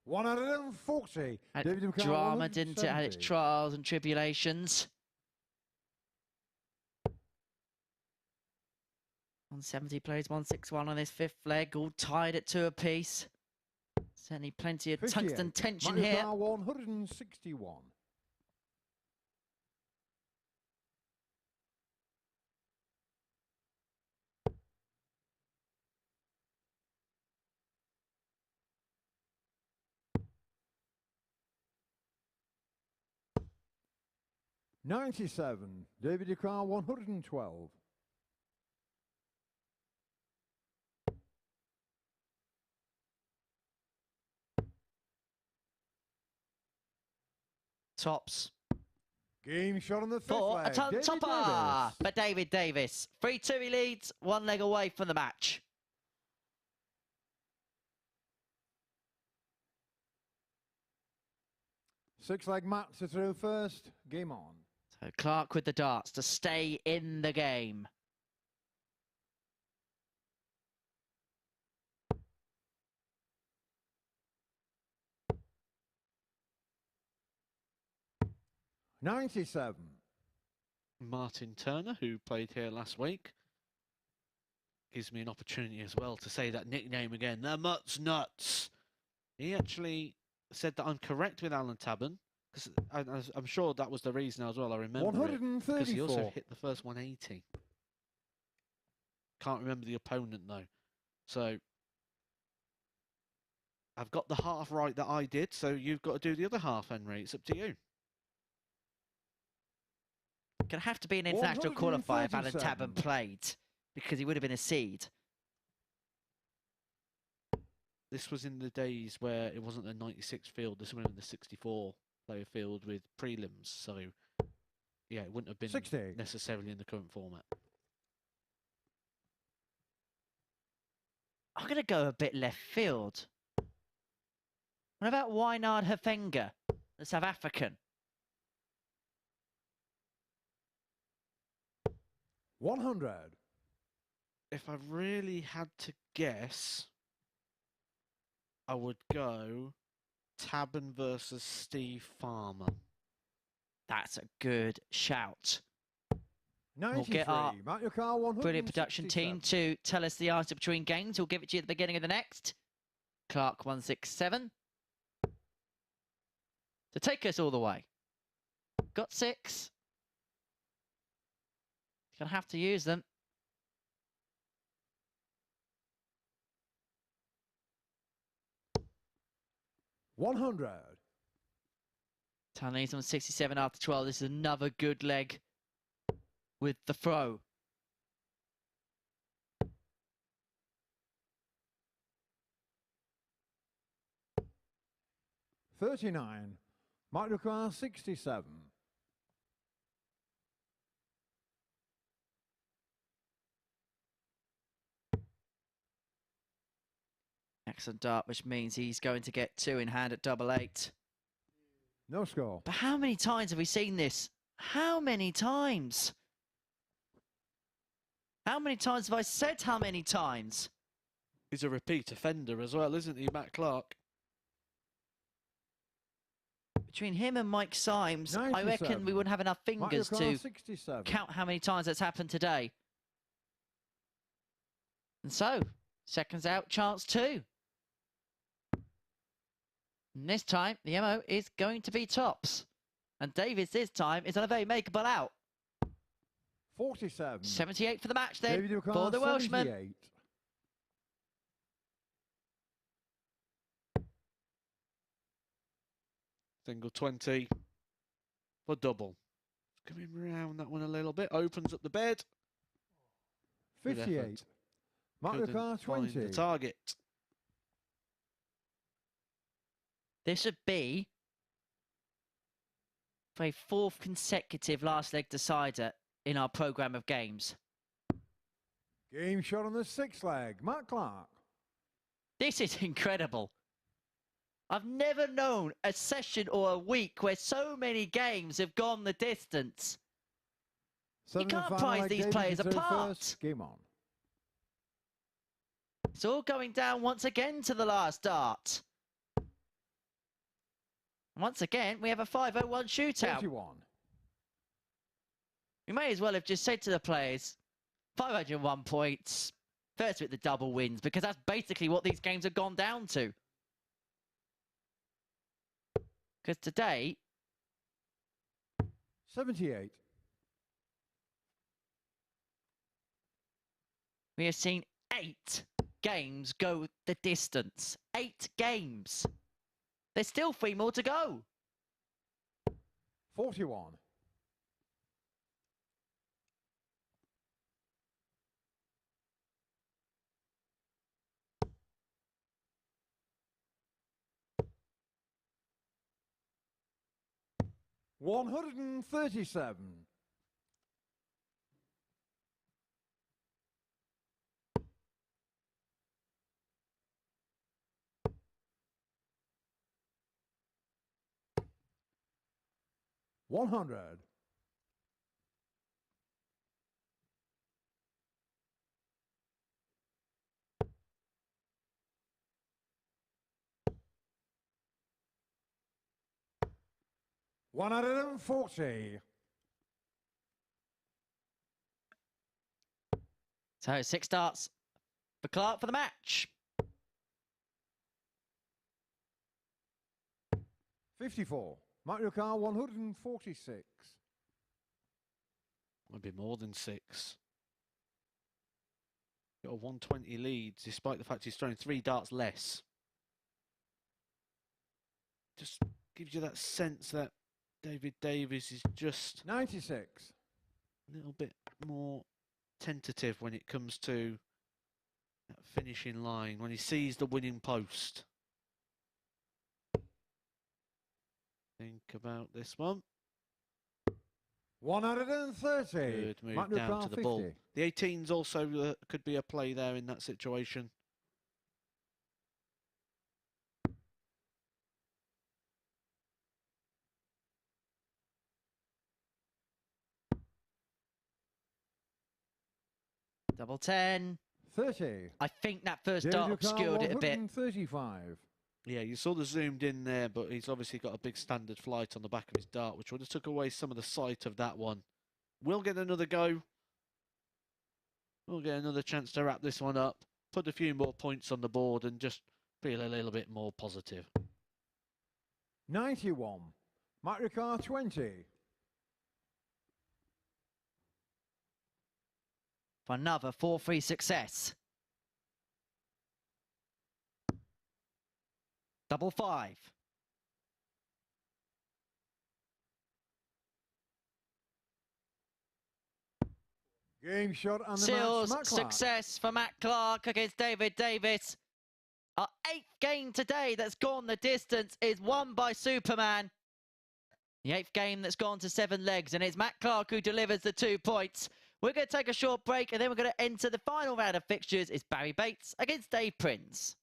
140. Had David McCall, drama, didn't it? Had its 170. trials and tribulations. 170 plays 161 on this fifth leg, all tied at 2 apiece. Certainly plenty of tungsten tension here. 161. $97. David DeCar 112. Tops. Game shot on the fifth For leg. a ton David topper Davis. for David Davis. 3-2 he leads, 1 leg away from the match. Six-leg mats are through first. Game on. So Clark with the darts to stay in the game. $97. Martin Turner, who played here last week, gives me an opportunity as well to say that nickname again. The Mutt's Nuts. He actually said that I'm correct with Alan Tabban, because I'm sure that was the reason as well. I remember because he also 134. hit the first 180. Can't remember the opponent though. So I've got the half right that I did, so you've got to do the other half, Henry. It's up to you. Gonna have to be an international qualifier if Alan 137. Tabban played, because he would have been a seed. This was in the days where it wasn't the 96 field. This was in the 64 player field with prelims. So, yeah, it wouldn't have been 60. necessarily in the current format. I'm gonna go a bit left field. What about Wynard Hafenga, the South African? 100. If I really had to guess, I would go Tabban versus Steve Farmer. That's a good shout. 93. get our Matt Yukar 167. Brilliant production team to tell us the answer between games. We'll give it to you at the beginning of the next. Clark 167. To take us all the way. Got 6. Gonna have to use them. $100. Tanley's on 67 after 12. This is another good leg with the throw. $39. Matt Yukar 67. Excellent dart, which means he's going to get 2 in hand at double 8. No score. But how many times have we seen this? How many times? How many times have I said how many times? He's a repeat offender as well, isn't he, Matt Clark? Between him and Mike Symes, I 97. reckon we wouldn't have enough Matt fingers Yukar to 67. count how many times that's happened today. And so, seconds out, chance 2. And this time, the MO is going to be tops. And Davies this time is on a very makeable out. 47. 78 for the match then, David Yukar for the Welshman. 78. Single 20 for double. Coming round that one a little bit. Opens up the bed. Good 58. effort. Matt Couldn't Yukar find 20. the target. This would be for a 4th consecutive last leg decider in our programme of games. Game shot on the 6th leg. Matt Clark. This is incredible. I've never known a session or a week where so many games have gone the distance. You Seventh and can't final prize leg, these Davies players through apart. first. Game on. It's all going down once again to the last dart. Once again, we have a 501 shootout. 41. We may as well have just said to the players, 501 points. First with the double wins, because that's basically what these games have gone down to. Because today... 78. we have seen 8 games go the distance. 8 games. There's still 3 more to go. 41. 137. 100. 140. So 6 starts for Clark for the match. 54. Mario Kart 146. Might be more than 6. Got a 120 lead, despite the fact he's throwing 3 darts less. Just gives you that sense that Davies is just 96. a little bit more tentative when it comes to that finishing line, when he sees the winning post. Think about this one. 130. Good move Mario down Kart to the 50. ball. The 18s also could be a play there in that situation. Double 10. 30. I think that first dart obscured it a bit. 135. Yeah, you saw the zoomed in there, but he's obviously got a big standard flight on the back of his dart, which would have took away some of the sight of that one. We'll get another go. We'll get another chance to wrap this one up, put a few more points on the board and just feel a little bit more positive. 91. Mario Kart 20. For another 4-3 success. Double 5. Game shot and the Seals match. Matt Clark. success for Matt Clark against David Davies. Our 8th game today that's gone the distance is won by Superman. The 8th game that's gone to 7 legs, and it's Matt Clark who delivers the 2 points. We're going to take a short break, and then we're going to enter the final round of fixtures. It's Barrie Bates against Dave Prins.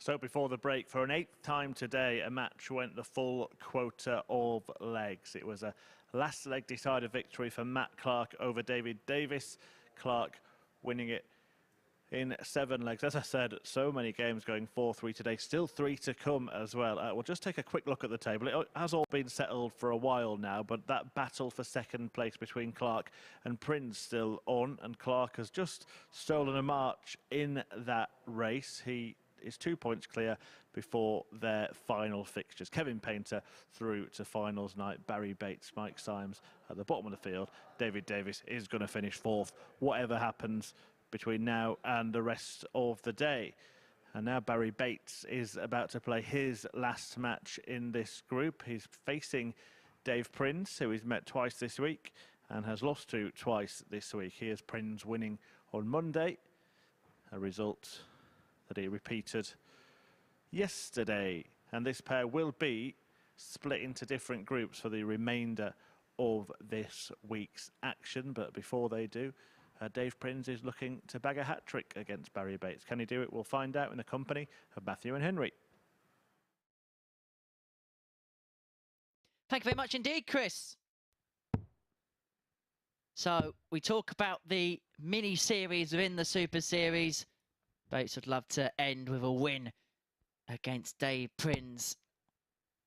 So before the break, for an 8th time today, a match went the full quota of legs. It was a last leg decider victory for Matt Clark over David Davies. Clark winning it in 7 legs. As I said, so many games going 4-3 today. Still 3 to come as well. We'll just take a quick look at the table. It has all been settled for a while now, but that battle for second place between Clark and Prins still on, and Clark has just stolen a march in that race. He is 2 points clear before their final fixtures. Kevin Painter through to finals night. Barrie Bates, Mike Symes at the bottom of the field. David Davies is going to finish 4th, whatever happens between now and the rest of the day. And now Barrie Bates is about to play his last match in this group. He's facing Dave Prins, who he's met twice this week and has lost to twice this week. Here's Prins winning on Monday, a result that he repeated yesterday. And this pair will be split into different groups for the remainder of this week's action. But before they do, Dave Prins is looking to bag a hat-trick against Barrie Bates. Can he do it? We'll find out in the company of Matthew and Henry. Thank you very much indeed, Chris. So we talk about the mini-series within the Super Series. Bates would love to end with a win against Dave Prins.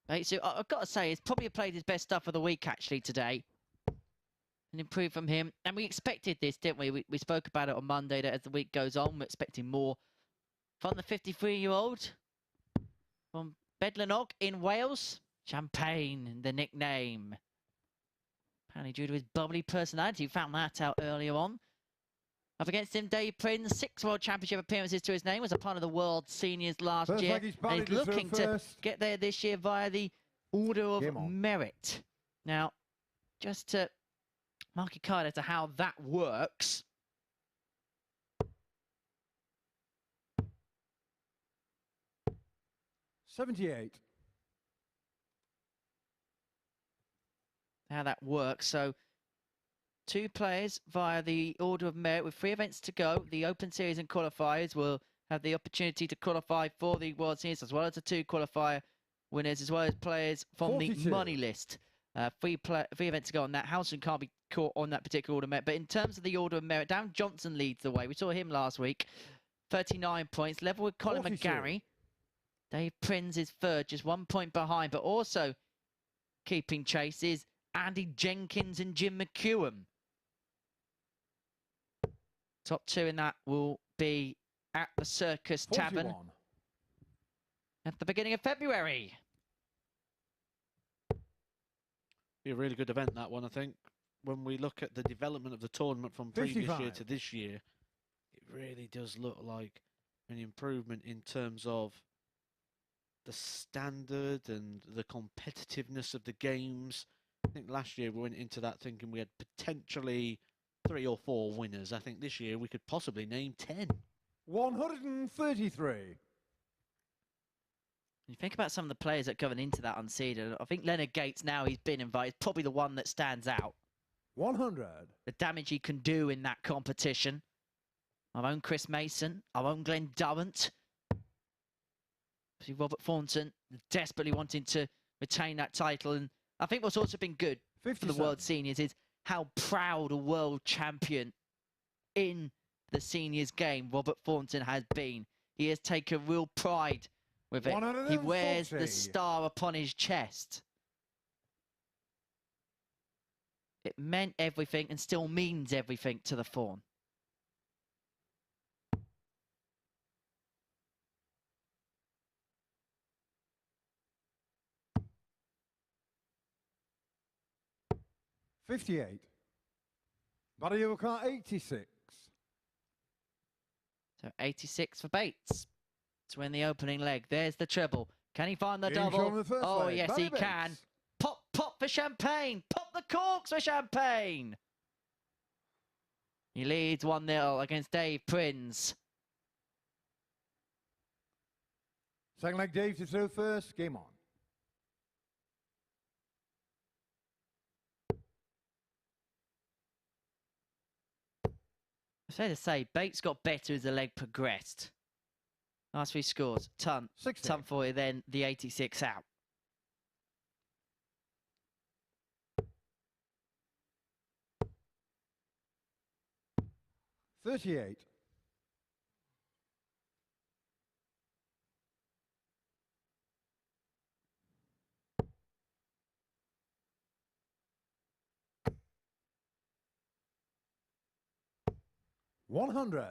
Bates, I've got to say, he's probably played his best stuff of the week, actually, today. An improve from him. And we expected this, didn't we? We spoke about it on Monday, that as the week goes on, we're expecting more from the 53-year-old from Bedlanog in Wales. Champagne, the nickname. Apparently due to his bubbly personality. Found that out earlier on. Up against him, Dave Prins, 6 World Championship appearances to his name. Was a part of the World Seniors last year. And he's looking to get there this year via the Order of Merit. Now, just to mark your card as to how that works. $78. How that works. So 2 players via the Order of Merit with 3 events to go. The Open Series and qualifiers will have the opportunity to qualify for the World Series, as well as the 2 qualifier winners, as well as players from 42. The money list. 3 events to go on that. Housen can't be caught on that particular Order of Merit. But in terms of the Order of Merit, Dan Johnson leads the way. We saw him last week. 39 points. Level with Colin 42. McGarry. Dave Prins is 3rd, just 1 point behind. But also keeping chase is Andy Jenkins and Jim McEwen. Top 2 in that will be at the Circus 41. Tavern at the beginning of February. Be a really good event, that one, I think. When we look at the development of the tournament from previous 55. year to this year, it really does look like an improvement in terms of the standard and the competitiveness of the games. I think last year we went into that thinking we had potentially 3 or 4 winners. I think this year we could possibly name 10. 133. You think about some of the players that are going into that unseeded. I think Leonard Gates, now he's been invited, is probably the one that stands out. 100. The damage he can do in that competition. Our own Chris Mason, our own Glenn Durrant. See Robert Thornton desperately wanting to retain that title. And I think what's also been good 57. for the World Seniors is how proud a world champion in the seniors game Robert Thornton has been. He has taken real pride with it. He wears the star upon his chest. It meant everything and still means everything to the Fawn. $58. Barrie Bates, 86. So 86 for Bates to win the opening leg. There's the treble. Can he find the double? Oh, yes, Barrie he Bates. can. Pop, pop for Champagne. Pop the corks for Champagne. He leads 1-0 against Dave Prins. Second leg, Dave to throw first. Game on. Fair to say, Bates got better as the leg progressed. Last three scores. Ton 60. for you, then the 86 out. $38. 100.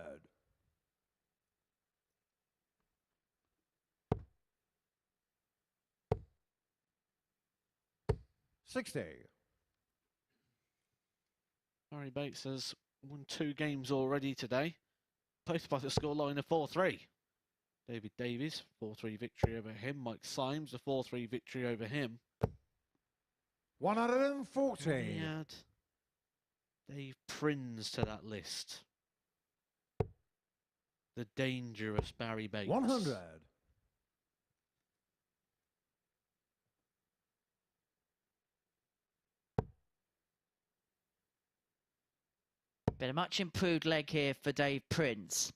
60. Barrie Bates has won 2 games already today, both by the scoreline of 4-3. Davies, 4-3 victory over him. Mike Symes, a 4-3 victory over him. 114. He add Dave Prins to that list. The dangerous Barrie Bates. 100. Been a much improved leg here for Dave Prins.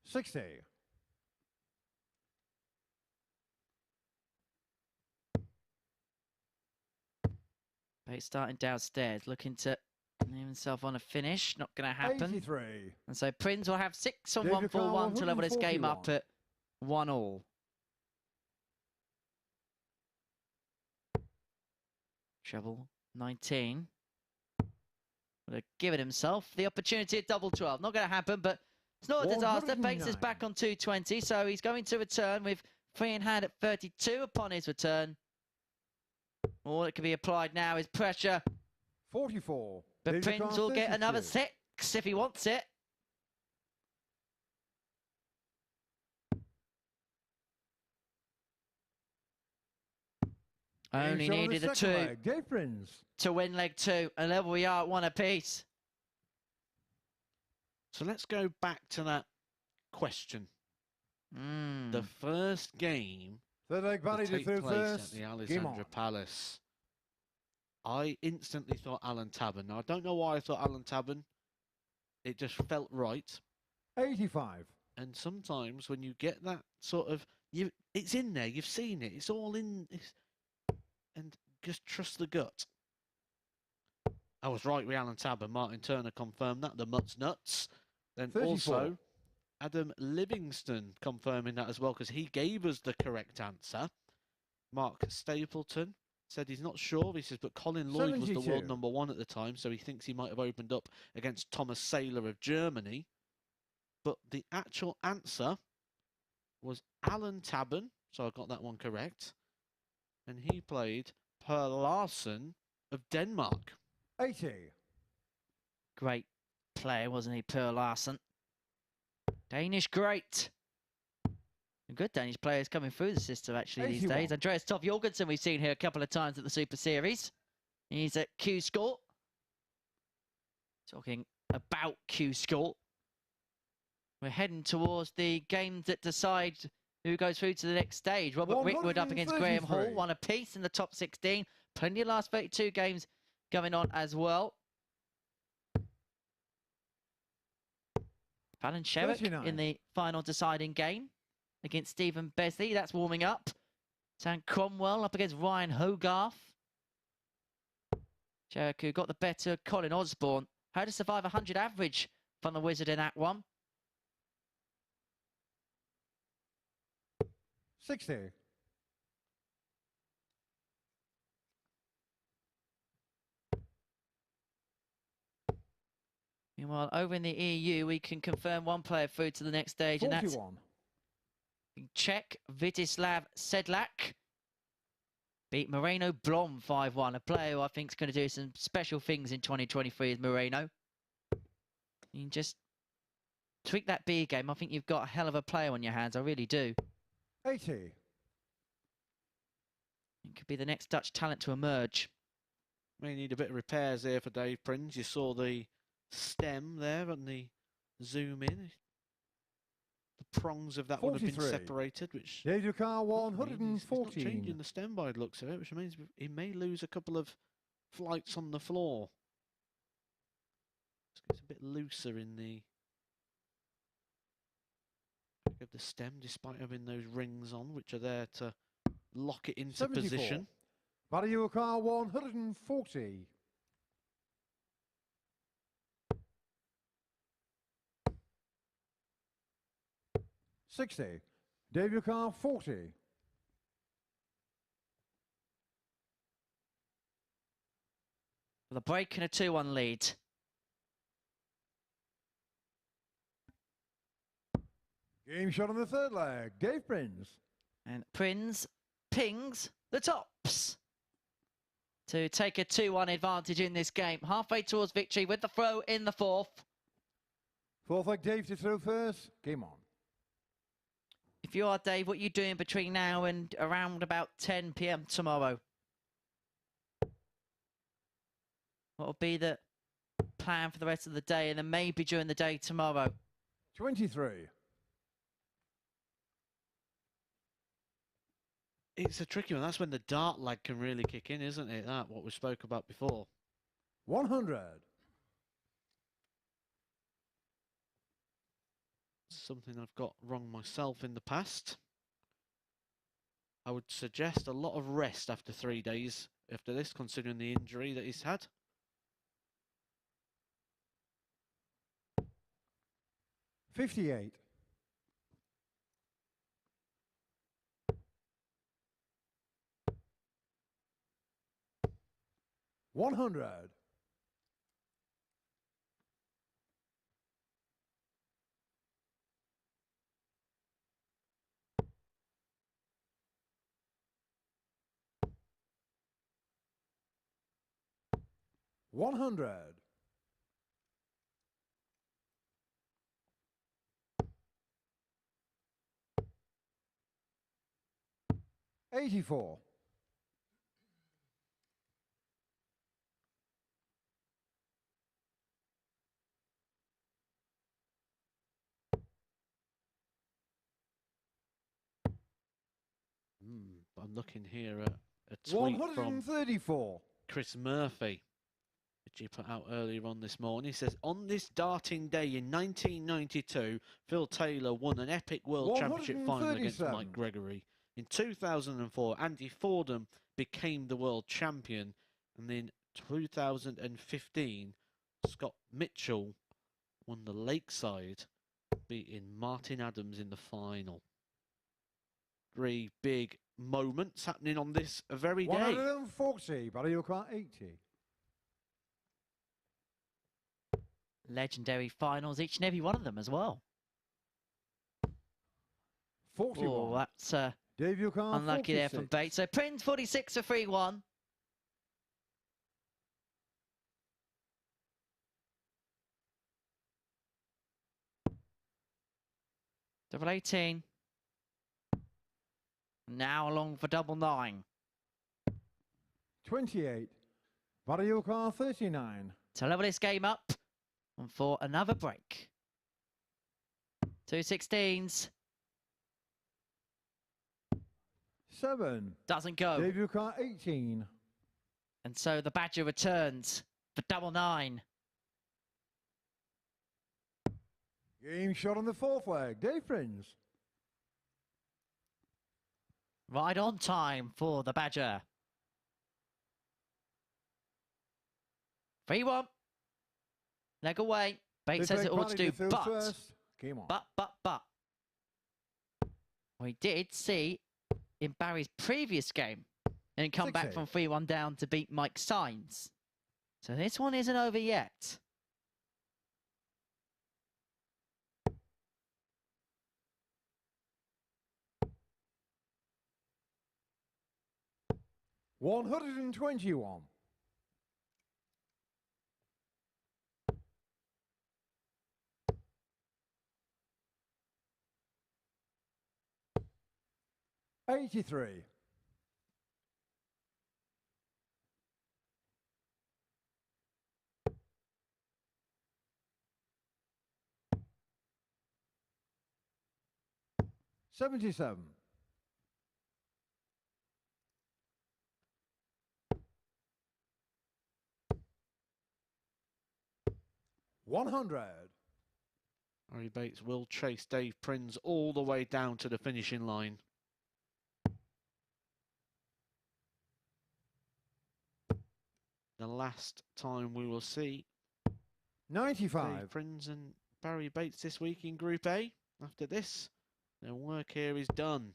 60. Bates starting downstairs, looking to name himself on a finish. Not going to happen. 83. And so Prins will have 6 on David 141 to level this game up 141. at 1-all. Treble 19. Would have given himself the opportunity at double 12. Not going to happen, but it's not a disaster. Bates is 109. back on 220, so he's going to return with 3 in hand at 32 upon his return. All that can be applied now is pressure. 44. But David Prins will get 32. another 6 if he wants it. Only He's on the needed a 2 second leg. Dave Prins. to win leg 2. And level we are at 1 apiece. So let's go back to that question. The first game Third leg, to Barrie to take through place first. at the Game Alexandra on. Palace. I instantly thought Alan Tabern. Now, I don't know why I thought Alan Tabern. It just felt right. 85. And sometimes when you get that sort of, it's in there. You've seen it. It's all in. And just trust the gut. I was right with Alan Tabern. Martin Turner confirmed that. The Mutt's nuts. Then 34. also Adam Livingston confirming that as well, because he gave us the correct answer. Mark Stapleton said he's not sure. He says, but Colin Lloyd was the 72. world #1 at the time, so he thinks he might have opened up against Thomas Saylor of Germany. But the actual answer was Alan Tabern, so I got that one correct. And he played Per Larsen of Denmark. 80. Great player, wasn't he, Per Larsen? Danish great. Good Danish players coming through the system actually these 81. days. Andreas Toff Jorgensen we've seen here a couple of times at the Super Series. He's at Q Score. Talking about Q Score. We're heading towards the games that decide who goes through to the next stage. Robert Rickwood up against Graham Hall, 133. 1 apiece in the top 16. Plenty of last 32 games going on as well. Fallon Sherrick 39. in the final deciding game against Stephen Besley. That's warming up. Sam Cromwell up against Ryan Hogarth. Sherrick who got the better of Colin Osborne. How to survive 100 average from the Wizard in that one. 60. Meanwhile, over in the EU, we can confirm one player through to the next stage, and that's 41. Czech Vidislav Sedlak. Beat Moreno Blom 5-1. A player who I think is going to do some special things in 2023 is Moreno. You can just tweak that B game. I think you've got a hell of a player on your hands. I really do. 80. It could be the next Dutch talent to emerge. May need a bit of repairs there for Dave Prins. You saw the stem there and the zoom in. The prongs of that would have been 43. separated, which David Car means he's not 114. changing the stem by the looks of it, which means he may lose a couple of flights on the floor. It's a bit looser in the of the stem, despite having those rings on, which are there to lock it into 74. position. Value car 140. $60. Debut car 40. With a break and a 2-1 lead. Game shot on the third leg. Dave Prins. And Prins pings the tops to take a 2-1 advantage in this game. Halfway towards victory with the throw in the fourth. Fourth leg, Dave to throw first. Game on. If you are Dave, what are you doing between now and around about 10 p.m. tomorrow? What will be the plan for the rest of the day and then maybe during the day tomorrow? 23. It's a tricky one. That's when the dart lag can really kick in, isn't it? That, what we spoke about before. 100. Something I've got wrong myself in the past. I would suggest a lot of rest after 3 days after this, considering the injury that he's had. $58. $100. $100. $84. I'm looking here at a tweet from 134. Chris Murphy, which he put out earlier on this morning. He says, on this darting day in 1992, Phil Taylor won an epic World Championship final against 137. Mike Gregory. In 2004, Andy Fordham became the world champion. And in 2015, Scott Mitchell won the Lakeside, beating Martin Adams in the final. 3 big moments happening on this very day. 140. Barrie car 80. Legendary finals, each and every one of them as well. 41. Oh, that's Debut car unlucky 46. there from Bates. So Prins 46 for 3-1. Double 18. Now along for double 9. 28. Barrie car 39. To level this game up and for another break. 2 16s. 7. Doesn't go. Debut car 18. And so the Badger returns for double 9. Game shot on the fourth leg. Dave Prins. Right on time for the Badger. 3-1. Leg away. Bates says it ought to do, but. First. Game on. But. We did see in Barry's previous game and come back 6-8. from 3-1 down to beat Mike Symes. So this one isn't over yet. $121. $83. $77. $100. Barrie Bates will chase Dave Prins all the way down to the finishing line. The last time we will see 95. Dave Prins and Barrie Bates this week in Group A. After this, their work here is done.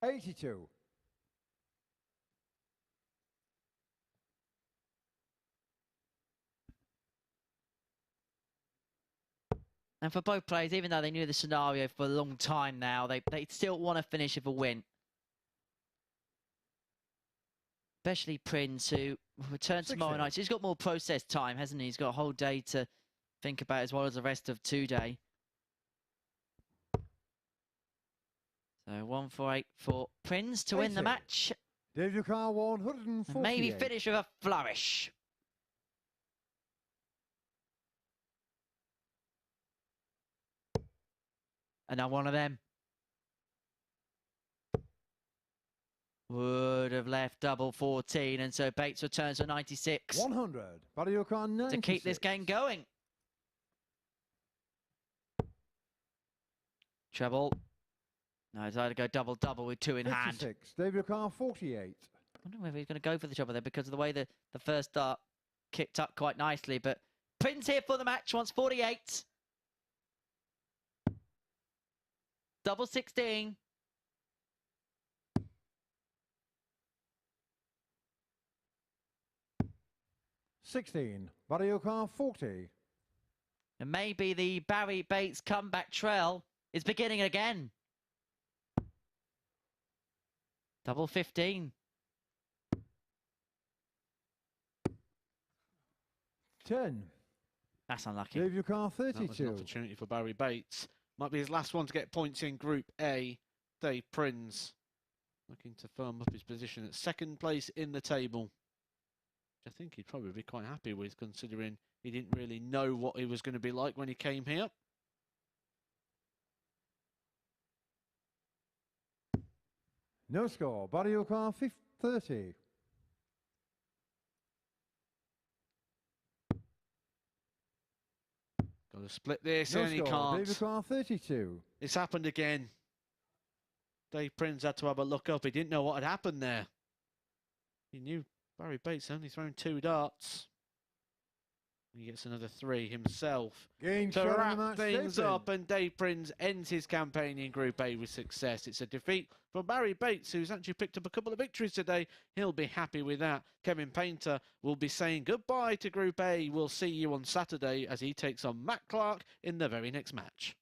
$82. And for both players, even though they knew the scenario for a long time now, they still want to finish with a win. Especially Prins, who will return tomorrow night. So he's got more process time, hasn't he? He's got a whole day to think about as well as the rest of today. So 148 for Prins to win the match. Dave Ducar 148. And maybe finish with a flourish. Another one of them. Would have left double 14, and so Bates returns to 96. 100. Barrie Ducar 96. To keep this game going. Treble. No, he's either go double-double with 2 in 56. hand. Dave Ducar 48. I wonder whether he's going to go for the treble there because of the way the first start kicked up quite nicely. But Prins here for the match, wants 48. Double 16. Barrie Ducar 40. And maybe the Barrie Bates comeback trail is beginning again. Double 15. 10. That's unlucky. Dave Ducar That was an 32. opportunity for Barrie Bates. Might be his last one to get points in Group A. Dave Prins looking to firm up his position at second place in the table. Which I think he'd probably be quite happy with, considering he didn't really know what he was going to be like when he came here. No score. Barrie Ducar 30. Got to split this, No and he score. can't. Dave Ducar 32. It's happened again. Dave Prins had to have a look up. He didn't know what had happened there. He knew Barrie Bates only thrown 2 darts. He gets another 3 himself Game to shot in wrap the match. things Dave up, Prins. and Dave Prins ends his campaign in Group A with success. It's a defeat for Barrie Bates, who's actually picked up a couple of victories today. He'll be happy with that. Kevin Painter will be saying goodbye to Group A. We'll see you on Saturday as he takes on Matt Clark in the very next match.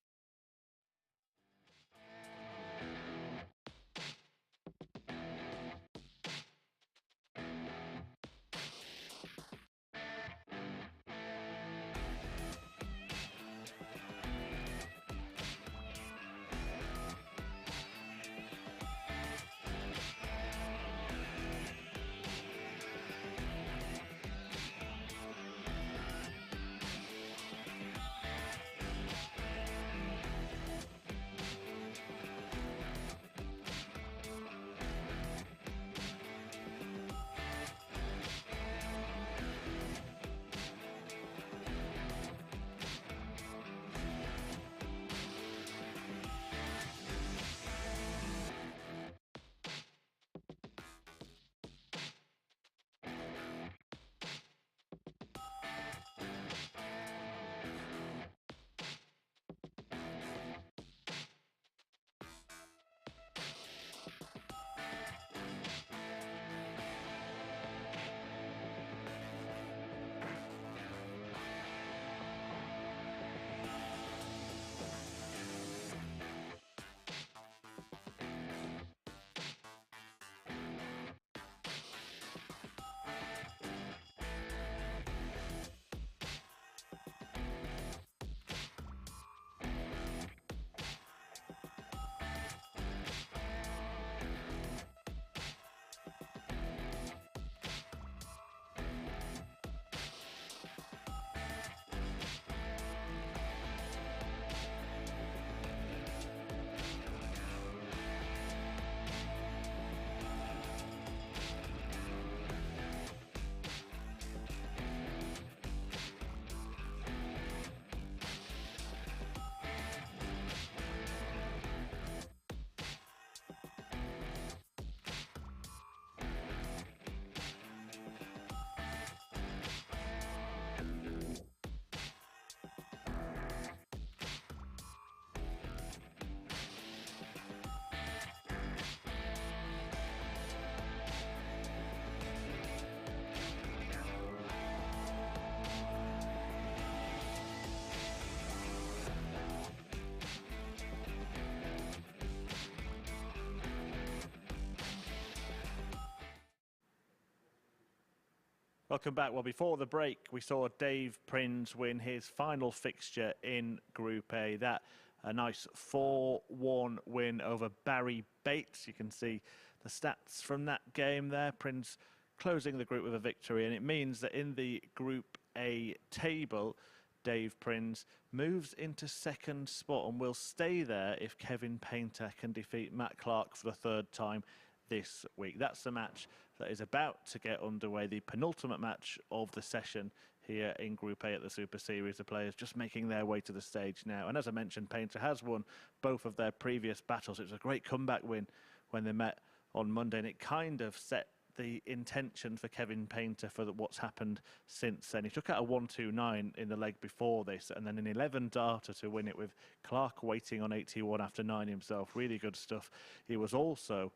Welcome back. Well, before the break, we saw Dave Prins win his final fixture in Group A. That a nice 4-1 win over Barrie Bates. You can see the stats from that game there. Prins closing the group with a victory, and it means that in the Group A table, Dave Prins moves into second spot and will stay there if Kevin Painter can defeat Matt Clark for the third time this week. That's the match that is about to get underway, the penultimate match of the session here in Group A at the Super Series. The players just making their way to the stage now. And as I mentioned, Painter has won both of their previous battles. It was a great comeback win when they met on Monday, and it kind of set the intention for Kevin Painter for what's happened since then. He took out a 1-2-9 in the leg before this, and then an 11 darter to win it with Clark waiting on 81 after 9 himself. Really good stuff. He was also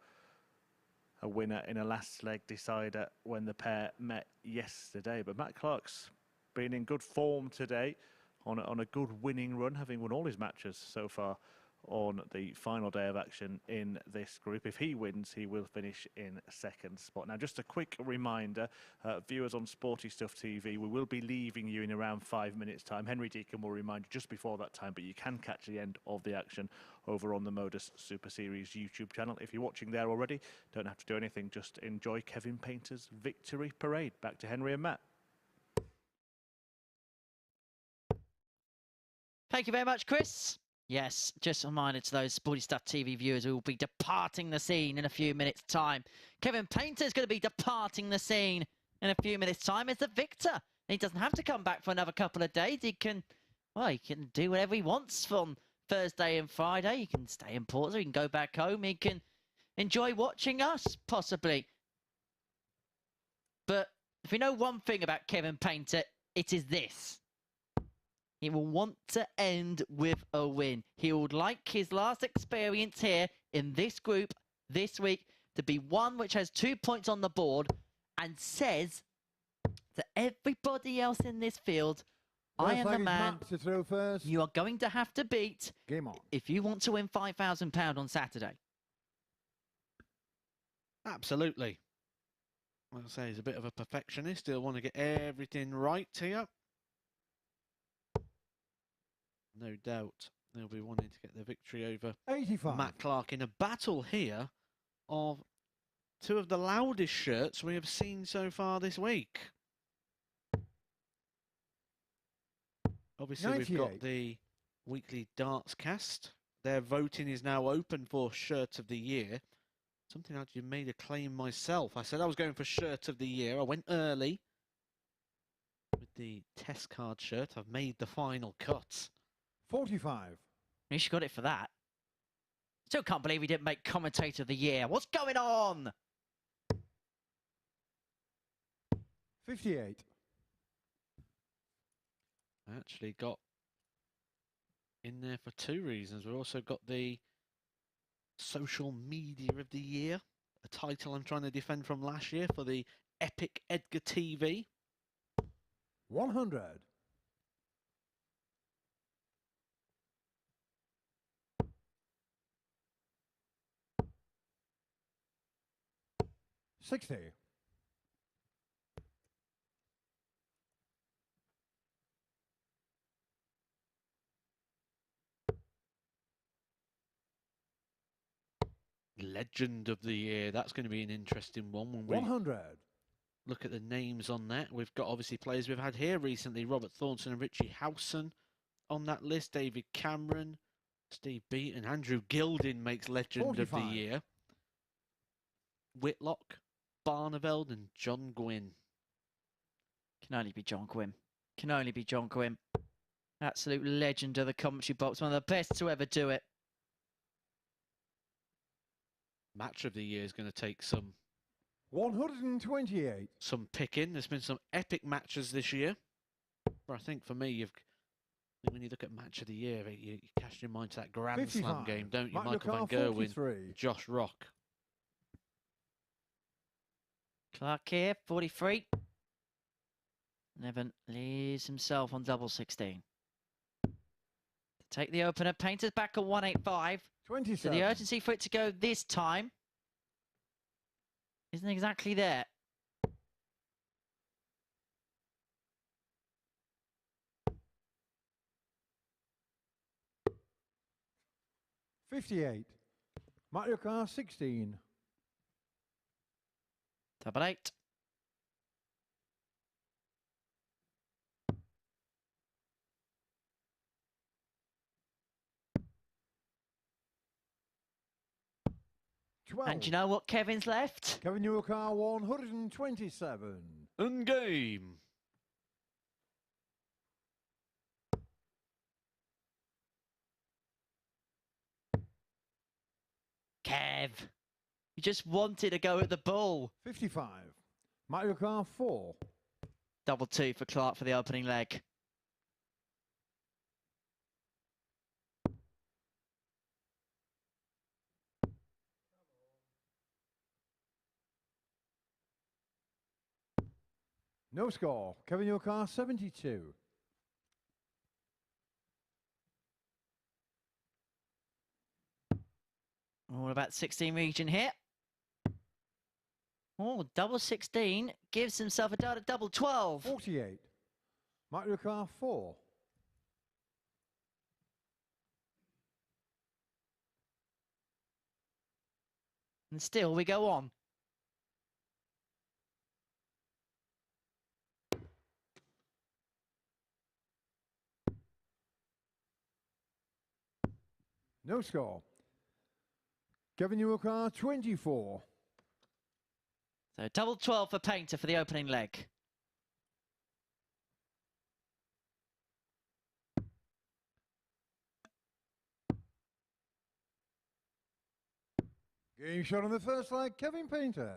a winner in a last leg decider when the pair met yesterday. But Matt Clark's been in good form today on a good winning run, having won all his matches so far on the final day of action in this group. If he wins, he will finish in second spot. Now, just a quick reminder, viewers on Sporty Stuff TV, we will be leaving you in around 5 minutes' time. Henry Deacon will remind you just before that time, but you can catch the end of the action over on the MODUS Super Series YouTube channel. If you're watching there already, don't have to do anything, just enjoy Kevin Painter's victory parade. Back to Henry and Matt. Thank you very much, Chris. Yes, just a reminder to those Sporty Stuff TV viewers who will be departing the scene in a few minutes' time. Kevin Painter is going to be departing the scene in a few minutes' time as the victor. He doesn't have to come back for another couple of days. He can do whatever he wants from Thursday and Friday. He can stay in Portsmouth. He can go back home. He can enjoy watching us, possibly. But if we know one thing about Kevin Painter, it is this. He will want to end with a win. He would like his last experience here in this group this week to be one which has 2 points on the board and says to everybody else in this field, I am the man to throw first. you are going to have to beat Game on. if you want to win £5,000 on Saturday. Absolutely. Like I say, he's a bit of a perfectionist. He'll want to get everything right here. No doubt they'll be wanting to get the victory over 85. Matt Clark in a battle here of two of the loudest shirts we have seen so far this week. Obviously, 98. we've got the weekly darts cast. Their voting is now open for Shirt of the Year. Something I actually made a claim myself. I said I was going for Shirt of the Year. I went early with the test card shirt. I've made the final cut. 45. You should got it for that. Still can't believe he didn't make Commentator of the Year. What's going on? 58. I actually got in there for two reasons. We've also got the Social Media of the Year, a title I'm trying to defend from last year for the Epic Edgar TV. 100. $60. Legend of the Year. That's going to be an interesting one when we 100. look at the names on that. We've got obviously players we've had here recently. Robert Thornton and Richie Howson on that list. David Cameron, Steve Beaton, Andrew Gilding makes Legend 45. of the Year. Whitlock, Barneveld and John Gwynn. Can only be John Gwynn. Can only be John Gwynn. Absolute legend of the commentary box. One of the best to ever do it. Match of the Year is going to take some 128. picking. There's been some epic matches this year. But I think for me, when you look at Match of the Year, you cast your mind to that Grand 55. Slam game, don't you? Matt Michael van Lucar, Gerwen, 43. Josh Rock. Clark here, 43. Nevin leaves himself on double 16. To take the opener, Painter's back at 185. 27. So the urgency for it to go this time isn't exactly there. 58. Mario Kart 16. Double 8. And you know what Kevin's left? Kevin Newcar 127. And game. Kev, you just wanted to go at the ball. 55. Mario Kart 4. Double 2 for Clark for the opening leg. No score. Kevin Newcar 72. All about 16 region here. Oh, double 16 gives himself a double 12. 48. Mario Kart 4. And still we go on. No score. Kevin Newcar 24. So double 12 for Painter for the opening leg. Game shot on the first leg, Kevin Painter.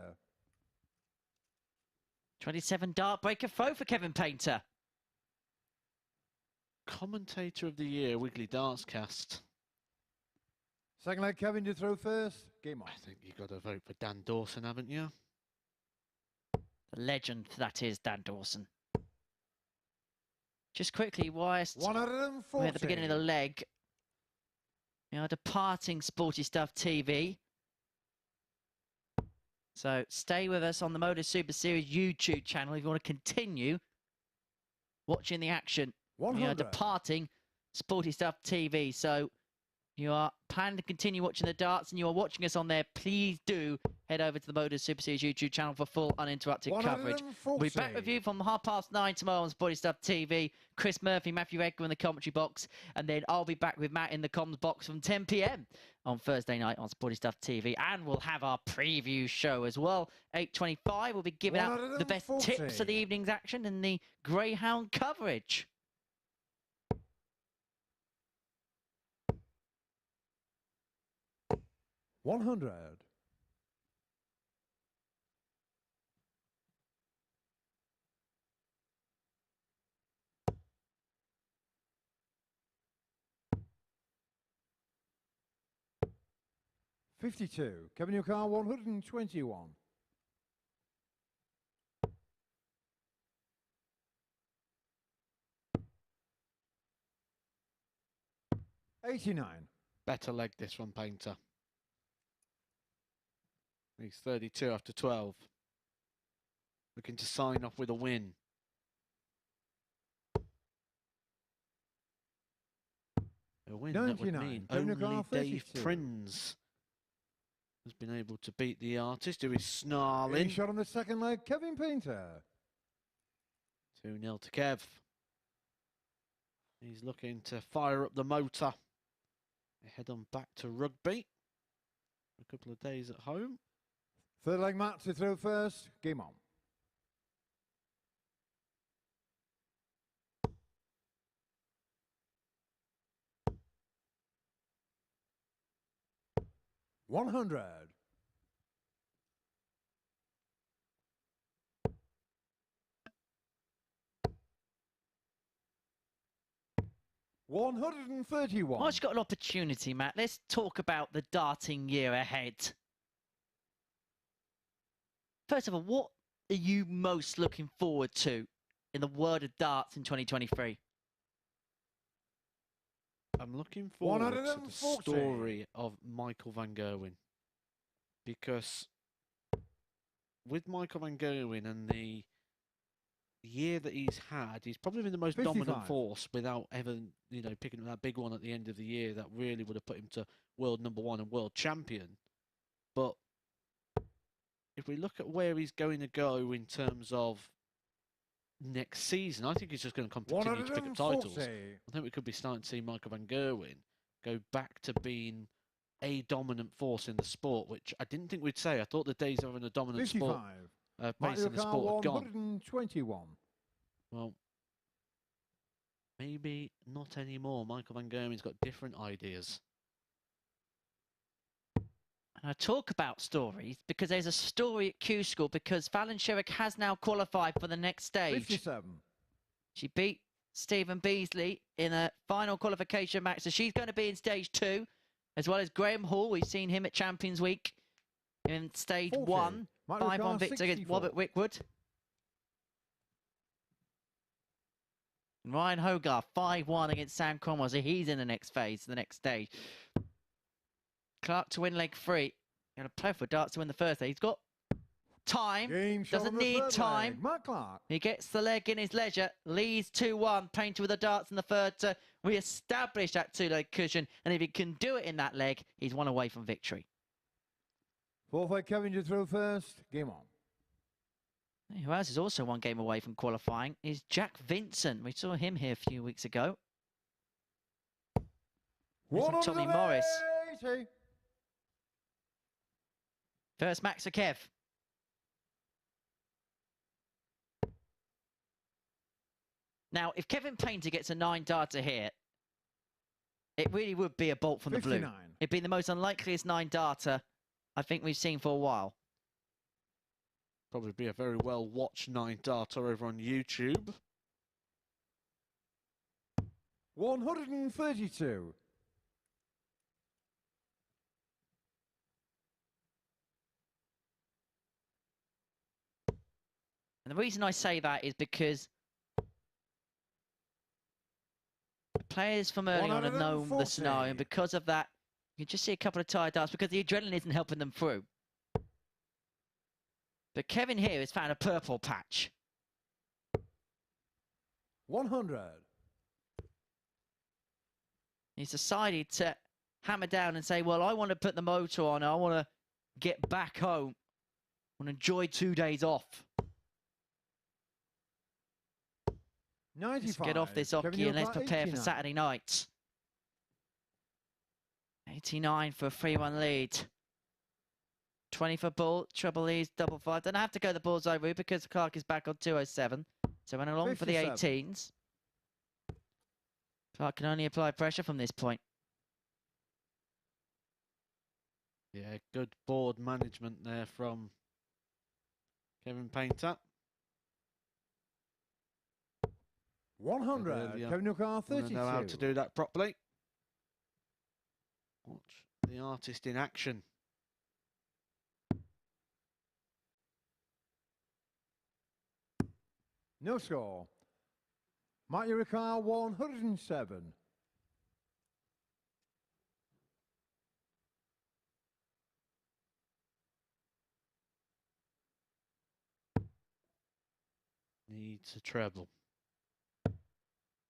27 dart breaker throw for Kevin Painter. Commentator of the year, Wiggly Darts Cast. Second leg, Kevin to throw first. Game on. I think you've got to vote for Dan Dawson, haven't you? The legend that is Dan Dawson. Just quickly, whilst 140. we're at the beginning of the leg, we are departing Sporty Stuff TV. So stay with us on the MODUS Super Series YouTube channel if you want to continue watching the action. 100. We are departing Sporty Stuff TV. So you are planning to continue watching the darts and you are watching us on there, please do head over to the MODUS Super Series YouTube channel for full uninterrupted coverage. We'll be back with you from 9:30 tomorrow on Sporty Stuff TV. Chris Murphy, Matthew Edgar in the commentary box, and then I'll be back with Matt in the comms box from 10 p.m. on Thursday night on Sporty Stuff TV, and we'll have our preview show as well. 8:25, we'll be giving out the best tips of the evening's action and the Greyhound coverage. 100. $52. Kevin Newcar 121. 89. Better leg this one, Painter. He's 32 after 12. Looking to sign off with a win. A win that would 99. mean Kevin only Newcar, Dave 32. Prins has been able to beat the artist who is snarling. Getting shot on the second leg, Kevin Painter. 2-0 to Kev. He's looking to fire up the motor. Head on back to rugby. A couple of days at home. Third leg, Matt to throw first. Game on. $100. 131. Well, I've got an opportunity, Matt. Let's talk about the darting year ahead. First of all, what are you most looking forward to in the world of darts in 2023? I'm looking forward to the 140. story of Michael van Gerwen, because with Michael van Gerwen and the year that he's had, he's probably been the most 55. dominant force without ever, picking up that big one at the end of the year that really would have put him to world #1 and world champion. But if we look at where he's going to go in terms of next season, I think he's just going to continue to pick up titles. I think we could be starting to see Michael van Gerwen go back to being a dominant force in the sport, which I didn't think we'd say. I thought the days of having a dominant 55. sport pace in the sport had gone. 121. Well, maybe not anymore. Michael van Gerwen's got different ideas. And I talk about stories because there's a story at Q School because Fallon Sherrick has now qualified for the next stage. 57. She beat Stephen Beasley in a final qualification match, so she's going to be in stage 2, as well as Graham Hall. We've seen him at Champions Week in stage 40. 1. 5-1 victory against Robert Wickwood. Ryan Hogarth, 5-1 against Sam Cromwell, so he's in the next phase, the next stage. Clark to win leg 3. Going to play for darts to win the first leg. He's got time. Doesn't need time. Matt Clark. He gets the leg in his leisure. Leads 2-1. Painter with the darts in the third to re-establish that 2-leg cushion. And if he can do it in that leg, he's 1 away from victory. Fourth leg, Kevin, you throw first. Game on. Who else is also 1 game away from qualifying is Jack Vincent. We saw him here a few weeks ago. Tommy Morris. First max for Kev. Now, if Kevin Painter gets a 9 darter here, it really would be a bolt from 59. The blue. It'd be the most unlikeliest 9 darter I think we've seen for a while. Probably be a very well watched 9 darter over on YouTube. 132. And the reason I say that is because players from early on have known the scenario, and because of that, you can just see a couple of tired darts because the adrenaline isn't helping them through. But Kevin here has found a purple patch. 100. He's decided to hammer down and say, well, I want to put the motor on. I want to get back home. I want to enjoy 2 days off. 95. Let's get off this hockey and let's prepare for Saturday night. 89 for a 3-1 lead. 20 for ball, treble leads, double 5. Don't have to go the bullseye route because Clark is back on 207. So running along 57. For the 18s. Clark can only apply pressure from this point. Yeah, good board management there from Kevin Painter. 100. Kevin Newcar, 32. Know how to do that properly. Watch the artist in action. No score. Matt Uricard, 107. Needs a treble.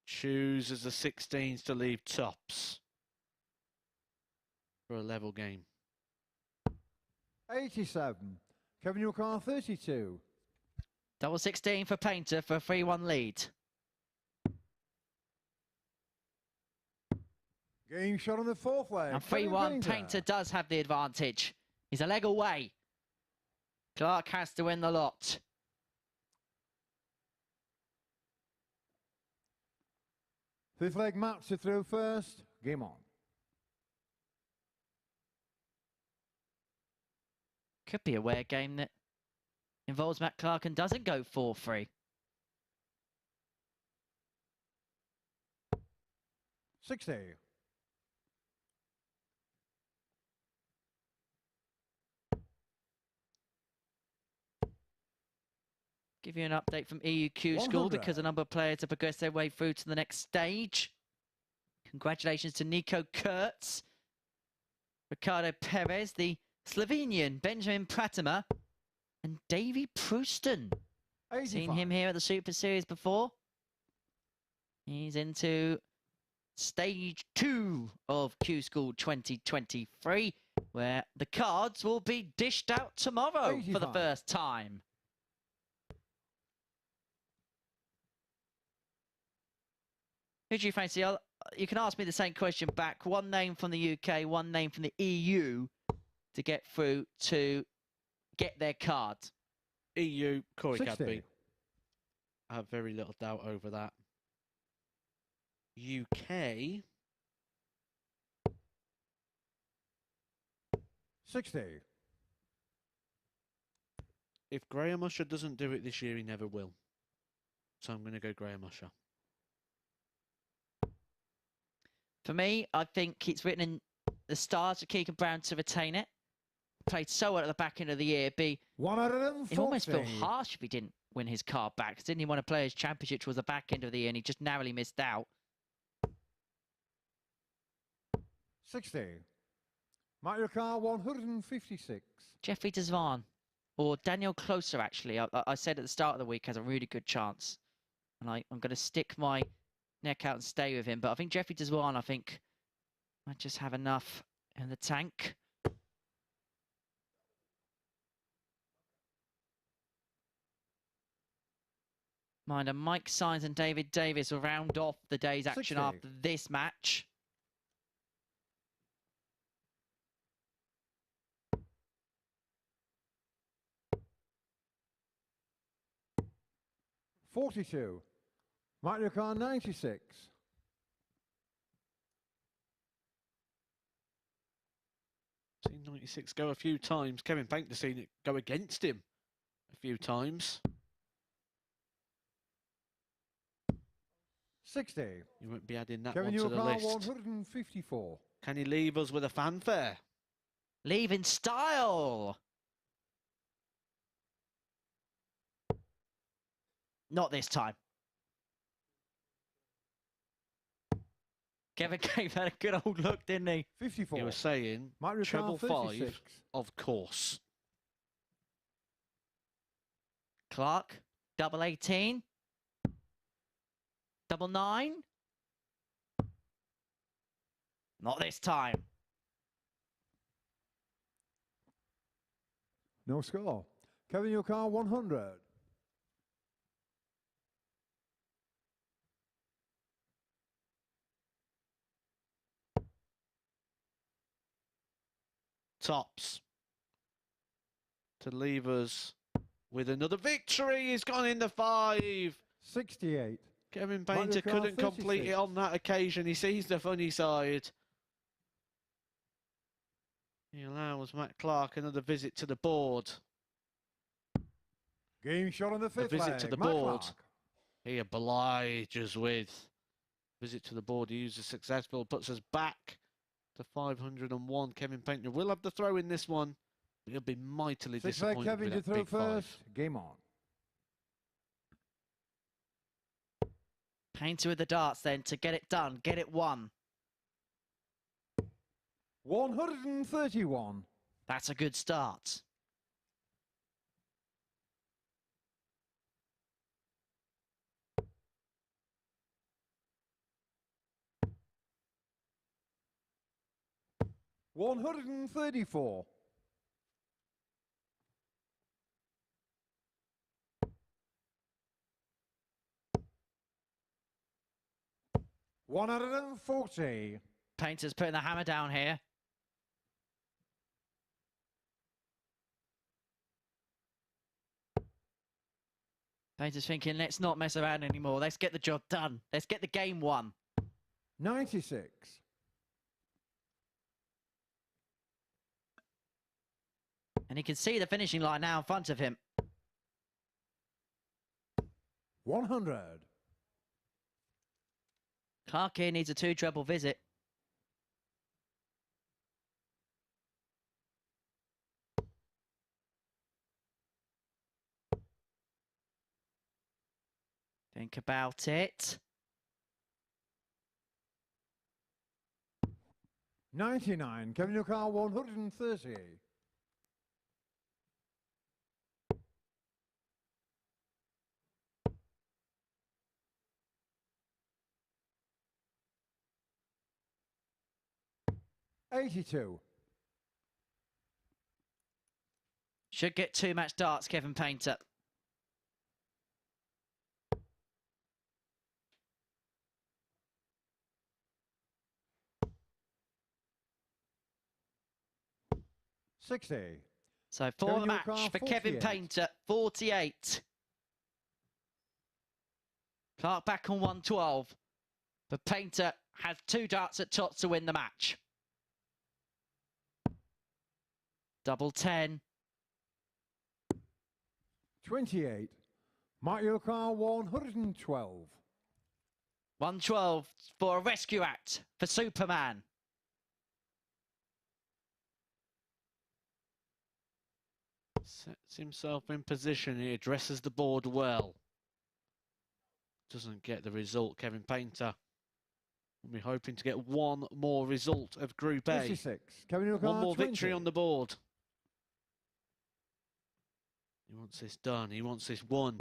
Chooses the 16s to leave tops for a level game. 87. Kevin Newcar, 32. Double 16 for Painter for a 3-1 lead. Game shot on the fourth leg. And 3-1, Painter does have the advantage. He's a leg away. Clark has to win the lot. Fifth leg, Matt to throw first. Game on. Could be a weird game that involves Matt Clark and doesn't go 4-3. 60. Give you an update from EUQ School because a number of players have progressed their way through to the next stage. Congratulations to Nico Kurtz, Ricardo Perez, the Slovenian Benjamin Pratima, and Davy Prouston. Seen him here at the Super Series before. He's into stage 2 of Q School 2023, where the cards will be dished out tomorrow for the first time. Who do you fancy? You can ask me the same question back. One name from the UK, one name from the EU to get through to get their card. EU, Corey 60. Cadby. I have very little doubt over that. UK. 60. If Graham Usher doesn't do it this year, he never will. So I'm going to go Graham Usher. For me, I think it's written in the stars for Keegan Brown to retain it. Played so well at the back end of the year. It'd almost feel harsh if he didn't win his card back. Didn't he want to play his championship towards the back end of the year and he just narrowly missed out? 60. Mario Kart 156. Jeffrey Desvan or Daniel Closer, actually. I said at the start of the week has a really good chance. And I'm going to stick my neck out and stay with him. But I think Jeffrey Desvan, I think, might just have enough in the tank. Mind, and Mike Symes and David Davies will round off the day's action 60. after this match. $42. Mario Kart 96. Seen 96 go a few times. Kevin Painter's seen it go against him a few times. 60. You won't be adding that Kevin one to the Kart list. 154. Can he leave us with a fanfare? Leave in style. Not this time. Kevin gave that a good old look, didn't he? 54. He was saying, Mario treble Kart 36. 5, of course. Clark, double 18. Double 9. Not this time. No score. Kevin Kart 100. Tops. To leave us with another victory. He's gone in the 5. 68. Kevin Mario Painter Kart couldn't complete 36. it on that occasion. He sees the funny side. He allows Matt Clark another visit to the board. Game shot on the fifth visit leg. to the Matt board. Clark. He obliges with visit to the board. He uses successful, puts us back to 501. Kevin Painter will have the throw in this one. He'll be mightily Sixth leg, disappointed Kevin, with you that throw big 5. first. Game on. Painter with the darts then to get it done, get it won. 131. That's a good start. $134. $140. Painter's putting the hammer down here. Painter's thinking, let's not mess around anymore. Let's get the job done. Let's get the game won. 96. And he can see the finishing line now in front of him. 100. Clark here needs a 2 treble visit. Think about it. 99. Kevin Kart 130. 82. Should get 2-match darts, Kevin Painter. $60. So for Kevin the match Yulcar, for Kevin 48. Painter, 48. Clark back on 112. But Painter has 2 darts at tots to win the match. Double 10. 28. Mark Yulcar, 112. 112 for a rescue act for Superman. Sets himself in position. He addresses the board well. Doesn't get the result, Kevin Painter. We're hoping to get one more result of Group A. 56. Kevin Yulcar, One more 20. victory on the board. He wants this done. He wants this won.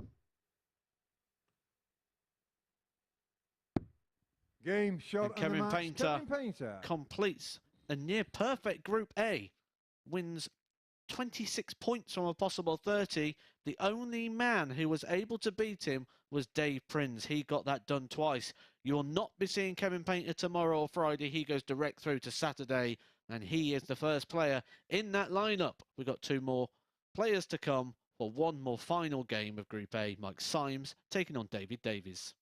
Game shot And Kevin the match. Painter Kevin Painter completes a near perfect Group A. Wins 26 points from a possible 30. The only man who was able to beat him was Dave Prins. He got that done twice. You will not be seeing Kevin Painter tomorrow or Friday. He goes direct through to Saturday, and he is the first player in that lineup. We've got 2 more players to come for one more final game of Group A. Mike Symes taking on Davies.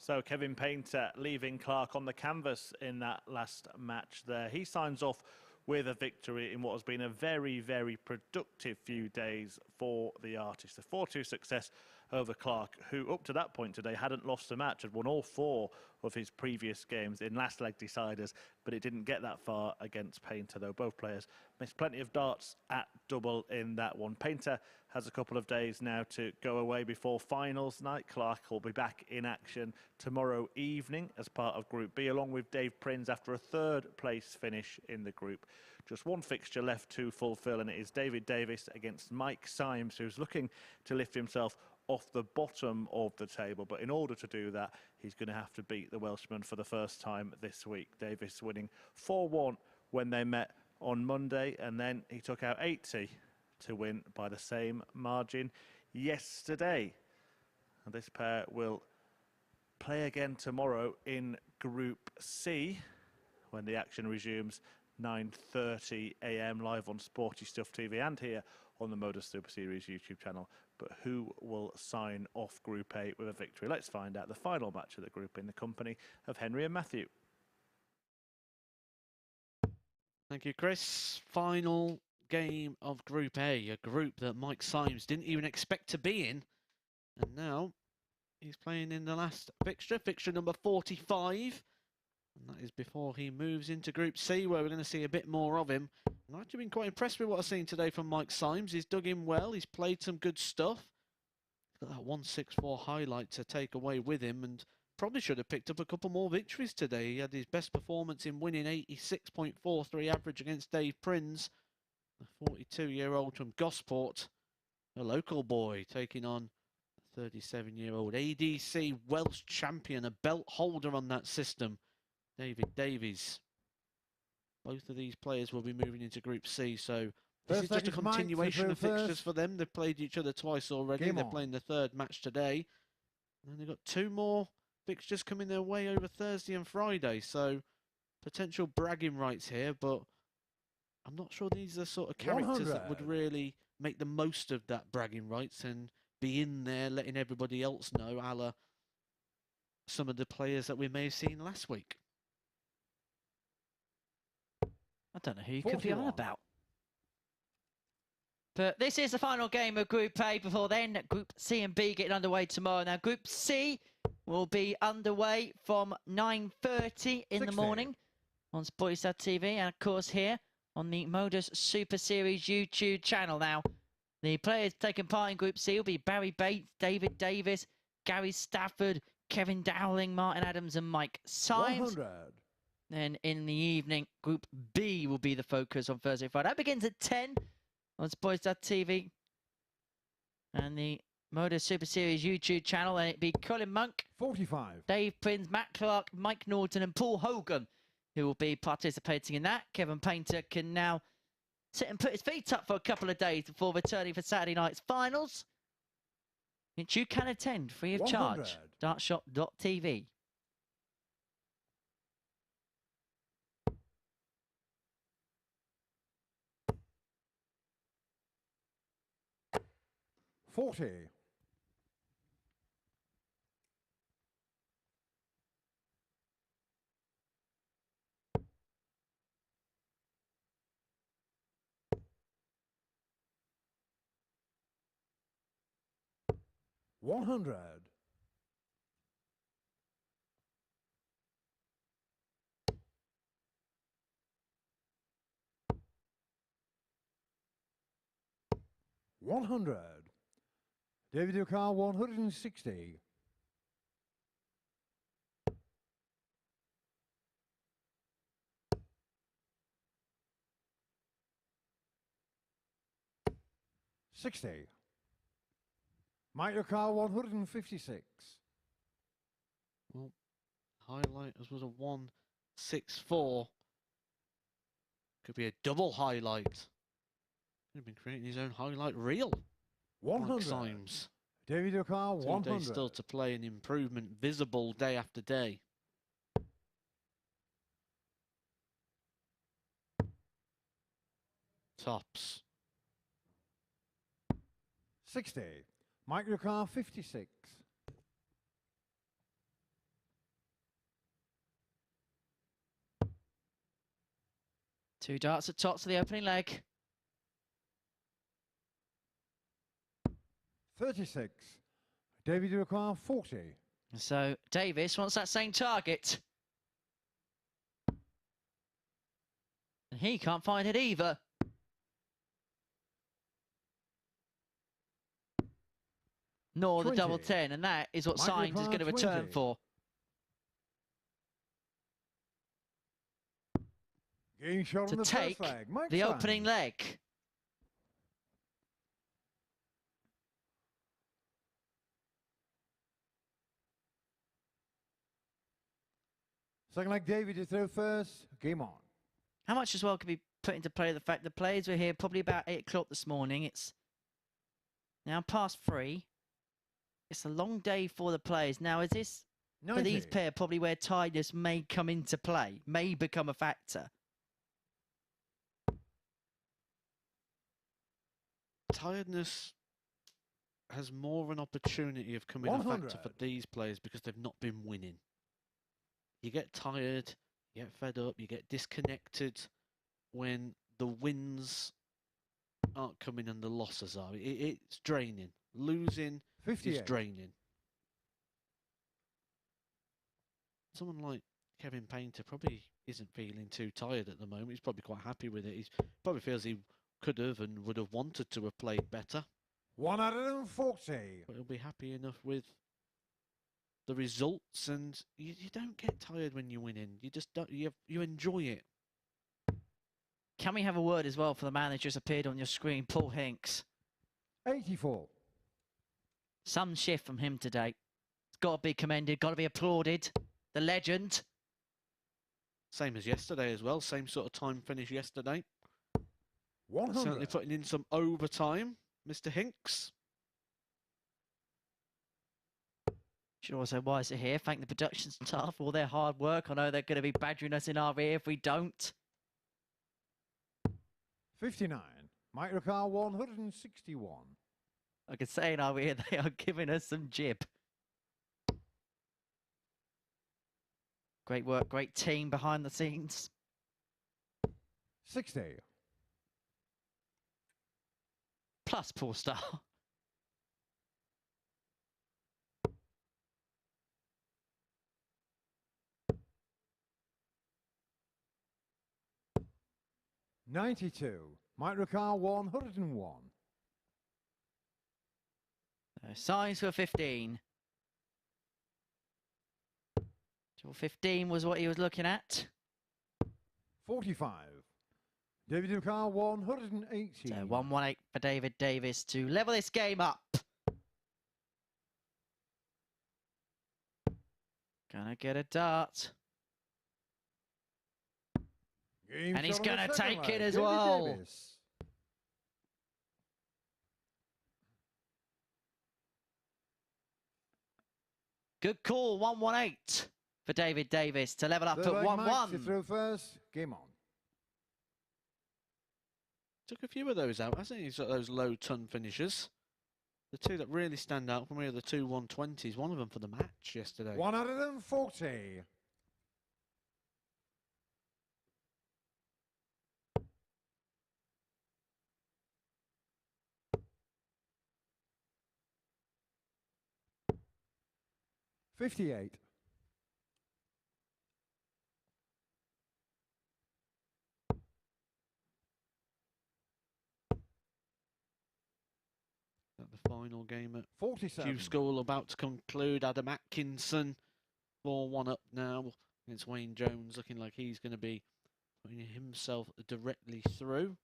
So Kevin Painter leaving Clark on the canvas in that last match there. He signs off with a victory in what has been a very, very productive few days for the artist. A 4-2 success over Clark, who up to that point today hadn't lost a match, had won all 4 of his previous games in last leg deciders, but it didn't get that far against Painter, though both players missed plenty of darts at double in that one. Painter has a couple of days now to go away before finals night. Clark will be back in action tomorrow evening as part of Group B, along with Dave Prins after a 3rd place finish in the group. Just one fixture left to fulfil, and it is Davies against Mike Symes, who's looking to lift himself off the bottom of the table. But in order to do that, he's going to have to beat the Welshman for the first time this week. Davies winning 4-1 when they met on Monday, and then he took out 80 to win by the same margin yesterday. And this pair will play again tomorrow in Group C when the action resumes 9:30 a.m. live on Sporty Stuff TV and here on the MODUS Super Series YouTube channel. But who will sign off Group A with a victory? Let's find out the final match of the group in the company of Henry and Matthew. Thank you, Chris. Final game of Group A, a group that Mike Symes didn't even expect to be in. And now he's playing in the last fixture, fixture number 45. And that is before he moves into Group C, where we're going to see a bit more of him. And I've actually been quite impressed with what I've seen today from Mike Symes. He's dug in well. He's played some good stuff. He's got that 164 highlight to take away with him, and probably should have picked up a couple more victories today. He had his best performance in winning 86.43 average against Dave Prins, the 42-year-old from Gosport, a local boy, taking on 37-year-old ADC Welsh champion, a belt holder on that system, Davies. Both of these players will be moving into Group C, so this is just a continuation of fixtures for them. They've played each other twice already. They're playing the third match today. And they've got two more fixtures coming their way over Thursday and Friday, so potential bragging rights here, but I'm not sure these are the sort of characters that would really make the most of that bragging rights and be in there letting everybody else know, a la some of the players that we may have seen last week. I don't know who you could be on about. But this is the final game of Group A. Before then, Group C and B getting underway tomorrow. Now, Group C will be underway from 9:30 in the morning on Sportsat TV, and of course here on the MODUS Super Series YouTube channel. Now, the players taking part in Group C will be Barrie Bates, David Davies, Gary Stafford, Kevin Dowling, Martin Adams and Mike Symes. 100. Then in the evening, Group B will be the focus on Thursday, Friday. That begins at 10 on Sportsat TV and the MODUS Super Series YouTube channel. And it'd be Colin Monk, 45. Dave Prins, Matt Clark, Mike Norton and Paul Hogan who will be participating in that. Kevin Painter can now sit and put his feet up for a couple of days before returning for Saturday night's finals, which you can attend free of 100. charge. Dartshop.tv. $40. 100. 100. David Ducar, 160. 60. Mike Ducar, 156. Well, highlight as was a 164. Could be a double highlight. Could have been creating his own highlight reel. 100. Symes. David Ducar, 100. 2 days still to play, an improvement visible day after day. Tops. 60. Mike Ducar, 56. 2 darts at tops of the opening leg. 36. David Ducar, 40. So Davies wants that same target. And he can't find it either. Nor the 20. double 10, and that is what Mike Symes is Ducar, going to return 20. for. Game shot To on the take first leg. Mike the Symes. opening leg. Second leg, David is through first. Game on. How much as well could be put into play the fact the players were here probably about 8 o'clock this morning. It's now past 3. It's a long day for the players. Now, is this, 90. for these pair, probably where tiredness may come into play, may become a factor? tiredness has more of an opportunity of coming a factor 100. for these players because they've not been winning. You get tired, you get fed up, you get disconnected when the wins aren't coming and the losses are. It's draining. Losing is 58. draining. Someone like Kevin Painter probably isn't feeling too tired at the moment. He's probably quite happy with it. He probably feels he could have and would have wanted to have played better. 140. But he'll be happy enough with the results, and you don't get tired when you're winning. You just don't. You enjoy it. Can we have a word as well for the man that just appeared on your screen, Paul Hinks? 84. Some shift from him today. It's got to be commended, got to be applauded. The legend. Same as yesterday as well. Same sort of time finish yesterday. 100. Certainly putting in some overtime, Mr. Hinks. Should also, why is it here? Thank the production staff for all their hard work. I know they're going to be badgering us in our ear if we don't. 59. Microcar 161. I can say in our ear they are giving us some jib. Great work, great team behind the scenes. 60. Plus Paul Star. 92. Microcar 101. Symes for 15. So 15 was what he was looking at. 45. David Car 118. So 118 for David Davies to level this game up. Gonna get a dart. Game And he's shot on the gonna second take it leg, as David well. Davies. Good call, 118 for David Davies to level up Third at leg, Mike, 1-1. to throw first. Game on. Took a few of those out, hasn't he? He's got those low ton finishers. The two that really stand out for me are the two 120s. One of them for the match yesterday. 140. $58. The final game at 47. Q School about to conclude. Adam Atkinson 4-1 up now against Wayne Jones, looking like he's going to be putting himself directly through.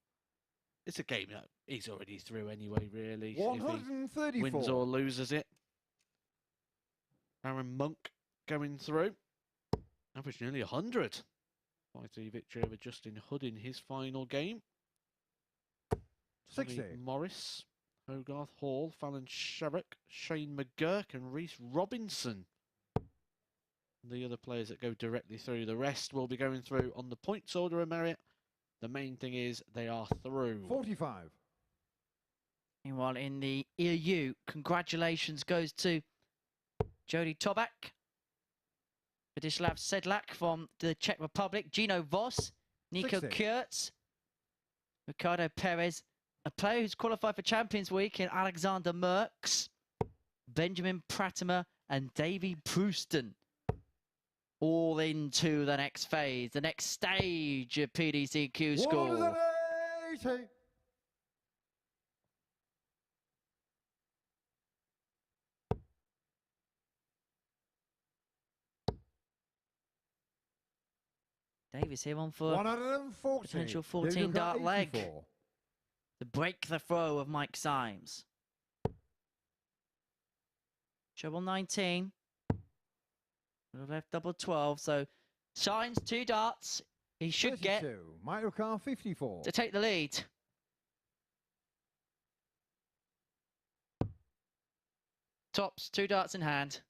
It's a game that he's already through anyway, really. If he 134. wins or loses it. Aaron Monk going through. Average nearly 100. 5-3 victory over Justin Hood in his final game. 60. Tommy Morris, Hogarth Hall, Fallon Sherrick, Shane McGurk and Reese Robinson. The other players that go directly through. The rest will be going through on the points order of merit. The main thing is they are through. 45. Meanwhile, in the EU, congratulations goes to Jody Tobak, Vladislav Sedlak from the Czech Republic, Gino Voss, Nico 60. Kurtz, Ricardo Perez, a player who's qualified for Champions Week in Alexander Merckx, Benjamin Pratimer and Davy Prouston. All into the next phase, the next stage of PDCQ School. 180. Davies here on for 140. potential David 14 Car dart leg. 84. to break the throw of Mike Symes. Treble 19. We've left double 12, so Symes 2 darts. He should 32. get Microcar 54. to take the lead. Tops, 2 darts in hand.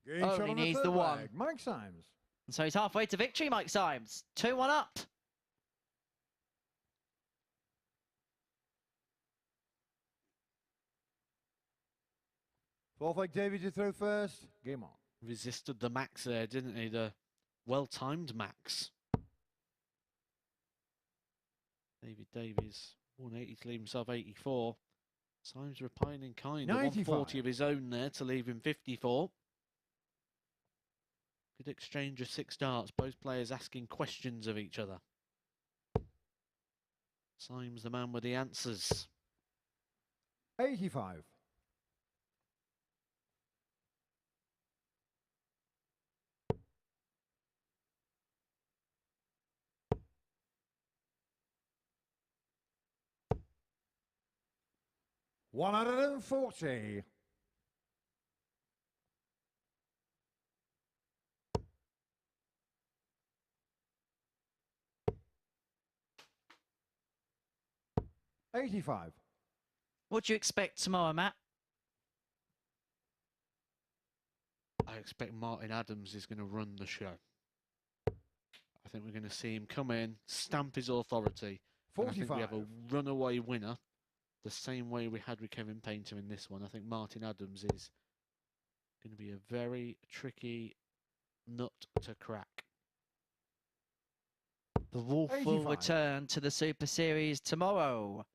Game Oh, shot he on the needs third the one. leg. Mike Symes. And so he's halfway to victory, Mike Symes. 2-1 up. Fourth leg, Davies, you through first. Game on. Resisted the max there, didn't he? The well-timed max. Davies, 180 to leave himself 84. Symes replying in kind. A 140 of his own there to leave him 54. Good exchange of 6 darts. Both players asking questions of each other. Symes the man with the answers. 85. $140. $85. What do you expect tomorrow, Matt? I expect Martin Adams is going to run the show. I think we're going to see him come in, stamp his authority. And I think we have a runaway winner, the same way we had with Kevin Painter in this one. I think Martin Adams is going to be a very tricky nut to crack. The Wolf 85. will return to the Super Series tomorrow.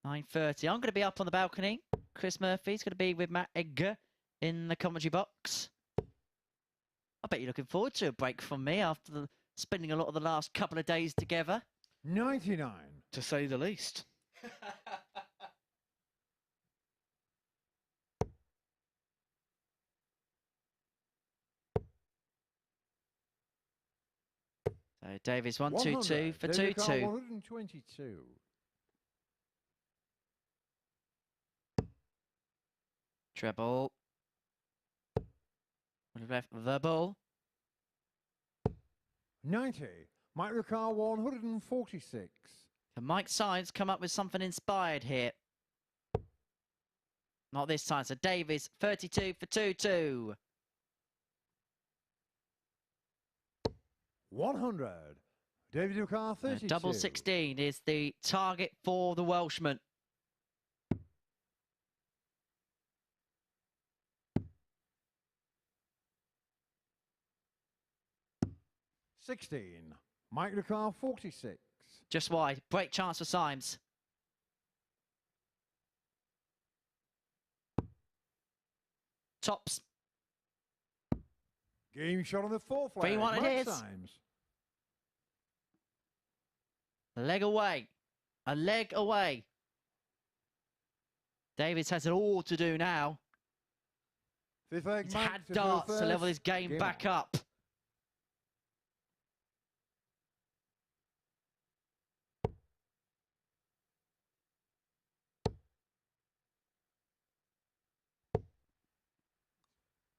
9:30. I'm going to be up on the balcony. Chris Murphy's going to be with Matt Edgar in the commentary box. I bet you're looking forward to a break from me after spending a lot of the last couple of days together. 99. To say the least. So Davies 122 for 2-2. 122. Treble. Left the ball. 90. Mike Ricard 146. Can Mike Symes come up with something inspired here? Not this time. So Davies 32 for 2-2. 100. David Ricard 32. Double 16 is the target for the Welshman. $16. Mike Ricard 46. Just wide. Great chance for Symes. Tops. Game shot on the fourth leg. 3-1 it Mike is. Symes. A leg away. A leg away. Davies has it all to do now. Fifth leg, He's Mike had to darts first. to level his game back on. up.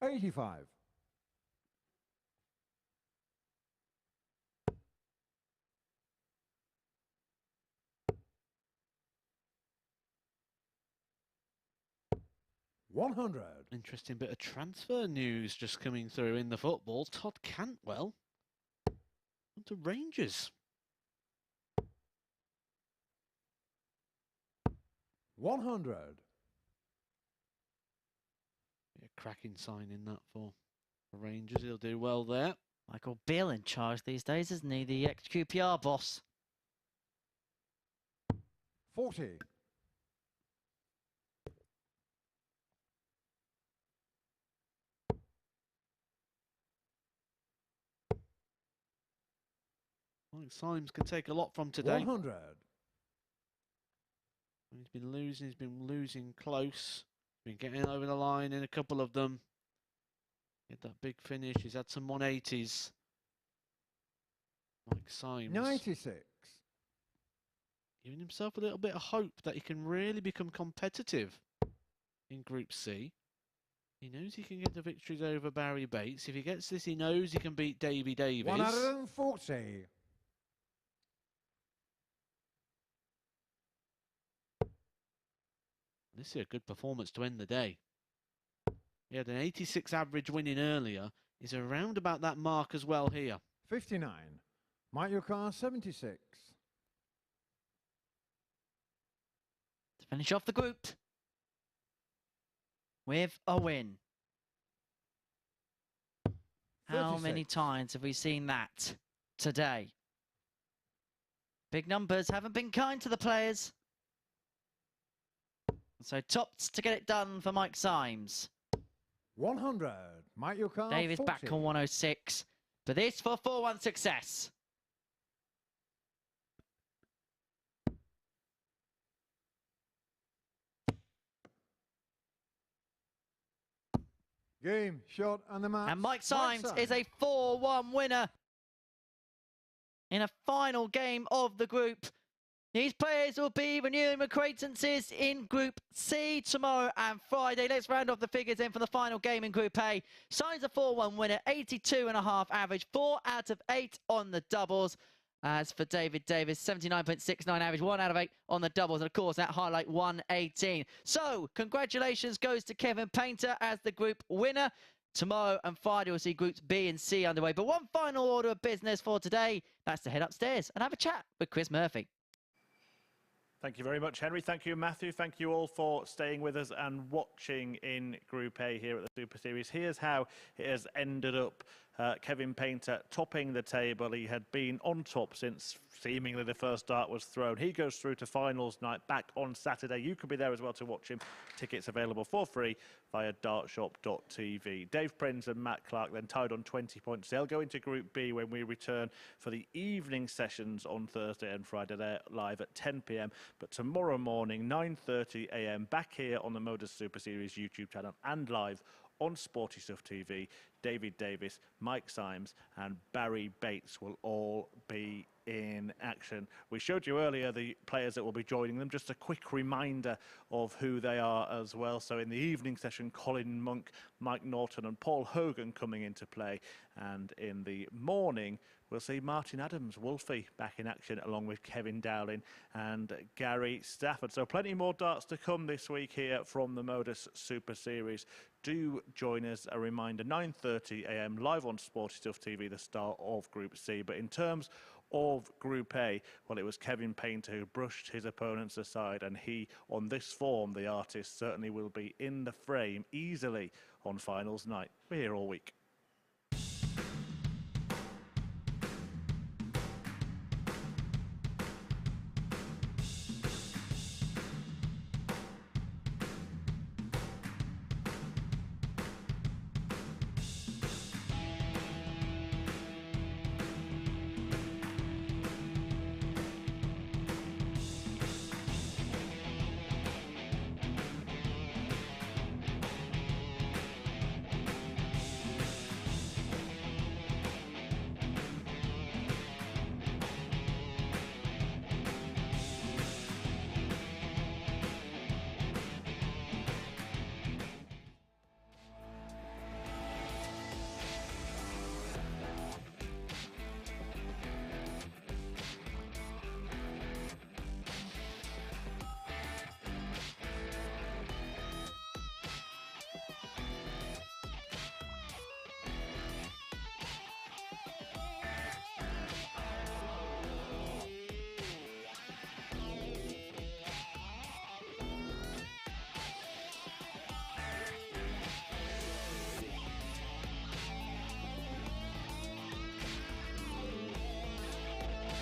$85. $100. Interesting bit of transfer news just coming through in the football. Todd Cantwell on to Rangers. 100. A cracking signing that for Rangers. He'll do well there. Michael Beale in charge these days, isn't he? The ex-QPR boss. 40. Mike Symes can take a lot from today. 100. He's been losing close. Been getting over the line in a couple of them. Get that big finish. He's had some 180s. Mike Symes. 96. Giving himself a little bit of hope that he can really become competitive in Group C. He knows he can get the victories over Barrie Bates. If he gets this, he knows he can beat Davies. 140. This is a good performance to end the day. He had an 86 average winning earlier. He's around about that mark as well here. 59. Mike Ricard 76. To finish off the group. with a win. How 36. many times have we seen that today? Big numbers haven't been kind to the players. So tops to get it done for Mike Symes. 100. Mike Yukar, Davies 40. back on 106. But this for 4-1 success. Game, shot, and the match. And Mike Symes is a 4-1 winner in a final game of the group. These players will be renewing acquaintances in Group C tomorrow and Friday. Let's round off the figures in for the final game in Group A. Symes a 4-1 winner, 82.5 average, 4 out of 8 on the doubles. As for David Davies, 79.69 average, 1 out of 8 on the doubles. And of course, that highlight 118. So, congratulations goes to Kevin Painter as the group winner. Tomorrow and Friday we'll see Groups B and C underway. But one final order of business for today. That's to head upstairs and have a chat with Chris Murphy. Thank you very much, Henry. Thank you, Matthew. Thank you all for staying with us and watching in Group A here at the Super Series. Here's how it has ended up. Kevin Painter topping the table. He had been on top since seemingly the first dart was thrown. He goes through to finals night back on Saturday. You could be there as well to watch him. Tickets available for free via dartshop.tv. Dave Prins and Matt Clark then tied on 20 points. They'll go into Group B when we return for the evening sessions on Thursday and Friday. They're live at 10 p.m. But tomorrow morning, 9:30 a.m. back here on the MODUS Super Series YouTube channel and live on Sporty Stuff TV, David Davies, Mike Symes and Barrie Bates will all be in action. We showed you earlier the players that will be joining them. Just a quick reminder of who they are as well. So in the evening session, Colin Monk, Mike Norton and Paul Hogan coming into play. And in the morning, we'll see Martin Adams, Wolfie, back in action along with Kevin Dowling and Gary Stafford. So plenty more darts to come this week here from the MODUS Super Series. Do join us. A reminder, 9:30 a.m. live on Sporty Stuff TV, the start of Group C. But in terms of Group A, well, it was Kevin Painter who brushed his opponents aside, and he, on this form, the artist, certainly will be in the frame easily on finals night. We're here all week.